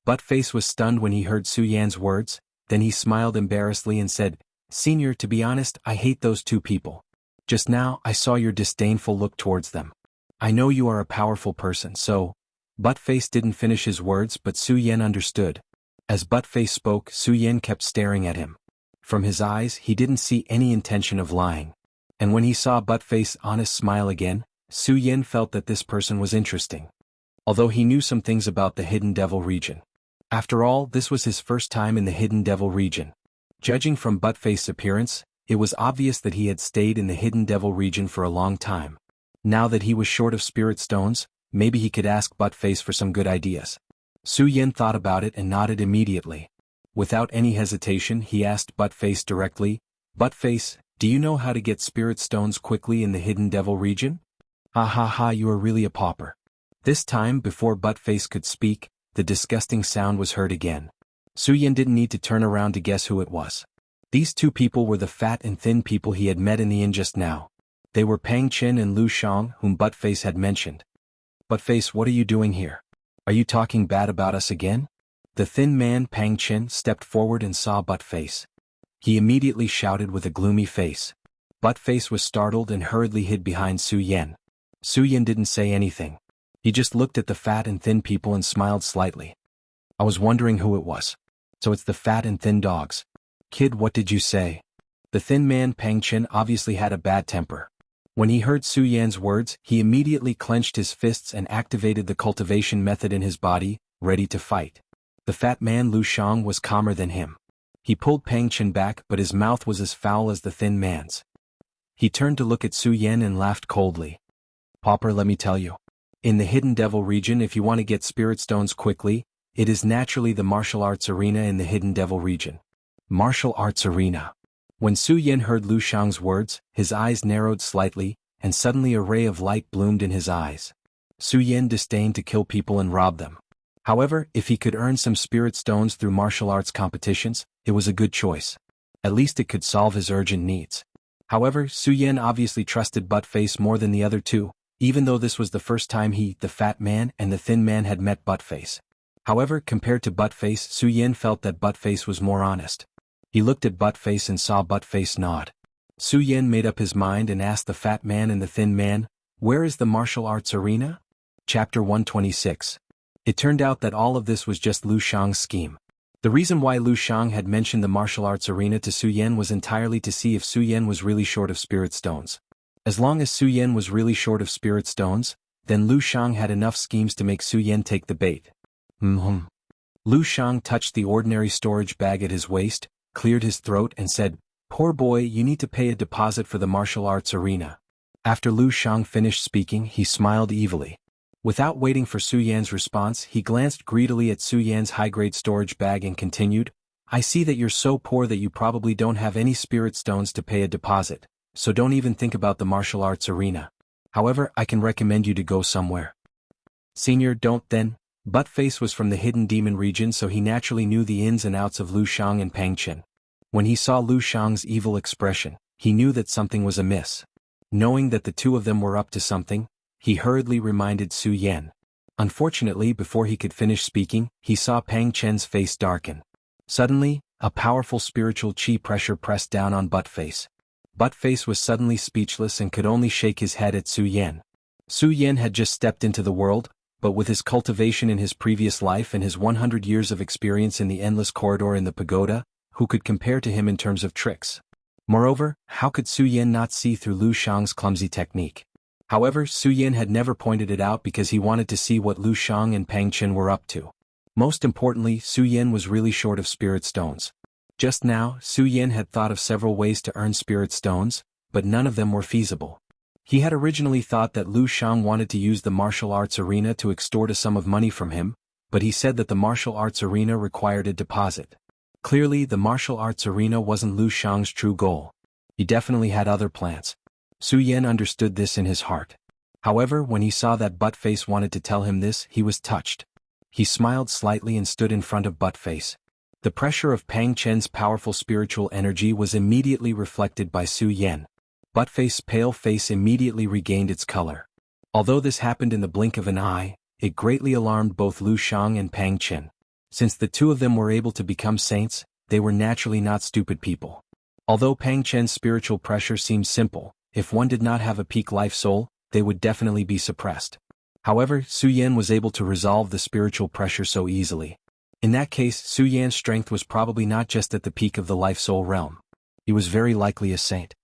Buttface was stunned when he heard Su Yan's words, then he smiled embarrassedly and said, Senior, to be honest, I hate those two people. Just now, I saw your disdainful look towards them. I know you are a powerful person, so... Buttface didn't finish his words, but Su Yen understood. As Buttface spoke, Su Yen kept staring at him. From his eyes, he didn't see any intention of lying. And when he saw Buttface's honest smile again, Su Yen felt that this person was interesting. Although he knew some things about the hidden devil region. After all, this was his first time in the hidden devil region. Judging from Buttface's appearance, it was obvious that he had stayed in the hidden devil region for a long time. Now that he was short of spirit stones, maybe he could ask Buttface for some good ideas. Su Yen thought about it and nodded immediately. Without any hesitation, he asked Buttface directly, Buttface, do you know how to get spirit stones quickly in the hidden devil region? Ha ha ha, you are really a pauper. This time, before Buttface could speak, the disgusting sound was heard again. Su Yan didn't need to turn around to guess who it was. These two people were the fat and thin people he had met in the inn just now. They were Pang Chen and Lu Shang, whom Buttface had mentioned. Buttface, what are you doing here? Are you talking bad about us again? The thin man Pang Chen stepped forward and saw Buttface. He immediately shouted with a gloomy face. Buttface was startled and hurriedly hid behind Su Yan. Su Yan didn't say anything. He just looked at the fat and thin people and smiled slightly. I was wondering who it was. So it's the fat and thin dogs. Kid, what did you say? The thin man Pang Chen obviously had a bad temper. When he heard Su Yan's words, he immediately clenched his fists and activated the cultivation method in his body, ready to fight. The fat man Lu Shang was calmer than him. He pulled Pang Chen back, but his mouth was as foul as the thin man's. He turned to look at Su Yan and laughed coldly. Pauper, let me tell you. In the Hidden Devil region, if you want to get spirit stones quickly, it is naturally the martial arts arena in the Hidden Devil region. Martial arts arena. When Su Yan heard Lu Shang's words, his eyes narrowed slightly, and suddenly a ray of light bloomed in his eyes. Su Yan disdained to kill people and rob them. However, if he could earn some spirit stones through martial arts competitions, it was a good choice. At least it could solve his urgent needs. However, Su Yan obviously trusted Buttface more than the other two, even though this was the first time he, the fat man, and the thin man had met Buttface. However, compared to Buttface, Su Yan felt that Buttface was more honest. He looked at Buttface and saw Buttface nod. Su Yan made up his mind and asked the fat man and the thin man, "Where is the martial arts arena?" Chapter 126. It turned out that all of this was just Lu Shang's scheme. The reason why Lu Shang had mentioned the martial arts arena to Su Yan was entirely to see if Su Yan was really short of spirit stones. As long as Su Yan was really short of spirit stones, then Lu Shang had enough schemes to make Su Yan take the bait. Lu Shang touched the ordinary storage bag at his waist, cleared his throat and said, "Poor boy, you need to pay a deposit for the martial arts arena." After Lu Shang finished speaking, he smiled evilly. Without waiting for Su Yan's response, he glanced greedily at Su Yan's high-grade storage bag and continued, "I see that you're so poor that you probably don't have any spirit stones to pay a deposit, so don't even think about the martial arts arena. However, I can recommend you to go somewhere." "Senior, don't then." Buttface was from the Hidden Demon region, so he naturally knew the ins and outs of Lu Shang and Pang Chen. When he saw Lu Shang's evil expression, he knew that something was amiss. Knowing that the two of them were up to something, he hurriedly reminded Su Yan. Unfortunately, before he could finish speaking, he saw Pang Chen's face darken. Suddenly, a powerful spiritual chi pressure pressed down on Buttface. Buttface was suddenly speechless and could only shake his head at Su Yan. Su Yan had just stepped into the world, but with his cultivation in his previous life and his 100 years of experience in the endless corridor in the pagoda, who could compare to him in terms of tricks? Moreover, how could Su Yan not see through Lu Shang's clumsy technique? However, Su Yan had never pointed it out because he wanted to see what Lu Shang and Pang Chen were up to. Most importantly, Su Yan was really short of spirit stones. Just now, Su Yan had thought of several ways to earn spirit stones, but none of them were feasible. He had originally thought that Lu Shang wanted to use the martial arts arena to extort a sum of money from him, but he said that the martial arts arena required a deposit. Clearly, the martial arts arena wasn't Lu Shang's true goal. He definitely had other plans. Su Yan understood this in his heart. However, when he saw that Buttface wanted to tell him this, he was touched. He smiled slightly and stood in front of Buttface. The pressure of Pang Chen's powerful spiritual energy was immediately reflected by Su Yan. Buttface's pale face immediately regained its color. Although this happened in the blink of an eye, it greatly alarmed both Lu Shang and Pang Chen. Since the two of them were able to become saints, they were naturally not stupid people. Although Pang Chen's spiritual pressure seemed simple, if one did not have a peak life soul, they would definitely be suppressed. However, Su Yan was able to resolve the spiritual pressure so easily. In that case, Su Yan's strength was probably not just at the peak of the life soul realm. He was very likely a saint.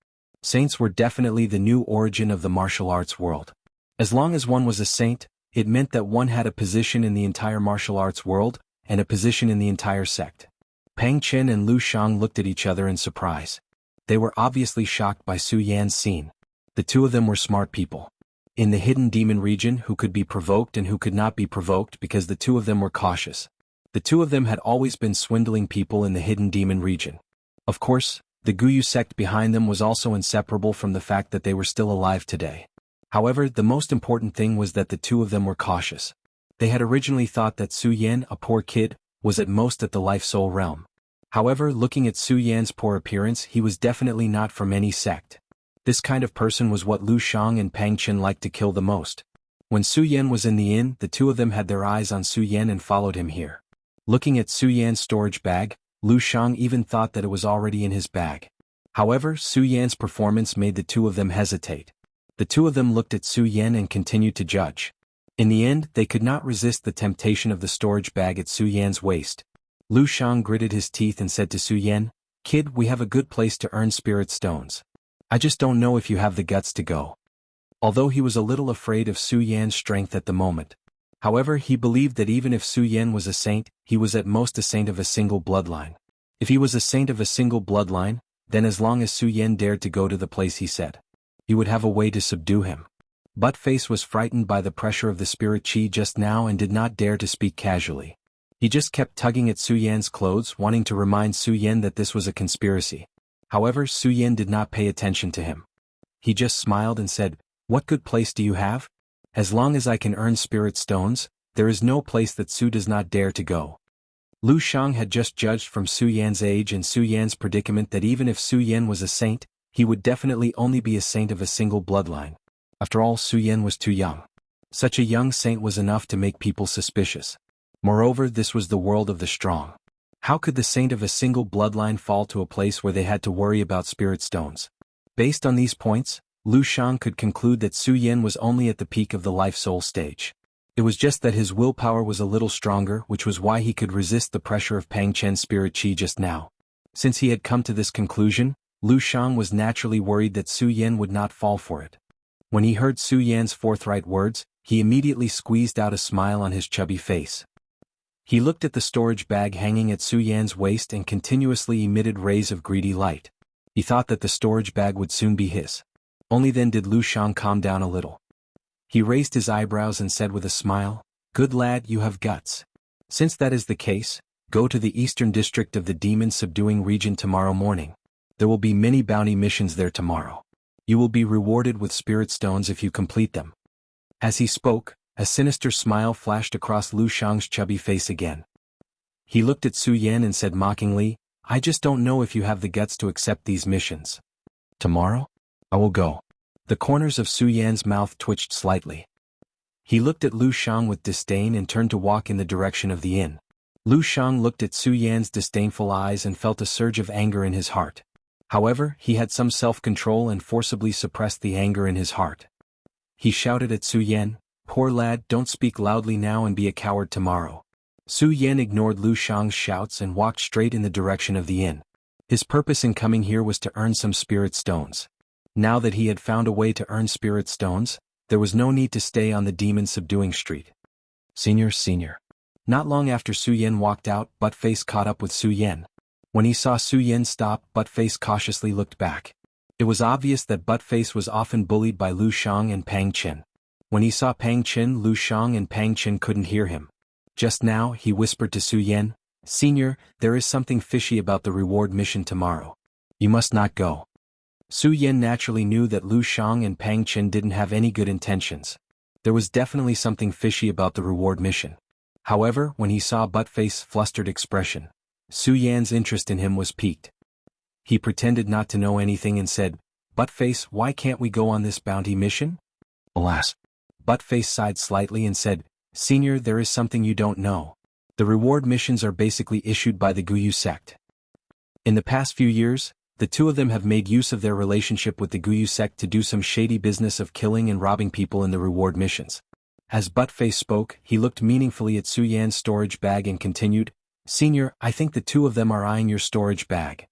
Saints were definitely the new origin of the martial arts world. As long as one was a saint, it meant that one had a position in the entire martial arts world, and a position in the entire sect. Pang Chen and Lu Shang looked at each other in surprise. They were obviously shocked by Su Yan's scene. The two of them were smart people. In the Hidden Demon region, who could be provoked and who could not be provoked because the two of them were cautious. The two of them had always been swindling people in the Hidden Demon region. Of course, the Guyu sect behind them was also inseparable from the fact that they were still alive today. However, the most important thing was that the two of them were cautious. They had originally thought that Su Yan, a poor kid, was at most at the life-soul realm. However, looking at Su Yan's poor appearance, he was definitely not from any sect. This kind of person was what Lu Shang and Pang Qin liked to kill the most. When Su Yan was in the inn, the two of them had their eyes on Su Yan and followed him here. Looking at Su Yan's storage bag, Lu Shang even thought that it was already in his bag. However, Su Yan's performance made the two of them hesitate. The two of them looked at Su Yan and continued to judge. In the end, they could not resist the temptation of the storage bag at Su Yan's waist. Lu Shang gritted his teeth and said to Su Yan, "Kid, we have a good place to earn spirit stones. I just don't know if you have the guts to go." Although he was a little afraid of Su Yan's strength at the moment. However, he believed that even if Su Yan was a saint, he was at most a saint of a single bloodline. If he was a saint of a single bloodline, then as long as Su Yan dared to go to the place he said, he would have a way to subdue him. Buttface was frightened by the pressure of the spirit chi just now and did not dare to speak casually. He just kept tugging at Su Yan's clothes, wanting to remind Su Yan that this was a conspiracy. However, Su Yan did not pay attention to him. He just smiled and said, "What good place do you have? As long as I can earn spirit stones, there is no place that Su does not dare to go." Lu Shang had just judged from Su Yan's age and Su Yan's predicament that even if Su Yan was a saint, he would definitely only be a saint of a single bloodline. After all, Su Yan was too young. Such a young saint was enough to make people suspicious. Moreover, this was the world of the strong. How could the saint of a single bloodline fall to a place where they had to worry about spirit stones? Based on these points, Lu Shang could conclude that Su Yan was only at the peak of the life-soul stage. It was just that his willpower was a little stronger, which was why he could resist the pressure of Pang Chen's spirit chi just now. Since he had come to this conclusion, Lu Shang was naturally worried that Su Yan would not fall for it. When he heard Su Yan's forthright words, he immediately squeezed out a smile on his chubby face. He looked at the storage bag hanging at Su Yan's waist and continuously emitted rays of greedy light. He thought that the storage bag would soon be his. Only then did Lu Shang calm down a little. He raised his eyebrows and said with a smile, "Good lad, you have guts. Since that is the case, go to the eastern district of the demon-subduing region tomorrow morning. There will be many bounty missions there tomorrow. You will be rewarded with spirit stones if you complete them." As he spoke, a sinister smile flashed across Lu Shang's chubby face again. He looked at Su Yan and said mockingly, "I just don't know if you have the guts to accept these missions. Tomorrow? I will go." The corners of Su Yan's mouth twitched slightly. He looked at Lu Shang with disdain and turned to walk in the direction of the inn. Lu Shang looked at Su Yan's disdainful eyes and felt a surge of anger in his heart. However, he had some self-control and forcibly suppressed the anger in his heart. He shouted at Su Yan, "Poor lad, don't speak loudly now and be a coward tomorrow." Su Yan ignored Lu Shang's shouts and walked straight in the direction of the inn. His purpose in coming here was to earn some spirit stones. Now that he had found a way to earn spirit stones, there was no need to stay on the demon-subduing street. Senior. Not long after Su Yan walked out, Buttface caught up with Su Yan. When he saw Su Yan stop, Buttface cautiously looked back. It was obvious that Buttface was often bullied by Lu Shang and Pang Qin. When he saw Pang Qin, Lu Shang and Pang Qin couldn't hear him. Just now, he whispered to Su Yan, "Senior, there is something fishy about the reward mission tomorrow. You must not go." Su Yan naturally knew that Lu Shang and Pang Qin didn't have any good intentions. There was definitely something fishy about the reward mission. However, when he saw Buttface's flustered expression, Su Yan's interest in him was piqued. He pretended not to know anything and said, "Buttface, why can't we go on this bounty mission?" "Alas." Buttface sighed slightly and said, "Senior, there is something you don't know. The reward missions are basically issued by the Guyu sect. In the past few years, the two of them have made use of their relationship with the Guyu sect to do some shady business of killing and robbing people in the reward missions." As Buttface spoke, he looked meaningfully at Su Yan's storage bag and continued, "Senior, I think the two of them are eyeing your storage bag."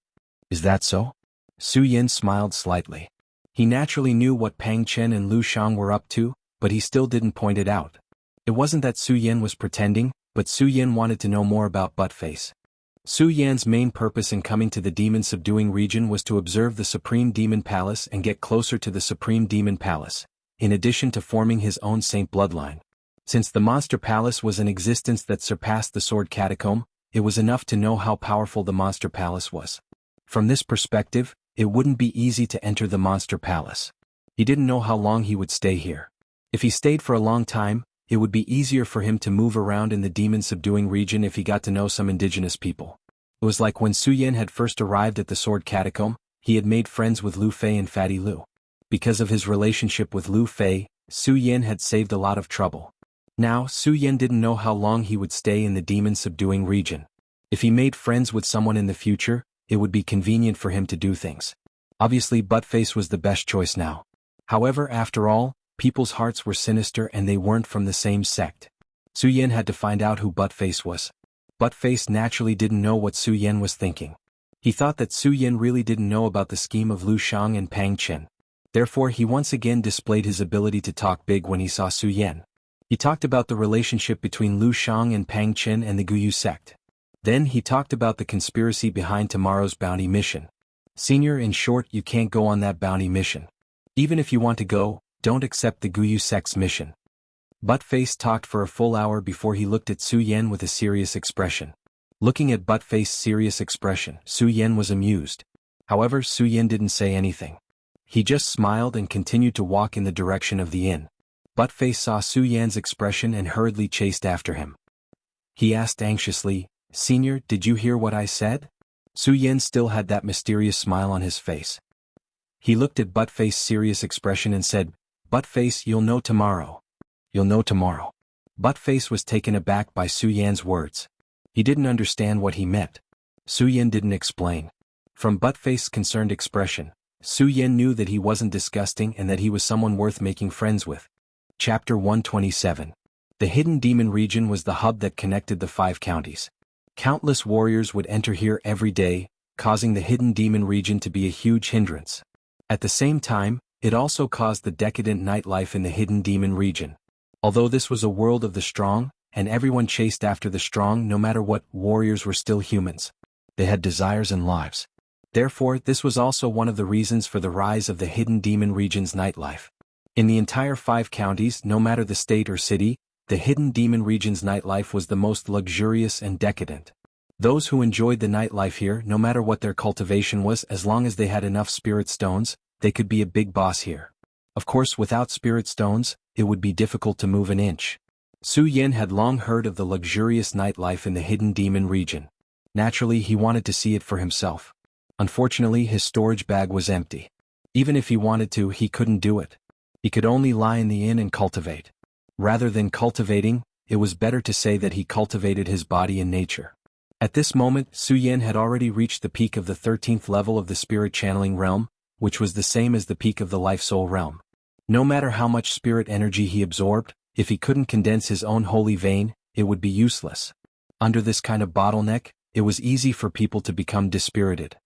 "Is that so?" Su Yan smiled slightly. He naturally knew what Pang Chen and Lu Shang were up to, but he still didn't point it out. It wasn't that Su Yan was pretending, but Su Yan wanted to know more about Buttface. Su Yan's main purpose in coming to the demon-subduing region was to observe the Supreme Demon Palace and get closer to the Supreme Demon Palace, in addition to forming his own saint bloodline. Since the Monster Palace was an existence that surpassed the Sword Catacomb, it was enough to know how powerful the Monster Palace was. From this perspective, it wouldn't be easy to enter the Monster Palace. He didn't know how long he would stay here. If he stayed for a long time, it would be easier for him to move around in the demon-subduing region if he got to know some indigenous people. It was like when Su Yan had first arrived at the Sword Catacomb, he had made friends with Lu Fei and Fatty Lu. Because of his relationship with Lu Fei, Su Yan had saved a lot of trouble. Now, Su Yan didn't know how long he would stay in the demon-subduing region. If he made friends with someone in the future, it would be convenient for him to do things. Obviously, Buttface was the best choice now. However, after all, people's hearts were sinister and they weren't from the same sect. Su Yan had to find out who Buttface was. Buttface naturally didn't know what Su Yan was thinking. He thought that Su Yan really didn't know about the scheme of Lu Shang and Pang Chen. Therefore, he once again displayed his ability to talk big when he saw Su Yan. He talked about the relationship between Lu Shang and Pang Chen and the Guyu sect. Then he talked about the conspiracy behind tomorrow's bounty mission. Senior, in short, you can't go on that bounty mission. Even if you want to go, don't accept the Guyu sect's mission. Buttface talked for a full hour before he looked at Su Yan with a serious expression. Looking at Buttface's serious expression, Su Yan was amused. However, Su Yan didn't say anything. He just smiled and continued to walk in the direction of the inn. Buttface saw Su Yan's expression and hurriedly chased after him. He asked anxiously, "Senior, did you hear what I said?" Su Yan still had that mysterious smile on his face. He looked at Buttface's serious expression and said, "Buttface, you'll know tomorrow. You'll know tomorrow." Buttface was taken aback by Su Yan's words. He didn't understand what he meant. Su Yan didn't explain. From Buttface's concerned expression, Su Yan knew that he wasn't disgusting and that he was someone worth making friends with. Chapter 127. The Hidden Demon Region was the hub that connected the 5 counties. Countless warriors would enter here every day, causing the Hidden Demon Region to be a huge hindrance. At the same time, it also caused the decadent nightlife in the Hidden Demon Region. Although this was a world of the strong, and everyone chased after the strong no matter what, warriors were still humans. They had desires and lives. Therefore, this was also one of the reasons for the rise of the Hidden Demon Region's nightlife. In the entire 5 counties, no matter the state or city, the Hidden Demon Region's nightlife was the most luxurious and decadent. Those who enjoyed the nightlife here, no matter what their cultivation was, as long as they had enough spirit stones, they could be a big boss here. Of course, without spirit stones, it would be difficult to move an inch. Su Yan had long heard of the luxurious nightlife in the Hidden Demon Region. Naturally, he wanted to see it for himself. Unfortunately, his storage bag was empty. Even if he wanted to, he couldn't do it. He could only lie in the inn and cultivate. Rather than cultivating, it was better to say that he cultivated his body in nature. At this moment, Su Yan had already reached the peak of the 13th level of the spirit channeling realm, which was the same as the peak of the life-soul realm. No matter how much spirit energy he absorbed, if he couldn't condense his own holy vein, it would be useless. Under this kind of bottleneck, it was easy for people to become dispirited.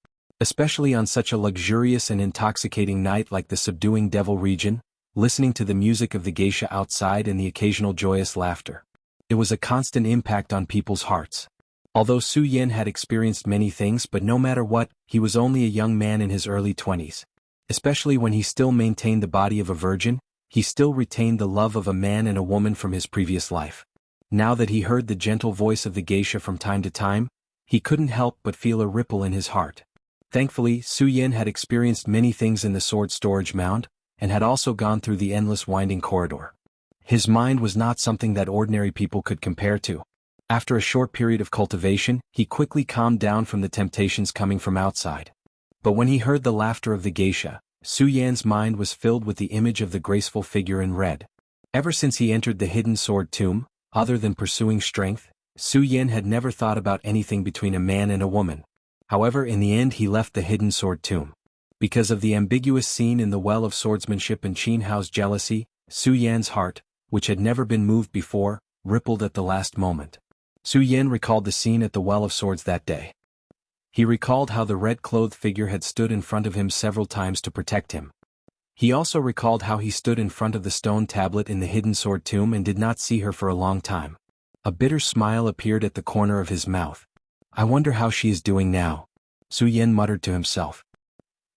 Especially on such a luxurious and intoxicating night like the Subduing Devil region, listening to the music of the geisha outside and the occasional joyous laughter. It was a constant impact on people's hearts. Although Su Yan had experienced many things, but no matter what, he was only a young man in his early 20s. Especially when he still maintained the body of a virgin, he still retained the love of a man and a woman from his previous life. Now that he heard the gentle voice of the geisha from time to time, he couldn't help but feel a ripple in his heart. Thankfully, Su Yan had experienced many things in the sword storage mound, and had also gone through the endless winding corridor. His mind was not something that ordinary people could compare to. After a short period of cultivation, he quickly calmed down from the temptations coming from outside. But when he heard the laughter of the geisha, Su Yan's mind was filled with the image of the graceful figure in red. Ever since he entered the hidden sword tomb, other than pursuing strength, Su Yan had never thought about anything between a man and a woman. However, in the end he left the hidden sword tomb. Because of the ambiguous scene in the well of swordsmanship and Jianghu's jealousy, Su Yan's heart, which had never been moved before, rippled at the last moment. Su Yan recalled the scene at the well of swords that day. He recalled how the red-clothed figure had stood in front of him several times to protect him. He also recalled how he stood in front of the stone tablet in the hidden sword tomb and did not see her for a long time. A bitter smile appeared at the corner of his mouth. "I wonder how she is doing now," Su Yan muttered to himself.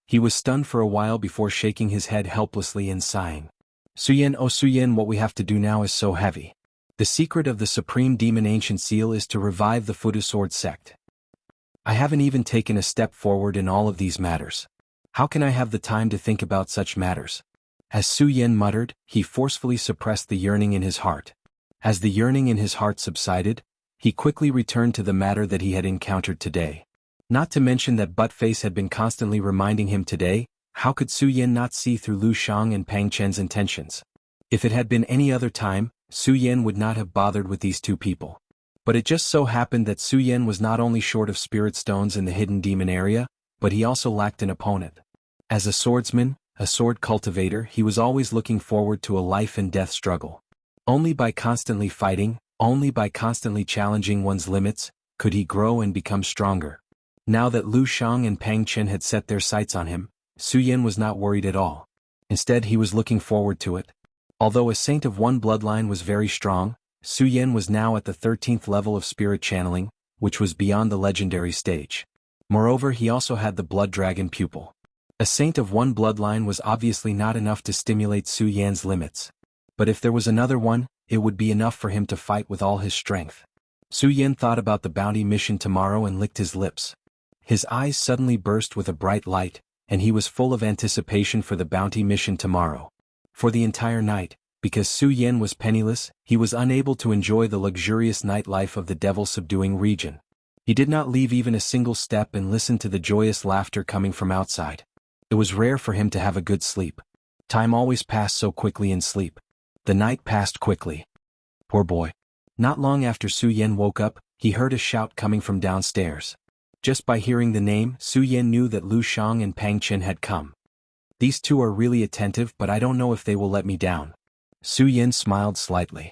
He was stunned for a while before shaking his head helplessly and sighing. "Su Yan, oh Su Yan, what we have to do now is so heavy. The secret of the Supreme Demon Ancient Seal is to revive the Fudu Sword sect. I haven't even taken a step forward in all of these matters. How can I have the time to think about such matters?" As Su Yan muttered, he forcefully suppressed the yearning in his heart. As the yearning in his heart subsided, he quickly returned to the matter that he had encountered today. Not to mention that Buttface had been constantly reminding him today, how could Su Yan not see through Lu Shang and Pang Chen's intentions? If it had been any other time, Su Yan would not have bothered with these two people. But it just so happened that Su Yan was not only short of spirit stones in the hidden demon area, but he also lacked an opponent. As a swordsman, a sword cultivator, he was always looking forward to a life and death struggle. Only by constantly fighting, only by constantly challenging one's limits, could he grow and become stronger. Now that Lu Shang and Pang Chen had set their sights on him, Su Yan was not worried at all. Instead, he was looking forward to it. Although a saint of one bloodline was very strong, Su Yan was now at the 13th level of spirit channeling, which was beyond the legendary stage. Moreover, he also had the blood dragon pupil. A saint of one bloodline was obviously not enough to stimulate Su Yan's limits. But if there was another one, it would be enough for him to fight with all his strength. Su Yan thought about the bounty mission tomorrow and licked his lips. His eyes suddenly burst with a bright light, and he was full of anticipation for the bounty mission tomorrow. For the entire night, because Su Yan was penniless, he was unable to enjoy the luxurious nightlife of the devil-subduing region. He did not leave even a single step and listened to the joyous laughter coming from outside. It was rare for him to have a good sleep. Time always passed so quickly in sleep. The night passed quickly. Poor boy. Not long after Su Yan woke up, he heard a shout coming from downstairs. Just by hearing the name, Su Yan knew that Lu Shang and Pang Chen had come. These two are really attentive, but I don't know if they will let me down. Su Yan smiled slightly.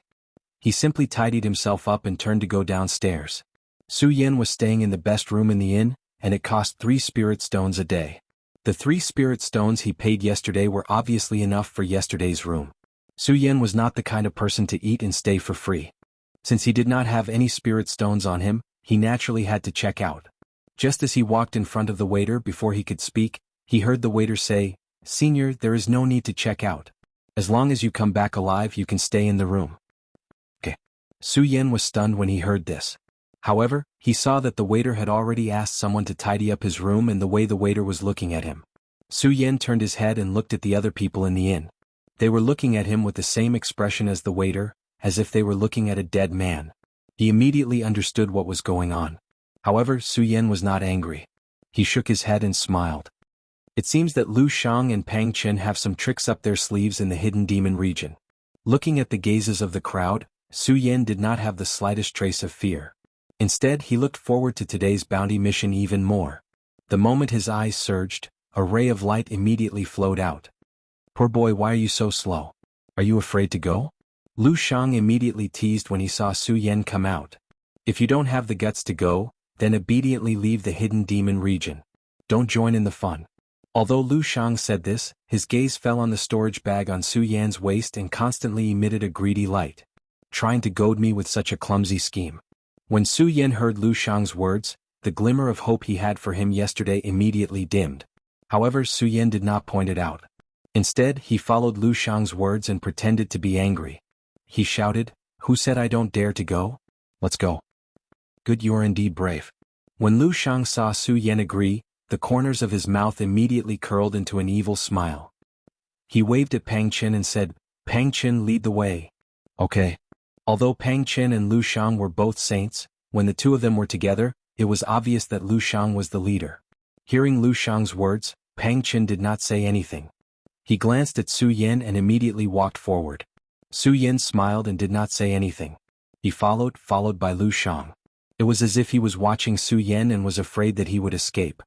He simply tidied himself up and turned to go downstairs. Su Yan was staying in the best room in the inn, and it cost 3 spirit stones a day. The 3 spirit stones he paid yesterday were obviously enough for yesterday's room. Su Yan was not the kind of person to eat and stay for free. Since he did not have any spirit stones on him, he naturally had to check out. Just as he walked in front of the waiter before he could speak, he heard the waiter say, "Senior, there is no need to check out. As long as you come back alive, you can stay in the room." Okay. Su Yan was stunned when he heard this. However, he saw that the waiter had already asked someone to tidy up his room, and the way the waiter was looking at him. Su Yan turned his head and looked at the other people in the inn. They were looking at him with the same expression as the waiter, as if they were looking at a dead man. He immediately understood what was going on. However, Su Yan was not angry. He shook his head and smiled. It seems that Lu Shang and Pang Chen have some tricks up their sleeves in the hidden demon region. Looking at the gazes of the crowd, Su Yan did not have the slightest trace of fear. Instead, he looked forward to today's bounty mission even more. The moment his eyes surged, a ray of light immediately flowed out. "Poor boy, why are you so slow? Are you afraid to go?" Lu Shang immediately teased when he saw Su Yan come out. "If you don't have the guts to go, then obediently leave the hidden demon region. Don't join in the fun." Although Lu Shang said this, his gaze fell on the storage bag on Su Yan's waist and constantly emitted a greedy light. Trying to goad me with such a clumsy scheme. When Su Yan heard Lu Shang's words, the glimmer of hope he had for him yesterday immediately dimmed. However, Su Yan did not point it out. Instead, he followed Lu Shang's words and pretended to be angry. He shouted, "Who said I don't dare to go? Let's go." "Good, you are indeed brave." When Lu Shang saw Su Yan agree, the corners of his mouth immediately curled into an evil smile. He waved at Pang Chen and said, "Pang Chen, lead the way." "Okay." Although Pang Chen and Lu Shang were both saints, when the two of them were together, it was obvious that Lu Shang was the leader. Hearing Lu Shang's words, Pang Chen did not say anything. He glanced at Su Yan and immediately walked forward. Su Yan smiled and did not say anything. He followed by Lu Shang. It was as if he was watching Su Yan and was afraid that he would escape.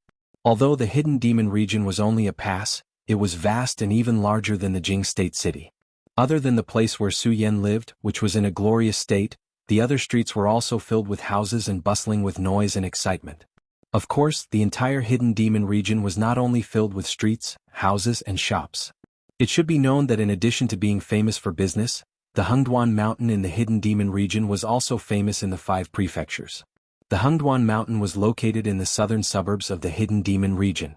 Although the hidden demon region was only a pass, it was vast and even larger than the Jing State City. Other than the place where Su Yan lived, which was in a glorious state, the other streets were also filled with houses and bustling with noise and excitement. Of course, the entire hidden demon region was not only filled with streets, houses, and shops. It should be known that in addition to being famous for business, the Hengduan Mountain in the hidden demon region was also famous in the 5 prefectures. The Hengduan Mountain was located in the southern suburbs of the hidden demon region.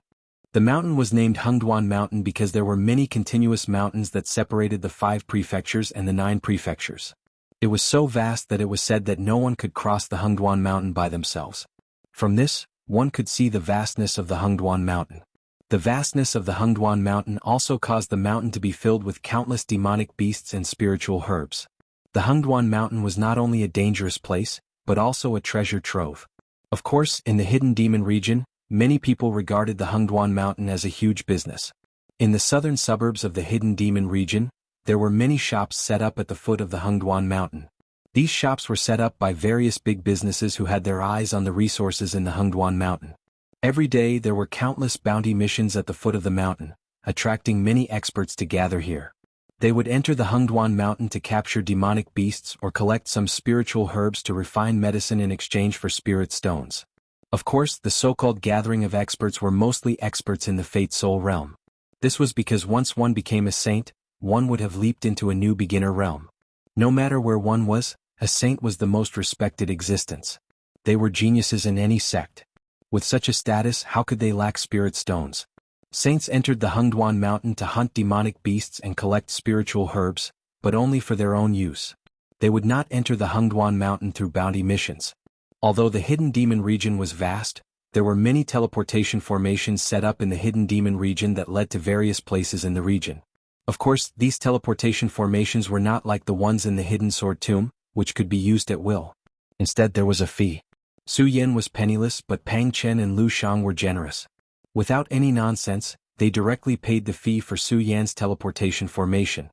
The mountain was named Hengduan Mountain because there were many continuous mountains that separated the 5 prefectures and the 9 prefectures. It was so vast that it was said that no one could cross the Hengduan Mountain by themselves. From this, one could see the vastness of the Hengduan Mountain. The vastness of the Hengduan Mountain also caused the mountain to be filled with countless demonic beasts and spiritual herbs. The Hengduan Mountain was not only a dangerous place, but also a treasure trove. Of course, in the hidden demon region, many people regarded the Hengduan Mountain as a huge business. In the southern suburbs of the hidden demon region, there were many shops set up at the foot of the Hengduan Mountain. These shops were set up by various big businesses who had their eyes on the resources in the Hengduan Mountain. Every day there were countless bounty missions at the foot of the mountain, attracting many experts to gather here. They would enter the Hengduan Mountain to capture demonic beasts or collect some spiritual herbs to refine medicine in exchange for spirit stones. Of course, the so-called gathering of experts were mostly experts in the Fate Soul realm. This was because once one became a saint, one would have leaped into a new beginner realm. No matter where one was, a saint was the most respected existence. They were geniuses in any sect. With such a status, how could they lack spirit stones? Saints entered the Hengduan Mountain to hunt demonic beasts and collect spiritual herbs, but only for their own use. They would not enter the Hengduan Mountain through bounty missions. Although the hidden demon region was vast, there were many teleportation formations set up in the hidden demon region that led to various places in the region. Of course, these teleportation formations were not like the ones in the hidden sword tomb, which could be used at will. Instead, there was a fee. Su Yan was penniless, but Pang Chen and Lu Shang were generous. Without any nonsense, they directly paid the fee for Su Yan's teleportation formation.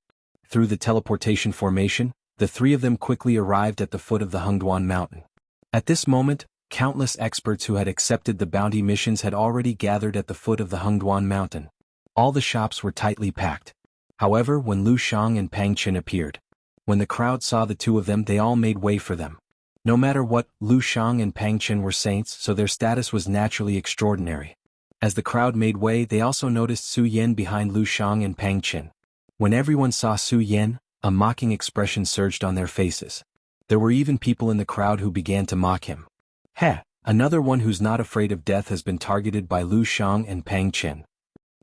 Through the teleportation formation, the three of them quickly arrived at the foot of the Hengduan Mountain. At this moment, countless experts who had accepted the bounty missions had already gathered at the foot of the Hengduan Mountain. All the shops were tightly packed. However, when Lu Shang and Pang Chen appeared, when the crowd saw the two of them, they all made way for them. No matter what, Lu Shang and Pang Chen were saints, so their status was naturally extraordinary. As the crowd made way, they also noticed Su Yan behind Lu Shang and Pang Chen. When everyone saw Su Yan, a mocking expression surged on their faces. There were even people in the crowd who began to mock him. Heh, another one who's not afraid of death has been targeted by Lu Shang and Pang Chen.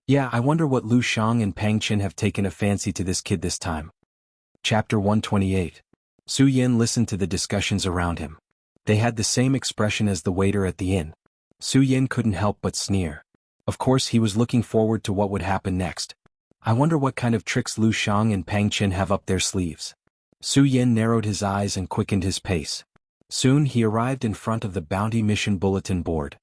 Yeah, I wonder what Lu Shang and Pang Chen have taken a fancy to this kid this time. Chapter 128. Su Yan listened to the discussions around him. They had the same expression as the waiter at the inn. Su Yan couldn't help but sneer. Of course, he was looking forward to what would happen next. I wonder what kind of tricks Lu Shang and Pang Chen have up their sleeves. Su Yan narrowed his eyes and quickened his pace. Soon he arrived in front of the Bounty Mission Bulletin Board.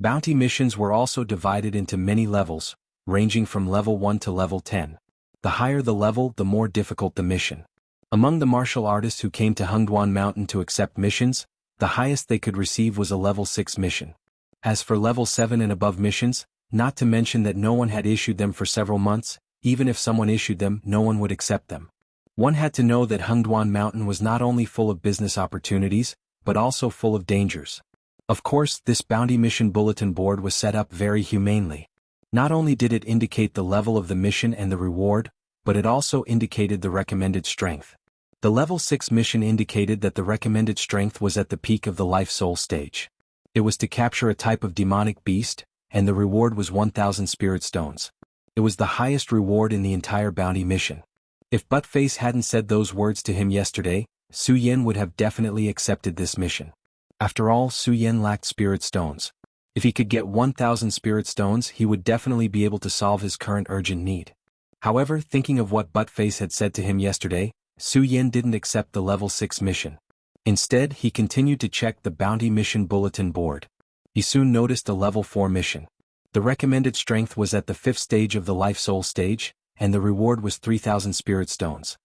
Bounty missions were also divided into many levels, ranging from level 1 to level 10. The higher the level, the more difficult the mission. Among the martial artists who came to Hengduan Mountain to accept missions, the highest they could receive was a level 6 mission. As for level 7 and above missions, not to mention that no one had issued them for several months, even if someone issued them, no one would accept them. One had to know that Hengduan Mountain was not only full of business opportunities, but also full of dangers. Of course, this bounty mission bulletin board was set up very humanely. Not only did it indicate the level of the mission and the reward, but it also indicated the recommended strength. The level 6 mission indicated that the recommended strength was at the peak of the life soul stage. It was to capture a type of demonic beast, and the reward was 1,000 spirit stones. It was the highest reward in the entire bounty mission. If Buttface hadn't said those words to him yesterday, Su Yan would have definitely accepted this mission. After all, Su Yan lacked spirit stones. If he could get 1,000 spirit stones, he would definitely be able to solve his current urgent need. However, thinking of what Buttface had said to him yesterday, Su Yan didn't accept the level 6 mission. Instead, he continued to check the bounty mission bulletin board. He soon noticed a level 4 mission. The recommended strength was at the 5th stage of the life soul stage, and the reward was 3,000 spirit stones.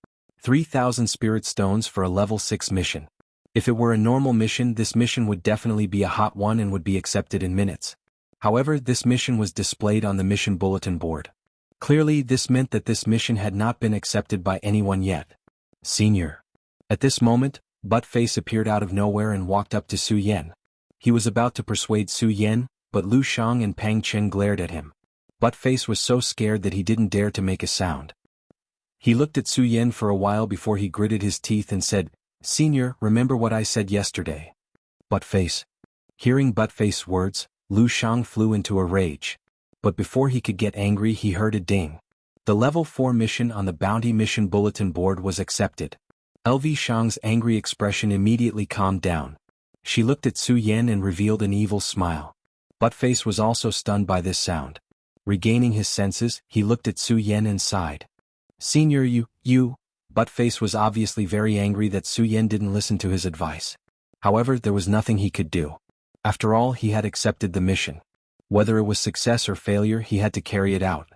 3,000 spirit stones for a level 6 mission. If it were a normal mission, this mission would definitely be a hot one and would be accepted in minutes. However, this mission was displayed on the mission bulletin board. Clearly, this meant that this mission had not been accepted by anyone yet. Senior. At this moment, Buttface appeared out of nowhere and walked up to Su Yan. He was about to persuade Su Yan, but Lu Shang and Pang Chen glared at him. Buttface was so scared that he didn't dare to make a sound. He looked at Su Yan for a while before he gritted his teeth and said, "Senior, remember what I said yesterday." Buttface. Hearing Buttface's words, Lu Shang flew into a rage. But before he could get angry, he heard a ding. The level 4 mission on the bounty mission bulletin board was accepted. LV Shang's angry expression immediately calmed down. She looked at Su Yan and revealed an evil smile. Buttface was also stunned by this sound. Regaining his senses, he looked at Su Yan and sighed. Senior, you. Buttface was obviously very angry that Su Yan didn't listen to his advice. However, there was nothing he could do. After all, he had accepted the mission. Whether it was success or failure, he had to carry it out.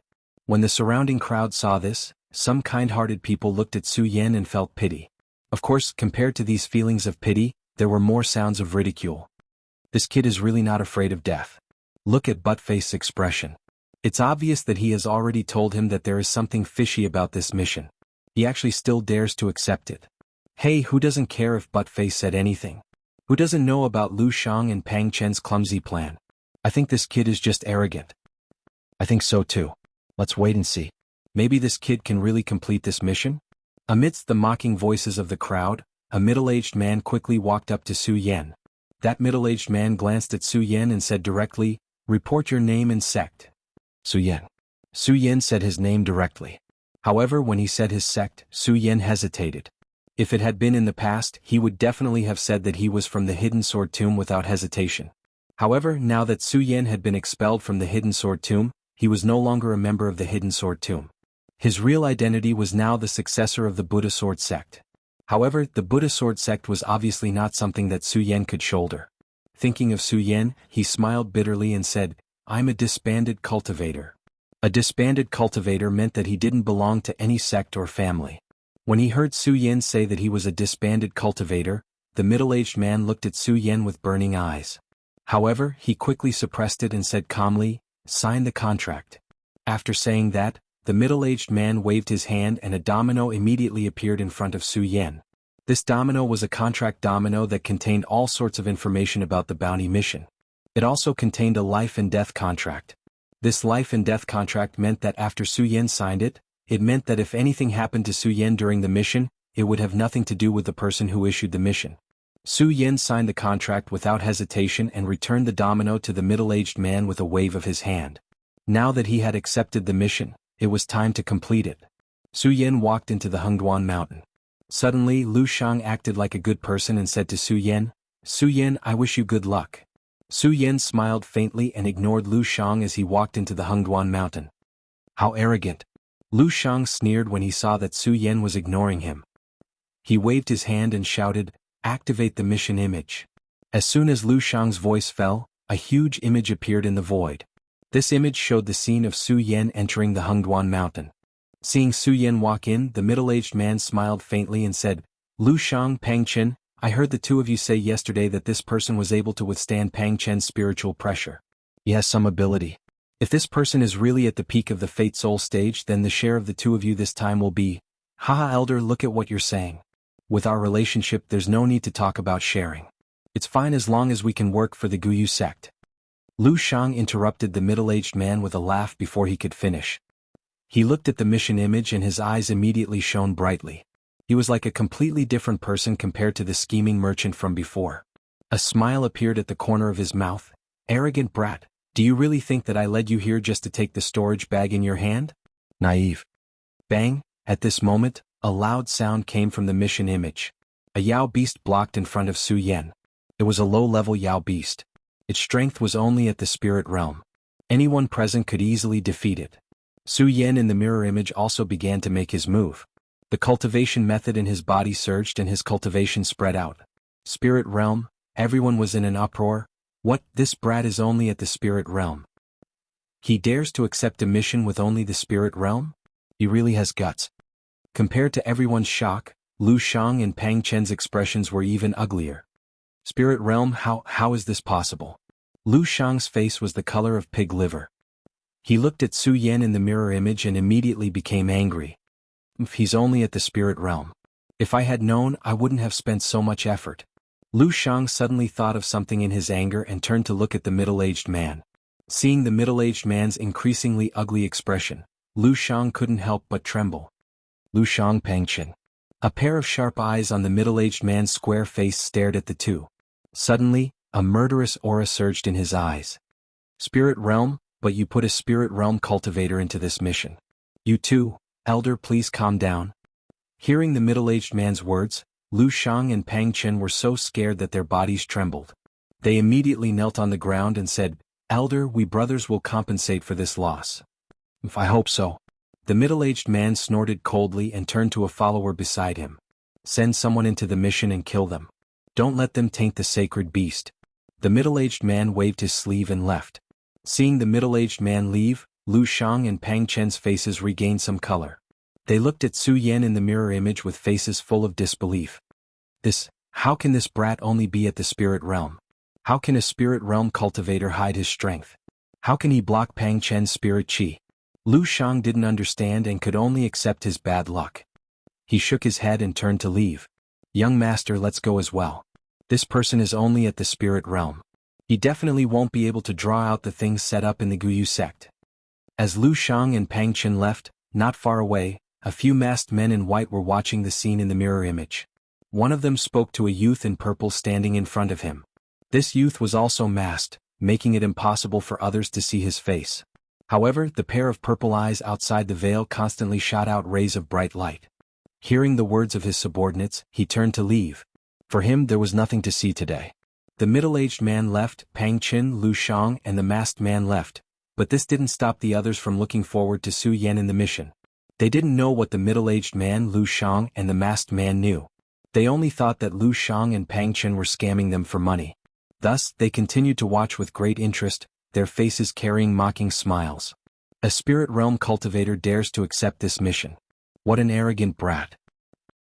When the surrounding crowd saw this, some kind-hearted people looked at Su Yan and felt pity. Of course, compared to these feelings of pity, there were more sounds of ridicule. This kid is really not afraid of death. Look at Buttface's expression. It's obvious that he has already told him that there is something fishy about this mission. He actually still dares to accept it. Hey, who doesn't care if Buttface said anything? Who doesn't know about Lu Shang and Pang Chen's clumsy plan? I think this kid is just arrogant. I think so too. Let's wait and see. Maybe this kid can really complete this mission? Amidst the mocking voices of the crowd, a middle-aged man quickly walked up to Su Yan. That middle-aged man glanced at Su Yan and said directly, "Report your name and sect." Su Yan. Su Yan said his name directly. However, when he said his sect, Su Yan hesitated. If it had been in the past, he would definitely have said that he was from the Hidden Sword Tomb without hesitation. However, now that Su Yan had been expelled from the Hidden Sword Tomb, he was no longer a member of the Hidden Sword Tomb. His real identity was now the successor of the Buddha Sword sect. However, the Buddha Sword sect was obviously not something that Su Yan could shoulder. Thinking of Su Yan, he smiled bitterly and said, "I'm a disbanded cultivator." A disbanded cultivator meant that he didn't belong to any sect or family. When he heard Su Yan say that he was a disbanded cultivator, the middle-aged man looked at Su Yan with burning eyes. However, he quickly suppressed it and said calmly, "Sign the contract." After saying that, the middle-aged man waved his hand and a domino immediately appeared in front of Su Yan. This domino was a contract domino that contained all sorts of information about the bounty mission. It also contained a life and death contract. This life and death contract meant that after Su Yan signed it, it meant that if anything happened to Su Yan during the mission, it would have nothing to do with the person who issued the mission. Su Yan signed the contract without hesitation and returned the domino to the middle-aged man with a wave of his hand. Now that he had accepted the mission, it was time to complete it. Su Yan walked into the Hengduan mountain. Suddenly, Lu Shang acted like a good person and said to Su Yan, "Su Yan, I wish you good luck." Su Yan smiled faintly and ignored Lu Shang as he walked into the Hengduan mountain. How arrogant! Lu Shang sneered when he saw that Su Yan was ignoring him. He waved his hand and shouted, "Activate the mission image." As soon as Lu Shang's voice fell, a huge image appeared in the void. This image showed the scene of Su Yan entering the Hengduan mountain. Seeing Su Yan walk in, the middle-aged man smiled faintly and said, "Lu Shang, Pang Chen, I heard the two of you say yesterday that this person was able to withstand Pang Chen's spiritual pressure. He has some ability. If this person is really at the peak of the Fate Soul stage, then the share of the two of you this time will be, haha elder, look at what you're saying. With our relationship there's no need to talk about sharing. It's fine as long as we can work for the Guyu sect." Lu Shang interrupted the middle-aged man with a laugh before he could finish. He looked at the mission image and his eyes immediately shone brightly. He was like a completely different person compared to the scheming merchant from before. A smile appeared at the corner of his mouth. "Arrogant brat, do you really think that I led you here just to take the storage bag in your hand? Naive." Bang! At this moment, a loud sound came from the mission image. A Yao beast blocked in front of Su Yan. It was a low-level Yao beast. Its strength was only at the spirit realm. Anyone present could easily defeat it. Su Yan in the mirror image also began to make his move. The cultivation method in his body surged and his cultivation spread out. Spirit realm, everyone was in an uproar. What, this brat is only at the spirit realm? He dares to accept a mission with only the spirit realm? He really has guts. Compared to everyone's shock, Lu Shang and Pang Chen's expressions were even uglier. Spirit realm, how is this possible? Lu Shang's face was the color of pig liver. He looked at Su Yan in the mirror image and immediately became angry. He's only at the spirit realm. If I had known, I wouldn't have spent so much effort. Lu Shang suddenly thought of something in his anger and turned to look at the middle-aged man. Seeing the middle-aged man's increasingly ugly expression, Lu Shang couldn't help but tremble. Lu Shang, Pang Chen. A pair of sharp eyes on the middle-aged man's square face stared at the two. Suddenly, a murderous aura surged in his eyes. Spirit realm, but you put a spirit realm cultivator into this mission. You too, elder, please calm down. Hearing the middle-aged man's words, Lu Shang and Pang Chen were so scared that their bodies trembled. They immediately knelt on the ground and said, Elder, we brothers will compensate for this loss. If I hope so. The middle-aged man snorted coldly and turned to a follower beside him. Send someone into the mission and kill them. Don't let them taint the sacred beast. The middle-aged man waved his sleeve and left. Seeing the middle-aged man leave, Lu Shang and Pang Chen's faces regained some color. They looked at Su Yan in the mirror image with faces full of disbelief. How can this brat only be at the spirit realm? How can a spirit realm cultivator hide his strength? How can he block Pang Chen's spirit chi? Lu Shang didn't understand and could only accept his bad luck. He shook his head and turned to leave. Young master, let's go as well. This person is only at the spirit realm. He definitely won't be able to draw out the things set up in the Guyu sect. As Lu Shang and Pang Chen left, not far away, a few masked men in white were watching the scene in the mirror image. One of them spoke to a youth in purple standing in front of him. This youth was also masked, making it impossible for others to see his face. However, the pair of purple eyes outside the veil constantly shot out rays of bright light. Hearing the words of his subordinates, he turned to leave. For him there was nothing to see today. The middle-aged man left, Pang Chen, Lu Shang and the masked man left, but this didn't stop the others from looking forward to Su Yan in the mission. They didn't know what the middle-aged man, Lu Shang and the masked man knew. They only thought that Lu Shang and Pang Chen were scamming them for money. Thus, they continued to watch with great interest, their faces carrying mocking smiles. A spirit realm cultivator dares to accept this mission. What an arrogant brat.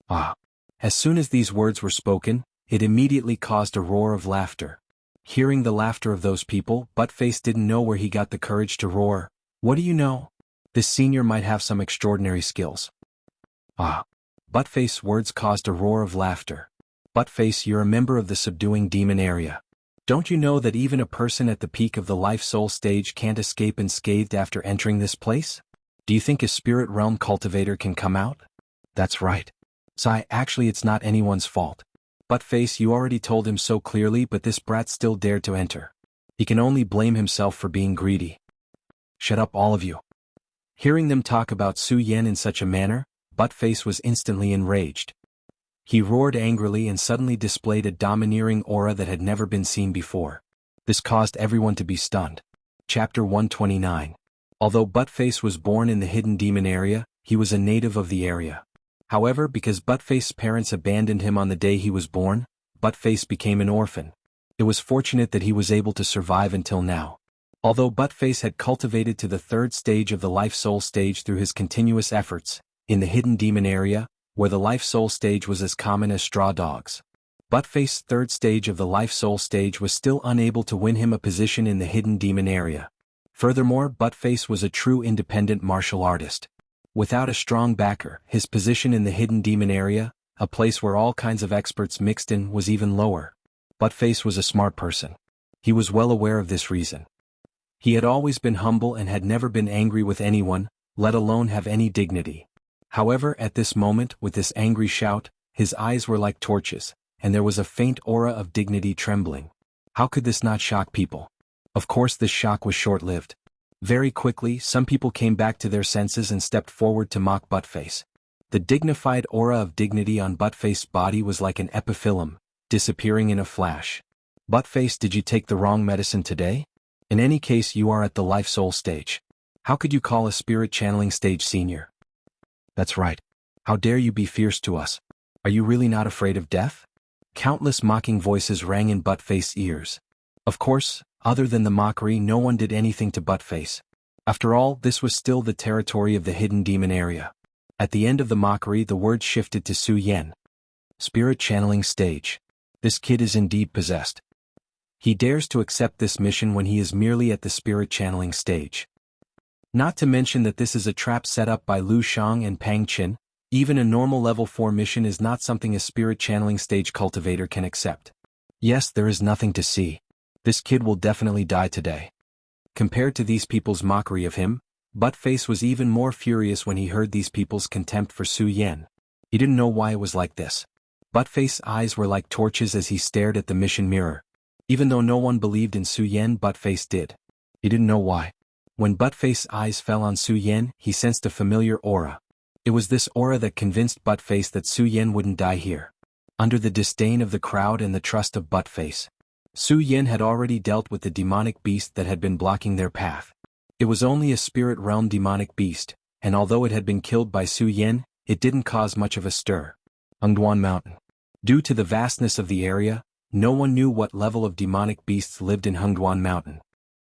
Ah. As soon as these words were spoken, it immediately caused a roar of laughter. Hearing the laughter of those people, Buttface didn't know where he got the courage to roar. What do you know? This senior might have some extraordinary skills. Ah. Buttface's words caused a roar of laughter. Buttface, you're a member of the subduing demon area. Don't you know that even a person at the peak of the life-soul stage can't escape unscathed after entering this place? Do you think a spirit realm cultivator can come out? That's right. Sai, actually it's not anyone's fault. Buttface, you already told him so clearly, but this brat still dared to enter. He can only blame himself for being greedy. Shut up all of you. Hearing them talk about Su Yan in such a manner, Buttface was instantly enraged. He roared angrily and suddenly displayed a domineering aura that had never been seen before. This caused everyone to be stunned. Chapter 129. Although Buttface was born in the hidden demon area, he was a native of the area. However, because Buttface's parents abandoned him on the day he was born, Buttface became an orphan. It was fortunate that he was able to survive until now. Although Buttface had cultivated to the third stage of the life-soul stage through his continuous efforts, in the hidden demon area, where the life-soul stage was as common as straw dogs, Buttface's third stage of the life-soul stage was still unable to win him a position in the hidden demon area. Furthermore, Buttface was a true independent martial artist. Without a strong backer, his position in the hidden demon area, a place where all kinds of experts mixed in, was even lower. Buttface was a smart person. He was well aware of this reason. He had always been humble and had never been angry with anyone, let alone have any dignity. However, at this moment, with this angry shout, his eyes were like torches, and there was a faint aura of dignity trembling. How could this not shock people? Of course this shock was short-lived. Very quickly, some people came back to their senses and stepped forward to mock Buttface. The dignified aura of dignity on Buttface's body was like an epiphyllum, disappearing in a flash. Buttface, did you take the wrong medicine today? In any case, you are at the life-soul stage. How could you call a spirit channeling stage senior? That's right. How dare you be fierce to us? Are you really not afraid of death? Countless mocking voices rang in Buttface's ears. Of course, other than the mockery, no one did anything to Buttface. After all, this was still the territory of the hidden demon area. At the end of the mockery, the word shifted to Su Yan. Spirit channeling stage. This kid is indeed possessed. He dares to accept this mission when he is merely at the spirit channeling stage. Not to mention that this is a trap set up by Lu Shang and Pang Chen. Even a normal level 4 mission is not something a spirit channeling stage cultivator can accept. Yes, there is nothing to see. This kid will definitely die today. Compared to these people's mockery of him, Buttface was even more furious when he heard these people's contempt for Su Yan. He didn't know why it was like this. Buttface's eyes were like torches as he stared at the mission mirror. Even though no one believed in Su Yan, Buttface did. He didn't know why. When Buttface's eyes fell on Su Yan, he sensed a familiar aura. It was this aura that convinced Buttface that Su Yan wouldn't die here. Under the disdain of the crowd and the trust of Buttface, Su Yin had already dealt with the demonic beast that had been blocking their path. It was only a spirit realm demonic beast, and although it had been killed by Su Yin, it didn't cause much of a stir. Hengduan Mountain. Due to the vastness of the area, no one knew what level of demonic beasts lived in Hengduan Mountain.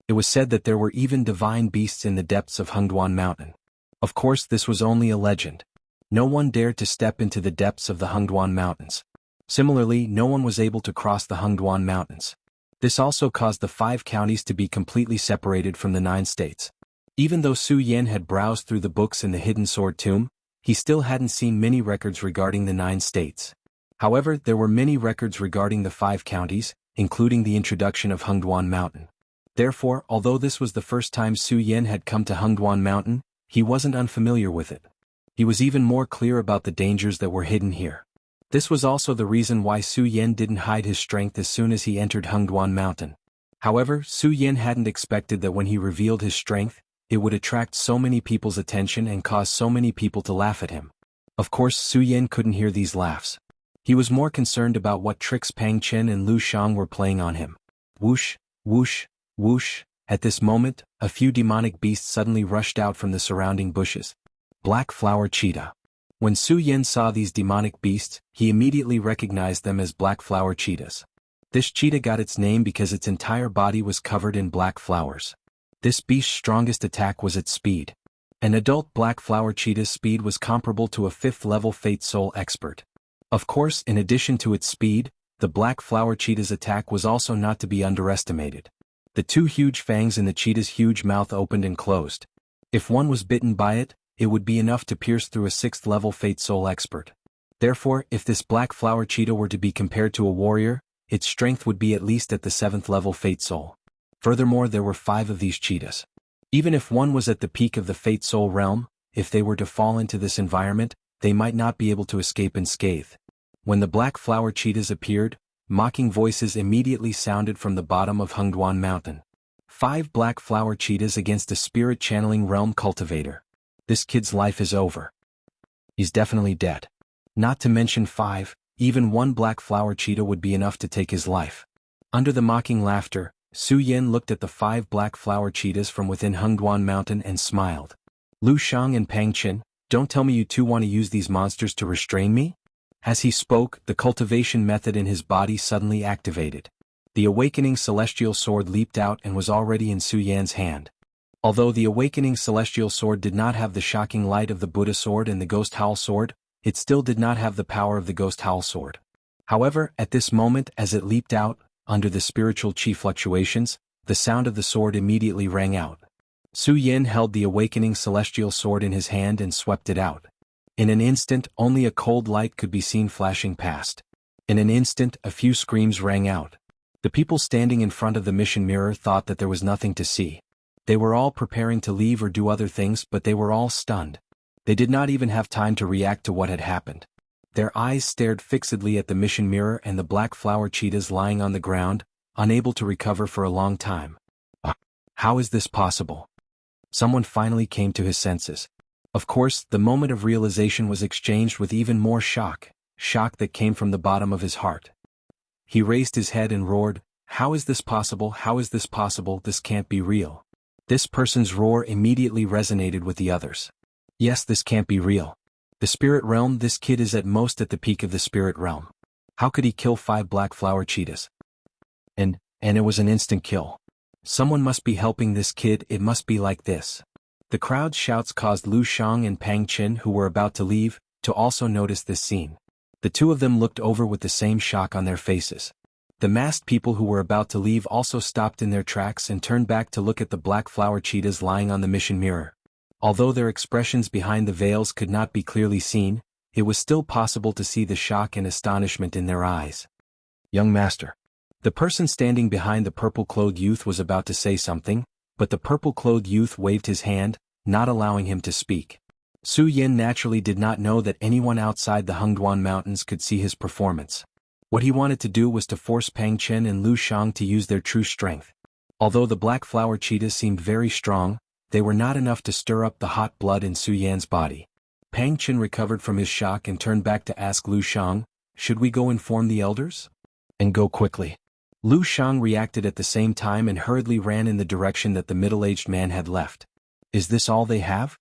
It was said that there were even divine beasts in the depths of Hengduan Mountain. Of course, this was only a legend. No one dared to step into the depths of the Hengduan Mountains. Similarly, no one was able to cross the Hengduan Mountains. This also caused the 5 counties to be completely separated from the 9 states. Even though Su Yin had browsed through the books in the Hidden Sword Tomb, he still hadn't seen many records regarding the 9 states. However, there were many records regarding the 5 counties, including the introduction of Hengduan Mountain. Therefore, although this was the first time Su Yin had come to Hengduan Mountain, he wasn't unfamiliar with it. He was even more clear about the dangers that were hidden here. This was also the reason why Su Yin didn't hide his strength as soon as he entered Hengduan Mountain. However, Su Yin hadn't expected that when he revealed his strength, it would attract so many people's attention and cause so many people to laugh at him. Of course, Su Yin couldn't hear these laughs. He was more concerned about what tricks Pang Chen and Lu Shang were playing on him. Whoosh, whoosh, whoosh. At this moment, a few demonic beasts suddenly rushed out from the surrounding bushes. Black Flower Cheetah. When Su Yin saw these demonic beasts, he immediately recognized them as black flower cheetahs. This cheetah got its name because its entire body was covered in black flowers. This beast's strongest attack was its speed. An adult black flower cheetah's speed was comparable to a 5th-level Fate Soul expert. Of course, in addition to its speed, the black flower cheetah's attack was also not to be underestimated. The 2 huge fangs in the cheetah's huge mouth opened and closed. If one was bitten by it, it would be enough to pierce through a 6th-level Fate Soul expert. Therefore, if this black flower cheetah were to be compared to a warrior, its strength would be at least at the 7th-level Fate Soul. Furthermore, there were 5 of these cheetahs. Even if one was at the peak of the Fate Soul realm, if they were to fall into this environment, they might not be able to escape unscathed. When the black flower cheetahs appeared, mocking voices immediately sounded from the bottom of Hengduan Mountain. 5 black flower cheetahs against a spirit-channeling realm cultivator. This kid's life is over. He's definitely dead. Not to mention 5, even 1 black flower cheetah would be enough to take his life. Under the mocking laughter, Su Yin looked at the 5 black flower cheetahs from within Hengduan Mountain and smiled. Lu Shang and Pang Chen, don't tell me you two want to use these monsters to restrain me? As he spoke, the cultivation method in his body suddenly activated. The awakening celestial sword leaped out and was already in Su Yan's hand. Although the awakening celestial sword did not have the shocking light of the Buddha sword and the ghost howl sword, it still did not have the power of the ghost howl sword. However, at this moment as it leaped out, under the spiritual chi fluctuations, the sound of the sword immediately rang out. Su Yin held the awakening celestial sword in his hand and swept it out. In an instant, only a cold light could be seen flashing past. In an instant, a few screams rang out. The people standing in front of the mission mirror thought that there was nothing to see. They were all preparing to leave or do other things, but they were all stunned. They did not even have time to react to what had happened. Their eyes stared fixedly at the mission mirror and the black flower cheetahs lying on the ground, unable to recover for a long time. How is this possible? Someone finally came to his senses. Of course, the moment of realization was exchanged with even more shock that came from the bottom of his heart. He raised his head and roared, "How is this possible? How is this possible? This can't be real." This person's roar immediately resonated with the others. Yes, this can't be real. The spirit realm, this kid is at most at the peak of the spirit realm. How could he kill 5 black flower cheetahs? And it was an instant kill. Someone must be helping this kid, it must be like this. The crowd's shouts caused Lu Shang and Pang Chen, who were about to leave, to also notice this scene. The 2 of them looked over with the same shock on their faces. The masked people who were about to leave also stopped in their tracks and turned back to look at the black flower cheetahs lying on the mission mirror. Although their expressions behind the veils could not be clearly seen, it was still possible to see the shock and astonishment in their eyes. "Young master." The person standing behind the purple-clothed youth was about to say something, but the purple-clothed youth waved his hand, not allowing him to speak. Su Yin naturally did not know that anyone outside the Hengduan Mountains could see his performance. What he wanted to do was to force Pang Chen and Lu Shang to use their true strength. Although the black flower cheetahs seemed very strong, they were not enough to stir up the hot blood in Su Yan's body. Pang Chen recovered from his shock and turned back to ask Lu Shang, "Should we go inform the elders?" "And go quickly." Lu Shang reacted at the same time and hurriedly ran in the direction that the middle-aged man had left. Is this all they have?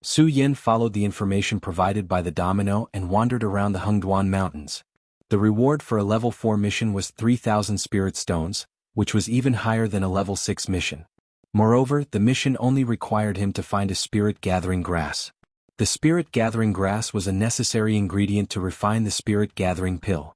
Su Yin followed the information provided by the domino and wandered around the Hengduan Mountains. The reward for a level 4 mission was 3,000 spirit stones, which was even higher than a level 6 mission. Moreover, the mission only required him to find a spirit-gathering grass. The spirit-gathering grass was a necessary ingredient to refine the spirit-gathering pill.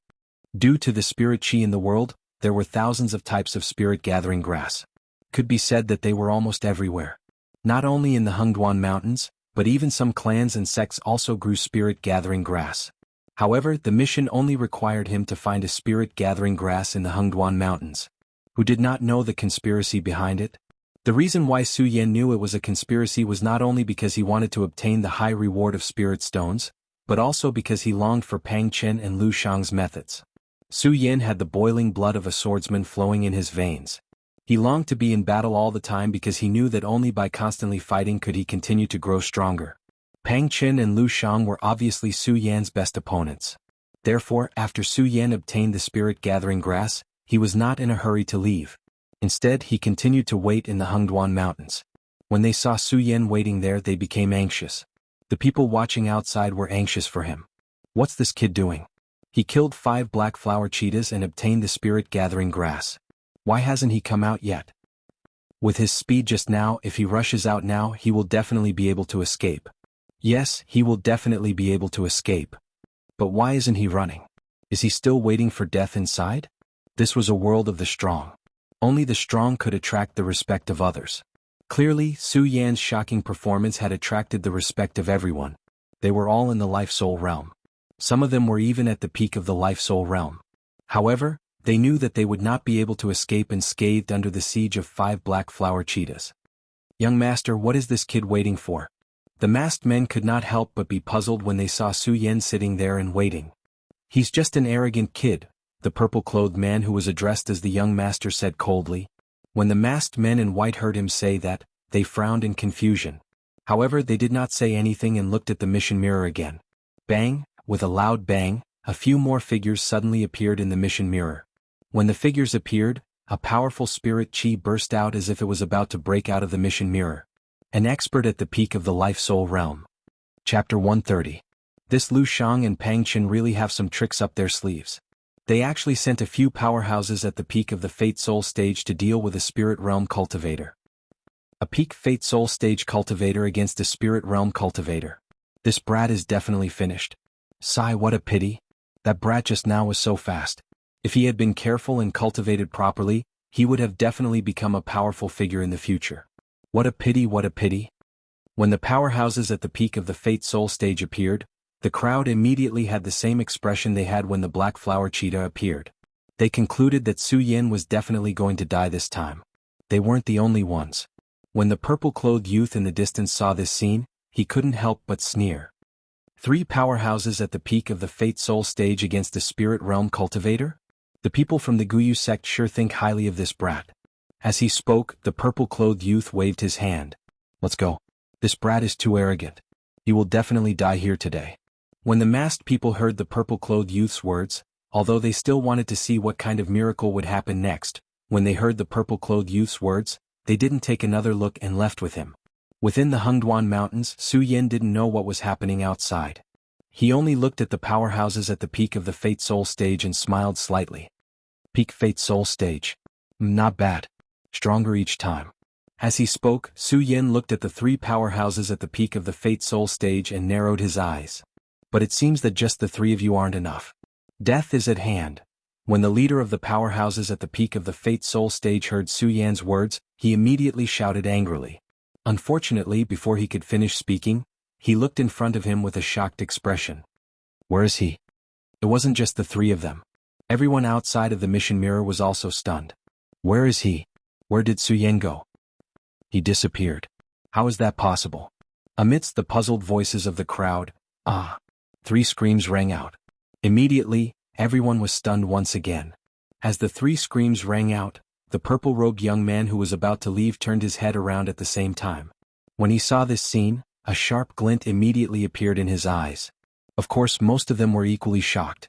Due to the spirit chi in the world, there were thousands of types of spirit-gathering grass. Could be said that they were almost everywhere. Not only in the Hengduan Mountains, but even some clans and sects also grew spirit-gathering grass. However, the mission only required him to find a spirit-gathering grass in the Hengduan Mountains. Who did not know the conspiracy behind it? The reason why Su Yan knew it was a conspiracy was not only because he wanted to obtain the high reward of spirit stones, but also because he longed for Pang Chen and Lu Shang's methods. Su Yan had the boiling blood of a swordsman flowing in his veins. He longed to be in battle all the time because he knew that only by constantly fighting could he continue to grow stronger. Pang Chen and Lu Shang were obviously Su Yan's best opponents. Therefore, after Su Yan obtained the spirit-gathering grass, he was not in a hurry to leave. Instead, he continued to wait in the Hengduan Mountains. When they saw Su Yan waiting there, they became anxious. The people watching outside were anxious for him. What's this kid doing? He killed 5 black flower cheetahs and obtained the spirit-gathering grass. Why hasn't he come out yet? With his speed just now, if he rushes out now, he will definitely be able to escape. Yes, he will definitely be able to escape. But why isn't he running? Is he still waiting for death inside? This was a world of the strong. Only the strong could attract the respect of others. Clearly, Su Yan's shocking performance had attracted the respect of everyone. They were all in the life-soul realm. Some of them were even at the peak of the life-soul realm. However, they knew that they would not be able to escape unscathed under the siege of 5 black flower cheetahs. Young master, what is this kid waiting for? The masked men could not help but be puzzled when they saw Su Yan sitting there and waiting. He's just an arrogant kid, the purple-clothed man who was addressed as the young master said coldly. When the masked men in white heard him say that, they frowned in confusion. However, they did not say anything and looked at the mission mirror again. Bang! With a loud bang, a few more figures suddenly appeared in the mission mirror. When the figures appeared, a powerful spirit chi burst out as if it was about to break out of the mission mirror. An expert at the peak of the life-soul realm. Chapter 130. This Lu Shang and Pang Chen really have some tricks up their sleeves. They actually sent a few powerhouses at the peak of the Fate Soul stage to deal with a Spirit Realm cultivator. A peak Fate Soul stage cultivator against a Spirit Realm cultivator. This brat is definitely finished. Sigh, what a pity. That brat just now was so fast. If he had been careful and cultivated properly, he would have definitely become a powerful figure in the future. What a pity, what a pity. When the powerhouses at the peak of the Fate Soul stage appeared, the crowd immediately had the same expression they had when the black flower cheetah appeared. They concluded that Su Yan was definitely going to die this time. They weren't the only ones. When the purple-clothed youth in the distance saw this scene, he couldn't help but sneer. 3 powerhouses at the peak of the Fate Soul stage against a Spirit Realm cultivator? The people from the Guyu sect sure think highly of this brat. As he spoke, the purple-clothed youth waved his hand. Let's go. This brat is too arrogant. He will definitely die here today. When the masked people heard the purple-clothed youth's words, although they still wanted to see what kind of miracle would happen next, when they heard the purple-clothed youth's words, they didn't take another look and left with him. Within the Hengduan Mountains, Su Yan didn't know what was happening outside. He only looked at the powerhouses at the peak of the Fate Soul stage and smiled slightly. Peak Fate Soul stage. Not bad. Stronger each time. As he spoke, Su Yan looked at the 3 powerhouses at the peak of the Fate Soul stage and narrowed his eyes. But it seems that just the 3 of you aren't enough. Death is at hand. When the leader of the powerhouses at the peak of the Fate Soul stage heard Su Yan's words, he immediately shouted angrily. Unfortunately, before he could finish speaking, he looked in front of him with a shocked expression. Where is he? It wasn't just the 3 of them. Everyone outside of the mission mirror was also stunned. Where is he? Where did Su Yan go? He disappeared. How is that possible? Amidst the puzzled voices of the crowd, 3 screams rang out. Immediately, everyone was stunned once again. As the 3 screams rang out, the purple-robed young man who was about to leave turned his head around at the same time. When he saw this scene, a sharp glint immediately appeared in his eyes. Of course, most of them were equally shocked.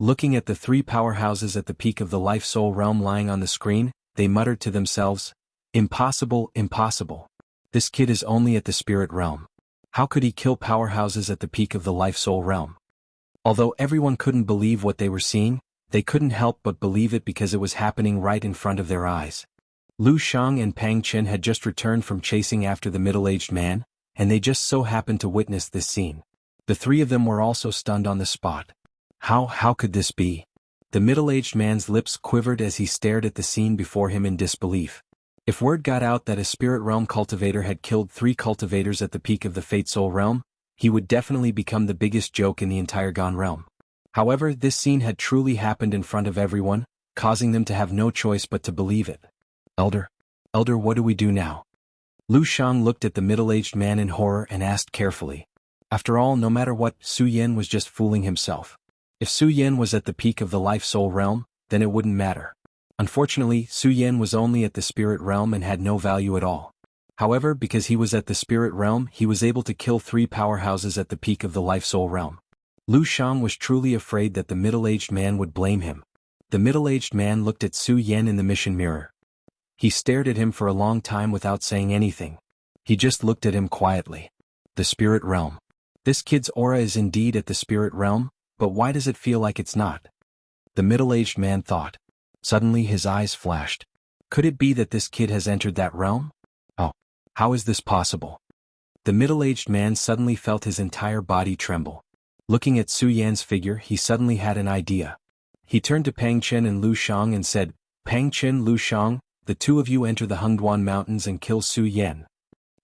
Looking at the three powerhouses at the peak of the life-soul realm lying on the screen, they muttered to themselves, "Impossible, impossible. This kid is only at the spirit realm. How could he kill powerhouses at the peak of the life-soul realm?" Although everyone couldn't believe what they were seeing, they couldn't help but believe it because it was happening right in front of their eyes. Lu Shang and Pang Chen had just returned from chasing after the middle-aged man, and they just so happened to witness this scene. The three of them were also stunned on the spot. How could this be? The middle-aged man's lips quivered as he stared at the scene before him in disbelief. If word got out that a spirit realm cultivator had killed 3 cultivators at the peak of the Fate Soul realm, he would definitely become the biggest joke in the entire Gone realm. However, this scene had truly happened in front of everyone, causing them to have no choice but to believe it. Elder, what do we do now?" Lu Shang looked at the middle-aged man in horror and asked carefully. After all, no matter what, Su Yan was just fooling himself. If Su Yan was at the peak of the life-soul realm, then it wouldn't matter. Unfortunately, Su Yan was only at the spirit realm and had no value at all. However, because he was at the spirit realm, he was able to kill 3 powerhouses at the peak of the life-soul realm. Lu Shang was truly afraid that the middle-aged man would blame him. The middle-aged man looked at Su Yan in the mission mirror. He stared at him for a long time without saying anything. He just looked at him quietly. The spirit realm. This kid's aura is indeed at the spirit realm, but why does it feel like it's not? The middle-aged man thought. Suddenly his eyes flashed. Could it be that this kid has entered that realm? Oh, how is this possible? The middle-aged man suddenly felt his entire body tremble. Looking at Su Yan's figure, he suddenly had an idea. He turned to Pang Chen and Lu Shang and said, "Pang Chen, Lu Shang, the 2 of you enter the Hengduan Mountains and kill Su Yan."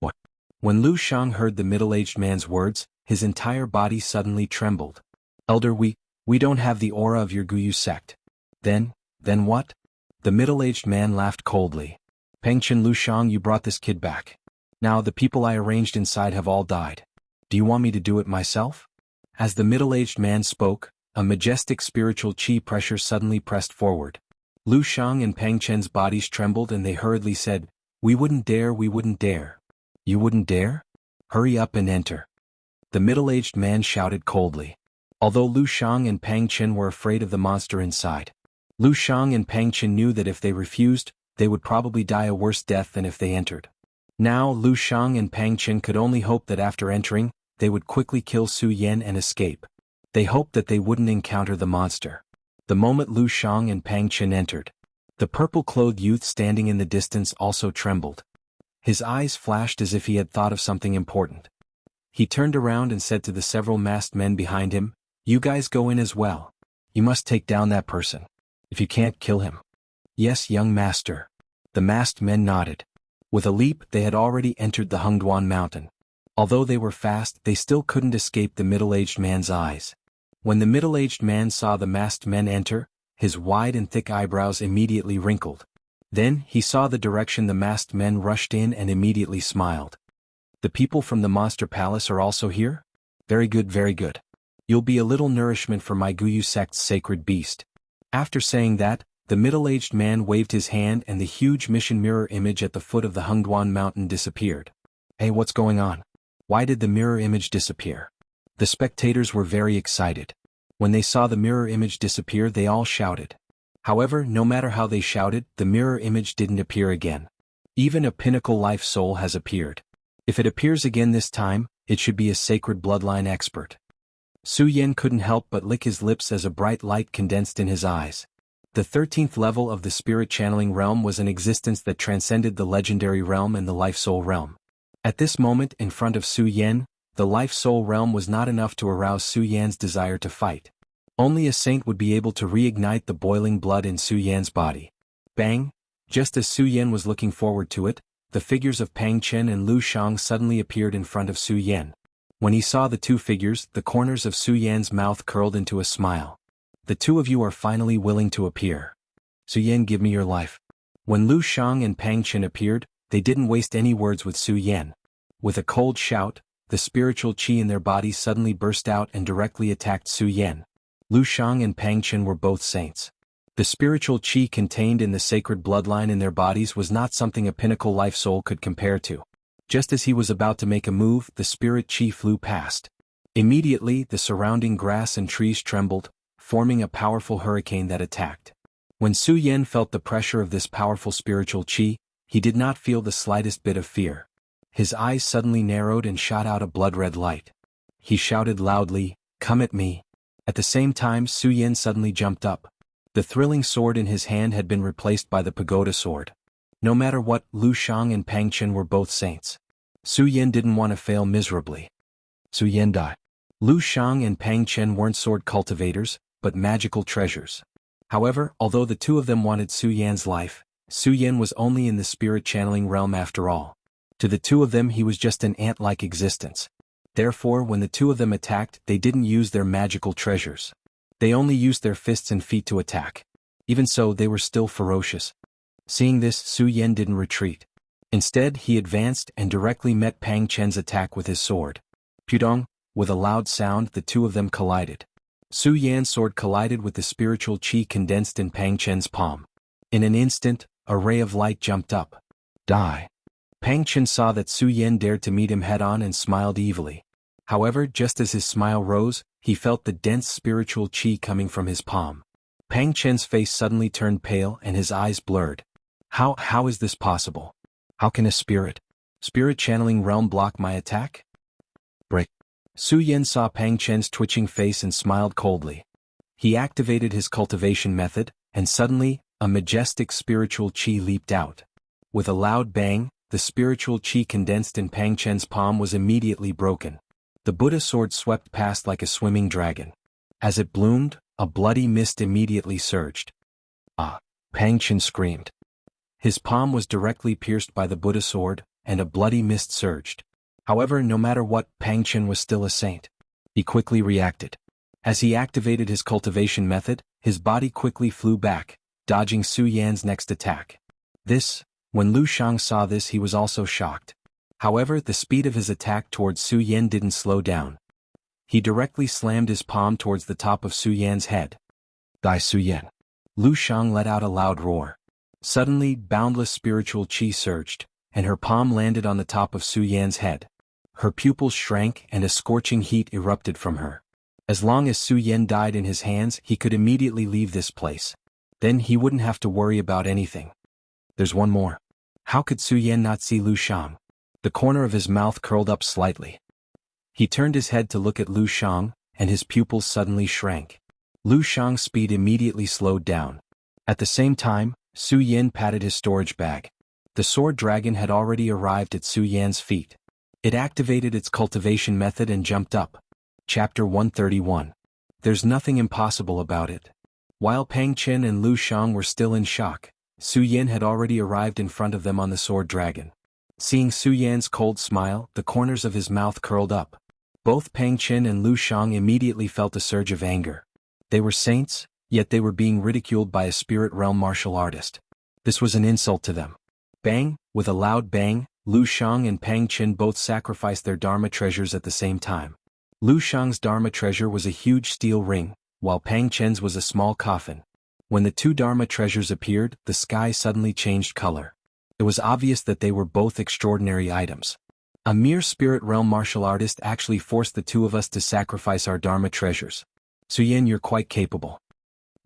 What? When Lu Shang heard the middle-aged man's words, his entire body suddenly trembled. "Elder, we don't have the aura of your Guyu sect." Then what? The middle-aged man laughed coldly. "Pang Chen, Lu Shang, you brought this kid back. Now the people I arranged inside have all died. Do you want me to do it myself?" As the middle-aged man spoke, a majestic spiritual chi pressure suddenly pressed forward. Lu Shang and Pang Chen's bodies trembled and they hurriedly said, "We wouldn't dare, we wouldn't dare." "You wouldn't dare? Hurry up and enter." The middle-aged man shouted coldly. Although Lu Shang and Pang Chen were afraid of the monster inside, Lu Shang and Pang Chen knew that if they refused, they would probably die a worse death than if they entered. Now Lu Shang and Pang Chen could only hope that after entering, they would quickly kill Su Yan and escape. They hoped that they wouldn't encounter the monster. The moment Lu Shang and Pang Chen entered, the purple-clothed youth standing in the distance also trembled. His eyes flashed as if he had thought of something important. He turned around and said to the several masked men behind him, "You guys go in as well. You must take down that person. If you can't kill him." "Yes, young master." The masked men nodded. With a leap, they had already entered the Hengduan mountain. Although they were fast, they still couldn't escape the middle-aged man's eyes. When the middle-aged man saw the masked men enter, his wide and thick eyebrows immediately wrinkled. Then, he saw the direction the masked men rushed in and immediately smiled. "The people from the Monster Palace are also here? Very good, very good. You'll be a little nourishment for my Guyu sect's sacred beast." After saying that, the middle-aged man waved his hand and the huge mission mirror image at the foot of the Hengduan mountain disappeared. "Hey, what's going on? Why did the mirror image disappear?" The spectators were very excited. When they saw the mirror image disappear, they all shouted. However, no matter how they shouted, the mirror image didn't appear again. Even a pinnacle life soul has appeared. If it appears again this time, it should be a sacred bloodline expert. Su Yan couldn't help but lick his lips as a bright light condensed in his eyes. The 13th level of the spirit channeling realm was an existence that transcended the legendary realm and the life soul realm. At this moment, in front of Su Yan, the life soul realm was not enough to arouse Su Yan's desire to fight. Only a saint would be able to reignite the boiling blood in Su Yan's body. Bang! Just as Su Yan was looking forward to it, the figures of Pang Chen and Lu Shang suddenly appeared in front of Su Yan. When he saw the 2 figures, the corners of Su Yan's mouth curled into a smile. "The 2 of you are finally willing to appear. Su Yan, give me your life." When Lu Shang and Pang Chen appeared, they didn't waste any words with Su Yan. With a cold shout, the spiritual chi in their bodies suddenly burst out and directly attacked Su Yan. Lu Shang and Pang Chen were both saints. The spiritual chi contained in the sacred bloodline in their bodies was not something a pinnacle life soul could compare to. Just as he was about to make a move, the spirit chi flew past. Immediately, the surrounding grass and trees trembled, forming a powerful hurricane that attacked. When Su Yan felt the pressure of this powerful spiritual qi, he did not feel the slightest bit of fear. His eyes suddenly narrowed and shot out a blood-red light. He shouted loudly, "Come at me." At the same time, Su Yan suddenly jumped up. The thrilling sword in his hand had been replaced by the pagoda sword. No matter what, Lu Shang and Pang Chen were both saints. Su Yan didn't want to fail miserably. Su Yan died. Lu Shang and Pang Chen weren't sword cultivators, but magical treasures. However, although the two of them wanted Su Yan's life, Su Yan was only in the spirit channeling realm after all. To the two of them he was just an ant-like existence. Therefore, when the two of them attacked, they didn't use their magical treasures. They only used their fists and feet to attack. Even so, they were still ferocious. Seeing this, Su Yan didn't retreat. Instead, he advanced and directly met Pang Chen's attack with his sword. Pudong, with a loud sound, the two of them collided. Su Yan's sword collided with the spiritual qi condensed in Pang Chen's palm. In an instant, a ray of light jumped up. Die. Pang Chen saw that Su Yan dared to meet him head-on and smiled evilly. However, just as his smile rose, he felt the dense spiritual qi coming from his palm. Pang Chen's face suddenly turned pale and his eyes blurred. How is this possible? How can a spirit channeling realm block my attack? Break. Su Yan saw Pang Chen's twitching face and smiled coldly. He activated his cultivation method, and suddenly, a majestic spiritual qi leaped out. With a loud bang, the spiritual qi condensed in Pang Chen's palm was immediately broken. The Buddha sword swept past like a swimming dragon. As it bloomed, a bloody mist immediately surged. Ah! Pang Chen screamed. His palm was directly pierced by the Buddha sword, and a bloody mist surged. However, no matter what, Pang Chen was still a saint. He quickly reacted. As he activated his cultivation method, his body quickly flew back, dodging Su Yan's next attack. When Lu Shang saw this, he was also shocked. However, the speed of his attack towards Su Yan didn't slow down. He directly slammed his palm towards the top of Su Yan's head. Die, Su Yan. Lu Shang let out a loud roar. Suddenly, boundless spiritual qi surged, and her palm landed on the top of Su Yan's head. Her pupils shrank and a scorching heat erupted from her. As long as Su Yan died in his hands, he could immediately leave this place. Then he wouldn't have to worry about anything. There's one more. How could Su Yan not see Lu Shang? The corner of his mouth curled up slightly. He turned his head to look at Lu Shang, and his pupils suddenly shrank. Lu Shang's speed immediately slowed down. At the same time, Su Yan patted his storage bag. The sword dragon had already arrived at Su Yan's feet. It activated its cultivation method and jumped up. Chapter 131. There's nothing impossible about it. While Pang Chen and Lu Shang were still in shock, Su Yan had already arrived in front of them on the sword dragon. Seeing Su Yan's cold smile, the corners of his mouth curled up. Both Pang Chen and Lu Shang immediately felt a surge of anger. They were saints, yet they were being ridiculed by a spirit realm martial artist. This was an insult to them. Bang! With a loud bang, Lu Shang and Pang Chen both sacrificed their Dharma treasures at the same time. Lu Shang's Dharma treasure was a huge steel ring, while Pang Chen's was a small coffin. When the two Dharma treasures appeared, the sky suddenly changed color. It was obvious that they were both extraordinary items. A mere spirit realm martial artist actually forced the two of us to sacrifice our Dharma treasures. Su Yan, you're quite capable.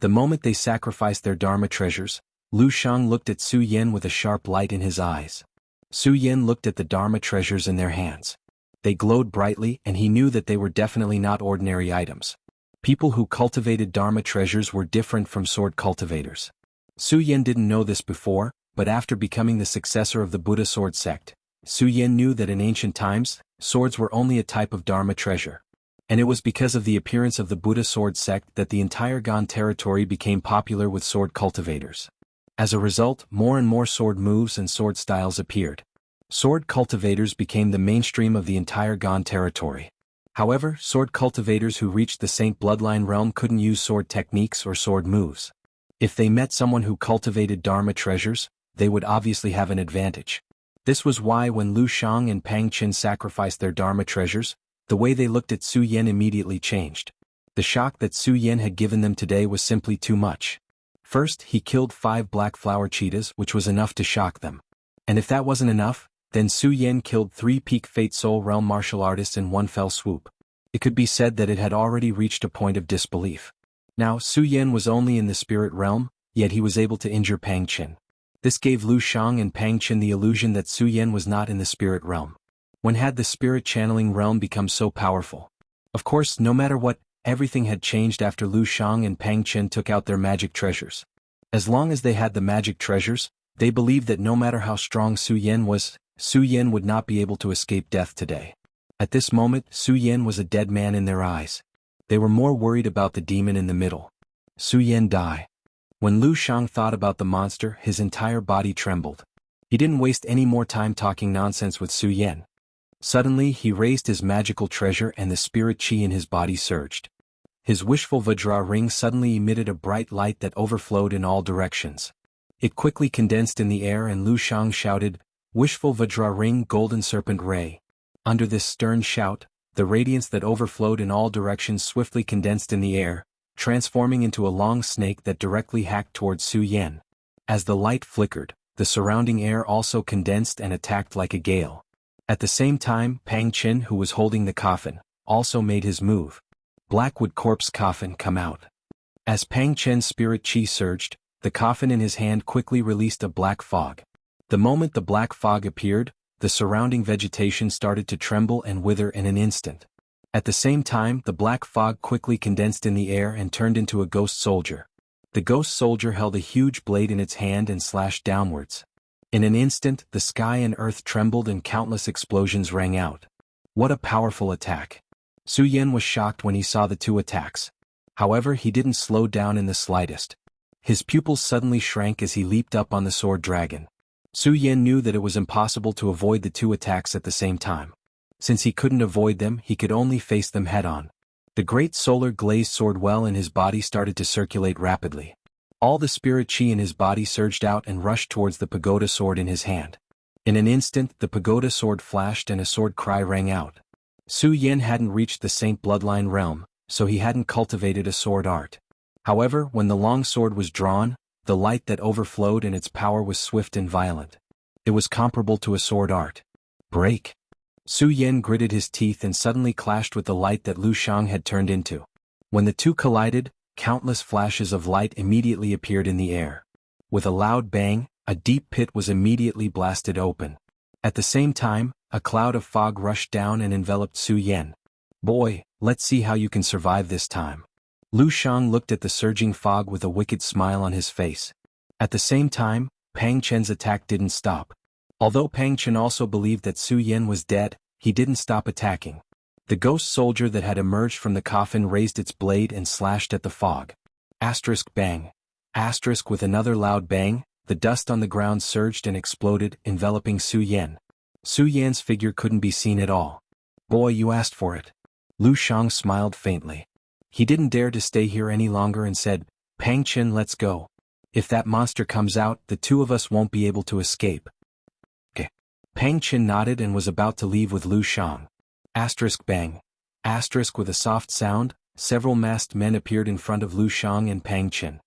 The moment they sacrificed their Dharma treasures, Lu Shang looked at Su Yan with a sharp light in his eyes. Su Yan looked at the Dharma treasures in their hands. They glowed brightly, and he knew that they were definitely not ordinary items. People who cultivated Dharma treasures were different from sword cultivators. Su Yan didn't know this before, but after becoming the successor of the Buddha sword sect, Su Yan knew that in ancient times, swords were only a type of Dharma treasure. And it was because of the appearance of the Buddha sword sect that the entire Gan territory became popular with sword cultivators. As a result, more and more sword moves and sword styles appeared. Sword cultivators became the mainstream of the entire Gan territory. However, sword cultivators who reached the Saint bloodline realm couldn't use sword techniques or sword moves. If they met someone who cultivated Dharma treasures, they would obviously have an advantage. This was why when Lu Shang and Pang Chen sacrificed their Dharma treasures, the way they looked at Su Yan immediately changed. The shock that Su Yan had given them today was simply too much. First, he killed 5 black flower cheetahs, which was enough to shock them. And if that wasn't enough, then Su Yan killed 3 peak Fate Soul Realm martial artists in one fell swoop. It could be said that it had already reached a point of disbelief. Now Su Yan was only in the spirit realm, yet he was able to injure Pang Qin. This gave Lu Shang and Pang Qin the illusion that Su Yan was not in the spirit realm. When had the spirit channeling realm become so powerful? Of course, no matter what, everything had changed after Lu Shang and Pang Qin took out their magic treasures. As long as they had the magic treasures, they believed that no matter how strong Su Yan was, Su Yan would not be able to escape death today. At this moment, Su Yan was a dead man in their eyes. They were more worried about the demon in the middle. Su Yan die. When Lu Shang thought about the monster, his entire body trembled. He didn't waste any more time talking nonsense with Su Yan. Suddenly, he raised his magical treasure and the spirit qi in his body surged. His wishful Vajra ring suddenly emitted a bright light that overflowed in all directions. It quickly condensed in the air and Lu Shang shouted, "Wishful Vajra ring, golden serpent ray." Under this stern shout, the radiance that overflowed in all directions swiftly condensed in the air, transforming into a long snake that directly hacked towards Su Yan. As the light flickered, the surrounding air also condensed and attacked like a gale. At the same time, Pang Qin, who was holding the coffin, also made his move. Blackwood corpse coffin come out. As Pang Qin's spirit qi surged, the coffin in his hand quickly released a black fog. The moment the black fog appeared, the surrounding vegetation started to tremble and wither in an instant. At the same time, the black fog quickly condensed in the air and turned into a ghost soldier. The ghost soldier held a huge blade in its hand and slashed downwards. In an instant, the sky and earth trembled and countless explosions rang out. What a powerful attack! Su Yan was shocked when he saw the two attacks. However, he didn't slow down in the slightest. His pupils suddenly shrank as he leaped up on the sword dragon. Su Yan knew that it was impossible to avoid the two attacks at the same time. Since he couldn't avoid them, he could only face them head-on. The great solar glazed sword well in his body started to circulate rapidly. All the spirit qi in his body surged out and rushed towards the pagoda sword in his hand. In an instant, the pagoda sword flashed and a sword cry rang out. Su Yan hadn't reached the saint bloodline realm, so he hadn't cultivated a sword art. However, when the long sword was drawn, the light that overflowed and its power was swift and violent. It was comparable to a sword art. Break! Su Yan gritted his teeth and suddenly clashed with the light that Lu Shang had turned into. When the two collided, countless flashes of light immediately appeared in the air. With a loud bang, a deep pit was immediately blasted open. At the same time, a cloud of fog rushed down and enveloped Su Yan. "Boy, let's see how you can survive this time." Lu Shang looked at the surging fog with a wicked smile on his face. At the same time, Pang Chen's attack didn't stop. Although Pang Chen also believed that Su Yan was dead, he didn't stop attacking. The ghost soldier that had emerged from the coffin raised its blade and slashed at the fog. Asterisk bang. Asterisk with another loud bang, the dust on the ground surged and exploded, enveloping Su Yan. Su Yan's figure couldn't be seen at all. "Boy, you asked for it." Lu Shang smiled faintly. He didn't dare to stay here any longer and said, "Pang Chen, let's go. If that monster comes out, the two of us won't be able to escape." "Okay." Pang Chen nodded and was about to leave with Lu Shang. Asterisk bang. Asterisk with a soft sound, several masked men appeared in front of Lu Shang and Pang Chen.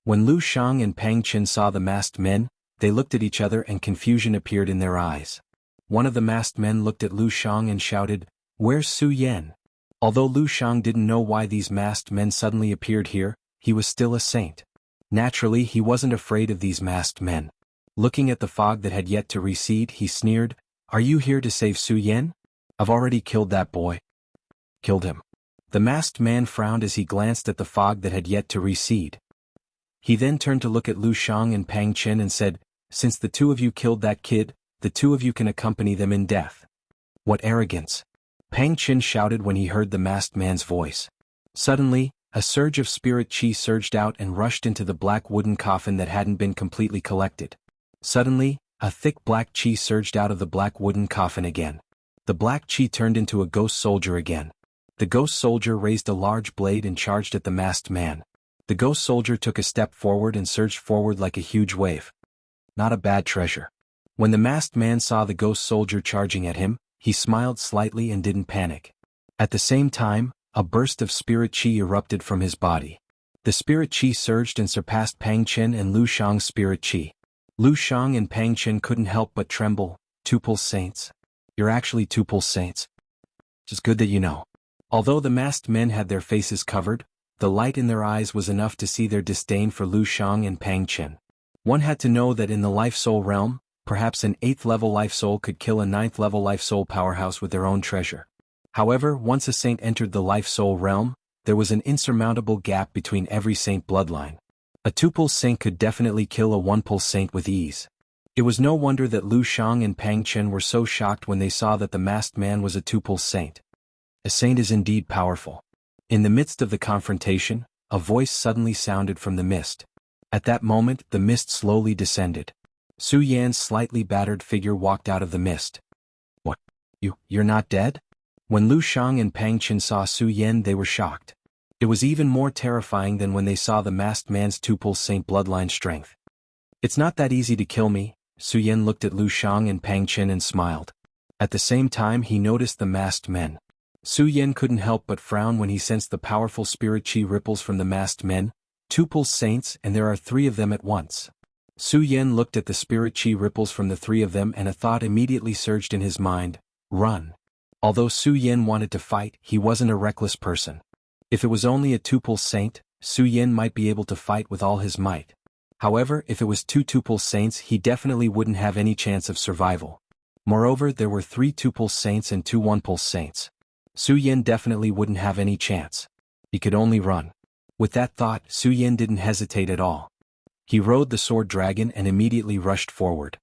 When Lu Shang and Pang Chen saw the masked men, they looked at each other and confusion appeared in their eyes. One of the masked men looked at Lu Shang and shouted, "Where's Su Yan?" Although Lu Shang didn't know why these masked men suddenly appeared here, he was still a saint. Naturally, he wasn't afraid of these masked men. Looking at the fog that had yet to recede, he sneered, "Are you here to save Su Yan? I've already killed that boy." "Killed him." The masked man frowned as he glanced at the fog that had yet to recede. He then turned to look at Lu Shang and Pang Chen and said, "Since the two of you killed that kid, the two of you can accompany them in death." "What arrogance!" Pang Chen shouted when he heard the masked man's voice. Suddenly, a surge of spirit qi surged out and rushed into the black wooden coffin that hadn't been completely collected. Suddenly, a thick black qi surged out of the black wooden coffin again. The black qi turned into a ghost soldier again. The ghost soldier raised a large blade and charged at the masked man. The ghost soldier took a step forward and surged forward like a huge wave. Not a bad treasure. When the masked man saw the ghost soldier charging at him, he smiled slightly and didn't panic. At the same time, a burst of spirit qi erupted from his body. The spirit qi surged and surpassed Pang Chen and Lu Shang's spirit qi. Lu Shang and Pang Chen couldn't help but tremble. "Tuple saints. You're actually Tuple saints. It's good that you know." Although the masked men had their faces covered, The light in their eyes was enough to see their disdain for Lu Shang and Pang Chen. One had to know that in the life soul realm, perhaps an 8th level life soul could kill a 9th level life soul powerhouse with their own treasure. However, once a saint entered the life soul realm, there was an insurmountable gap between every saint bloodline. A 2-pulse saint could definitely kill a 1-pulse saint with ease. It was no wonder that Lu Shang and Pang Chen were so shocked when they saw that the masked man was a 2-pulse saint. A saint is indeed powerful. In the midst of the confrontation, a voice suddenly sounded from the mist. At that moment, the mist slowly descended. Su Yan's slightly battered figure walked out of the mist. What? You're not dead? When Lu Shang and Pang Chen saw Su Yan, they were shocked. It was even more terrifying than when they saw the masked man's 2-pulse saint bloodline strength. It's not that easy to kill me. Su Yan looked at Lu Shang and Pang Chen and smiled. At the same time, he noticed the masked men. Su Yan couldn't help but frown when he sensed the powerful spirit chi ripples from the masked men, 2-pulse saints, and there are 3 of them at once. Su Yan looked at the spirit chi ripples from the 3 of them and a thought immediately surged in his mind: run. Although Su Yan wanted to fight, he wasn't a reckless person. If it was only a 2-pulse saint, Su Yan might be able to fight with all his might. However, if it was 2 2-pulse saints, he definitely wouldn't have any chance of survival. Moreover, there were 3 2-pulse saints and 2 1-pulse saints. Su Yan definitely wouldn't have any chance. He could only run. With that thought, Su Yan didn't hesitate at all. He rode the sword dragon and immediately rushed forward.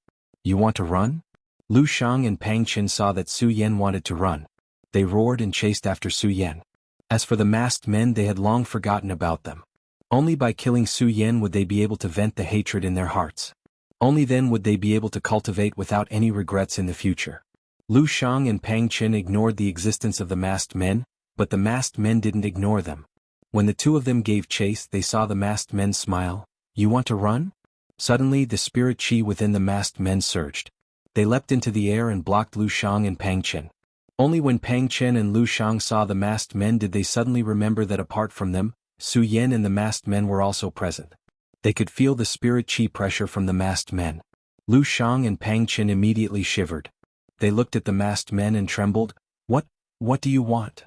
You want to run? Lu Shang and Pang Chen saw that Su Yan wanted to run. They roared and chased after Su Yan. As for the masked men, they had long forgotten about them. Only by killing Su Yan would they be able to vent the hatred in their hearts. Only then would they be able to cultivate without any regrets in the future. Lu Shang and Pang Chen ignored the existence of the masked men, but the masked men didn't ignore them. When the 2 of them gave chase, they saw the masked men smile. You want to run? Suddenly, the spirit chi within the masked men surged. They leapt into the air and blocked Lu Shang and Pang Chen. Only when Pang Chen and Lu Shang saw the masked men did they suddenly remember that apart from them, Su Yan and the masked men were also present. They could feel the spirit chi pressure from the masked men. Lu Shang and Pang Chen immediately shivered. They looked at the masked men and trembled. What do you want?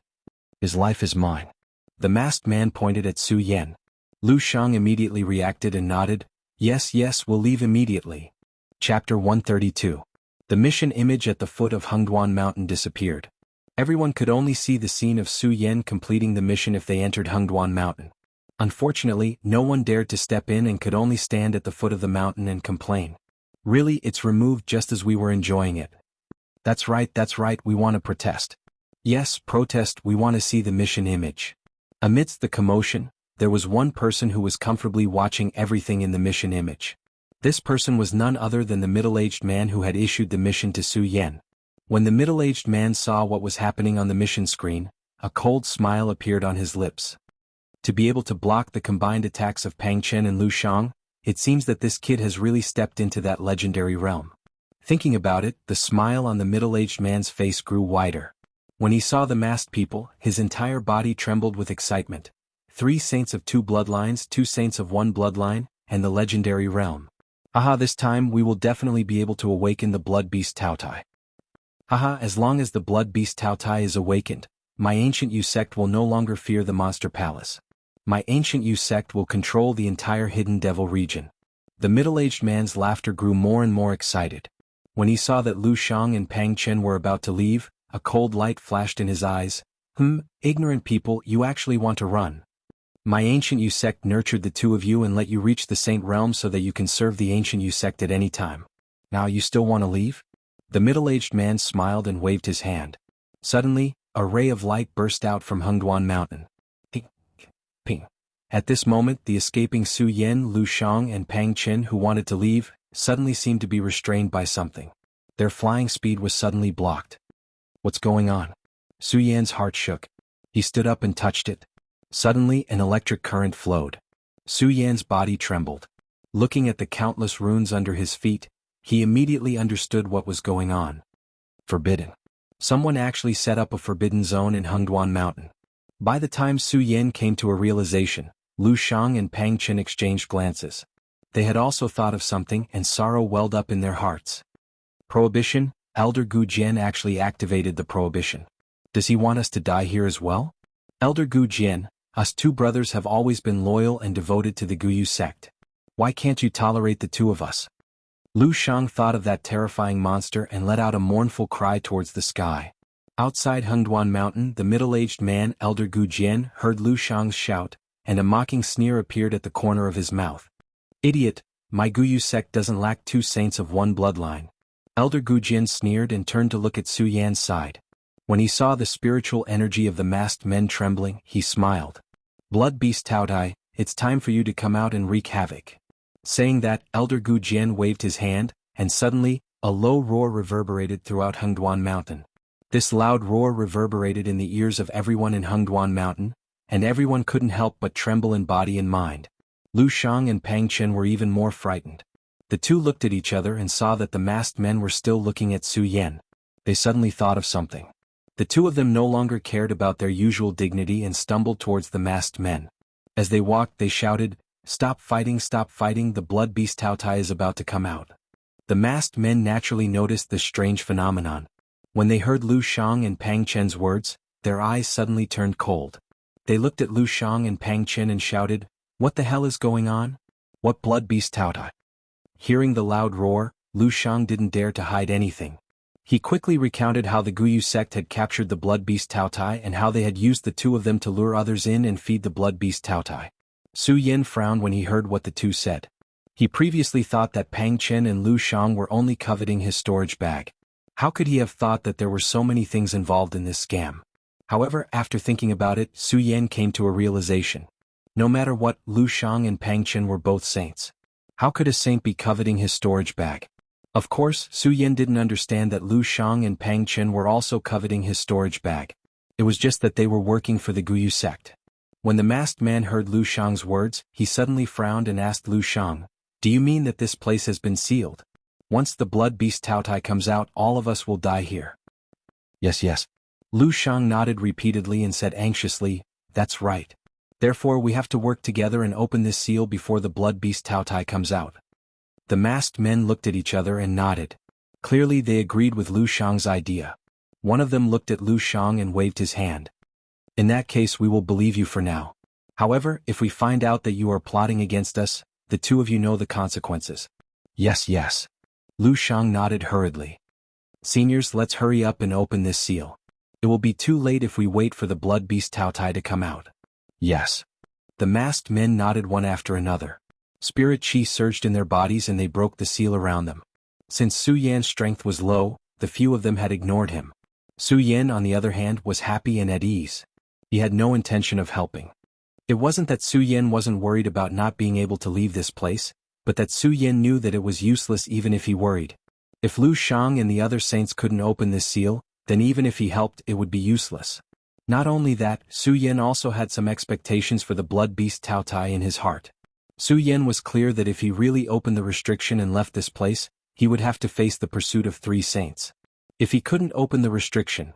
His life is mine. The masked man pointed at Su Yan. Lu Shang immediately reacted and nodded. Yes, we'll leave immediately. Chapter 132. The mission image at the foot of Hengduan Mountain disappeared. Everyone could only see the scene of Su Yan completing the mission if they entered Hengduan Mountain. Unfortunately, no one dared to step in and could only stand at the foot of the mountain and complain. Really, it's removed just as we were enjoying it. That's right, we want to protest. Yes, protest, we want to see the mission image. Amidst the commotion, there was one person who was comfortably watching everything in the mission image. This person was none other than the middle-aged man who had issued the mission to Su Yan. When the middle-aged man saw what was happening on the mission screen, a cold smile appeared on his lips. To be able to block the combined attacks of Pang Chen and Lu Shang, it seems that this kid has really stepped into that legendary realm. Thinking about it, the smile on the middle-aged man's face grew wider. When he saw the masked people, his entire body trembled with excitement. 3 saints of 2 bloodlines, 2 saints of 1 bloodline, and the legendary realm. Haha, this time we will definitely be able to awaken the blood beast Tao Tai. Haha, as long as the blood beast Tao Tai is awakened, my ancient Yu sect will no longer fear the monster palace. My ancient Yu sect will control the entire hidden devil region. The middle-aged man's laughter grew more and more excited. When he saw that Lu Shang and Pang Chen were about to leave, a cold light flashed in his eyes. Ignorant people, you actually want to run. My ancient Yu sect nurtured the 2 of you and let you reach the saint realm so that you can serve the ancient Yu sect at any time. Now you still want to leave? The middle-aged man smiled and waved his hand. Suddenly, a ray of light burst out from Hengduan Mountain. Ping. At this moment, the escaping Su Yan, Lu Shang and Pang Chen who wanted to leave, suddenly seemed to be restrained by something. Their flying speed was suddenly blocked. What's going on? Su Yan's heart shook. He stood up and touched it. Suddenly, an electric current flowed. Su Yan's body trembled. Looking at the countless runes under his feet, he immediately understood what was going on. Forbidden. Someone actually set up a forbidden zone in Hengduan Mountain. By the time Su Yan came to a realization, Lu Shang and Pang Chen exchanged glances. They had also thought of something and sorrow welled up in their hearts. Prohibition? Elder Gu Jian actually activated the prohibition. Does he want us to die here as well? Elder Gu Jian, Us two brothers have always been loyal and devoted to the Guyu sect. Why can't you tolerate the two of us? Lu Shang thought of that terrifying monster and let out a mournful cry towards the sky. Outside Hengduan Mountain, the middle-aged man, Elder Gu Jian, heard Lu Shang's shout, and a mocking sneer appeared at the corner of his mouth. Idiot, my Guyu sect doesn't lack two saints of one bloodline. Elder Gu Jian sneered and turned to look at Su Yan's side. When he saw the spiritual energy of the masked men trembling, he smiled. Blood Beast Tao Tai, it's time for you to come out and wreak havoc. Saying that, Elder Gu Jian waved his hand, and suddenly, a low roar reverberated throughout Hengduan Mountain. This loud roar reverberated in the ears of everyone in Hengduan Mountain, and everyone couldn't help but tremble in body and mind. Lu Shang and Pang Chen were even more frightened. The two looked at each other and saw that the masked men were still looking at Su Yan. They suddenly thought of something. The two of them no longer cared about their usual dignity and stumbled towards the masked men. As they walked, they shouted, stop fighting, the blood beast Tao Tai is about to come out. The masked men naturally noticed this strange phenomenon. When they heard Lu Shang and Pang Chen's words, their eyes suddenly turned cold. They looked at Lu Shang and Pang Chen and shouted, what the hell is going on? What blood beast Tao Tai? Hearing the loud roar, Lu Shang didn't dare to hide anything. He quickly recounted how the Guyu sect had captured the blood beast Tao Tai and how they had used the two of them to lure others in and feed the blood beast Tao Tai. Su Yan frowned when he heard what the two said. He previously thought that Pang Chen and Lu Shang were only coveting his storage bag. How could he have thought that there were so many things involved in this scam? However, after thinking about it, Su Yan came to a realization. No matter what, Lu Shang and Pang Chen were both saints. How could a saint be coveting his storage bag? Of course, Su Yan didn't understand that Lu Shang and Pang Chen were also coveting his storage bag. It was just that they were working for the Guyu sect. When the masked man heard Lu Shang's words, he suddenly frowned and asked Lu Shang, do you mean that this place has been sealed? Once the blood beast Tao Tai comes out, all of us will die here. Yes. Lu Shang nodded repeatedly and said anxiously, that's right. Therefore we have to work together and open this seal before the blood beast Tao Tai comes out. The masked men looked at each other and nodded. Clearly they agreed with Lu Shang's idea. One of them looked at Lu Shang and waved his hand. In that case we will believe you for now. However, if we find out that you are plotting against us, the two of you know the consequences. Yes. Lu Shang nodded hurriedly. Seniors, let's hurry up and open this seal. It will be too late if we wait for the blood beast Tao Tai to come out. Yes. The masked men nodded one after another. Spirit chi surged in their bodies and they broke the seal around them. Since Su Yan's strength was low, the few of them had ignored him. Su Yan, on the other hand, was happy and at ease. He had no intention of helping. It wasn't that Su Yan wasn't worried about not being able to leave this place, but that Su Yan knew that it was useless even if he worried. If Lu Shang and the other saints couldn't open this seal, then even if he helped, it would be useless. Not only that, Su Yan also had some expectations for the blood beast Tao Tai in his heart. Su Yan was clear that if he really opened the restriction and left this place, he would have to face the pursuit of 3 saints. If he couldn't open the restriction,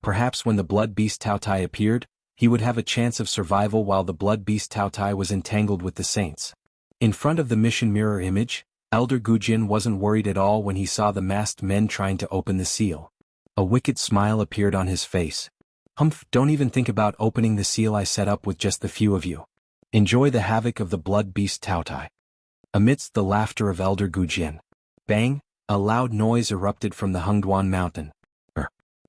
perhaps when the blood beast Tao Tai appeared, he would have a chance of survival while the blood beast Tao Tai was entangled with the saints. In front of the mission mirror image, Elder Gu Jian wasn't worried at all when he saw the masked men trying to open the seal. A wicked smile appeared on his face. Humph, don't even think about opening the seal I set up with just the few of you. Enjoy the havoc of the blood beast Tao Tai. Amidst the laughter of Elder Gu Jian, bang, a loud noise erupted from the Hengduan Mountain.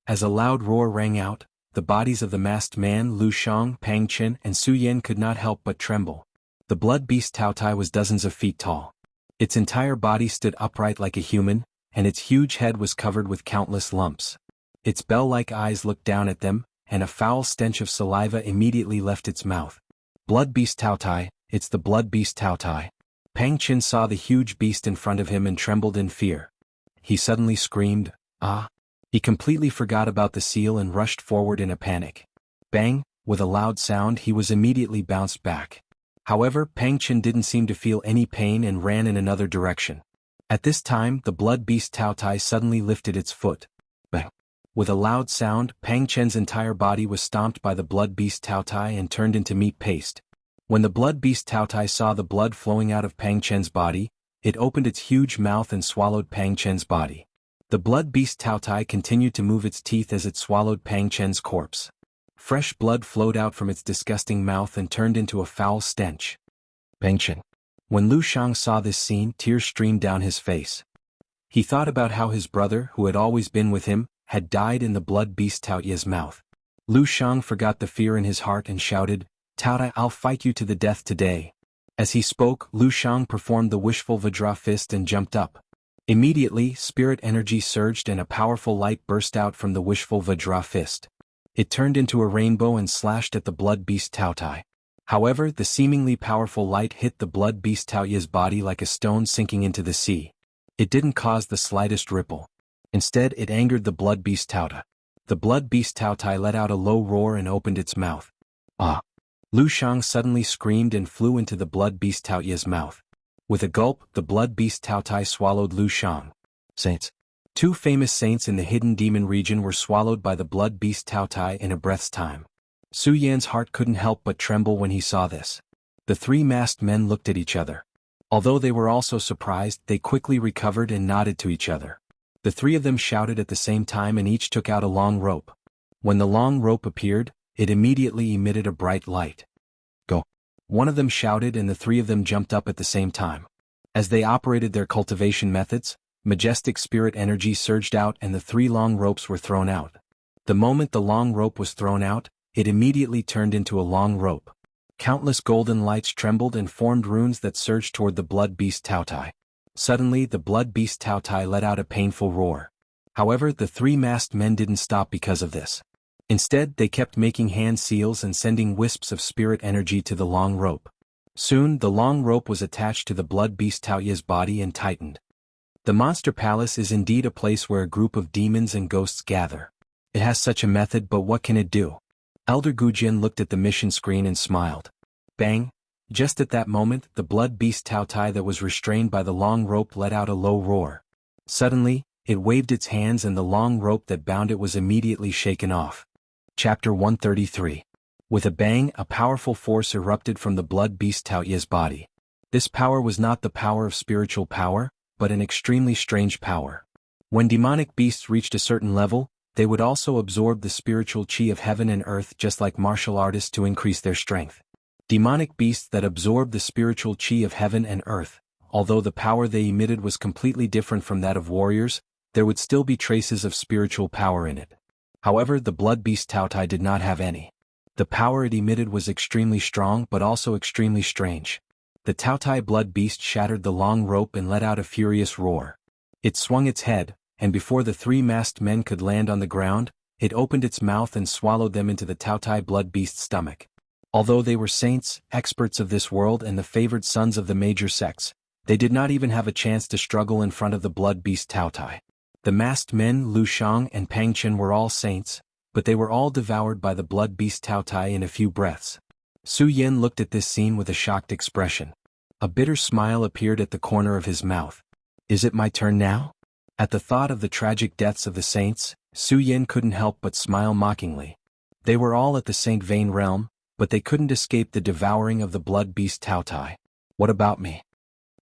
As a loud roar rang out, the bodies of the masked man, Lu Shang, Pang Chen, and Su Yan could not help but tremble. The blood beast Tao Tai was dozens of feet tall. Its entire body stood upright like a human, and its huge head was covered with countless lumps. Its bell-like eyes looked down at them, and a foul stench of saliva immediately left its mouth. Blood beast Tao Tai, it's the blood beast Tao Tai. Pang Chen saw the huge beast in front of him and trembled in fear. He suddenly screamed, ah! He completely forgot about the seal and rushed forward in a panic. Bang, with a loud sound he was immediately bounced back. However, Pang Chen didn't seem to feel any pain and ran in another direction. At this time, the blood beast Tao Tai suddenly lifted its foot. Bang! With a loud sound, Pang Chen's entire body was stomped by the blood beast Tao Tai and turned into meat paste. When the blood beast Tao Tai saw the blood flowing out of Pang Chen's body, it opened its huge mouth and swallowed Pang Chen's body. The blood beast Tao Tai continued to move its teeth as it swallowed Pang Chen's corpse. Fresh blood flowed out from its disgusting mouth and turned into a foul stench. Bangchen. When Lu Shang saw this scene, tears streamed down his face. He thought about how his brother, who had always been with him, had died in the blood beast Tao Ye's mouth. Lu Shang forgot the fear in his heart and shouted, "Tao Tai, I'll fight you to the death today." As he spoke, Lu Shang performed the wishful Vajra fist and jumped up. Immediately, spirit energy surged and a powerful light burst out from the wishful Vajra fist. It turned into a rainbow and slashed at the blood beast Tao Tai. However, the seemingly powerful light hit the blood beast Tao Ye's body like a stone sinking into the sea. It didn't cause the slightest ripple. Instead, it angered the blood beast Tao Tai. The blood beast Tao Tai let out a low roar and opened its mouth. Ah! Lu Shang suddenly screamed and flew into the blood beast Tao Ye's mouth. With a gulp, the blood beast Tao Tai swallowed Lu Shang. Saints. Two famous saints in the hidden demon region were swallowed by the blood beast Tao Tai in a breath's time. Su Yan's heart couldn't help but tremble when he saw this. The three masked men looked at each other. Although they were also surprised, they quickly recovered and nodded to each other. The three of them shouted at the same time and each took out a long rope. When the long rope appeared, it immediately emitted a bright light. Go! One of them shouted and the three of them jumped up at the same time. As they operated their cultivation methods, majestic spirit energy surged out and the three long ropes were thrown out. The moment the long rope was thrown out, it immediately turned into a long rope. Countless golden lights trembled and formed runes that surged toward the blood beast Tao Tai. Suddenly, the blood beast Tao Tai let out a painful roar. However, the three masked men didn't stop because of this. Instead, they kept making hand seals and sending wisps of spirit energy to the long rope. Soon, the long rope was attached to the blood beast Tao Ye's body and tightened. The Monster Palace is indeed a place where a group of demons and ghosts gather. It has such a method, but what can it do? Elder Gujian looked at the mission screen and smiled. Bang! Just at that moment, the blood beast Tao Tai that was restrained by the long rope let out a low roar. Suddenly, it waved its hands and the long rope that bound it was immediately shaken off. Chapter 133. With a bang, a powerful force erupted from the blood beast Tao Ye's body. This power was not the power of spiritual power, but an extremely strange power. When demonic beasts reached a certain level, they would also absorb the spiritual chi of heaven and earth just like martial artists to increase their strength. Demonic beasts that absorbed the spiritual chi of heaven and earth, although the power they emitted was completely different from that of warriors, there would still be traces of spiritual power in it. However, the blood beast Tao Tai did not have any. The power it emitted was extremely strong but also extremely strange. The Tao Tai blood beast shattered the long rope and let out a furious roar. It swung its head, and before the three masked men could land on the ground, it opened its mouth and swallowed them into the Tao Tai blood beast's stomach. Although they were saints, experts of this world and the favored sons of the major sects, they did not even have a chance to struggle in front of the blood beast Tao Tai. The masked men Lu Shang and Pang Chen were all saints, but they were all devoured by the blood beast Tao Tai in a few breaths. Su Yan looked at this scene with a shocked expression. A bitter smile appeared at the corner of his mouth. Is it my turn now? At the thought of the tragic deaths of the saints, Su Yan couldn't help but smile mockingly. They were all at the Saint Vain realm, but they couldn't escape the devouring of the blood beast Tao Tai. What about me?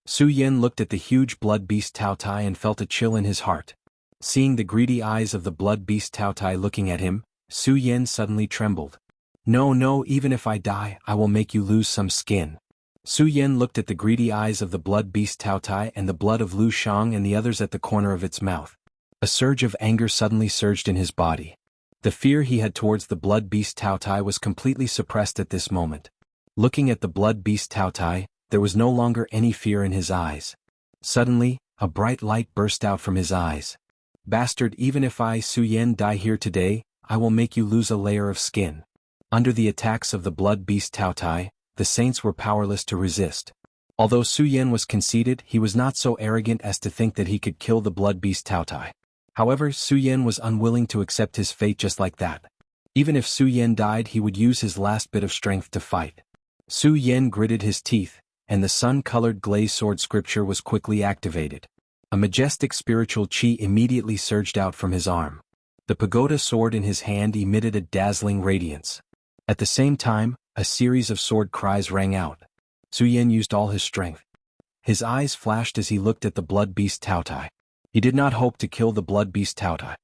Su Yan looked at the huge blood beast Tao Tai and felt a chill in his heart. Seeing the greedy eyes of the blood beast Tao Tai looking at him, Su Yan suddenly trembled. No, even if I die, I will make you lose some skin. Su Yan looked at the greedy eyes of the blood beast Tao Tai and the blood of Lu Shang and the others at the corner of its mouth. A surge of anger suddenly surged in his body. The fear he had towards the blood beast Tao Tai was completely suppressed at this moment. Looking at the blood beast Tao Tai, there was no longer any fear in his eyes. Suddenly, a bright light burst out from his eyes. Bastard, even if I, Su Yan, die here today, I will make you lose a layer of skin. Under the attacks of the blood beast Tao Tai, the saints were powerless to resist. Although Su Yan was conceited, he was not so arrogant as to think that he could kill the blood beast Tao Tai. However, Su Yan was unwilling to accept his fate just like that. Even if Su Yan died, he would use his last bit of strength to fight. Su Yan gritted his teeth, and the sun-colored glazed sword scripture was quickly activated. A majestic spiritual chi immediately surged out from his arm. The pagoda sword in his hand emitted a dazzling radiance. At the same time, a series of sword cries rang out. Su Yan used all his strength. His eyes flashed as he looked at the blood beast Tao Tai. He did not hope to kill the blood beast Tao Tai.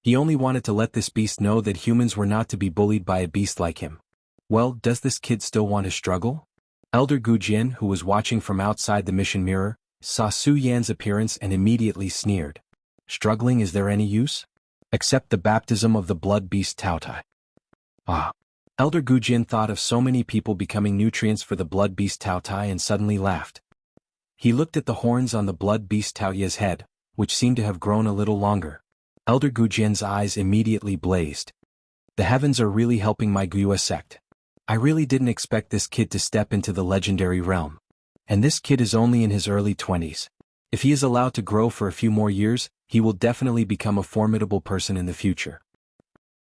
He only wanted to let this beast know that humans were not to be bullied by a beast like him. Well, does this kid still want to struggle? Elder Gujin, who was watching from outside the mission mirror, saw Su Yan's appearance and immediately sneered. Struggling, is there any use? Accept the baptism of the blood beast Taotai. Ah. Elder Gujin thought of so many people becoming nutrients for the blood beast Taotai and suddenly laughed. He looked at the horns on the blood beast Taoya's head, which seemed to have grown a little longer. Elder Gujin's eyes immediately blazed. The heavens are really helping my Guyue sect. I really didn't expect this kid to step into the legendary realm. And this kid is only in his early 20s. If he is allowed to grow for a few more years, he will definitely become a formidable person in the future.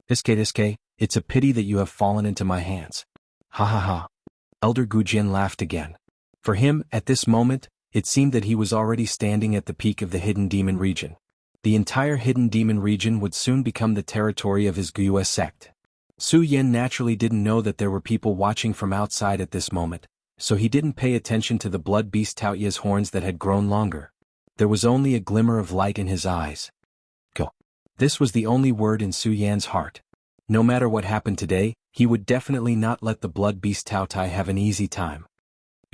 Iske, it's a pity that you have fallen into my hands. Ha ha ha. Elder Gujin laughed again. For him, at this moment, it seemed that he was already standing at the peak of the Hidden Demon region. The entire Hidden Demon region would soon become the territory of his Guyue sect. Su Yan naturally didn't know that there were people watching from outside at this moment, so he didn't pay attention to the blood beast Taoya's horns that had grown longer. There was only a glimmer of light in his eyes. Go. This was the only word in Su Yan's heart. No matter what happened today, he would definitely not let the blood beast Taotai have an easy time. ****,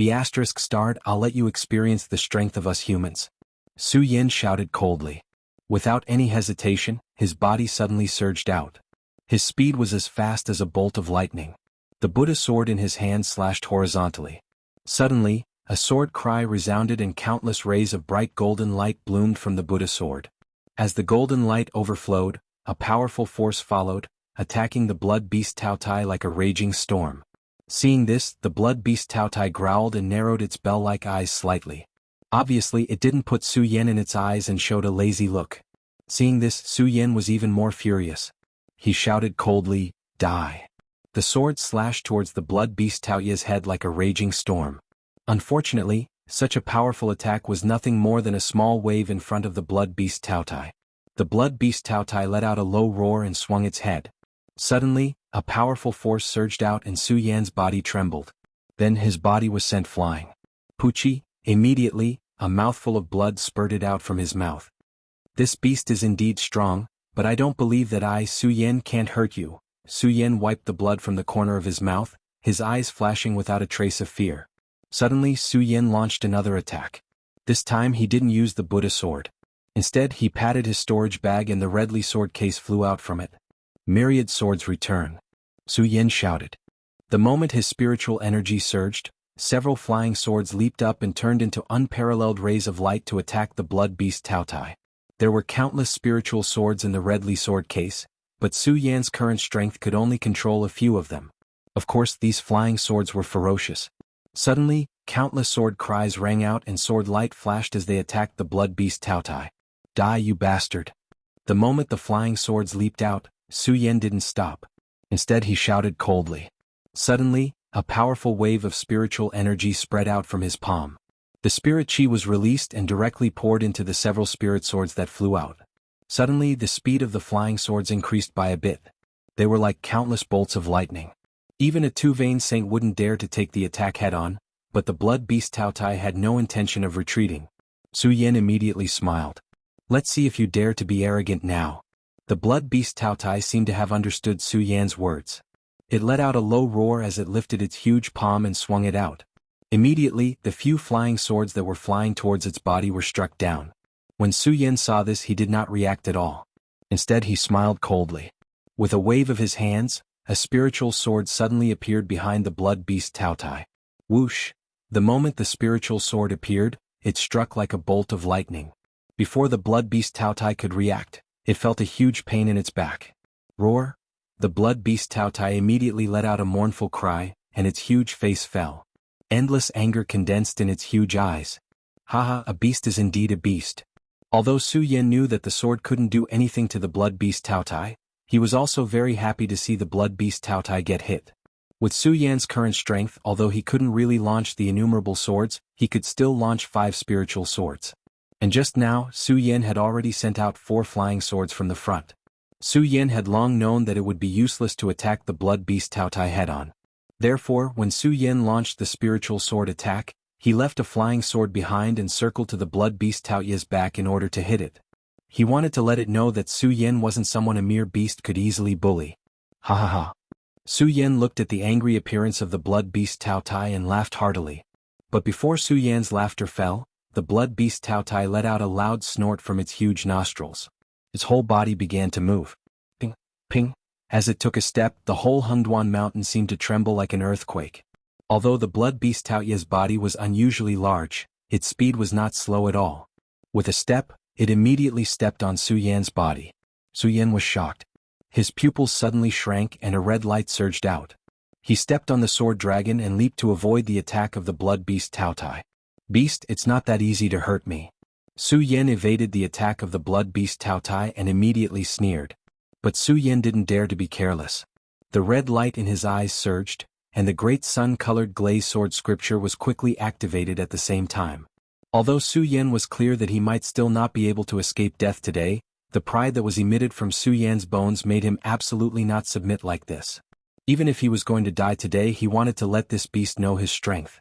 I'll let you experience the strength of us humans. Su Yan shouted coldly. Without any hesitation, his body suddenly surged out. His speed was as fast as a bolt of lightning. The Buddha sword in his hand slashed horizontally. Suddenly, a sword cry resounded and countless rays of bright golden light bloomed from the Buddha sword. As the golden light overflowed, a powerful force followed, attacking the blood beast Taotai like a raging storm. Seeing this, the blood beast Taotai growled and narrowed its bell-like eyes slightly. Obviously, it didn't put Su Yan in its eyes and showed a lazy look. Seeing this, Su Yan was even more furious. He shouted coldly, "Die!" The sword slashed towards the blood beast Taoya's head like a raging storm. Unfortunately, such a powerful attack was nothing more than a small wave in front of the blood beast Taotai. The blood beast Taotai let out a low roar and swung its head. Suddenly, a powerful force surged out and Su Yan's body trembled. Then his body was sent flying. Puchi, immediately, a mouthful of blood spurted out from his mouth. This beast is indeed strong, but I don't believe that I, Su Yan, can't hurt you. Su Yan wiped the blood from the corner of his mouth, his eyes flashing without a trace of fear. Suddenly Su Yan launched another attack. This time he didn't use the Buddha sword. Instead he patted his storage bag and the redly sword case flew out from it. Myriad swords return. Su Yan shouted. The moment his spiritual energy surged, several flying swords leaped up and turned into unparalleled rays of light to attack the blood beast Taotai. There were countless spiritual swords in the redly sword case, but Su Yan's current strength could only control a few of them. Of course, these flying swords were ferocious. Suddenly, countless sword cries rang out and sword light flashed as they attacked the blood beast Taotai. Die, you bastard! The moment the flying swords leaped out, Su Yan didn't stop. Instead he shouted coldly. Suddenly, a powerful wave of spiritual energy spread out from his palm. The spirit chi was released and directly poured into the several spirit swords that flew out. Suddenly the speed of the flying swords increased by a bit. They were like countless bolts of lightning. Even a two-veined saint wouldn't dare to take the attack head-on, but the blood beast Taotai had no intention of retreating. Su Yan immediately smiled. Let's see if you dare to be arrogant now. The blood beast Taotai seemed to have understood Su Yan's words. It let out a low roar as it lifted its huge palm and swung it out. Immediately, the few flying swords that were flying towards its body were struck down. When Su Yan saw this, he did not react at all. Instead he smiled coldly. With a wave of his hands, a spiritual sword suddenly appeared behind the blood beast Taotai. Whoosh! The moment the spiritual sword appeared, it struck like a bolt of lightning. Before the blood beast Taotai could react, it felt a huge pain in its back. Roar! The blood beast Taotai immediately let out a mournful cry, and its huge face fell. Endless anger condensed in its huge eyes. Haha, a beast is indeed a beast. Although Su Yan knew that the sword couldn't do anything to the blood beast Taotai, he was also very happy to see the blood beast Taotai get hit. With Su Yan's current strength, although he couldn't really launch the innumerable swords, he could still launch 5 spiritual swords. And just now, Su Yan had already sent out 4 flying swords from the front. Su Yan had long known that it would be useless to attack the blood beast Taotai head-on. Therefore, when Su Yan launched the spiritual sword attack, he left a flying sword behind and circled to the blood beast Taoya's back in order to hit it. He wanted to let it know that Su Yan wasn't someone a mere beast could easily bully. Ha ha ha. Su Yan looked at the angry appearance of the blood beast Tao Tai and laughed heartily. But before Su Yan's laughter fell, the blood beast Tao Tai let out a loud snort from its huge nostrils. Its whole body began to move. Ping, ping. As it took a step, the whole Hengduan mountain seemed to tremble like an earthquake. Although the blood beast Tao Ye's body was unusually large, its speed was not slow at all. With a step, it immediately stepped on Su Yan's body. Su Yan was shocked. His pupils suddenly shrank and a red light surged out. He stepped on the sword dragon and leaped to avoid the attack of the blood beast Tao Tai. Beast, it's not that easy to hurt me. Su Yan evaded the attack of the blood beast Tao Tai and immediately sneered. But Su Yan didn't dare to be careless. The red light in his eyes surged, and the great sun-colored glaze sword scripture was quickly activated at the same time. Although Su Yan was clear that he might still not be able to escape death today, the pride that was emitted from Su Yan's bones made him absolutely not submit like this. Even if he was going to die today, he wanted to let this beast know his strength.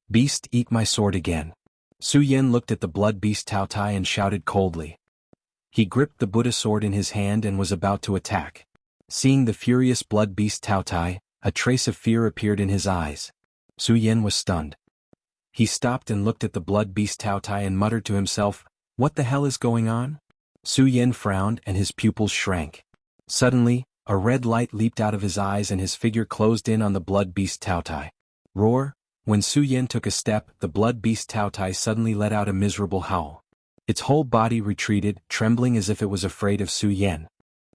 Beast, eat my sword again. Su Yan looked at the blood beast Tao Tai and shouted coldly. He gripped the Buddha sword in his hand and was about to attack. Seeing the furious blood beast Tao Tai, a trace of fear appeared in his eyes. Su Yan was stunned. He stopped and looked at the blood beast Tao Tai and muttered to himself, "What the hell is going on?" Su Yan frowned and his pupils shrank. Suddenly, a red light leaped out of his eyes and his figure closed in on the blood beast Tao Tai. Roar! When Su Yan took a step, the blood beast Tao Tai suddenly let out a miserable howl. Its whole body retreated, trembling as if it was afraid of Su Yan.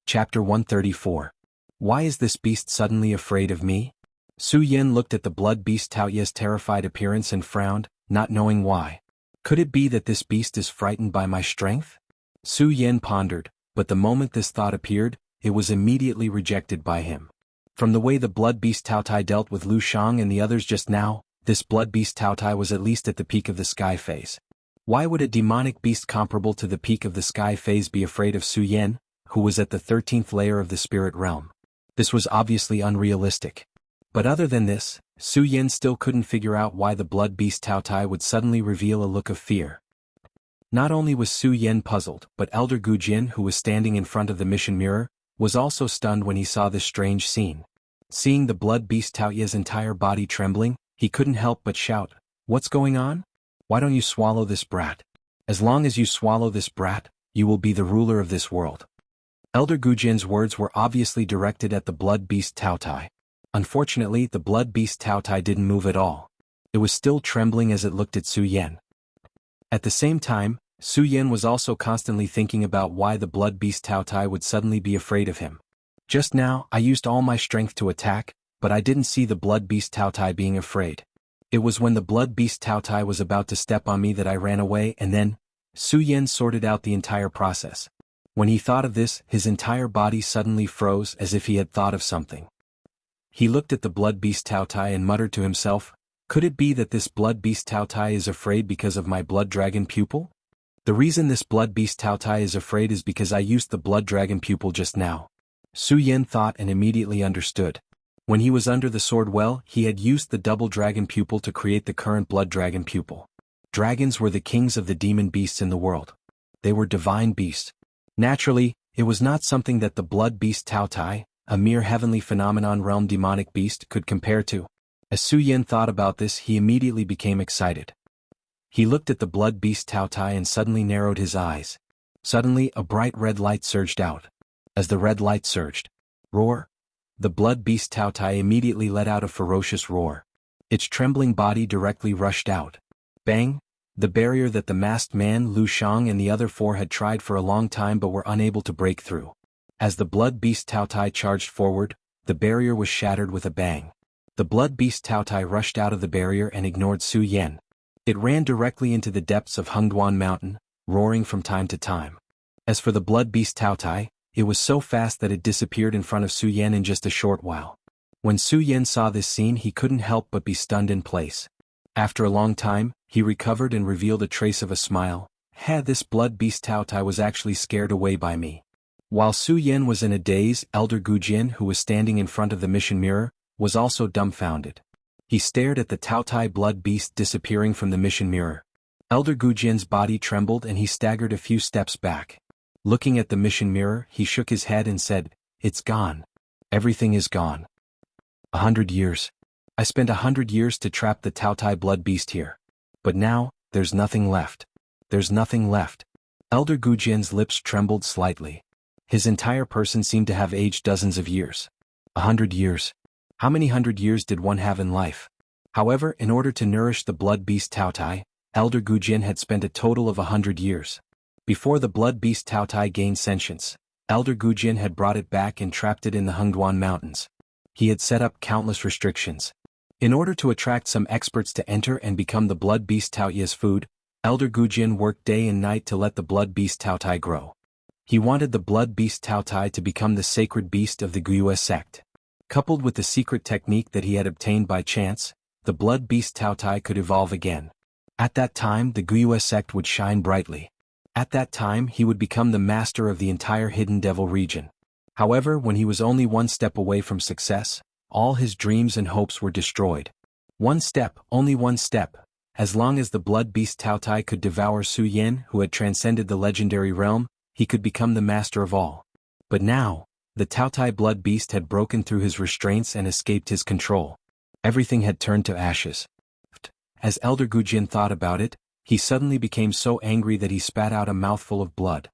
Chapter 134. Why is this beast suddenly afraid of me? Su Yan looked at the blood beast Tao Ye's terrified appearance and frowned, not knowing why. Could it be that this beast is frightened by my strength? Su Yan pondered, but the moment this thought appeared, it was immediately rejected by him. From the way the blood beast Tao Tai dealt with Lu Shang and the others just now, this blood beast Tao Tai was at least at the peak of the sky phase. Why would a demonic beast comparable to the peak of the sky phase be afraid of Su Yan, who was at the 13th layer of the spirit realm? This was obviously unrealistic. But other than this, Su Yan still couldn't figure out why the blood beast Tao Tai would suddenly reveal a look of fear. Not only was Su Yan puzzled, but Elder Gu Jin, who was standing in front of the mission mirror, was also stunned when he saw this strange scene. Seeing the blood beast Tao Ye's entire body trembling, he couldn't help but shout, "What's going on? Why don't you swallow this brat? As long as you swallow this brat, you will be the ruler of this world." Elder Gu Jin's words were obviously directed at the blood beast Tao Tai. Unfortunately, the blood beast Tao Tai didn't move at all. It was still trembling as it looked at Su Yan. At the same time, Su Yan was also constantly thinking about why the blood beast Tao Tai would suddenly be afraid of him. Just now, I used all my strength to attack, but I didn't see the blood beast Tao Tai being afraid. It was when the blood beast Tao Tai was about to step on me that I ran away, and then, Su Yan sorted out the entire process. When he thought of this, his entire body suddenly froze as if he had thought of something. He looked at the blood beast Tao Tai and muttered to himself, "Could it be that this blood beast Tao Tai is afraid because of my blood dragon pupil? The reason this blood beast Tao Tai is afraid is because I used the blood dragon pupil just now." Su Yan thought and immediately understood. When he was under the sword well, he had used the double dragon pupil to create the current blood dragon pupil. Dragons were the kings of the demon beasts in the world. They were divine beasts. Naturally, it was not something that the blood beast Tao Tai, a mere heavenly phenomenon realm demonic beast, could compare to. As Su Yan thought about this, he immediately became excited. He looked at the blood beast Tao Tai and suddenly narrowed his eyes. Suddenly, a bright red light surged out. As the red light surged, roar! The blood beast Tao Tai immediately let out a ferocious roar. Its trembling body directly rushed out. Bang! The barrier that the masked man, Lu Shang, and the other four had tried for a long time but were unable to break through. As the blood beast Tao Tai charged forward, the barrier was shattered with a bang. The blood beast Tao Tai rushed out of the barrier and ignored Su Yan. It ran directly into the depths of Hengduan Mountain, roaring from time to time. As for the blood beast Tao Tai, it was so fast that it disappeared in front of Su Yan in just a short while. When Su Yan saw this scene, he couldn't help but be stunned in place. After a long time, he recovered and revealed a trace of a smile. This blood beast Tao Tai was actually scared away by me. While Su Yan was in a daze, Elder Gu Jin, who was standing in front of the mission mirror, was also dumbfounded. He stared at the Tao Tai blood beast disappearing from the mission mirror. Elder Gu Jin's body trembled and he staggered a few steps back. Looking at the mission mirror, he shook his head and said, "It's gone. Everything is gone. 100 years. I spent 100 years to trap the Taotai blood beast here. But now, there's nothing left. There's nothing left." Elder Gujian's lips trembled slightly. His entire person seemed to have aged dozens of years. 100 years. How many 100 years did one have in life? However, in order to nourish the blood beast Taotai, Elder Gujian had spent a total of 100 years. Before the blood beast Taotai gained sentience, Elder Gujian had brought it back and trapped it in the Hengduan Mountains. He had set up countless restrictions. In order to attract some experts to enter and become the blood beast Taoyu's food, Elder Gujian worked day and night to let the blood beast Taotai grow. He wanted the blood beast Taotai to become the sacred beast of the Guyue sect. Coupled with the secret technique that he had obtained by chance, the blood beast Taotai could evolve again. At that time, the Guyue sect would shine brightly. At that time, he would become the master of the entire Hidden Devil region. However, when he was only one step away from success, all his dreams and hopes were destroyed. One step, only one step. As long as the blood beast Taotai could devour Su Yan, who had transcended the legendary realm, he could become the master of all. But now, the Taotai blood beast had broken through his restraints and escaped his control. Everything had turned to ashes. As Elder Gujian thought about it, he suddenly became so angry that he spat out a mouthful of blood.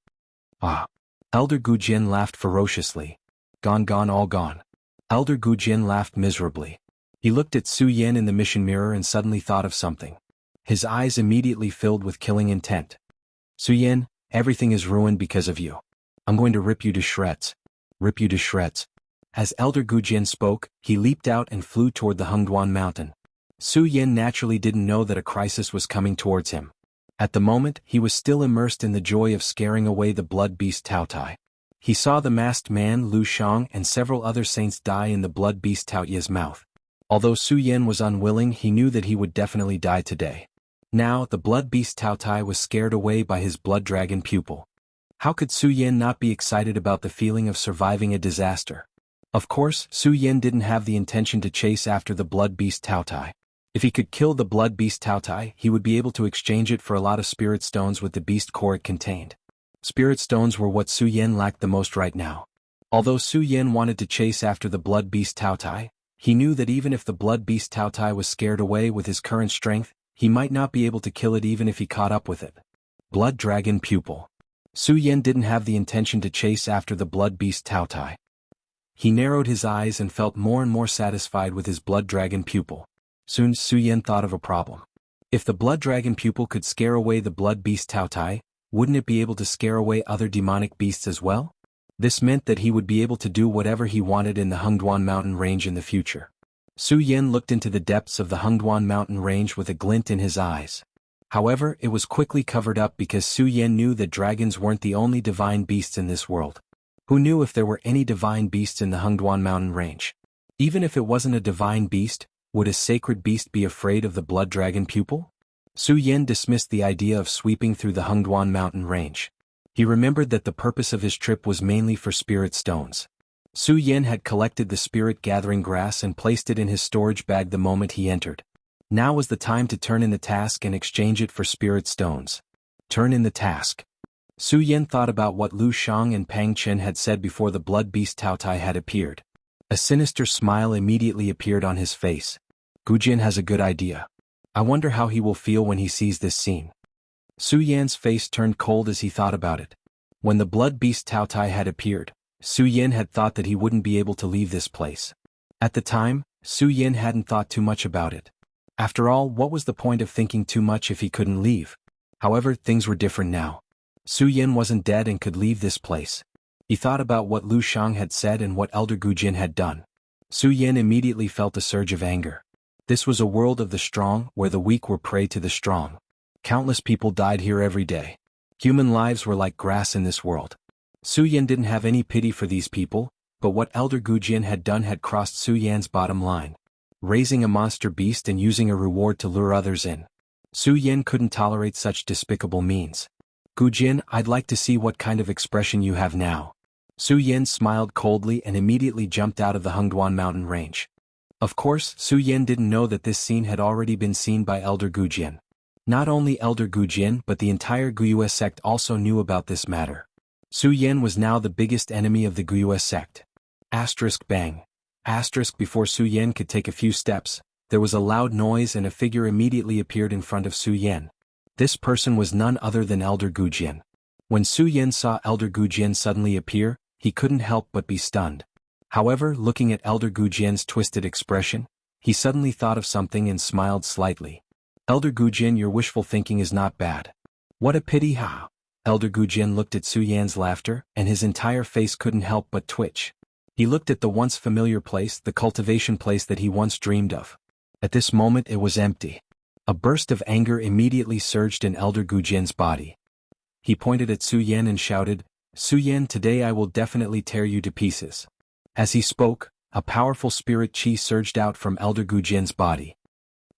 Ah! Elder Gujian laughed ferociously. Gone, gone, all gone. Elder Gujian laughed miserably. He looked at Su Yan in the mission mirror and suddenly thought of something. His eyes immediately filled with killing intent. "Su Yan, everything is ruined because of you. I'm going to rip you to shreds. Rip you to shreds." As Elder Gujian spoke, he leaped out and flew toward the Hengduan mountain. Su Yan naturally didn't know that a crisis was coming towards him. At the moment, he was still immersed in the joy of scaring away the blood beast Taotai. He saw the masked man Lu Shang and several other saints die in the blood beast Taoyu's mouth. Although Su Yan was unwilling, he knew that he would definitely die today. Now, the blood beast Taotai was scared away by his blood dragon pupil. How could Su Yan not be excited about the feeling of surviving a disaster? Of course, Su Yan didn't have the intention to chase after the blood beast Taotai. If he could kill the blood beast Taotai, he would be able to exchange it for a lot of spirit stones with the beast core it contained. Spirit stones were what Su Yan lacked the most right now. Although Su Yan wanted to chase after the blood beast Taotai, he knew that even if the blood beast Taotai was scared away with his current strength, he might not be able to kill it even if he caught up with it. Blood dragon pupil. Su Yan didn't have the intention to chase after the blood beast Taotai. He narrowed his eyes and felt more and more satisfied with his blood dragon pupil. Soon Su Yan thought of a problem. If the blood dragon pupil could scare away the blood beast Taotai, wouldn't it be able to scare away other demonic beasts as well? This meant that he would be able to do whatever he wanted in the Hengduan mountain range in the future. Su Yan looked into the depths of the Hengduan mountain range with a glint in his eyes. However, it was quickly covered up because Su Yan knew that dragons weren't the only divine beasts in this world. Who knew if there were any divine beasts in the Hengduan mountain range? Even if it wasn't a divine beast, would a sacred beast be afraid of the blood dragon pupil? Su Yan dismissed the idea of sweeping through the Hengduan mountain range. He remembered that the purpose of his trip was mainly for spirit stones. Su Yan had collected the spirit gathering grass and placed it in his storage bag the moment he entered. Now was the time to turn in the task and exchange it for spirit stones. Turn in the task. Su Yan thought about what Lu Shang and Pang Chen had said before the blood beast Taotai had appeared. A sinister smile immediately appeared on his face. Gujian has a good idea. I wonder how he will feel when he sees this scene. Su Yan's face turned cold as he thought about it. When the blood beast Taotai had appeared, Su Yan had thought that he wouldn't be able to leave this place. At the time, Su Yan hadn't thought too much about it. After all, what was the point of thinking too much if he couldn't leave? However, things were different now. Su Yan wasn't dead and could leave this place. He thought about what Lu Shang had said and what Elder Gujian had done. Su Yan immediately felt a surge of anger. This was a world of the strong, where the weak were prey to the strong. Countless people died here every day. Human lives were like grass in this world. Su Yan didn't have any pity for these people, but what Elder Gujian had done had crossed Su Yan's bottom line. Raising a monster beast and using a reward to lure others in. Su Yan couldn't tolerate such despicable means. Gujian, I'd like to see what kind of expression you have now. Su Yan smiled coldly and immediately jumped out of the Hengduan mountain range. Of course, Su Yan didn't know that this scene had already been seen by Elder Gujian. Not only Elder Gujian but the entire Guyue sect also knew about this matter. Su Yan was now the biggest enemy of the Guiyue sect. Bang. Before Su Yan could take a few steps, there was a loud noise and a figure immediately appeared in front of Su Yan. This person was none other than Elder Gujian. When Su Yan saw Elder Gujian suddenly appear, he couldn't help but be stunned. However, looking at Elder Gujian's twisted expression, he suddenly thought of something and smiled slightly. Elder Gujian, your wishful thinking is not bad. What a pity, ha! Elder Gujian looked at Su Yan's laughter, and his entire face couldn't help but twitch. He looked at the once familiar place, the cultivation place that he once dreamed of. At this moment it was empty. A burst of anger immediately surged in Elder Gujian's body. He pointed at Su Yan and shouted, Su Yan, today I will definitely tear you to pieces. As he spoke, a powerful spirit chi surged out from Elder Gujian's body.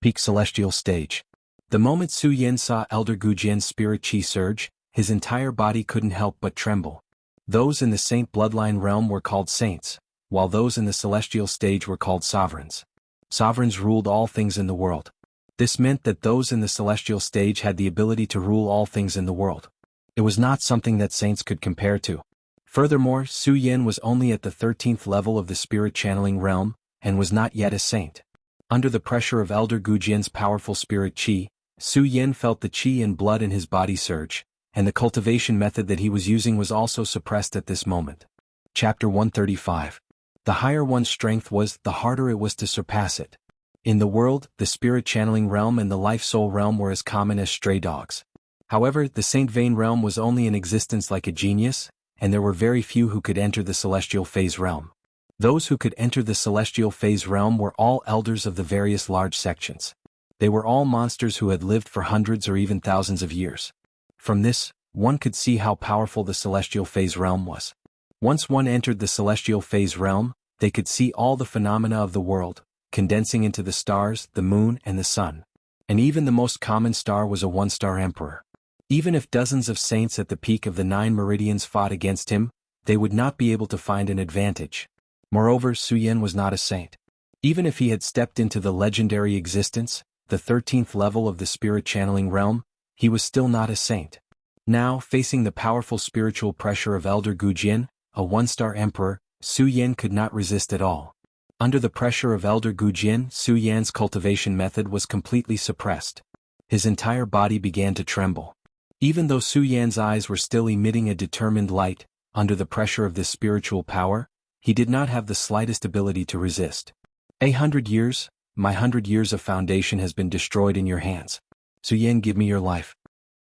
Peak Celestial Stage. The moment Su Yan saw Elder Gujian's spirit chi surge, his entire body couldn't help but tremble. Those in the saint bloodline realm were called saints, while those in the celestial stage were called sovereigns. Sovereigns ruled all things in the world. This meant that those in the celestial stage had the ability to rule all things in the world. It was not something that saints could compare to. Furthermore, Su Yan was only at the 13th level of the spirit channeling realm, and was not yet a saint. Under the pressure of Elder Gujian's powerful spirit chi, Su Yan felt the chi and blood in his body surge, and the cultivation method that he was using was also suppressed at this moment. Chapter 135. The higher one's strength was, the harder it was to surpass it. In the world, the spirit channeling realm and the life-soul realm were as common as stray dogs. However, the Saint Vein realm was only in existence like a genius, and there were very few who could enter the celestial phase realm. Those who could enter the celestial phase realm were all elders of the various large sections. They were all monsters who had lived for hundreds or even thousands of years. From this, one could see how powerful the celestial phase realm was. Once one entered the celestial phase realm, they could see all the phenomena of the world, condensing into the stars, the moon, and the sun. And even the most common star was a one-star emperor. Even if dozens of saints at the peak of the 9 meridians fought against him, they would not be able to find an advantage. Moreover, Su Yan was not a saint. Even if he had stepped into the legendary existence, the 13th level of the spirit channeling realm, he was still not a saint. Now, facing the powerful spiritual pressure of Elder Gujian, a one-star emperor, Su Yan could not resist at all. Under the pressure of Elder Gujian, Su Yan's cultivation method was completely suppressed. His entire body began to tremble. Even though Su Yan's eyes were still emitting a determined light, under the pressure of this spiritual power, he did not have the slightest ability to resist. 100 years, my 100 years of foundation has been destroyed in your hands. Su Yan, give me your life.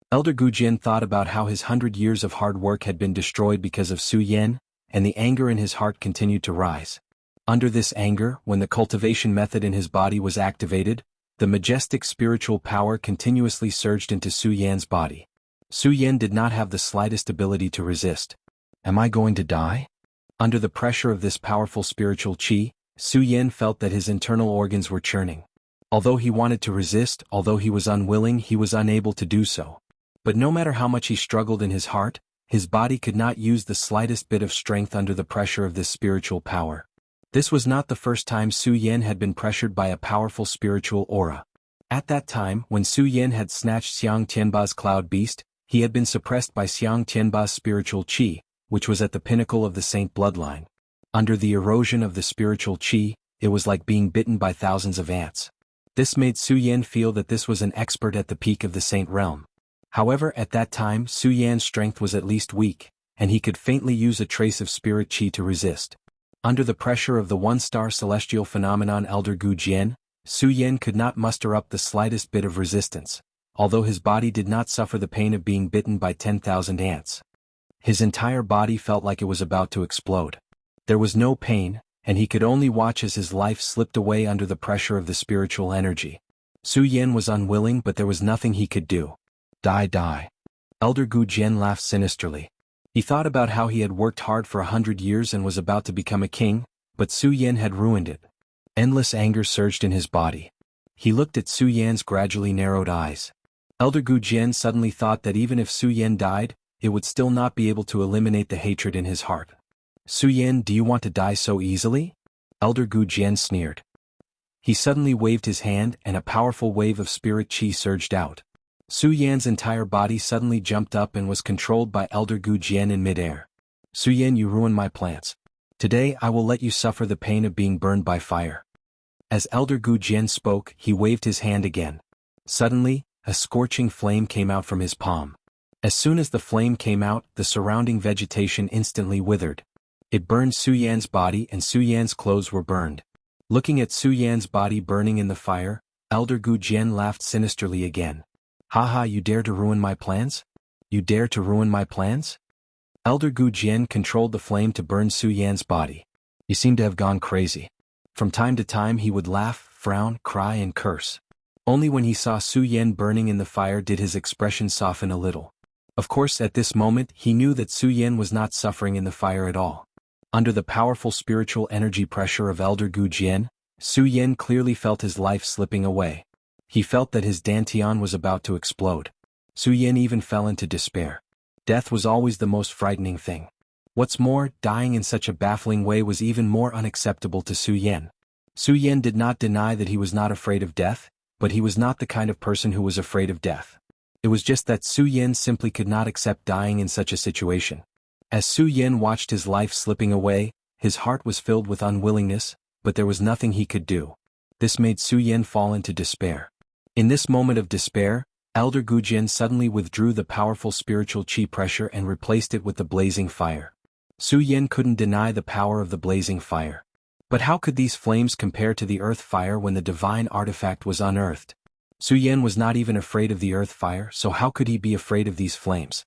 Elder Gujian thought about how his 100 years of hard work had been destroyed because of Su Yan, and the anger in his heart continued to rise. Under this anger, when the cultivation method in his body was activated, the majestic spiritual power continuously surged into Su Yan's body. Su Yan did not have the slightest ability to resist. Am I going to die? Under the pressure of this powerful spiritual chi, Su Yan felt that his internal organs were churning. Although he wanted to resist, although he was unwilling, he was unable to do so. But no matter how much he struggled in his heart, his body could not use the slightest bit of strength under the pressure of this spiritual power. This was not the first time Su Yan had been pressured by a powerful spiritual aura. At that time, when Su Yan had snatched Xiang Tianba's cloud beast, he had been suppressed by Xiang Tianba's spiritual chi, which was at the pinnacle of the saint bloodline. Under the erosion of the spiritual chi, it was like being bitten by thousands of ants. This made Su Yan feel that this was an expert at the peak of the saint realm. However, at that time, Su Yan's strength was at least weak, and he could faintly use a trace of spirit chi to resist. Under the pressure of the one-star celestial phenomenon Elder Gujian, Su Yan could not muster up the slightest bit of resistance, although his body did not suffer the pain of being bitten by 10,000 ants. His entire body felt like it was about to explode. There was no pain, and he could only watch as his life slipped away under the pressure of the spiritual energy. Su Yan was unwilling, but there was nothing he could do. Die. Elder Gujian laughed sinisterly. He thought about how he had worked hard for 100 years and was about to become a king, but Su Yan had ruined it. Endless anger surged in his body. He looked at Su Yan's gradually narrowed eyes. Elder Gujian suddenly thought that even if Su Yan died, it would still not be able to eliminate the hatred in his heart. Su Yan, do you want to die so easily? Elder Gujian sneered. He suddenly waved his hand and a powerful wave of spirit chi surged out. Su Yan's entire body suddenly jumped up and was controlled by Elder Gu Jian in midair. Su Yan, you ruined my plans. Today I will let you suffer the pain of being burned by fire. As Elder Gu Jian spoke, he waved his hand again. Suddenly, a scorching flame came out from his palm. As soon as the flame came out, the surrounding vegetation instantly withered. It burned Su Yan's body and Su Yan's clothes were burned. Looking at Su Yan's body burning in the fire, Elder Gu Jian laughed sinisterly again. Haha, you dare to ruin my plans? You dare to ruin my plans? Elder Gu Jian controlled the flame to burn Su Yan's body. He seemed to have gone crazy. From time to time he would laugh, frown, cry and curse. Only when he saw Su Yan burning in the fire did his expression soften a little. Of course, at this moment he knew that Su Yan was not suffering in the fire at all. Under the powerful spiritual energy pressure of Elder Gu Jian, Su Yan clearly felt his life slipping away. He felt that his dantian was about to explode. Su Yan even fell into despair. Death was always the most frightening thing. What's more, dying in such a baffling way was even more unacceptable to Su Yan. Su Yan did not deny that he was not afraid of death, but he was not the kind of person who was afraid of death. It was just that Su Yan simply could not accept dying in such a situation. As Su Yan watched his life slipping away, his heart was filled with unwillingness, but there was nothing he could do. This made Su Yan fall into despair. In this moment of despair, Elder Gu Jian suddenly withdrew the powerful spiritual qi pressure and replaced it with the blazing fire. Su Yan couldn't deny the power of the blazing fire. But how could these flames compare to the earth fire when the divine artifact was unearthed? Su Yan was not even afraid of the earth fire, so how could he be afraid of these flames?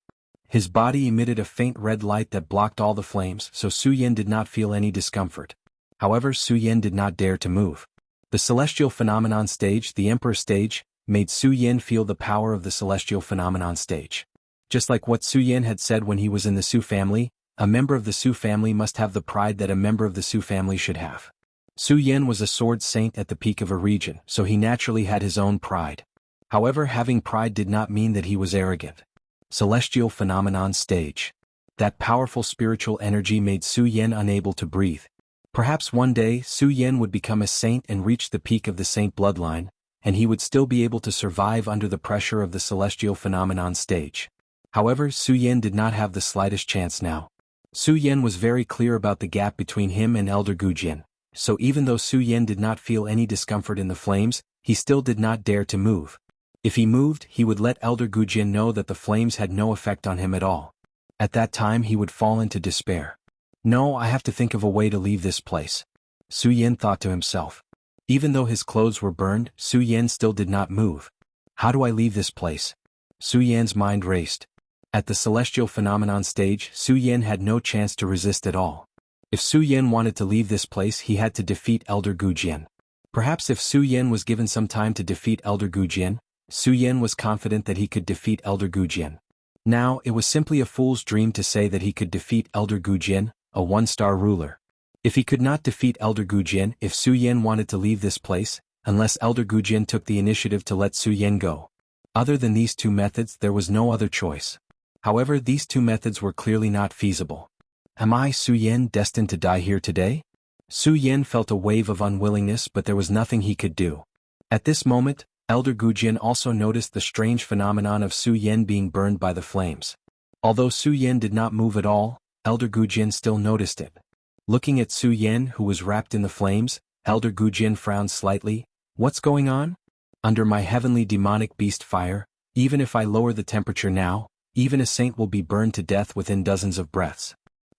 His body emitted a faint red light that blocked all the flames, so Su Yan did not feel any discomfort. However, Su Yan did not dare to move. The celestial phenomenon stage, the Emperor stage, made Su Yan feel the power of the celestial phenomenon stage. Just like what Su Yan had said when he was in the Su family, a member of the Su family must have the pride that a member of the Su family should have. Su Yan was a sword saint at the peak of a region, so he naturally had his own pride. However, having pride did not mean that he was arrogant. Celestial phenomenon stage. That powerful spiritual energy made Su Yan unable to breathe. Perhaps one day Su Yan would become a saint and reach the peak of the saint bloodline, and he would still be able to survive under the pressure of the celestial phenomenon stage. However, Su Yan did not have the slightest chance now. Su Yan was very clear about the gap between him and Elder Gu Jian, so even though Su Yan did not feel any discomfort in the flames, he still did not dare to move. If he moved, he would let Elder Gu Jian know that the flames had no effect on him at all. At that time he would fall into despair. No, I have to think of a way to leave this place. Su Yan thought to himself. Even though his clothes were burned, Su Yan still did not move. How do I leave this place? Su Yan's mind raced. At the celestial phenomenon stage, Su Yan had no chance to resist at all. If Su Yan wanted to leave this place, he had to defeat Elder Gu Jian. Perhaps if Su Yan was given some time to defeat Elder Gu Jian, Su Yan was confident that he could defeat Elder Gu Jian. Now, it was simply a fool's dream to say that he could defeat Elder Gu Jian, a one-star ruler. If he could not defeat Elder Gu Jian, if Su Yan wanted to leave this place, unless Elder Gu Jian took the initiative to let Su Yan go. Other than these two methods, there was no other choice. However, these two methods were clearly not feasible. Am I, Su Yan, destined to die here today? Su Yan felt a wave of unwillingness, but there was nothing he could do. At this moment, Elder Gu Jian also noticed the strange phenomenon of Su Yan being burned by the flames. Although Su Yan did not move at all, Elder Gu Jian still noticed it. Looking at Su Yan, who was wrapped in the flames, Elder Gu Jian frowned slightly. What's going on? Under my heavenly demonic beast fire, even if I lower the temperature now, even a saint will be burned to death within dozens of breaths.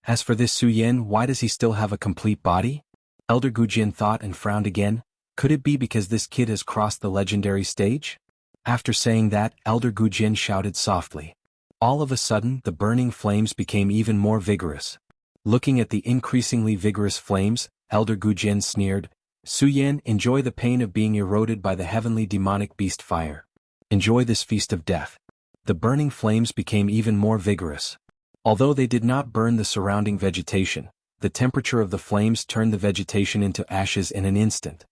As for this Su Yan, why does he still have a complete body? Elder Gu Jian thought and frowned again. Could it be because this kid has crossed the legendary stage? After saying that, Elder Gu Jian shouted softly. All of a sudden, the burning flames became even more vigorous. Looking at the increasingly vigorous flames, Elder Gu Jian sneered, Su Yan, enjoy the pain of being eroded by the heavenly demonic beast fire. Enjoy this feast of death. The burning flames became even more vigorous. Although they did not burn the surrounding vegetation, the temperature of the flames turned the vegetation into ashes in an instant.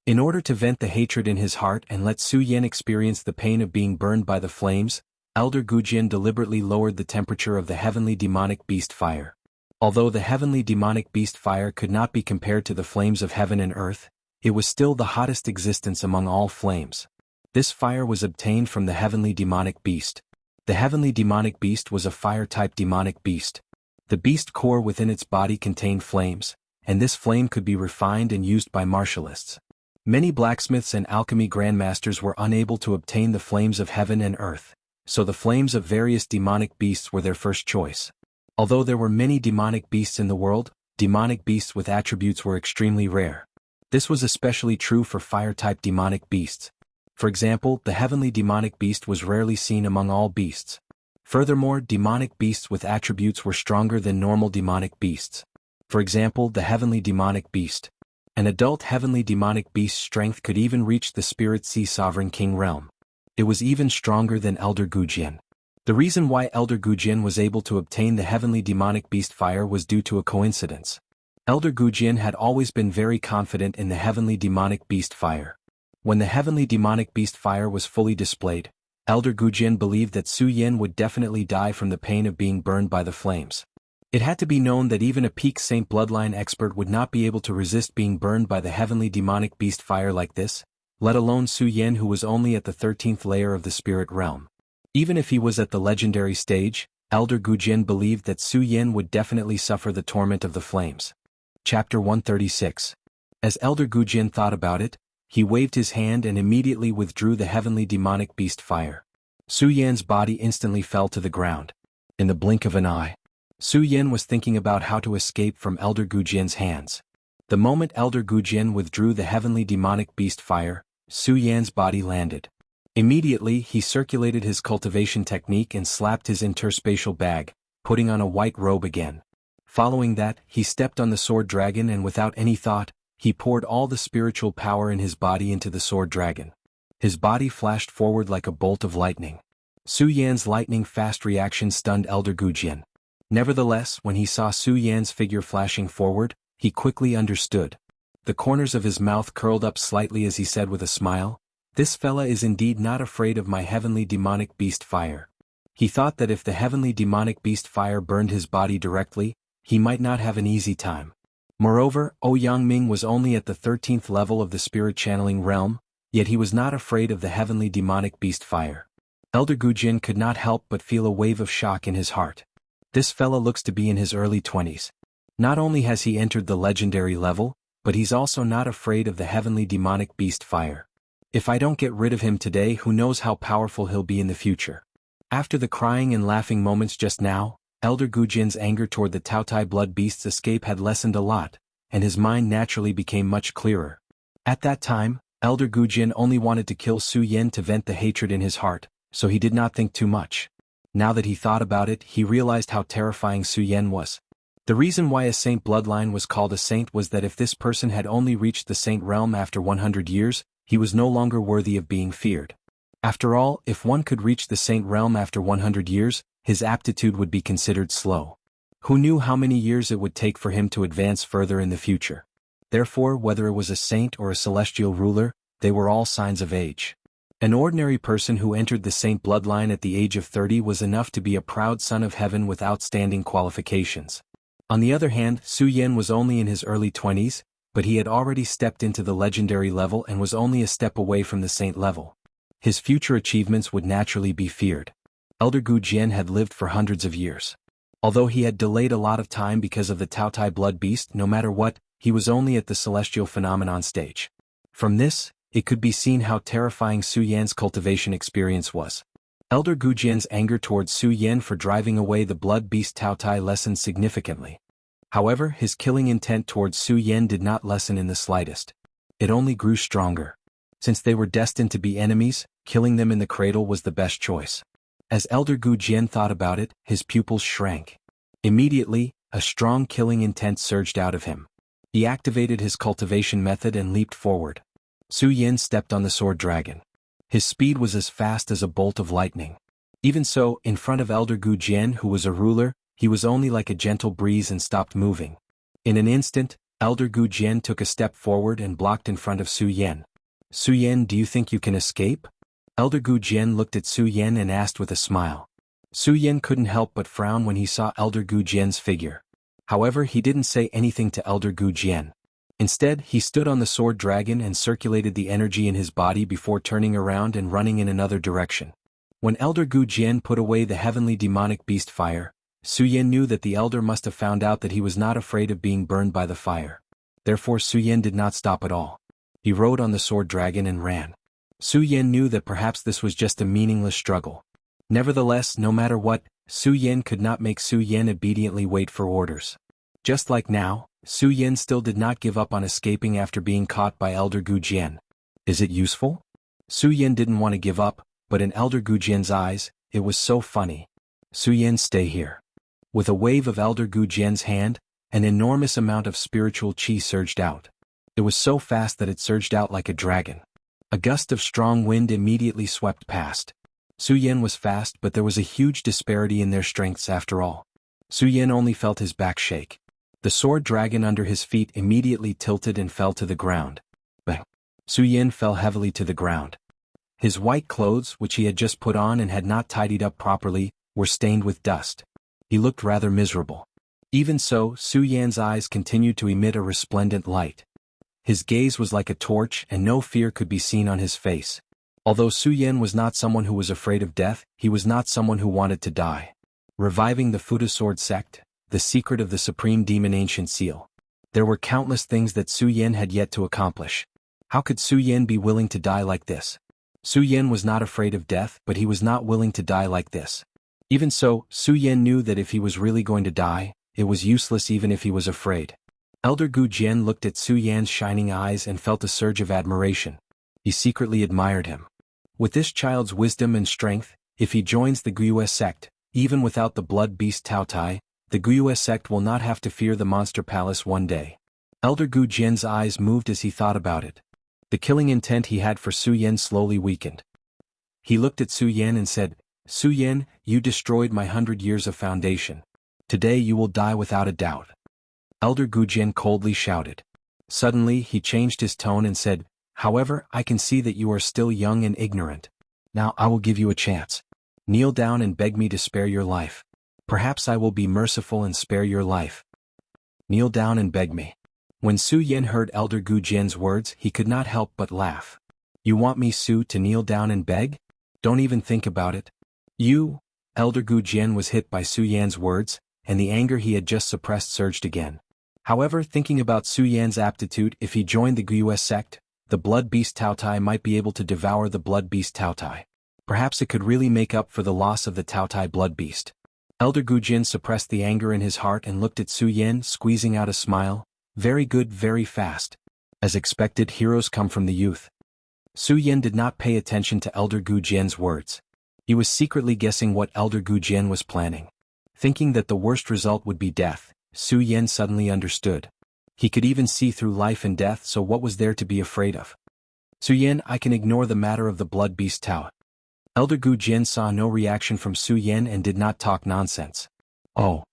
In order to vent the hatred in his heart and let Su Yan experience the pain of being burned by the flames, Elder Gu Jian deliberately lowered the temperature of the heavenly demonic beast fire. Although the heavenly demonic beast fire could not be compared to the flames of heaven and earth, it was still the hottest existence among all flames. This fire was obtained from the heavenly demonic beast. The heavenly demonic beast was a fire-type demonic beast. The beast core within its body contained flames, and this flame could be refined and used by martialists. Many blacksmiths and alchemy grandmasters were unable to obtain the flames of heaven and earth, so the flames of various demonic beasts were their first choice. Although there were many demonic beasts in the world, demonic beasts with attributes were extremely rare. This was especially true for fire-type demonic beasts. For example, the heavenly demonic beast was rarely seen among all beasts. Furthermore, demonic beasts with attributes were stronger than normal demonic beasts. For example, the heavenly demonic beast. An adult heavenly demonic beast's strength could even reach the Spirit Sea Sovereign King realm. It was even stronger than Elder Gujian. The reason why Elder Gujian was able to obtain the heavenly demonic beast fire was due to a coincidence. Elder Gujian had always been very confident in the heavenly demonic beast fire. When the heavenly demonic beast fire was fully displayed, Elder Gujian believed that Su Yan would definitely die from the pain of being burned by the flames. It had to be known that even a peak saint bloodline expert would not be able to resist being burned by the heavenly demonic beast fire like this, let alone Su Yan, who was only at the 13th layer of the spirit realm. Even if he was at the legendary stage, Elder Gujian believed that Su Yan would definitely suffer the torment of the flames. Chapter 136. As Elder Gujian thought about it, he waved his hand and immediately withdrew the heavenly demonic beast fire. Su Yan's body instantly fell to the ground. In the blink of an eye, Su Yan was thinking about how to escape from Elder Gujian's hands. The moment Elder Gujian withdrew the heavenly demonic beast fire, Su Yan's body landed. Immediately, he circulated his cultivation technique and slapped his interspatial bag, putting on a white robe again. Following that, he stepped on the sword dragon and without any thought, he poured all the spiritual power in his body into the sword dragon. His body flashed forward like a bolt of lightning. Su Yan's lightning-fast reaction stunned Elder Gujian. Nevertheless, when he saw Su Yan's figure flashing forward, he quickly understood. The corners of his mouth curled up slightly as he said with a smile, "This fella is indeed not afraid of my heavenly demonic beast fire." He thought that if the heavenly demonic beast fire burned his body directly, he might not have an easy time. Moreover, Yangming was only at the 13th level of the spirit channeling realm, yet he was not afraid of the heavenly demonic beast fire. Elder Gujian could not help but feel a wave of shock in his heart. This fella looks to be in his early 20s. Not only has he entered the legendary level, but he's also not afraid of the heavenly demonic beast fire. If I don't get rid of him today, who knows how powerful he'll be in the future. After the crying and laughing moments just now, Elder Gujian's anger toward the Taotai blood beast's escape had lessened a lot, and his mind naturally became much clearer. At that time, Elder Gujian only wanted to kill Su Yan to vent the hatred in his heart, so he did not think too much. Now that he thought about it, he realized how terrifying Su Yan was. The reason why a saint bloodline was called a saint was that if this person had only reached the saint realm after 100 years, he was no longer worthy of being feared. After all, if one could reach the saint realm after 100 years, his aptitude would be considered slow. Who knew how many years it would take for him to advance further in the future? Therefore, whether it was a saint or a celestial ruler, they were all signs of age. An ordinary person who entered the saint bloodline at the age of 30 was enough to be a proud son of heaven with outstanding qualifications. On the other hand, Su Yan was only in his early 20s, but he had already stepped into the legendary level and was only a step away from the saint level. His future achievements would naturally be feared. Elder Gujian had lived for hundreds of years. Although he had delayed a lot of time because of the Taotai blood beast, no matter what, he was only at the celestial phenomenon stage. From this, it could be seen how terrifying Su Yan's cultivation experience was. Elder Gujian's anger towards Su Yan for driving away the blood beast Taotai lessened significantly. However, his killing intent towards Su Yan did not lessen in the slightest. It only grew stronger. Since they were destined to be enemies, killing them in the cradle was the best choice. As Elder Gujian thought about it, his pupils shrank. Immediately, a strong killing intent surged out of him. He activated his cultivation method and leaped forward. Su Yan stepped on the sword dragon. His speed was as fast as a bolt of lightning. Even so, in front of Elder Gujian, who was a ruler, he was only like a gentle breeze and stopped moving. In an instant, Elder Gujian took a step forward and blocked in front of Su Yan. "Su Yan, do you think you can escape?" Elder Gujian looked at Su Yan and asked with a smile. Su Yan couldn't help but frown when he saw Elder Gujian's figure. However, he didn't say anything to Elder Gujian. Instead, he stood on the sword dragon and circulated the energy in his body before turning around and running in another direction. When Elder Gu Jian put away the heavenly demonic beast fire, Su Yan knew that the elder must have found out that he was not afraid of being burned by the fire. Therefore Su Yan did not stop at all. He rode on the sword dragon and ran. Su Yan knew that perhaps this was just a meaningless struggle. Nevertheless, no matter what, Su Yan could not make Su Yan obediently wait for orders. Just like now, Su Yan still did not give up on escaping after being caught by Elder Gu Jian. Is it useful? Su Yan didn't want to give up, but in Elder Gu Jian's eyes, it was so funny. Su Yan, stay here. With a wave of Elder Gu Jian's hand, an enormous amount of spiritual qi surged out. It was so fast that it surged out like a dragon. A gust of strong wind immediately swept past. Su Yan was fast, but there was a huge disparity in their strengths after all. Su Yan only felt his back shake. The sword dragon under his feet immediately tilted and fell to the ground. Bang! Su Yan fell heavily to the ground. His white clothes, which he had just put on and had not tidied up properly, were stained with dust. He looked rather miserable. Even so, Su Yan's eyes continued to emit a resplendent light. His gaze was like a torch and no fear could be seen on his face. Although Su Yan was not someone who was afraid of death, he was not someone who wanted to die. Reviving the Fuda Sword sect, the secret of the Supreme Demon Ancient Seal. There were countless things that Su Yan had yet to accomplish. How could Su Yan be willing to die like this? Su Yan was not afraid of death, but he was not willing to die like this. Even so, Su Yan knew that if he was really going to die, it was useless even if he was afraid. Elder Gu Jian looked at Su Yan's shining eyes and felt a surge of admiration. He secretly admired him. With this child's wisdom and strength, if he joins the Guiyue sect, even without the blood beast Tao Tai, the Guiyue sect will not have to fear the monster palace one day. Elder Gu Jian's eyes moved as he thought about it. The killing intent he had for Su Yan slowly weakened. He looked at Su Yan and said, Su Yan, you destroyed my 100 years of foundation. Today you will die without a doubt. Elder Gu Jian coldly shouted. Suddenly he changed his tone and said, however, I can see that you are still young and ignorant. Now I will give you a chance. Kneel down and beg me to spare your life. Perhaps I will be merciful and spare your life. Kneel down and beg me. When Su Yan heard Elder Gu Jian's words, he could not help but laugh. You want me, Su, to kneel down and beg? Don't even think about it. You? Elder Gu Jian was hit by Su Yan's words, and the anger he had just suppressed surged again. However, thinking about Su Yan's aptitude, if he joined the Guiyue sect, the blood beast Tao Tai might be able to devour the blood beast Tao Tai. Perhaps it could really make up for the loss of the Tao Tai blood beast. Elder Gu Jian suppressed the anger in his heart and looked at Su Yan, squeezing out a smile. Very good, very fast. As expected, heroes come from the youth. Su Yan did not pay attention to Elder Gu Jian's words. He was secretly guessing what Elder Gu Jian was planning. Thinking that the worst result would be death, Su Yan suddenly understood. He could even see through life and death, so what was there to be afraid of? Su Yan, I can ignore the matter of the blood beast Tao. Elder Gu Jian saw no reaction from Su Yan and did not talk nonsense. Oh.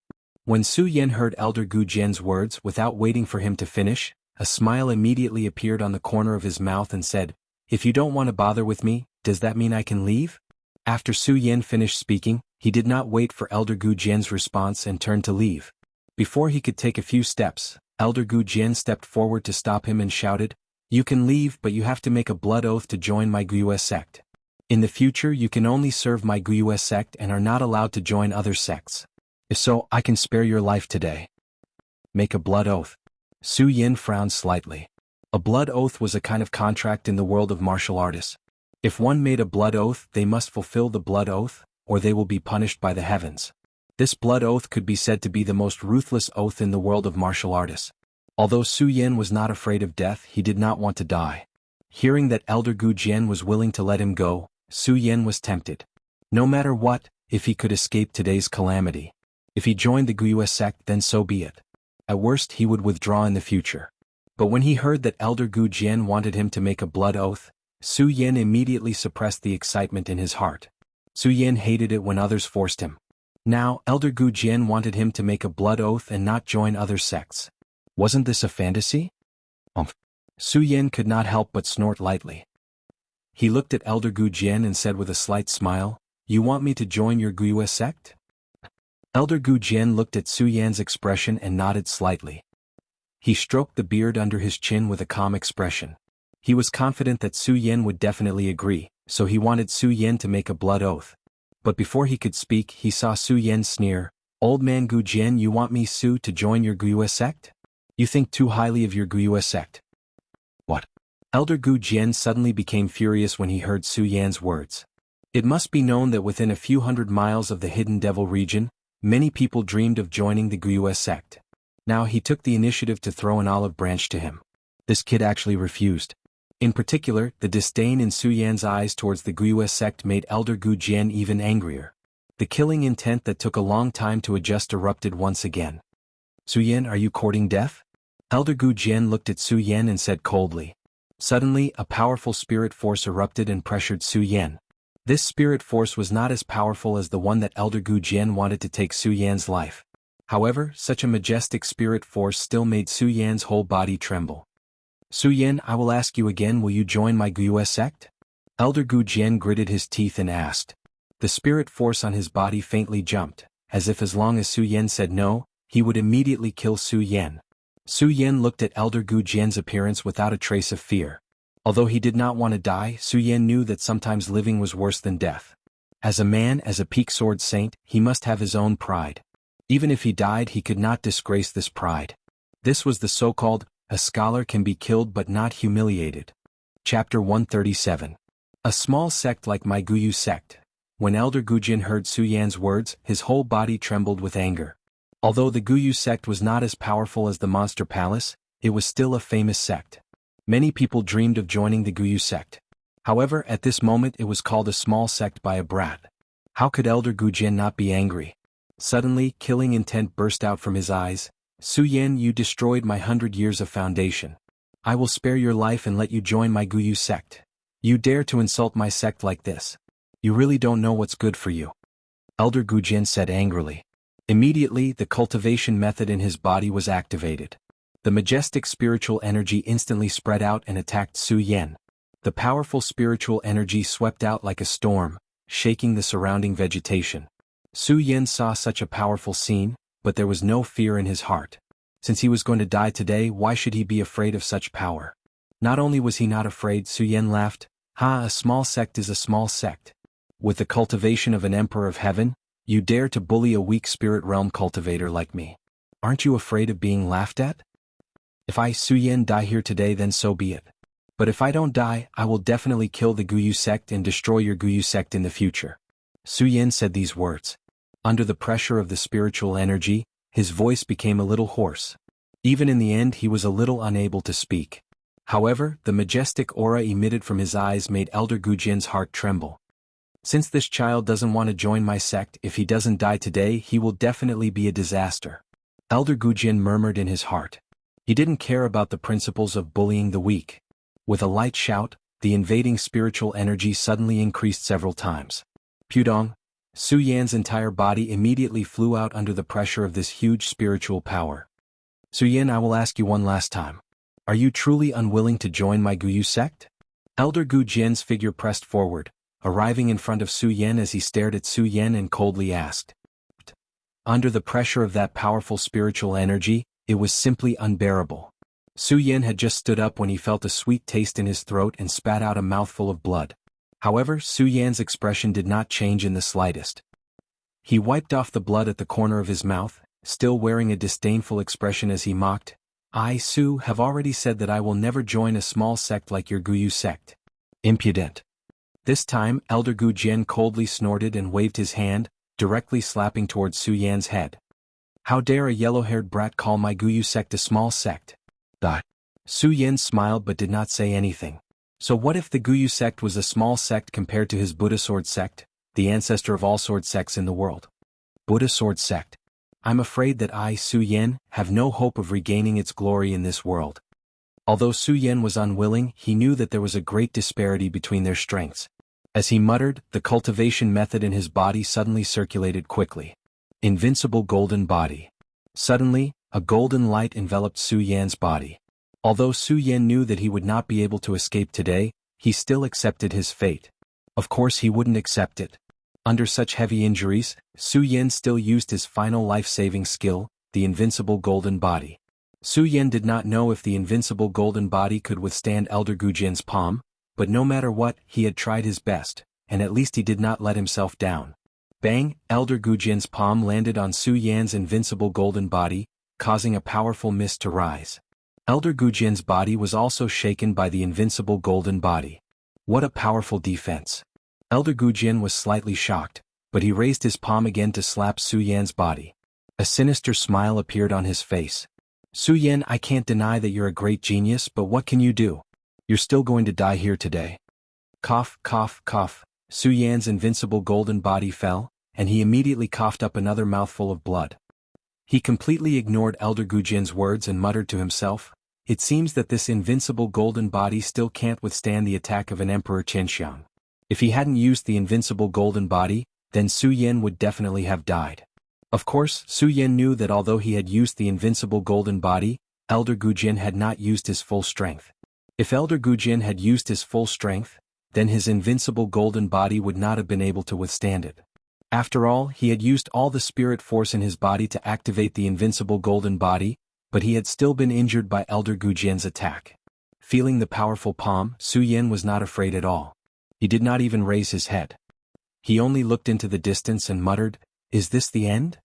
When Su Yan heard Elder Gu Jian's words without waiting for him to finish, a smile immediately appeared on the corner of his mouth and said, if you don't want to bother with me, does that mean I can leave? After Su Yan finished speaking, he did not wait for Elder Gu Jian's response and turned to leave. Before he could take a few steps, Elder Gu Jian stepped forward to stop him and shouted, you can leave, but you have to make a blood oath to join my Guiyue sect. In the future you can only serve my Guiyue sect and are not allowed to join other sects. If so, I can spare your life today. Make a blood oath. Su Yan frowned slightly. A blood oath was a kind of contract in the world of martial artists. If one made a blood oath, they must fulfill the blood oath, or they will be punished by the heavens. This blood oath could be said to be the most ruthless oath in the world of martial artists. Although Su Yan was not afraid of death, he did not want to die. Hearing that Elder Gu Jian was willing to let him go, Su Yan was tempted. No matter what, if he could escape today's calamity. If he joined the Guiyue sect, then so be it. At worst, he would withdraw in the future. But when he heard that Elder Gu Jian wanted him to make a blood oath, Su Yan immediately suppressed the excitement in his heart. Su Yan hated it when others forced him. Now, Elder Gu Jian wanted him to make a blood oath and not join other sects. Wasn't this a fantasy? Su Yan could not help but snort lightly. He looked at Elder Gu Jian and said with a slight smile, you want me to join your Guiyue sect? Elder Gu Jian looked at Su Yan's expression and nodded slightly. He stroked the beard under his chin with a calm expression. He was confident that Su Yan would definitely agree, so he wanted Su Yan to make a blood oath. But before he could speak, he saw Su Yan sneer. "Old man Gu Jian, you want me, Su, to join your Guiyue sect? You think too highly of your Guiyue sect." "What?" Elder Gu Jian suddenly became furious when he heard Su Yan's words. It must be known that within a few hundred miles of the Hidden Devil region, many people dreamed of joining the Guiyue sect. Now he took the initiative to throw an olive branch to him. This kid actually refused. In particular, the disdain in Su Yan's eyes towards the Guiyue sect made Elder Gu Jian even angrier. The killing intent that took a long time to adjust erupted once again. "Su Yan, are you courting death?" Elder Gu Jian looked at Su Yan and said coldly. Suddenly, a powerful spirit force erupted and pressured Su Yan. This spirit force was not as powerful as the one that Elder Gu Jian wanted to take Su Yan's life. However, such a majestic spirit force still made Su Yan's whole body tremble. "Su Yan, I will ask you again, will you join my Guiyue sect?" Elder Gu Jian gritted his teeth and asked. The spirit force on his body faintly jumped, as if as long as Su Yan said no, he would immediately kill Su Yan. Su Yan looked at Elder Gu Jian's appearance without a trace of fear. Although he did not want to die, Su Yan knew that sometimes living was worse than death. As a man, as a peak sword saint, he must have his own pride. Even if he died, he could not disgrace this pride. This was the so-called, "A scholar can be killed but not humiliated." Chapter 137. A small sect like my Guiyue sect. When Elder Gu Jian heard Su Yan's words, his whole body trembled with anger. Although the Guiyue sect was not as powerful as the Monster Palace, it was still a famous sect. Many people dreamed of joining the Guiyue sect. However, at this moment it was called a small sect by a brat. How could Elder Gu Jian not be angry? Suddenly, killing intent burst out from his eyes. "Su Yan, you destroyed my 100 years of foundation. I will spare your life and let you join my Guiyue sect. You dare to insult my sect like this? You really don't know what's good for you," Elder Gu Jian said angrily. Immediately, the cultivation method in his body was activated. The majestic spiritual energy instantly spread out and attacked Su Yan. The powerful spiritual energy swept out like a storm, shaking the surrounding vegetation. Su Yan saw such a powerful scene, but there was no fear in his heart. Since he was going to die today, why should he be afraid of such power? Not only was he not afraid, Su Yan laughed. "Ha, a small sect is a small sect. With the cultivation of an emperor of heaven, you dare to bully a weak spirit realm cultivator like me. Aren't you afraid of being laughed at? If I, Su Yan, die here today, then so be it. But if I don't die, I will definitely kill the Guiyue sect and destroy your Guiyue sect in the future." Su Yan said these words. Under the pressure of the spiritual energy, his voice became a little hoarse. Even in the end, he was a little unable to speak. However, the majestic aura emitted from his eyes made Elder Gu Jian's heart tremble. Since this child doesn't want to join my sect, if he doesn't die today, he will definitely be a disaster. Elder Gu Jian murmured in his heart. He didn't care about the principles of bullying the weak. With a light shout, the invading spiritual energy suddenly increased several times. Pudong! Su Yan's entire body immediately flew out under the pressure of this huge spiritual power. "Su Yan, I will ask you one last time. Are you truly unwilling to join my Guiyue sect?" Elder Gu Jian's figure pressed forward, arriving in front of Su Yan as he stared at Su Yan and coldly asked. Under the pressure of that powerful spiritual energy, it was simply unbearable. Su Yan had just stood up when he felt a sweet taste in his throat and spat out a mouthful of blood. However, Su Yan's expression did not change in the slightest. He wiped off the blood at the corner of his mouth, still wearing a disdainful expression as he mocked. "I, Su, have already said that I will never join a small sect like your Guiyue sect. Impudent." This time, Elder Gu Jian coldly snorted and waved his hand, directly slapping towards Su Yan's head. "How dare a yellow-haired brat call my Guiyue sect a small sect?" Su Yan smiled but did not say anything. So what if the Guiyue sect was a small sect compared to his Buddha sword sect, the ancestor of all sword sects in the world? Buddha sword sect. I'm afraid that I, Su Yan, have no hope of regaining its glory in this world. Although Su Yan was unwilling, he knew that there was a great disparity between their strengths. As he muttered, the cultivation method in his body suddenly circulated quickly. Invincible golden body. Suddenly, a golden light enveloped Su Yan's body. Although Su Yan knew that he would not be able to escape today, he still accepted his fate. Of course he wouldn't accept it. Under such heavy injuries, Su Yan still used his final life-saving skill, the invincible golden body. Su Yan did not know if the invincible golden body could withstand Elder Gujin's palm, but no matter what, he had tried his best, and at least he did not let himself down. Bang! Elder Gujin's palm landed on Su Yan's invincible golden body, causing a powerful mist to rise. Elder Gujin's body was also shaken by the invincible golden body. What a powerful defense. Elder Gujin was slightly shocked, but he raised his palm again to slap Su Yan's body. A sinister smile appeared on his face. Su Yan, I can't deny that you're a great genius, but what can you do? You're still going to die here today. Cough, cough, cough. Su Yan's invincible golden body fell, and he immediately coughed up another mouthful of blood. He completely ignored Elder Gujin's words and muttered to himself, it seems that this invincible golden body still can't withstand the attack of an Emperor Qianxiang. If he hadn't used the invincible golden body, then Su Yan would definitely have died. Of course, Su Yan knew that although he had used the invincible golden body, Elder Gujin had not used his full strength. If Elder Gujin had used his full strength, then his invincible golden body would not have been able to withstand it. After all, he had used all the spirit force in his body to activate the invincible golden body, but he had still been injured by Elder Gujin's attack. Feeling the powerful palm, Su Yan was not afraid at all. He did not even raise his head. He only looked into the distance and muttered, is this the end?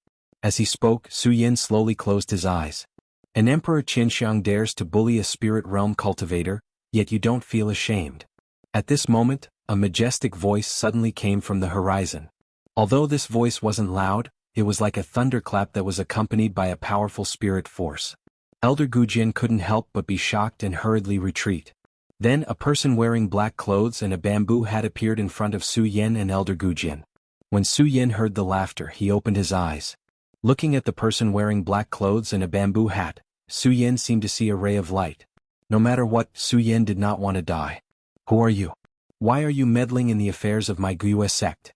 As he spoke, Su Yan slowly closed his eyes. An Emperor Qianxiang dares to bully a spirit realm cultivator, yet you don't feel ashamed. At this moment, a majestic voice suddenly came from the horizon. Although this voice wasn't loud, it was like a thunderclap that was accompanied by a powerful spirit force. Elder Gujin couldn't help but be shocked and hurriedly retreat. Then a person wearing black clothes and a bamboo hat appeared in front of Su Yan and Elder Gujin. When Su Yan heard the laughter, he opened his eyes. Looking at the person wearing black clothes and a bamboo hat, Su Yan seemed to see a ray of light. No matter what, Su Yan did not want to die. Who are you? Why are you meddling in the affairs of my Guiyue sect?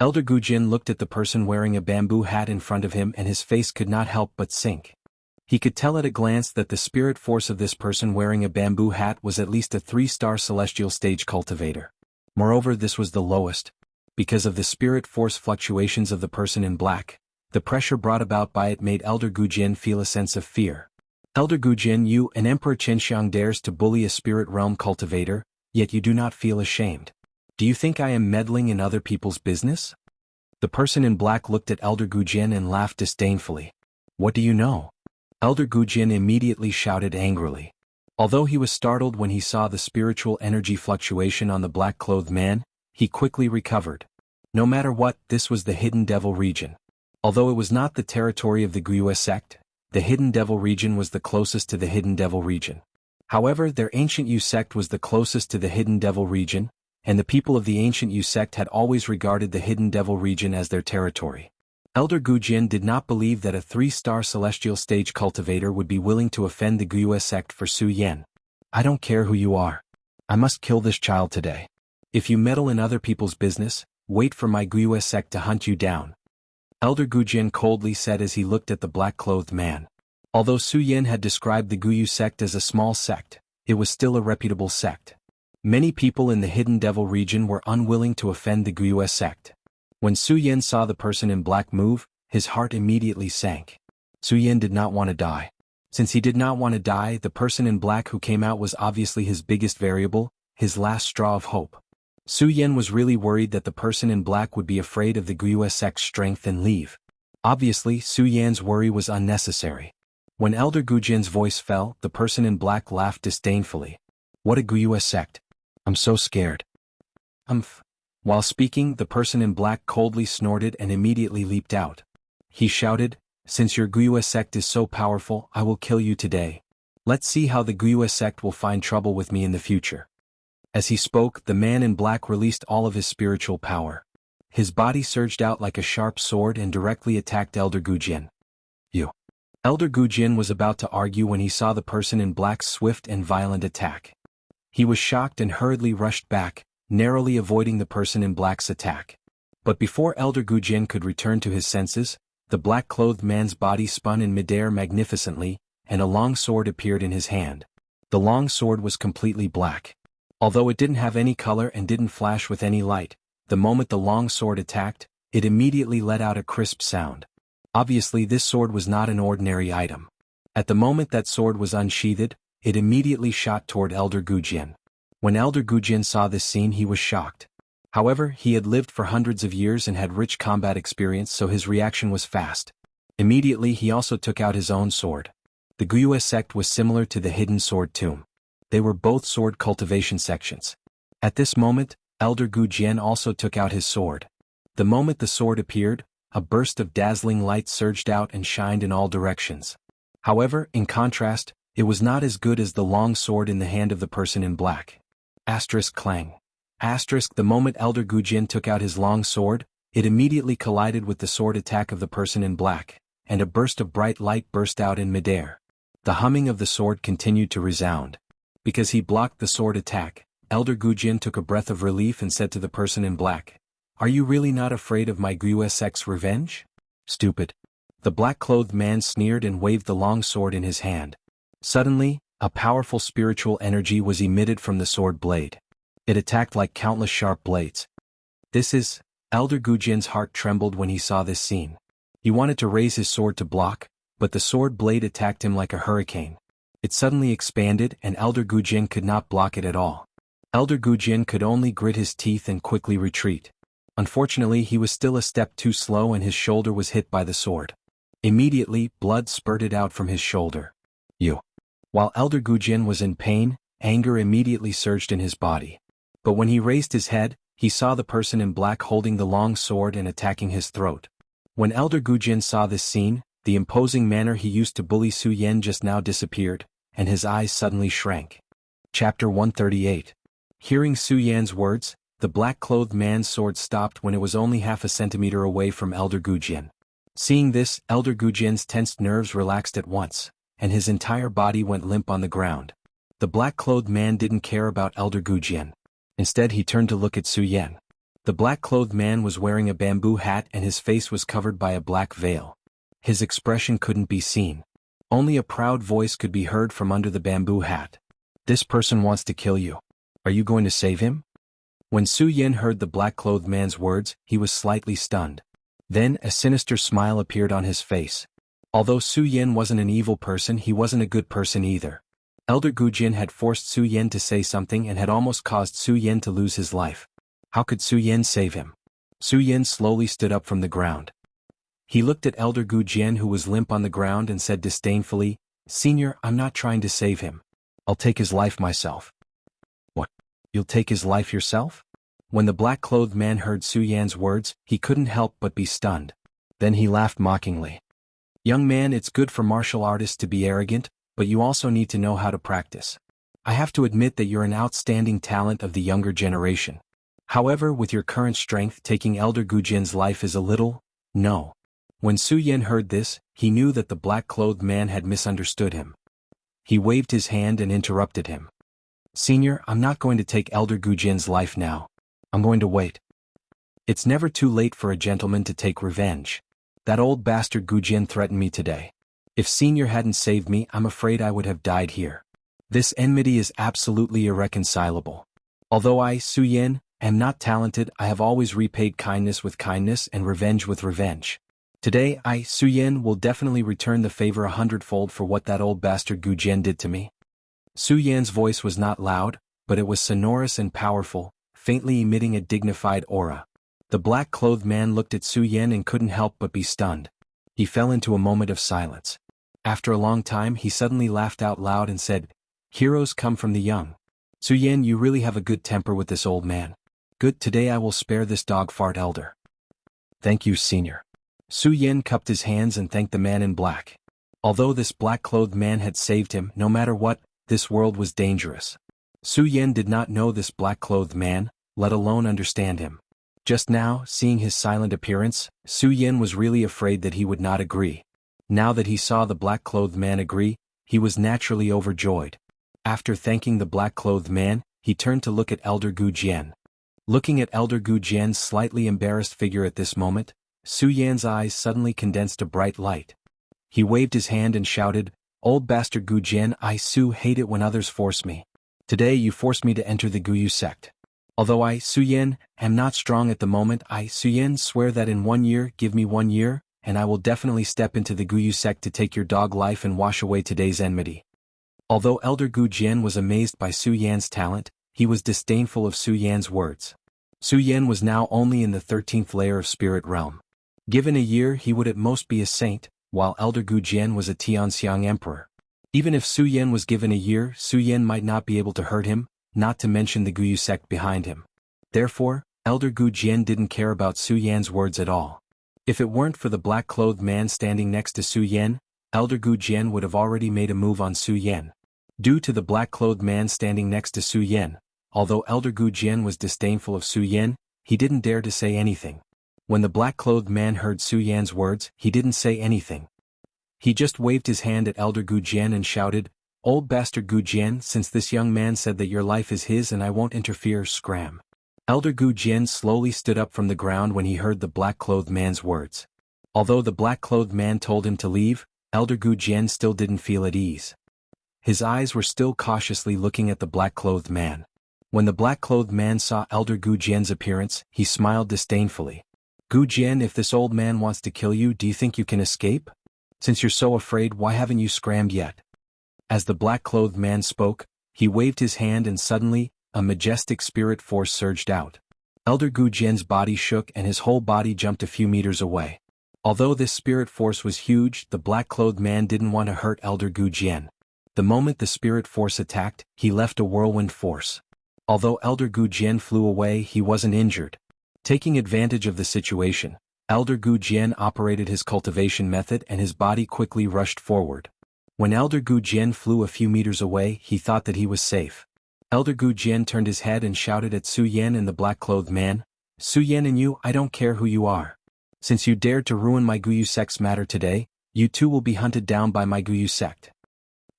Elder Gujin looked at the person wearing a bamboo hat in front of him and his face could not help but sink. He could tell at a glance that the spirit force of this person wearing a bamboo hat was at least a 3-star celestial stage cultivator. Moreover, this was the lowest. Because of the spirit force fluctuations of the person in black, the pressure brought about by it made Elder Gujin feel a sense of fear. Elder Gujin, you, an Emperor Qianxiang, dares to bully a spirit realm cultivator, yet you do not feel ashamed. Do you think I am meddling in other people's business? The person in black looked at Elder Gujin and laughed disdainfully. What do you know? Elder Gujin immediately shouted angrily. Although he was startled when he saw the spiritual energy fluctuation on the black-clothed man, he quickly recovered. No matter what, this was the Hidden Devil region. Although it was not the territory of the Guiyue sect, the Hidden Devil region was the closest to the Hidden Devil region. However, their ancient Yu sect was the closest to the Hidden Devil region, and the people of the ancient Yu sect had always regarded the Hidden Devil region as their territory. Elder Gujin did not believe that a 3-star celestial stage cultivator would be willing to offend the Guiyue sect for Su Yan. I don't care who you are. I must kill this child today. If you meddle in other people's business, wait for my Guiyue sect to hunt you down. Elder Gujin coldly said as he looked at the black-clothed man. Although Su Yan had described the Guiyue sect as a small sect, it was still a reputable sect. Many people in the Hidden Devil region were unwilling to offend the Guiyue sect. When Su Yan saw the person in black move, his heart immediately sank. Su Yan did not want to die. Since he did not want to die, the person in black who came out was obviously his biggest variable, his last straw of hope. Su Yan was really worried that the person in black would be afraid of the Guiyue sect's strength and leave. Obviously, Su Yan's worry was unnecessary. When Elder Gujin's voice fell, the person in black laughed disdainfully. What a Guiyue sect. I'm so scared. While speaking, the person in black coldly snorted and immediately leaped out. He shouted, since your Guiyue sect is so powerful, I will kill you today. Let's see how the Guiyue sect will find trouble with me in the future. As he spoke, the man in black released all of his spiritual power. His body surged out like a sharp sword and directly attacked Elder Gujin. You. Elder Gujin was about to argue when he saw the person in black's swift and violent attack. He was shocked and hurriedly rushed back, narrowly avoiding the person in black's attack. But before Elder Gujin could return to his senses, the black-clothed man's body spun in midair magnificently, and a long sword appeared in his hand. The long sword was completely black. Although it didn't have any color and didn't flash with any light, the moment the long sword attacked, it immediately let out a crisp sound. Obviously, this sword was not an ordinary item. At the moment that sword was unsheathed, it immediately shot toward Elder Gujian. When Elder Gujian saw this scene, he was shocked. However, he had lived for hundreds of years and had rich combat experience, so his reaction was fast. Immediately he also took out his own sword. The Guyue sect was similar to the hidden sword tomb. They were both sword cultivation sections. At this moment, Elder Gujian also took out his sword. The moment the sword appeared, a burst of dazzling light surged out and shined in all directions. However, in contrast, it was not as good as the long sword in the hand of the person in black. Asterisk clang. Asterisk the moment Elder Gujian took out his long sword, it immediately collided with the sword attack of the person in black, and a burst of bright light burst out in midair. The humming of the sword continued to resound. Because he blocked the sword attack, Elder Gujian took a breath of relief and said to the person in black, "Are you really not afraid of my Guyue sect's revenge? Stupid." The black-clothed man sneered and waved the long sword in his hand. Suddenly, a powerful spiritual energy was emitted from the sword blade. It attacked like countless sharp blades. Elder Gujian's heart trembled when he saw this scene. He wanted to raise his sword to block, but the sword blade attacked him like a hurricane. It suddenly expanded and Elder Gujian could not block it at all. Elder Gujian could only grit his teeth and quickly retreat. Unfortunately, he was still a step too slow and his shoulder was hit by the sword. Immediately, blood spurted out from his shoulder. While Elder Gujian was in pain, anger immediately surged in his body. But when he raised his head, he saw the person in black holding the long sword and attacking his throat. When Elder Gujian saw this scene, the imposing manner he used to bully Su Yan just now disappeared, and his eyes suddenly shrank. Chapter 138. Hearing Su Yan's words, the black-clothed man's sword stopped when it was only half a centimeter away from Elder Gujian. Seeing this, Elder Gujian's tensed nerves relaxed at once, and his entire body went limp on the ground. The black-clothed man didn't care about Elder Gujian. Instead, he turned to look at Su Yan. The black-clothed man was wearing a bamboo hat and his face was covered by a black veil. His expression couldn't be seen. Only a proud voice could be heard from under the bamboo hat. "This person wants to kill you. Are you going to save him?" When Su Yan heard the black-clothed man's words, he was slightly stunned. Then a sinister smile appeared on his face. Although Su Yan wasn't an evil person, he wasn't a good person either. Elder Gujian had forced Su Yan to say something and had almost caused Su Yan to lose his life. How could Su Yan save him? Su Yan slowly stood up from the ground. He looked at Elder Gujian who was limp on the ground and said disdainfully, "Senior, I'm not trying to save him. I'll take his life myself." "What? You'll take his life yourself?" When the black-clothed man heard Su Yan's words, he couldn't help but be stunned. Then he laughed mockingly. "Young man, it's good for martial artists to be arrogant, but you also need to know how to practice. I have to admit that you're an outstanding talent of the younger generation. However, with your current strength, taking Elder Gujian's life is a little, no." When Su Yan heard this, he knew that the black-clothed man had misunderstood him. He waved his hand and interrupted him. "Senior, I'm not going to take Elder Gujian's life now. I'm going to wait. It's never too late for a gentleman to take revenge. That old bastard Gujian threatened me today. If Senior hadn't saved me, I'm afraid I would have died here. This enmity is absolutely irreconcilable. Although I, Su Yan, am not talented, I have always repaid kindness with kindness and revenge with revenge. Today I, Su Yan, will definitely return the favor 100-fold for what that old bastard Gujian did to me." Su Yan's voice was not loud, but it was sonorous and powerful, faintly emitting a dignified aura. The black-clothed man looked at Su Yan and couldn't help but be stunned. He fell into a moment of silence. After a long time, he suddenly laughed out loud and said, "Heroes come from the young. Su Yan, you really have a good temper with this old man. Good, today I will spare this dog-fart elder." "Thank you, Senior." Su Yan cupped his hands and thanked the man in black. Although this black-clothed man had saved him, no matter what, this world was dangerous. Su Yan did not know this black-clothed man, let alone understand him. Just now, seeing his silent appearance, Su Yan was really afraid that he would not agree. Now that he saw the black-clothed man agree, he was naturally overjoyed. After thanking the black-clothed man, he turned to look at Elder Gujian. Looking at Elder Gujian's slightly embarrassed figure at this moment, Su Yan's eyes suddenly condensed a bright light. He waved his hand and shouted, "Old bastard Gujian, I Su hate it when others force me. Today you forced me to enter the Guyue sect. Although I, Su Yan, am not strong at the moment, I, Su Yan, swear that in 1 year, give me 1 year, and I will definitely step into the Guyu sect to take your dog life and wash away today's enmity. Although Elder Gu Jian was amazed by Su Yan's talent, he was disdainful of Su Yan's words. Su Yan was now only in the 13th layer of spirit realm. Given a year he would at most be a saint, while Elder Gu Jian was a Tianxiang emperor. Even if Su Yan was given a year, Su Yan might not be able to hurt him, not to mention the Guyu sect behind him. Therefore, Elder Gu Jian didn't care about Su Yan's words at all. If it weren't for the black-clothed man standing next to Su Yan, Elder Gu Jian would have already made a move on Su Yan. Due to the black-clothed man standing next to Su Yan, although Elder Gu Jian was disdainful of Su Yan, he didn't dare to say anything. When the black-clothed man heard Su Yan's words, he didn't say anything. He just waved his hand at Elder Gu Jian and shouted, "Old bastard Gu Jian, since this young man said that your life is his and I won't interfere, scram." Elder Gu Jian slowly stood up from the ground when he heard the black-clothed man's words. Although the black-clothed man told him to leave, Elder Gu Jian still didn't feel at ease. His eyes were still cautiously looking at the black-clothed man. When the black-clothed man saw Elder Gu Jian's appearance, he smiled disdainfully. "Gu Jian, if this old man wants to kill you, do you think you can escape? Since you're so afraid, why haven't you scrammed yet?" As the black-clothed man spoke, he waved his hand and suddenly, a majestic spirit force surged out. Elder Gu Jian's body shook and his whole body jumped a few meters away. Although this spirit force was huge, the black-clothed man didn't want to hurt Elder Gu Jian. The moment the spirit force attacked, he left a whirlwind force. Although Elder Gu Jian flew away, he wasn't injured. Taking advantage of the situation, Elder Gu Jian operated his cultivation method and his body quickly rushed forward. When Elder Gu Jian flew a few meters away, he thought that he was safe. Elder Gu Jian turned his head and shouted at Su Yan and the black-clothed man, "Su Yan and you, I don't care who you are. Since you dared to ruin my Guyu sect's matter today, you too will be hunted down by my Guyu sect."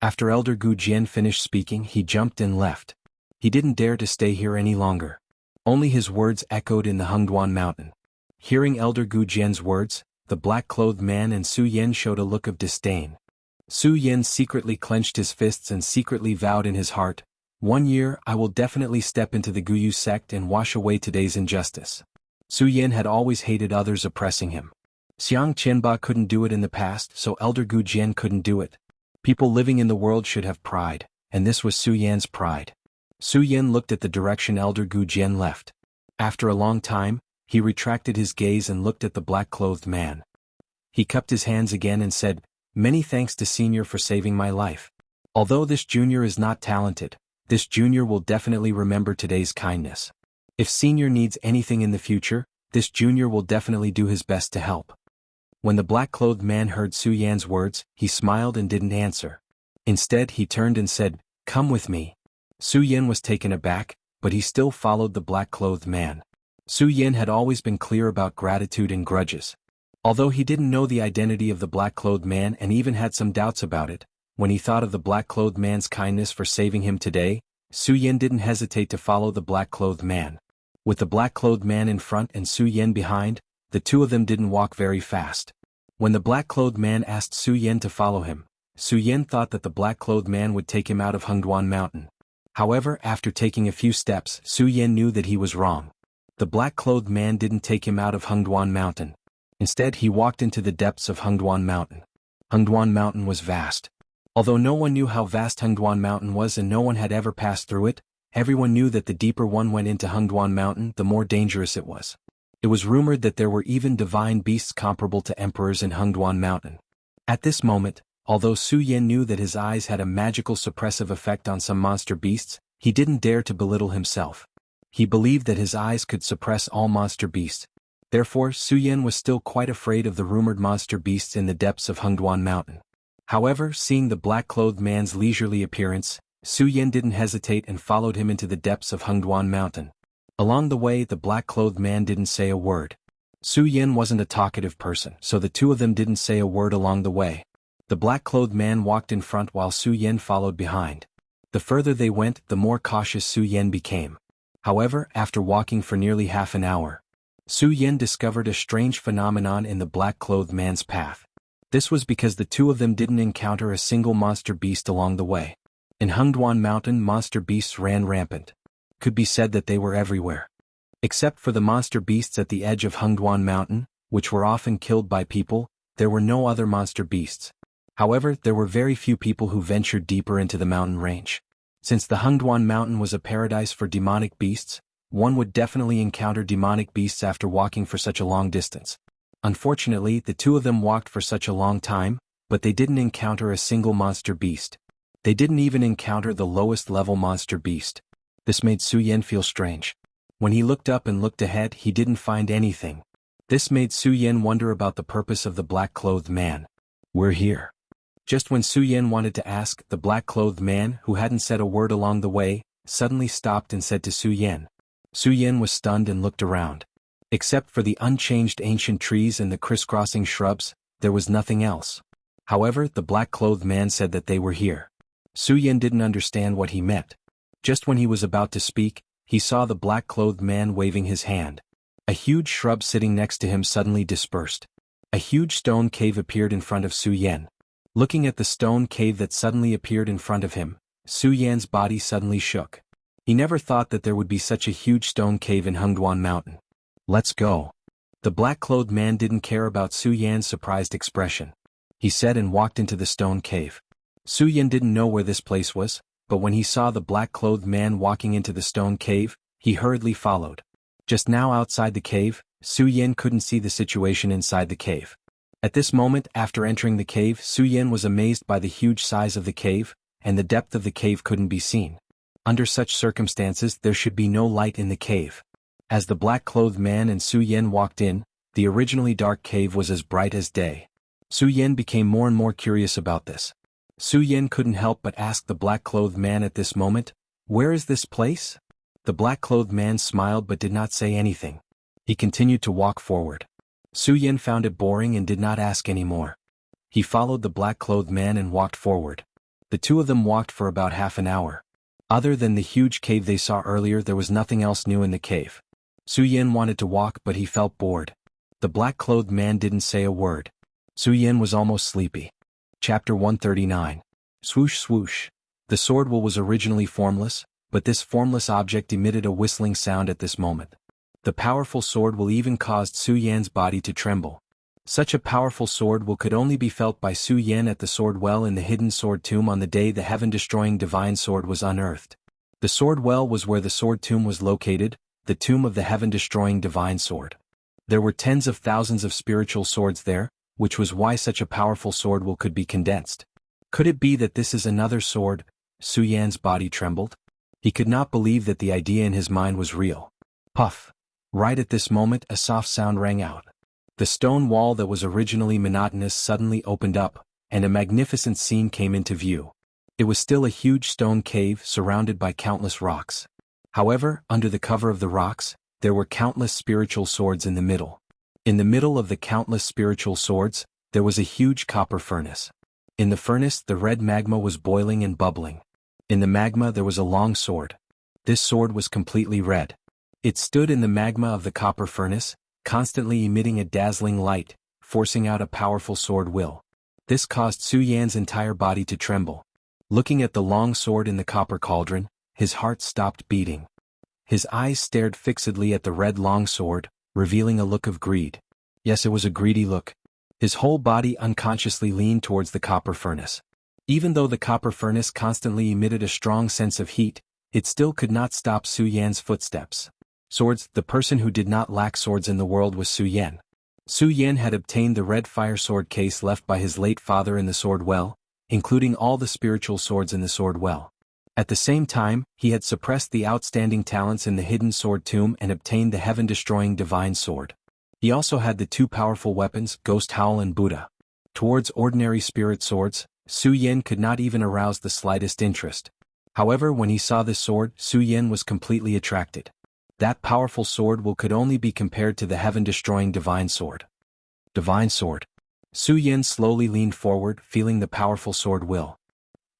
After Elder Gu Jian finished speaking, he jumped and left. He didn't dare to stay here any longer. Only his words echoed in the Hengduan mountain. Hearing Elder Gu Jian's words, the black-clothed man and Su Yan showed a look of disdain. Su Yan secretly clenched his fists and secretly vowed in his heart, "1 year I will definitely step into the Guyu sect and wash away today's injustice." Su Yan had always hated others oppressing him. Xiang Qianba couldn't do it in the past, so Elder Gu Jian couldn't do it. People living in the world should have pride, and this was Su Yan's pride. Su Yan looked at the direction Elder Gu Jian left. After a long time, he retracted his gaze and looked at the black-clothed man. He cupped his hands again and said, "Many thanks to Senior for saving my life. Although this junior is not talented, this junior will definitely remember today's kindness. If Senior needs anything in the future, this junior will definitely do his best to help." When the black-clothed man heard Su Yan's words, he smiled and didn't answer. Instead he turned and said, "Come with me." Su Yan was taken aback, but he still followed the black-clothed man. Su Yan had always been clear about gratitude and grudges. Although he didn't know the identity of the black-clothed man and even had some doubts about it, when he thought of the black-clothed man's kindness for saving him today, Su Yan didn't hesitate to follow the black-clothed man. With the black-clothed man in front and Su Yan behind, the two of them didn't walk very fast. When the black-clothed man asked Su Yan to follow him, Su Yan thought that the black-clothed man would take him out of Hengduan Mountain. However, after taking a few steps, Su Yan knew that he was wrong. The black-clothed man didn't take him out of Hengduan Mountain. Instead, he walked into the depths of Hengduan Mountain. Hengduan Mountain was vast. Although no one knew how vast Hengduan Mountain was and no one had ever passed through it, everyone knew that the deeper one went into Hengduan Mountain, the more dangerous it was. It was rumored that there were even divine beasts comparable to emperors in Hengduan Mountain. At this moment, although Su Yan knew that his eyes had a magical suppressive effect on some monster beasts, he didn't dare to belittle himself. He believed that his eyes could suppress all monster beasts. Therefore, Su Yan was still quite afraid of the rumored monster beasts in the depths of Hengduan Mountain. However, seeing the black-clothed man's leisurely appearance, Su Yan didn't hesitate and followed him into the depths of Hengduan Mountain. Along the way, the black-clothed man didn't say a word. Su Yan wasn't a talkative person, so the two of them didn't say a word along the way. The black-clothed man walked in front while Su Yan followed behind. The further they went, the more cautious Su Yan became. However, after walking for nearly half an hour, Su Yan discovered a strange phenomenon in the black-clothed man's path. This was because the two of them didn't encounter a single monster beast along the way. In Hengduan Mountain, monster beasts ran rampant. Could be said that they were everywhere. Except for the monster beasts at the edge of Hengduan Mountain, which were often killed by people, there were no other monster beasts. However, there were very few people who ventured deeper into the mountain range. Since the Hengduan Mountain was a paradise for demonic beasts, one would definitely encounter demonic beasts after walking for such a long distance. Unfortunately, the two of them walked for such a long time, but they didn't encounter a single monster beast. They didn't even encounter the lowest level monster beast. This made Su Yan feel strange. When he looked up and looked ahead, he didn't find anything. This made Su Yan wonder about the purpose of the black-clothed man. "We're here." Just when Su Yan wanted to ask, the black-clothed man, who hadn't said a word along the way, suddenly stopped and said to Su Yan. Su Yan was stunned and looked around. Except for the unchanged ancient trees and the crisscrossing shrubs, there was nothing else. However, the black-clothed man said that they were here. Su Yan didn't understand what he meant. Just when he was about to speak, he saw the black-clothed man waving his hand. A huge shrub sitting next to him suddenly dispersed. A huge stone cave appeared in front of Su Yan. Looking at the stone cave that suddenly appeared in front of him, Su Yan's body suddenly shook. He never thought that there would be such a huge stone cave in Hengduan Mountain. "Let's go." The black-clothed man didn't care about Su Yan's surprised expression. He said and walked into the stone cave. Su Yan didn't know where this place was, but when he saw the black-clothed man walking into the stone cave, he hurriedly followed. Just now outside the cave, Su Yan couldn't see the situation inside the cave. At this moment after entering the cave, Su Yan was amazed by the huge size of the cave, and the depth of the cave couldn't be seen. Under such circumstances there should be no light in the cave. As the black-clothed man and Su Yan walked in, the originally dark cave was as bright as day. Su Yan became more and more curious about this. Su Yan couldn't help but ask the black-clothed man at this moment, "Where is this place?" The black-clothed man smiled but did not say anything. He continued to walk forward. Su Yan found it boring and did not ask any more. He followed the black-clothed man and walked forward. The two of them walked for about half an hour. Other than the huge cave they saw earlier, there was nothing else new in the cave. Su Yan wanted to walk but he felt bored. The black-clothed man didn't say a word. Su Yan was almost sleepy. Chapter 139. Swoosh swoosh. The sword will was originally formless, but this formless object emitted a whistling sound at this moment. The powerful sword will even caused Su Yan's body to tremble. Such a powerful sword will could only be felt by Su Yan at the sword well in the hidden sword tomb on the day the heaven-destroying divine sword was unearthed. The sword well was where the sword tomb was located, the tomb of the heaven-destroying divine sword. There were tens of thousands of spiritual swords there, which was why such a powerful sword will could be condensed. Could it be that this is another sword? Su Yan's body trembled. He could not believe that the idea in his mind was real. Puff. Right at this moment a soft sound rang out. The stone wall that was originally monotonous suddenly opened up, and a magnificent scene came into view. It was still a huge stone cave surrounded by countless rocks. However, under the cover of the rocks, there were countless spiritual swords in the middle. In the middle of the countless spiritual swords, there was a huge copper furnace. In the furnace, the red magma was boiling and bubbling. In the magma there was a long sword. This sword was completely red. It stood in the magma of the copper furnace, constantly emitting a dazzling light, forcing out a powerful sword will. This caused Su Yan's entire body to tremble. Looking at the long sword in the copper cauldron, his heart stopped beating. His eyes stared fixedly at the red long sword, revealing a look of greed. Yes, it was a greedy look. His whole body unconsciously leaned towards the copper furnace. Even though the copper furnace constantly emitted a strong sense of heat, it still could not stop Su Yan's footsteps. Swords. The person who did not lack swords in the world was Su Yan. Su Yan had obtained the red fire sword case left by his late father in the sword well, including all the spiritual swords in the sword well. At the same time, he had suppressed the outstanding talents in the hidden sword tomb and obtained the heaven-destroying divine sword. He also had the two powerful weapons, Ghost Howl and Buddha. Towards ordinary spirit swords, Su Yan could not even arouse the slightest interest. However, when he saw this sword, Su Yan was completely attracted. That powerful sword will could only be compared to the heaven-destroying divine sword. Divine sword. Su Yan slowly leaned forward, feeling the powerful sword will.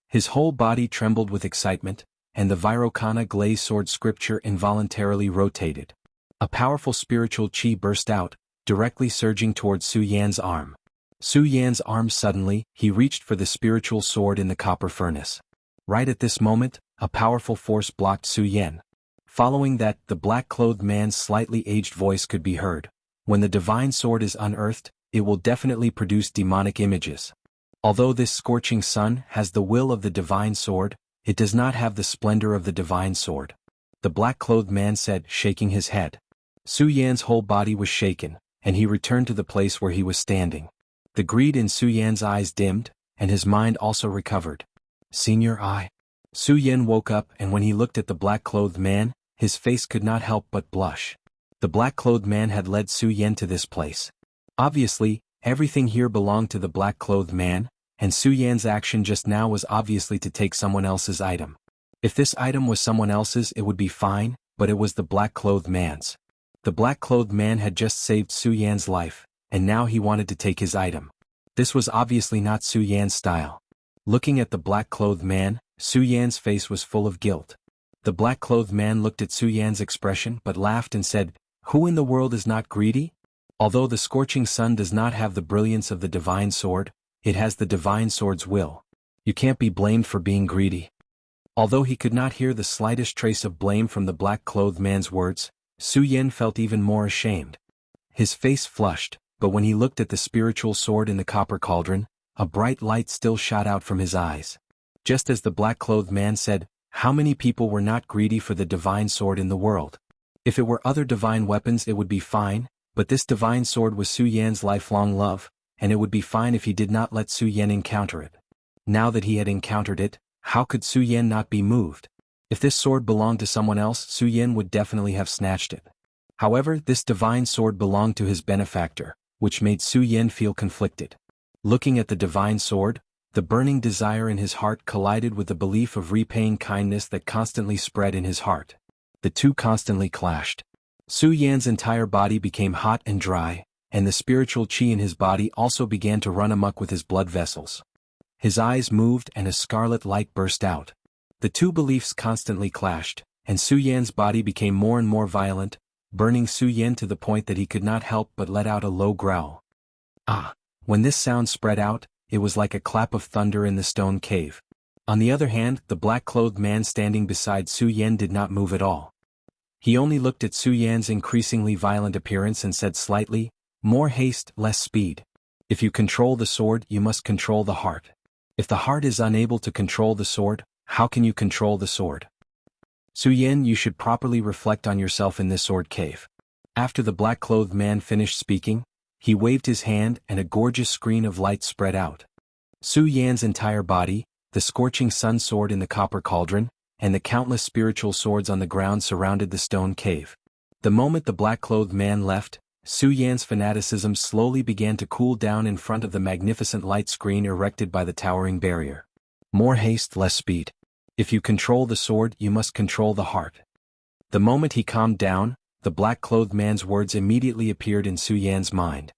His whole body trembled with excitement, and the Vairocana glazed sword scripture involuntarily rotated. A powerful spiritual chi burst out, directly surging towards Su Yan's arm. Su Yan's arm suddenly, he reached for the spiritual sword in the copper furnace. Right at this moment, a powerful force blocked Su Yan. Following that, the black-clothed man's slightly aged voice could be heard. When the divine sword is unearthed, it will definitely produce demonic images. Although this scorching sun has the will of the divine sword, it does not have the splendor of the divine sword. The black-clothed man said, shaking his head. Su Yan's whole body was shaken, and he returned to the place where he was standing. The greed in Su Yan's eyes dimmed, and his mind also recovered. Senior I. Su Yan woke up, and when he looked at the black-clothed man, his face could not help but blush. The black-clothed man had led Su Yan to this place. Obviously, everything here belonged to the black-clothed man, and Su Yan's action just now was obviously to take someone else's item. If this item was someone else's it would be fine, but it was the black-clothed man's. The black-clothed man had just saved Su Yan's life, and now he wanted to take his item. This was obviously not Su Yan's style. Looking at the black-clothed man, Su Yan's face was full of guilt. The black-clothed man looked at Su Yan's expression but laughed and said, "Who in the world is not greedy? Although the scorching sun does not have the brilliance of the divine sword, it has the divine sword's will. You can't be blamed for being greedy." Although he could not hear the slightest trace of blame from the black-clothed man's words, Su Yan felt even more ashamed. His face flushed, but when he looked at the spiritual sword in the copper cauldron, a bright light still shot out from his eyes. Just as the black-clothed man said, how many people were not greedy for the divine sword in the world? If it were other divine weapons it would be fine, but this divine sword was Su Yan's lifelong love, and it would be fine if he did not let Su Yan encounter it. Now that he had encountered it, how could Su Yan not be moved? If this sword belonged to someone else, Su Yan would definitely have snatched it. However, this divine sword belonged to his benefactor, which made Su Yan feel conflicted. Looking at the divine sword, the burning desire in his heart collided with the belief of repaying kindness that constantly spread in his heart. The two constantly clashed. Su Yan's entire body became hot and dry, and the spiritual qi in his body also began to run amok with his blood vessels. His eyes moved and a scarlet light burst out. The two beliefs constantly clashed, and Su Yan's body became more and more violent, burning Su Yan to the point that he could not help but let out a low growl. Ah! When this sound spread out, it was like a clap of thunder in the stone cave. On the other hand, the black-clothed man standing beside Su Yan did not move at all. He only looked at Su Yan's increasingly violent appearance and said slightly, "More haste, less speed. If you control the sword, you must control the heart. If the heart is unable to control the sword, how can you control the sword? Su Yan, you should properly reflect on yourself in this sword cave." After the black-clothed man finished speaking, he waved his hand and a gorgeous screen of light spread out. Su Yan's entire body, the scorching sun sword in the copper cauldron, and the countless spiritual swords on the ground surrounded the stone cave. The moment the black-clothed man left, Su Yan's fanaticism slowly began to cool down in front of the magnificent light screen erected by the towering barrier. More haste, less speed. If you control the sword, you must control the heart. The moment he calmed down, the black-clothed man's words immediately appeared in Su Yan's mind.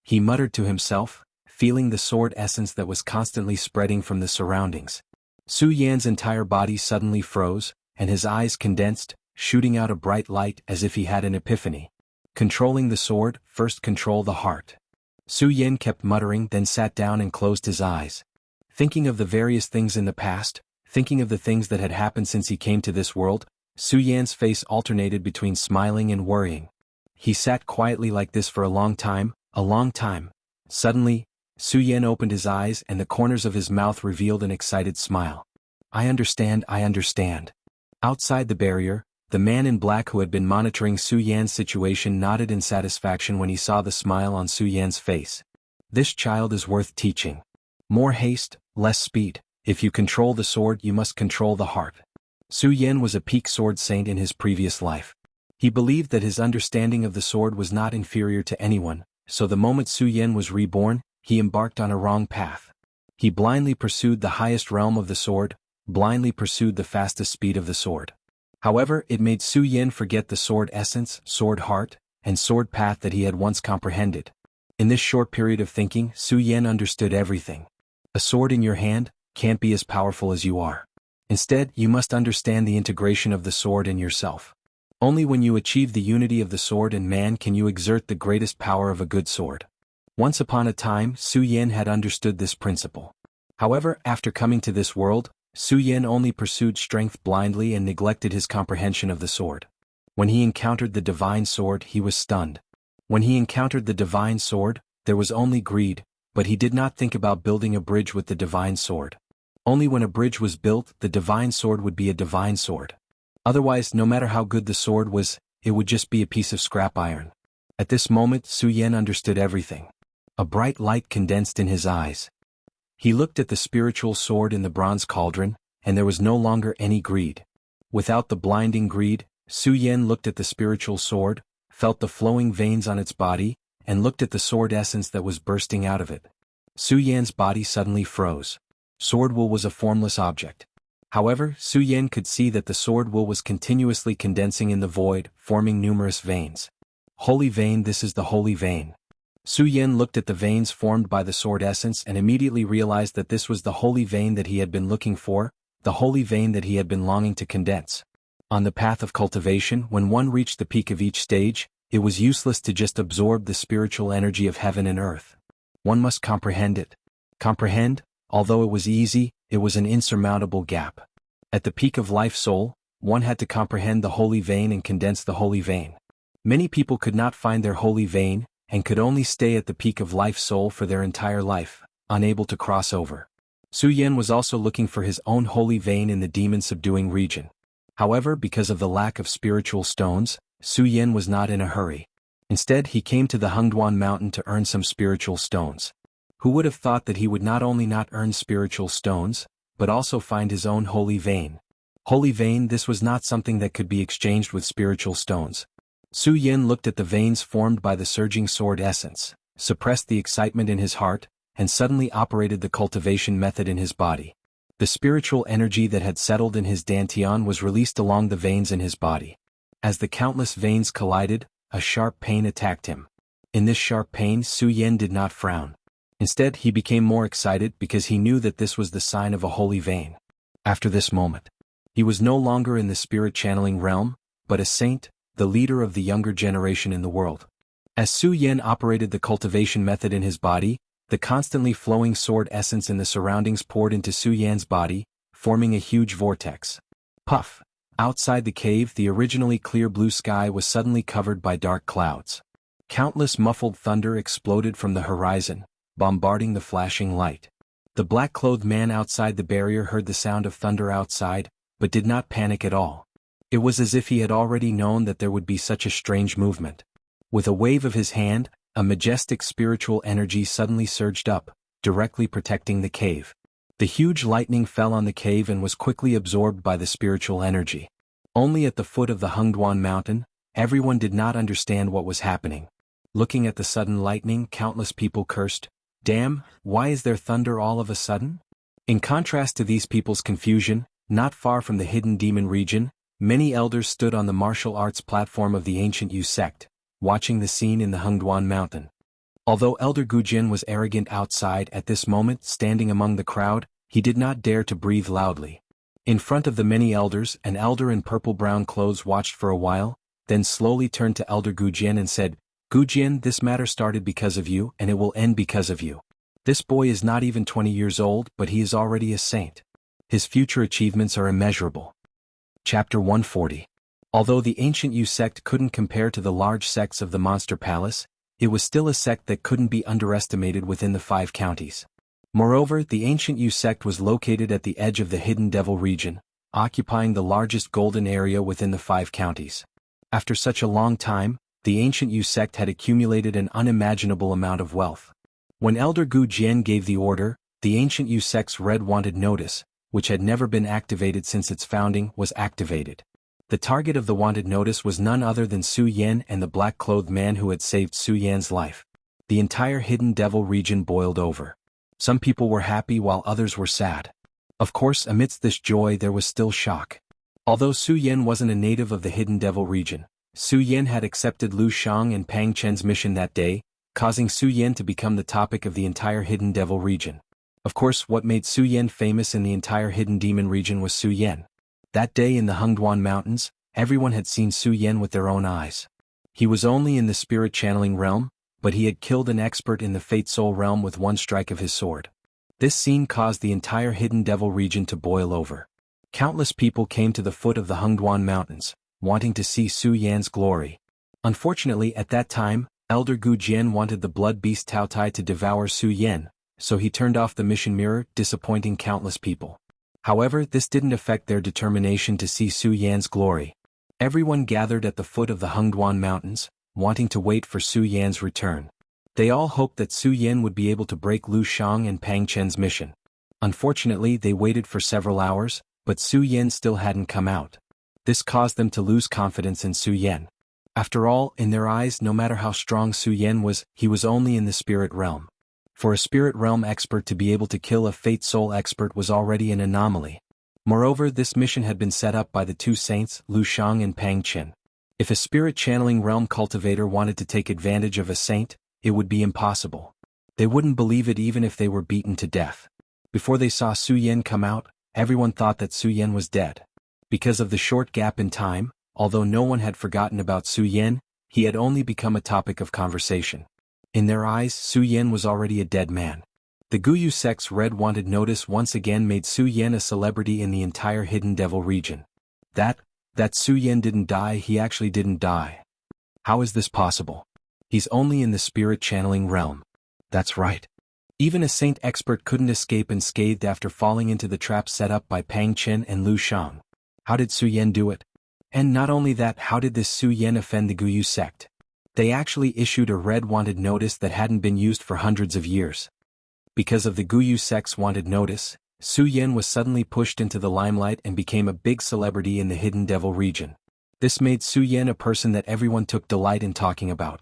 He muttered to himself, feeling the sword essence that was constantly spreading from the surroundings. Su Yan's entire body suddenly froze, and his eyes condensed, shooting out a bright light as if he had an epiphany. Controlling the sword, first control the heart. Su Yan kept muttering, then sat down and closed his eyes. Thinking of the various things in the past, thinking of the things that had happened since he came to this world, Su Yan's face alternated between smiling and worrying. He sat quietly like this for a long time, a long time. Suddenly, Su Yan opened his eyes and the corners of his mouth revealed an excited smile. I understand, I understand. Outside the barrier, the man in black who had been monitoring Su Yan's situation nodded in satisfaction when he saw the smile on Su Yan's face. This child is worth teaching. More haste, less speed. If you control the sword, you must control the heart. Su Yan was a peak sword saint in his previous life. He believed that his understanding of the sword was not inferior to anyone, so the moment Su Yan was reborn, he embarked on a wrong path. He blindly pursued the highest realm of the sword, blindly pursued the fastest speed of the sword. However, it made Su Yan forget the sword essence, sword heart, and sword path that he had once comprehended. In this short period of thinking, Su Yan understood everything. A sword in your hand can't be as powerful as you are. Instead, you must understand the integration of the sword in yourself. Only when you achieve the unity of the sword and man can you exert the greatest power of a good sword. Once upon a time, Su Yan had understood this principle. However, after coming to this world, Su Yan only pursued strength blindly and neglected his comprehension of the sword. When he encountered the divine sword, he was stunned. When he encountered the divine sword, there was only greed, but he did not think about building a bridge with the divine sword. Only when a bridge was built, the divine sword would be a divine sword. Otherwise, no matter how good the sword was, it would just be a piece of scrap iron. At this moment, Su Yan understood everything. A bright light condensed in his eyes. He looked at the spiritual sword in the bronze cauldron, and there was no longer any greed. Without the blinding greed, Su Yan looked at the spiritual sword, felt the flowing veins on its body, and looked at the sword essence that was bursting out of it. Su Yan's body suddenly froze. Sword wool was a formless object. However, Su Yan could see that the sword wool was continuously condensing in the void, forming numerous veins. Holy vein, this is the holy vein. Su Yan looked at the veins formed by the sword essence and immediately realized that this was the holy vein that he had been looking for, the holy vein that he had been longing to condense. On the path of cultivation, when one reached the peak of each stage, it was useless to just absorb the spiritual energy of heaven and earth. One must comprehend it. Comprehend, although it was easy, it was an insurmountable gap. At the peak of life soul, one had to comprehend the holy vein and condense the holy vein. Many people could not find their holy vein, and could only stay at the peak of life soul for their entire life, unable to cross over. Su Yan was also looking for his own holy vein in the demon-subduing region. However, because of the lack of spiritual stones, Su Yan was not in a hurry. Instead, he came to the Hengduan mountain to earn some spiritual stones. Who would have thought that he would not only not earn spiritual stones, but also find his own holy vein? Holy vein, this was not something that could be exchanged with spiritual stones. Su Yan looked at the veins formed by the surging sword essence, suppressed the excitement in his heart, and suddenly operated the cultivation method in his body. The spiritual energy that had settled in his dantian was released along the veins in his body. As the countless veins collided, a sharp pain attacked him. In this sharp pain, Su Yan did not frown. Instead, he became more excited because he knew that this was the sign of a holy vein. After this moment, he was no longer in the spirit channeling realm, but a saint, the leader of the younger generation in the world. As Su Yan operated the cultivation method in his body, the constantly flowing sword essence in the surroundings poured into Su Yan's body, forming a huge vortex. Puff! Outside the cave, the originally clear blue sky was suddenly covered by dark clouds. Countless muffled thunder exploded from the horizon, bombarding the flashing light. The black-clothed man outside the barrier heard the sound of thunder outside, but did not panic at all. It was as if he had already known that there would be such a strange movement. With a wave of his hand, a majestic spiritual energy suddenly surged up, directly protecting the cave. The huge lightning fell on the cave and was quickly absorbed by the spiritual energy. Only at the foot of the Hengduan mountain, everyone did not understand what was happening. Looking at the sudden lightning, countless people cursed, "Damn, why is there thunder all of a sudden?" In contrast to these people's confusion, not far from the hidden demon region, many elders stood on the martial arts platform of the ancient Yu sect, watching the scene in the Hengduan mountain. Although Elder Gujin was arrogant outside at this moment, standing among the crowd, he did not dare to breathe loudly. In front of the many elders, an elder in purple-brown clothes watched for a while, then slowly turned to Elder Gujin and said, "Gujin, this matter started because of you, and it will end because of you. This boy is not even 20 years old, but he is already a saint. His future achievements are immeasurable." Chapter 140. Although the ancient Yu sect couldn't compare to the large sects of the Monster Palace, it was still a sect that couldn't be underestimated within the 5 counties. Moreover, the ancient Yu sect was located at the edge of the Hidden Devil region, occupying the largest golden area within the 5 counties. After such a long time, the ancient Yu sect had accumulated an unimaginable amount of wealth. When Elder Gu Jian gave the order, the ancient Yu sect's red wanted notice, which had never been activated since its founding, was activated. The target of the wanted notice was none other than Su Yan and the black-clothed man who had saved Su Yan's life. The entire Hidden Devil region boiled over. Some people were happy while others were sad. Of course, amidst this joy there was still shock. Although Su Yan wasn't a native of the Hidden Devil region, Su Yan had accepted Lu Shang and Pang Chen's mission that day, causing Su Yan to become the topic of the entire Hidden Devil region. Of course, what made Su Yan famous in the entire Hidden Demon region was Su Yan. That day in the Hengduan Mountains, everyone had seen Su Yan with their own eyes. He was only in the spirit channeling realm, but he had killed an expert in the Fate Soul realm with one strike of his sword. This scene caused the entire Hidden Devil region to boil over. Countless people came to the foot of the Hengduan Mountains, wanting to see Su Yan's glory. Unfortunately, at that time, Elder Gu Jian wanted the blood beast Tao Tai to devour Su Yan, so he turned off the mission mirror, disappointing countless people. However, this didn't affect their determination to see Su Yan's glory. Everyone gathered at the foot of the Hengduan Mountains, wanting to wait for Su Yan's return. They all hoped that Su Yan would be able to break Lu Shang and Pang Chen's mission. Unfortunately, they waited for several hours, but Su Yan still hadn't come out. This caused them to lose confidence in Su Yan. After all, in their eyes, no matter how strong Su Yan was, he was only in the spirit realm. For a spirit realm expert to be able to kill a Fate Soul expert was already an anomaly. Moreover, this mission had been set up by the two saints, Lu Shang and Pang Chen. If a spirit channeling realm cultivator wanted to take advantage of a saint, it would be impossible. They wouldn't believe it even if they were beaten to death. Before they saw Su Yan come out, everyone thought that Su Yan was dead. Because of the short gap in time, although no one had forgotten about Su Yan, he had only become a topic of conversation. In their eyes, Su Yan was already a dead man. The Guyu sect's red wanted notice once again made Su Yan a celebrity in the entire Hidden Devil region. That Su Yan didn't die, he actually didn't die. How is this possible? He's only in the spirit channeling realm. That's right. Even a saint expert couldn't escape unscathed after falling into the trap set up by Pang Chen and Lu Shang. How did Su Yan do it? And not only that, how did this Su Yan offend the Guyu sect? They actually issued a red wanted notice that hadn't been used for hundreds of years. Because of the Guyu sect's wanted notice, Su Yan was suddenly pushed into the limelight and became a big celebrity in the Hidden Devil region. This made Su Yan a person that everyone took delight in talking about.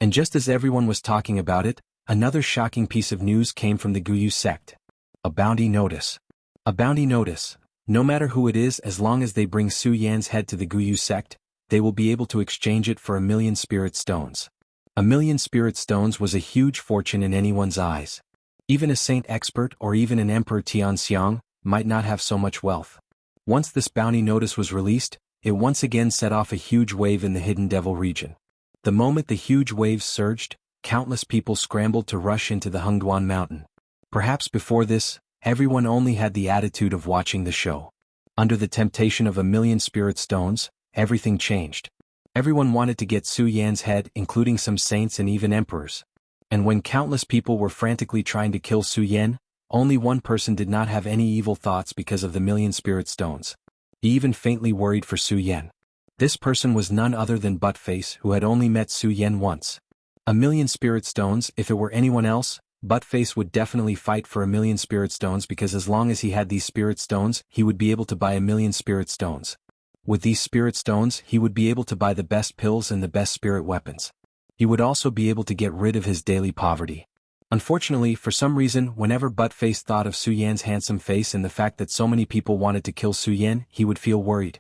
And just as everyone was talking about it, another shocking piece of news came from the Guyu sect. A bounty notice. A bounty notice. No matter who it is, as long as they bring Su Yan's head to the Guyu sect, they will be able to exchange it for 1,000,000 spirit stones. 1,000,000 spirit stones was a huge fortune in anyone's eyes. Even a saint expert or even an Emperor Tianxiang might not have so much wealth. Once this bounty notice was released, it once again set off a huge wave in the Hidden Devil region. The moment the huge waves surged, countless people scrambled to rush into the Hengduan Mountain. Perhaps before this, everyone only had the attitude of watching the show. Under the temptation of 1,000,000 spirit stones, everything changed. Everyone wanted to get Su Yan's head, including some saints and even emperors. And when countless people were frantically trying to kill Su Yan, only one person did not have any evil thoughts because of the 1,000,000 spirit stones. He even faintly worried for Su Yan. This person was none other than Buttface, who had only met Su Yan once. 1,000,000 spirit stones. If it were anyone else, Buttface would definitely fight for 1,000,000 spirit stones, because as long as he had these spirit stones, he would be able to buy 1,000,000 spirit stones. With these spirit stones, he would be able to buy the best pills and the best spirit weapons. He would also be able to get rid of his daily poverty. Unfortunately, for some reason, whenever Buttface thought of Su Yan's handsome face and the fact that so many people wanted to kill Su Yan, he would feel worried.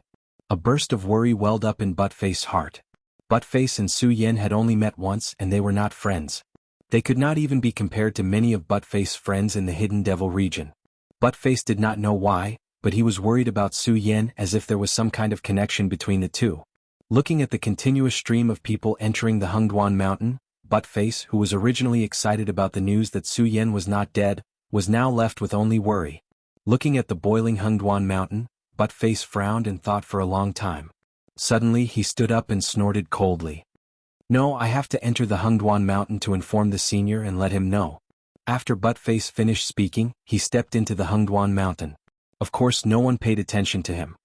A burst of worry welled up in Buttface's heart. Buttface and Su Yan had only met once and they were not friends. They could not even be compared to many of Buttface's friends in the Hidden Devil region. Buttface did not know why, but he was worried about Su Yan, as if there was some kind of connection between the two. Looking at the continuous stream of people entering the Hengduan Mountain, Buttface, who was originally excited about the news that Su Yan was not dead, was now left with only worry. Looking at the boiling Hengduan Mountain, Buttface frowned and thought for a long time. Suddenly he stood up and snorted coldly. "No, I have to enter the Hengduan Mountain to inform the senior and let him know." After Buttface finished speaking, he stepped into the Hengduan Mountain. Of course, no one paid attention to him.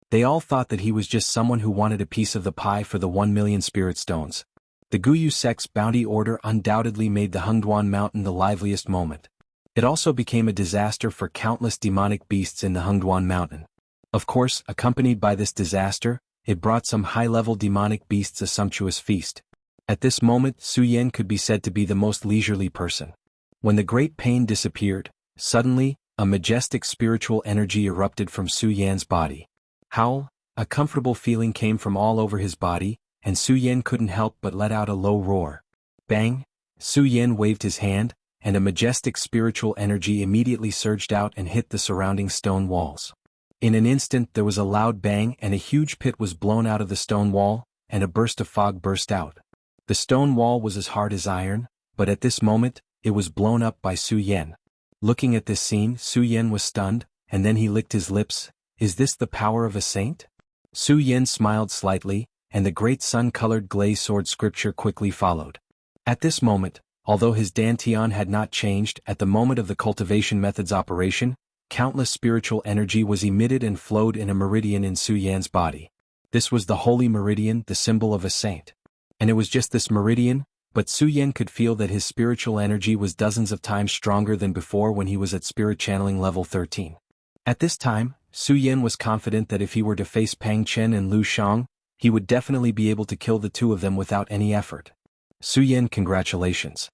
They all thought that he was just someone who wanted a piece of the pie for the 1,000,000 spirit stones. The Guyu sect's bounty order undoubtedly made the Hengduan Mountain the liveliest moment. It also became a disaster for countless demonic beasts in the Hengduan Mountain. Of course, accompanied by this disaster, it brought some high-level demonic beasts a sumptuous feast. At this moment, Su Yan could be said to be the most leisurely person. When the great pain disappeared, suddenly, a majestic spiritual energy erupted from Su Yan's body. Howl, a comfortable feeling came from all over his body, and Su Yan couldn't help but let out a low roar. Bang! Su Yan waved his hand, and a majestic spiritual energy immediately surged out and hit the surrounding stone walls. In an instant there was a loud bang and a huge pit was blown out of the stone wall, and a burst of fog burst out. The stone wall was as hard as iron, but at this moment, it was blown up by Su Yan. Looking at this scene, Su Yan was stunned, and then he licked his lips. Is this the power of a saint? Su Yan smiled slightly, and the great sun-colored glaze sword scripture quickly followed. At this moment, although his dantian had not changed at the moment of the cultivation method's operation, countless spiritual energy was emitted and flowed in a meridian in Su Yan's body. This was the holy meridian, the symbol of a saint. And it was just this meridian, but Su Yan could feel that his spiritual energy was dozens of times stronger than before when he was at spirit channeling level 13. At this time, Su Yan was confident that if he were to face Pang Chen and Lu Shang, he would definitely be able to kill the two of them without any effort. Su Yan, congratulations.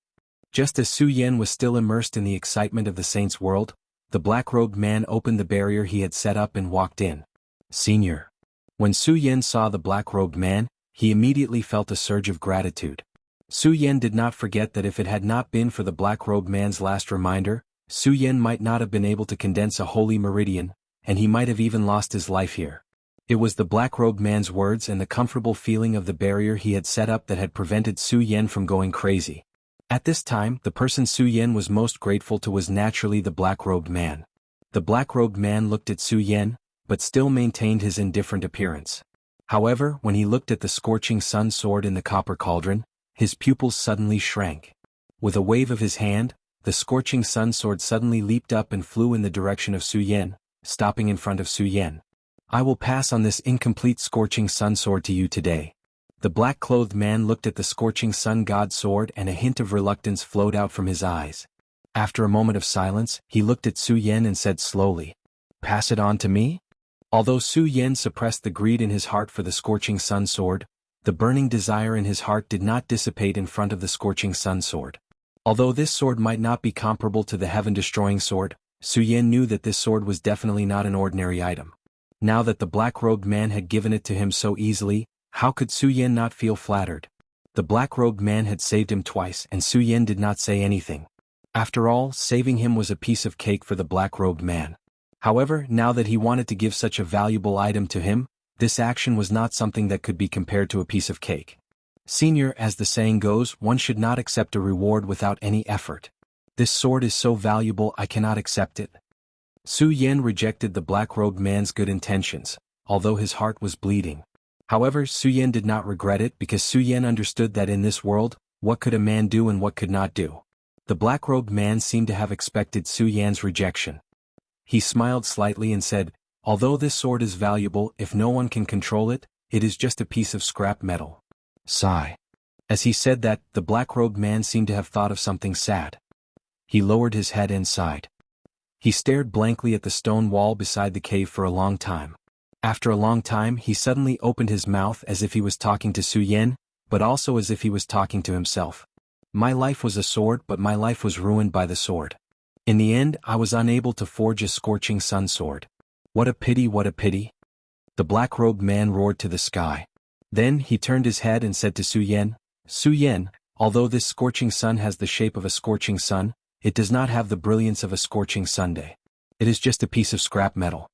Just as Su Yan was still immersed in the excitement of the saint's world, the black-robed man opened the barrier he had set up and walked in. Senior. When Su Yan saw the black-robed man, he immediately felt a surge of gratitude. Su Yan did not forget that if it had not been for the black-robed man's last reminder, Su Yan might not have been able to condense a holy meridian, and he might have even lost his life here. It was the black-robed man's words and the comfortable feeling of the barrier he had set up that had prevented Su Yan from going crazy. At this time, the person Su Yan was most grateful to was naturally the black-robed man. The black-robed man looked at Su Yan, but still maintained his indifferent appearance. However, when he looked at the scorching sun sword in the copper cauldron, his pupils suddenly shrank. With a wave of his hand, the scorching sun sword suddenly leaped up and flew in the direction of Su Yan, stopping in front of Su Yan. I will pass on this incomplete scorching sun sword to you today. The black-clothed man looked at the scorching sun god sword and a hint of reluctance flowed out from his eyes. After a moment of silence, he looked at Su Yan and said slowly, "Pass it on to me?" Although Su Yan suppressed the greed in his heart for the scorching sun sword, the burning desire in his heart did not dissipate in front of the scorching sun sword. Although this sword might not be comparable to the heaven-destroying sword, Su Yan knew that this sword was definitely not an ordinary item. Now that the black-robed man had given it to him so easily, how could Su Yan not feel flattered? The black-robed man had saved him twice and Su Yan did not say anything. After all, saving him was a piece of cake for the black-robed man. However, now that he wanted to give such a valuable item to him, this action was not something that could be compared to a piece of cake. Senior, as the saying goes, one should not accept a reward without any effort. This sword is so valuable I cannot accept it. Su Yan rejected the black-robed man's good intentions, although his heart was bleeding. However, Su Yan did not regret it because Su Yan understood that in this world, what could a man do and what could not do. The black-robed man seemed to have expected Su Yan's rejection. He smiled slightly and said, "Although this sword is valuable, if no one can control it, it is just a piece of scrap metal." Sigh. As he said that, the black-robed man seemed to have thought of something sad. He lowered his head and sighed. He stared blankly at the stone wall beside the cave for a long time. After a long time, he suddenly opened his mouth as if he was talking to Su Yan, but also as if he was talking to himself. "My life was a sword, but my life was ruined by the sword. In the end, I was unable to forge a scorching sun sword. What a pity, what a pity." The black-robed man roared to the sky. Then he turned his head and said to Su Yan, "Su Yan, although this scorching sun has the shape of a scorching sun, it does not have the brilliance of a scorching Sunday. It is just a piece of scrap metal.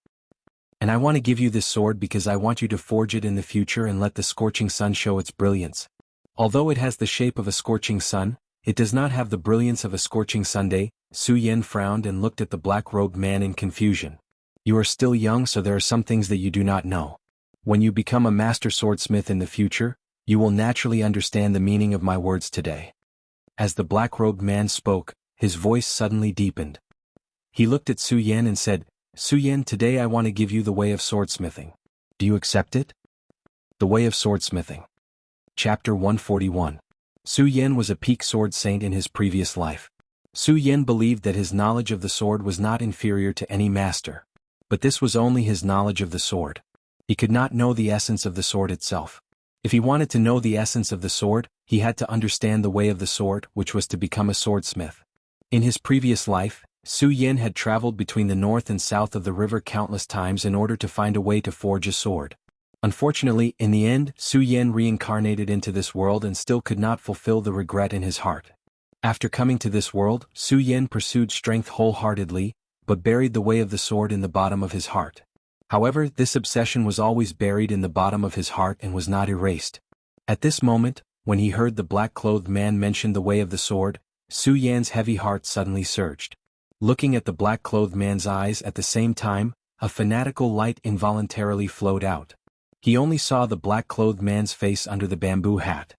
And I want to give you this sword because I want you to forge it in the future and let the scorching sun show its brilliance. Although it has the shape of a scorching sun, it does not have the brilliance of a scorching Sunday." Su Yan frowned and looked at the black-robed man in confusion. "You are still young, so there are some things that you do not know. When you become a master swordsmith in the future, you will naturally understand the meaning of my words today." As the black-robed man spoke, his voice suddenly deepened. He looked at Su Yan and said, "Su Yan, today I want to give you the way of swordsmithing. Do you accept it?" The Way of Swordsmithing. Chapter 141. Su Yan was a peak sword saint in his previous life. Su Yan believed that his knowledge of the sword was not inferior to any master. But this was only his knowledge of the sword. He could not know the essence of the sword itself. If he wanted to know the essence of the sword, he had to understand the way of the sword, which was to become a swordsmith. In his previous life, Su Yan had traveled between the north and south of the river countless times in order to find a way to forge a sword. Unfortunately, in the end, Su Yan reincarnated into this world and still could not fulfill the regret in his heart. After coming to this world, Su Yan pursued strength wholeheartedly, but buried the way of the sword in the bottom of his heart. However, this obsession was always buried in the bottom of his heart and was not erased. At this moment, when he heard the black-clothed man mention the way of the sword, Su Yan's heavy heart suddenly surged. Looking at the black-clothed man's eyes at the same time, a fanatical light involuntarily flowed out. He only saw the black-clothed man's face under the bamboo hat.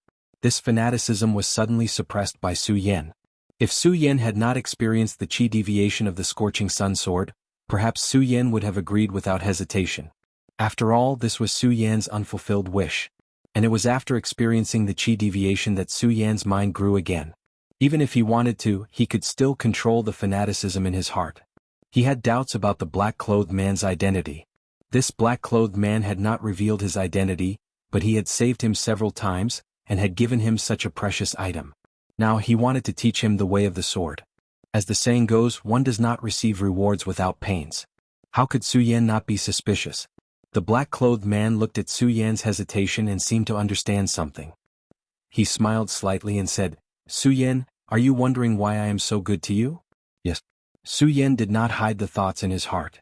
This fanaticism was suddenly suppressed by Su Yan. If Su Yan had not experienced the chi deviation of the Scorching Sun sword, perhaps Su Yan would have agreed without hesitation. After all, this was Su Yan's unfulfilled wish. And it was after experiencing the chi deviation that Su Yan's mind grew again. Even if he wanted to, he could still control the fanaticism in his heart. He had doubts about the black-clothed man's identity. This black-clothed man had not revealed his identity, but he had saved him several times, and had given him such a precious item. Now he wanted to teach him the way of the sword. As the saying goes, one does not receive rewards without pains. How could Su Yan not be suspicious? The black-clothed man looked at Su Yan's hesitation and seemed to understand something. He smiled slightly and said, "Su Yan, are you wondering why I am so good to you?" "Yes." Su Yan did not hide the thoughts in his heart.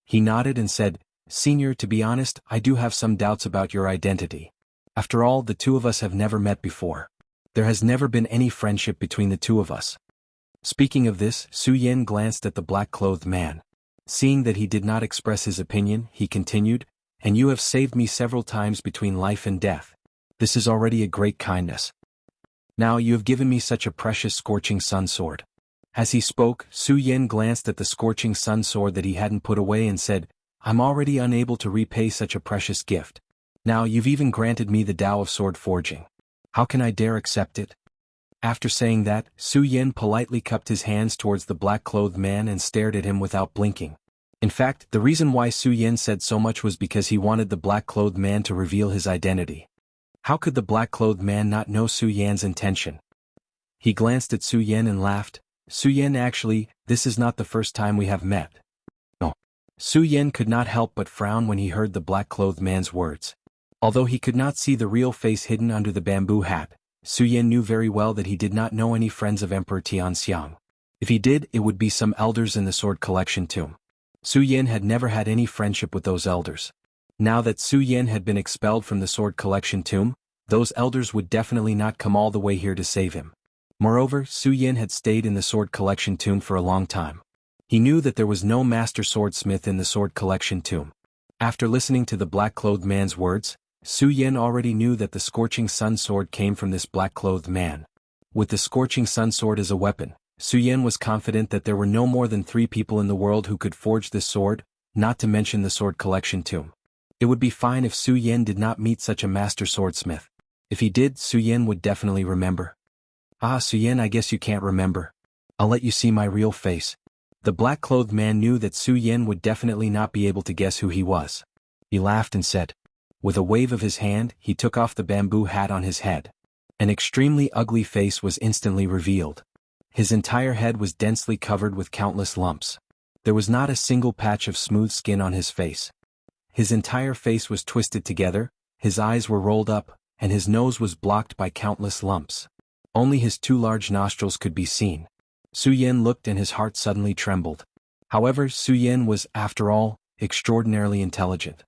He nodded and said, "Senior, to be honest, I do have some doubts about your identity. After all, the two of us have never met before. There has never been any friendship between the two of us." Speaking of this, Su Yan glanced at the black-clothed man. Seeing that he did not express his opinion, he continued, "And you have saved me several times between life and death. This is already a great kindness. Now you have given me such a precious Scorching Sun sword." As he spoke, Su Yan glanced at the Scorching Sun sword that he hadn't put away and said, "I'm already unable to repay such a precious gift. Now you've even granted me the Tao of sword forging. How can I dare accept it?" After saying that, Su Yan politely cupped his hands towards the black-clothed man and stared at him without blinking. In fact, the reason why Su Yan said so much was because he wanted the black-clothed man to reveal his identity. How could the black-clothed man not know Su Yan's intention? He glanced at Su Yan and laughed. "Su Yan, actually, this is not the first time we have met." "No." Su Yan could not help but frown when he heard the black-clothed man's words. Although he could not see the real face hidden under the bamboo hat, Su Yan knew very well that he did not know any friends of Emperor Tianxiang. If he did, it would be some elders in the sword collection tomb. Su Yan had never had any friendship with those elders. Now that Su Yan had been expelled from the sword collection tomb, those elders would definitely not come all the way here to save him. Moreover, Su Yan had stayed in the sword collection tomb for a long time. He knew that there was no master swordsmith in the sword collection tomb. After listening to the black-clothed man's words, Su Yan already knew that the Scorching Sun sword came from this black-clothed man. With the Scorching Sun sword as a weapon, Su Yan was confident that there were no more than 3 people in the world who could forge this sword, not to mention the sword collection tomb. It would be fine if Su Yan did not meet such a master swordsmith. If he did, Su Yan would definitely remember. "Ah, Su Yan, I guess you can't remember. I'll let you see my real face." The black-clothed man knew that Su Yan would definitely not be able to guess who he was. He laughed and said. With a wave of his hand, he took off the bamboo hat on his head. An extremely ugly face was instantly revealed. His entire head was densely covered with countless lumps. There was not a single patch of smooth skin on his face. His entire face was twisted together, his eyes were rolled up, and his nose was blocked by countless lumps. Only his 2 large nostrils could be seen. Su Yan looked and his heart suddenly trembled. However, Su Yan was, after all, extraordinarily intelligent.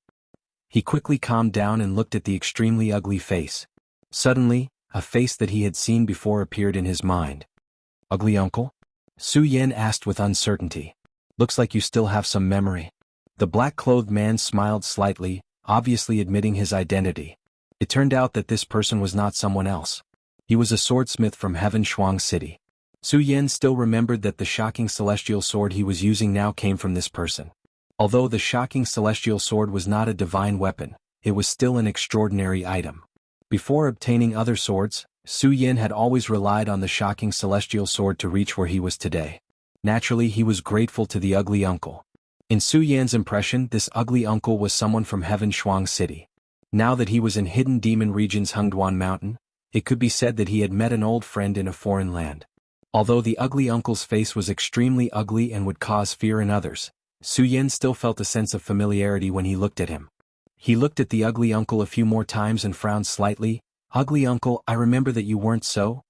He quickly calmed down and looked at the extremely ugly face. Suddenly, a face that he had seen before appeared in his mind. "Ugly uncle?" Su Yan asked with uncertainty. "Looks like you still have some memory." The black-clothed man smiled slightly, obviously admitting his identity. It turned out that this person was not someone else. He was a swordsmith from Heaven Shuang City. Su Yan still remembered that the shocking celestial sword he was using now came from this person. Although the shocking celestial sword was not a divine weapon, it was still an extraordinary item. Before obtaining other swords, Su Yan had always relied on the shocking celestial sword to reach where he was today. Naturally, he was grateful to the ugly uncle. In Su Yan's impression, this ugly uncle was someone from Heaven Shuang City. Now that he was in hidden demon region's Hengduan Mountain, it could be said that he had met an old friend in a foreign land. Although the ugly uncle's face was extremely ugly and would cause fear in others, Su Yan still felt a sense of familiarity when he looked at him. He looked at the ugly uncle a few more times and frowned slightly. "Ugly uncle, I remember that you weren't so."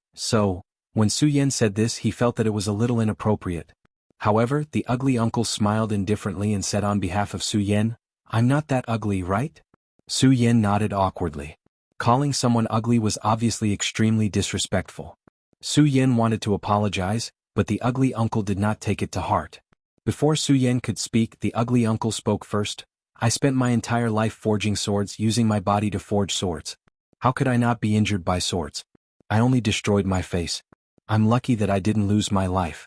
When Su Yan said this, he felt that it was a little inappropriate. However, the ugly uncle smiled indifferently and said on behalf of Su Yan, "I'm not that ugly, right?" Su Yan nodded awkwardly. Calling someone ugly was obviously extremely disrespectful. Su Yan wanted to apologize, but the ugly uncle did not take it to heart. Before Su Yan could speak, the ugly uncle spoke first. "I spent my entire life forging swords, using my body to forge swords. How could I not be injured by swords? I only destroyed my face. I'm lucky that I didn't lose my life.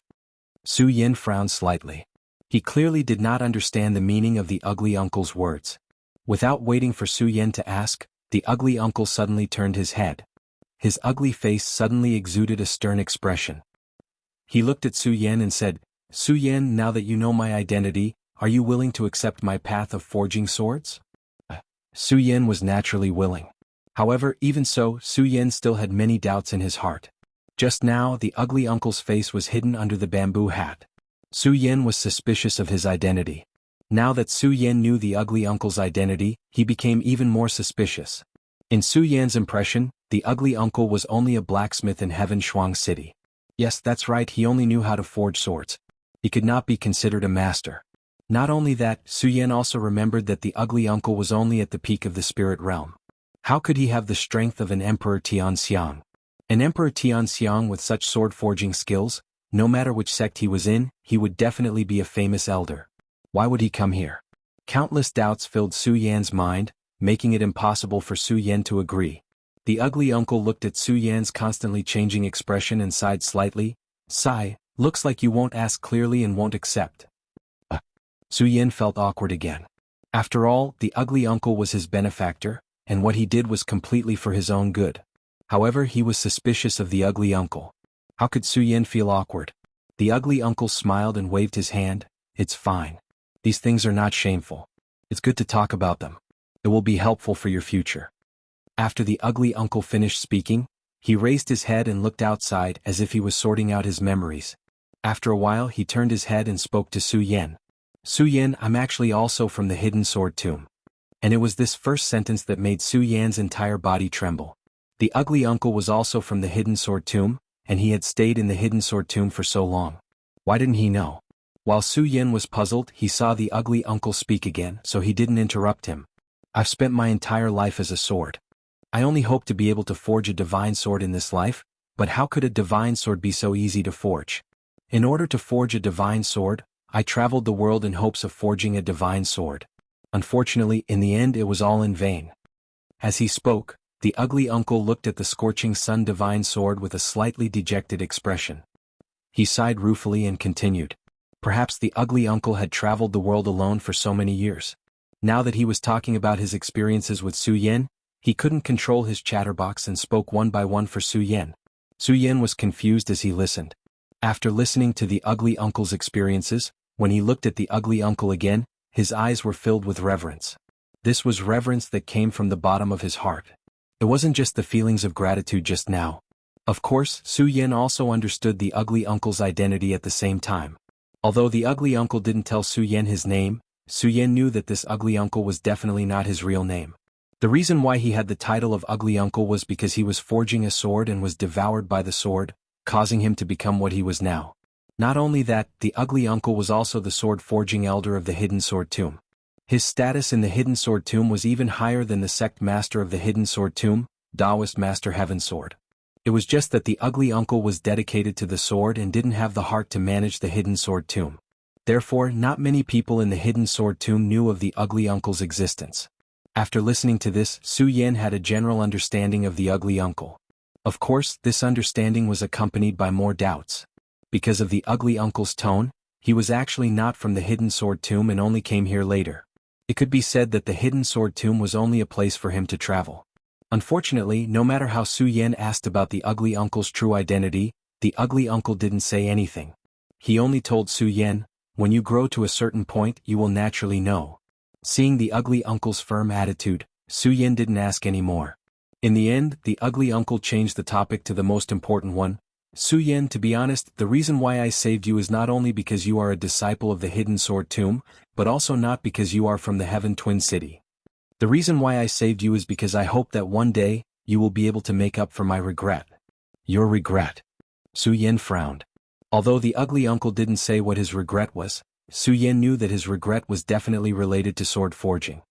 Su Yin frowned slightly. He clearly did not understand the meaning of the ugly uncle's words. Without waiting for Su Yin to ask, the ugly uncle suddenly turned his head. His ugly face suddenly exuded a stern expression. He looked at Su Yin and said, Su Yin, now that you know my identity, are you willing to accept my path of forging swords? Su Yin was naturally willing. However, even so, Su Yin still had many doubts in his heart. Just now, the ugly uncle's face was hidden under the bamboo hat. Su Yin was suspicious of his identity. Now that Su Yin knew the ugly uncle's identity, he became even more suspicious. In Su Yin's impression, the ugly uncle was only a blacksmith in Heaven Shuang City. Yes, that's right, he only knew how to forge swords. He could not be considered a master. Not only that, Su Yin also remembered that the ugly uncle was only at the peak of the spirit realm. How could he have the strength of an Emperor Tianxiang? An Emperor Tianxiang with such sword-forging skills, no matter which sect he was in, he would definitely be a famous elder. Why would he come here? Countless doubts filled Su Yan's mind, making it impossible for Su Yan to agree. The ugly uncle looked at Su Yan's constantly changing expression and sighed slightly. Sigh, looks like you won't ask clearly and won't accept. Su Yan felt awkward again. After all, the ugly uncle was his benefactor, and what he did was completely for his own good. However, he was suspicious of the ugly uncle. How could Su Yan feel awkward? The ugly uncle smiled and waved his hand. It's fine. These things are not shameful. It's good to talk about them. It will be helpful for your future. After the ugly uncle finished speaking, he raised his head and looked outside as if he was sorting out his memories. After a while he turned his head and spoke to Su Yan. Su Yan, I'm actually also from the Hidden Sword Tomb. And it was this first sentence that made Su Yan's entire body tremble. The ugly uncle was also from the Hidden Sword Tomb, and he had stayed in the Hidden Sword Tomb for so long. Why didn't he know? While Su Yan was puzzled, he saw the ugly uncle speak again, so he didn't interrupt him. I've spent my entire life as a sword. I only hope to be able to forge a divine sword in this life, but how could a divine sword be so easy to forge? In order to forge a divine sword, I traveled the world in hopes of forging a divine sword. Unfortunately, in the end it was all in vain. As he spoke, the ugly uncle looked at the scorching sun divine sword with a slightly dejected expression. He sighed ruefully and continued. Perhaps the ugly uncle had traveled the world alone for so many years. Now that he was talking about his experiences with Su Yan, he couldn't control his chatterbox and spoke one by one for Su Yan. Su Yan was confused as he listened. After listening to the ugly uncle's experiences, when he looked at the ugly uncle again, his eyes were filled with reverence. This was reverence that came from the bottom of his heart. It wasn't just the feelings of gratitude just now. Of course, Su Yan also understood the ugly uncle's identity at the same time. Although the ugly uncle didn't tell Su Yan his name, Su Yan knew that this ugly uncle was definitely not his real name. The reason why he had the title of ugly uncle was because he was forging a sword and was devoured by the sword, causing him to become what he was now. Not only that, the ugly uncle was also the sword-forging elder of the Hidden Sword Tomb. His status in the Hidden Sword Tomb was even higher than the sect master of the Hidden Sword Tomb, Taoist Master Heaven Sword. It was just that the ugly uncle was dedicated to the sword and didn't have the heart to manage the Hidden Sword Tomb. Therefore, not many people in the Hidden Sword Tomb knew of the ugly uncle's existence. After listening to this, Su Yan had a general understanding of the ugly uncle. Of course, this understanding was accompanied by more doubts. Because of the ugly uncle's tone, he was actually not from the Hidden Sword Tomb and only came here later. It could be said that the Hidden Sword Tomb was only a place for him to travel. Unfortunately, no matter how Su Yan asked about the ugly uncle's true identity, the ugly uncle didn't say anything. He only told Su Yan, when you grow to a certain point, you will naturally know. Seeing the ugly uncle's firm attitude, Su Yan didn't ask any more. In the end, the ugly uncle changed the topic to the most important one. Su Yan, to be honest, the reason why I saved you is not only because you are a disciple of the Hidden Sword Tomb, but also not because you are from the Heaven Twin City. The reason why I saved you is because I hope that one day, you will be able to make up for my regret. Your regret? Su Yan frowned. Although the ugly uncle didn't say what his regret was, Su Yan knew that his regret was definitely related to sword forging.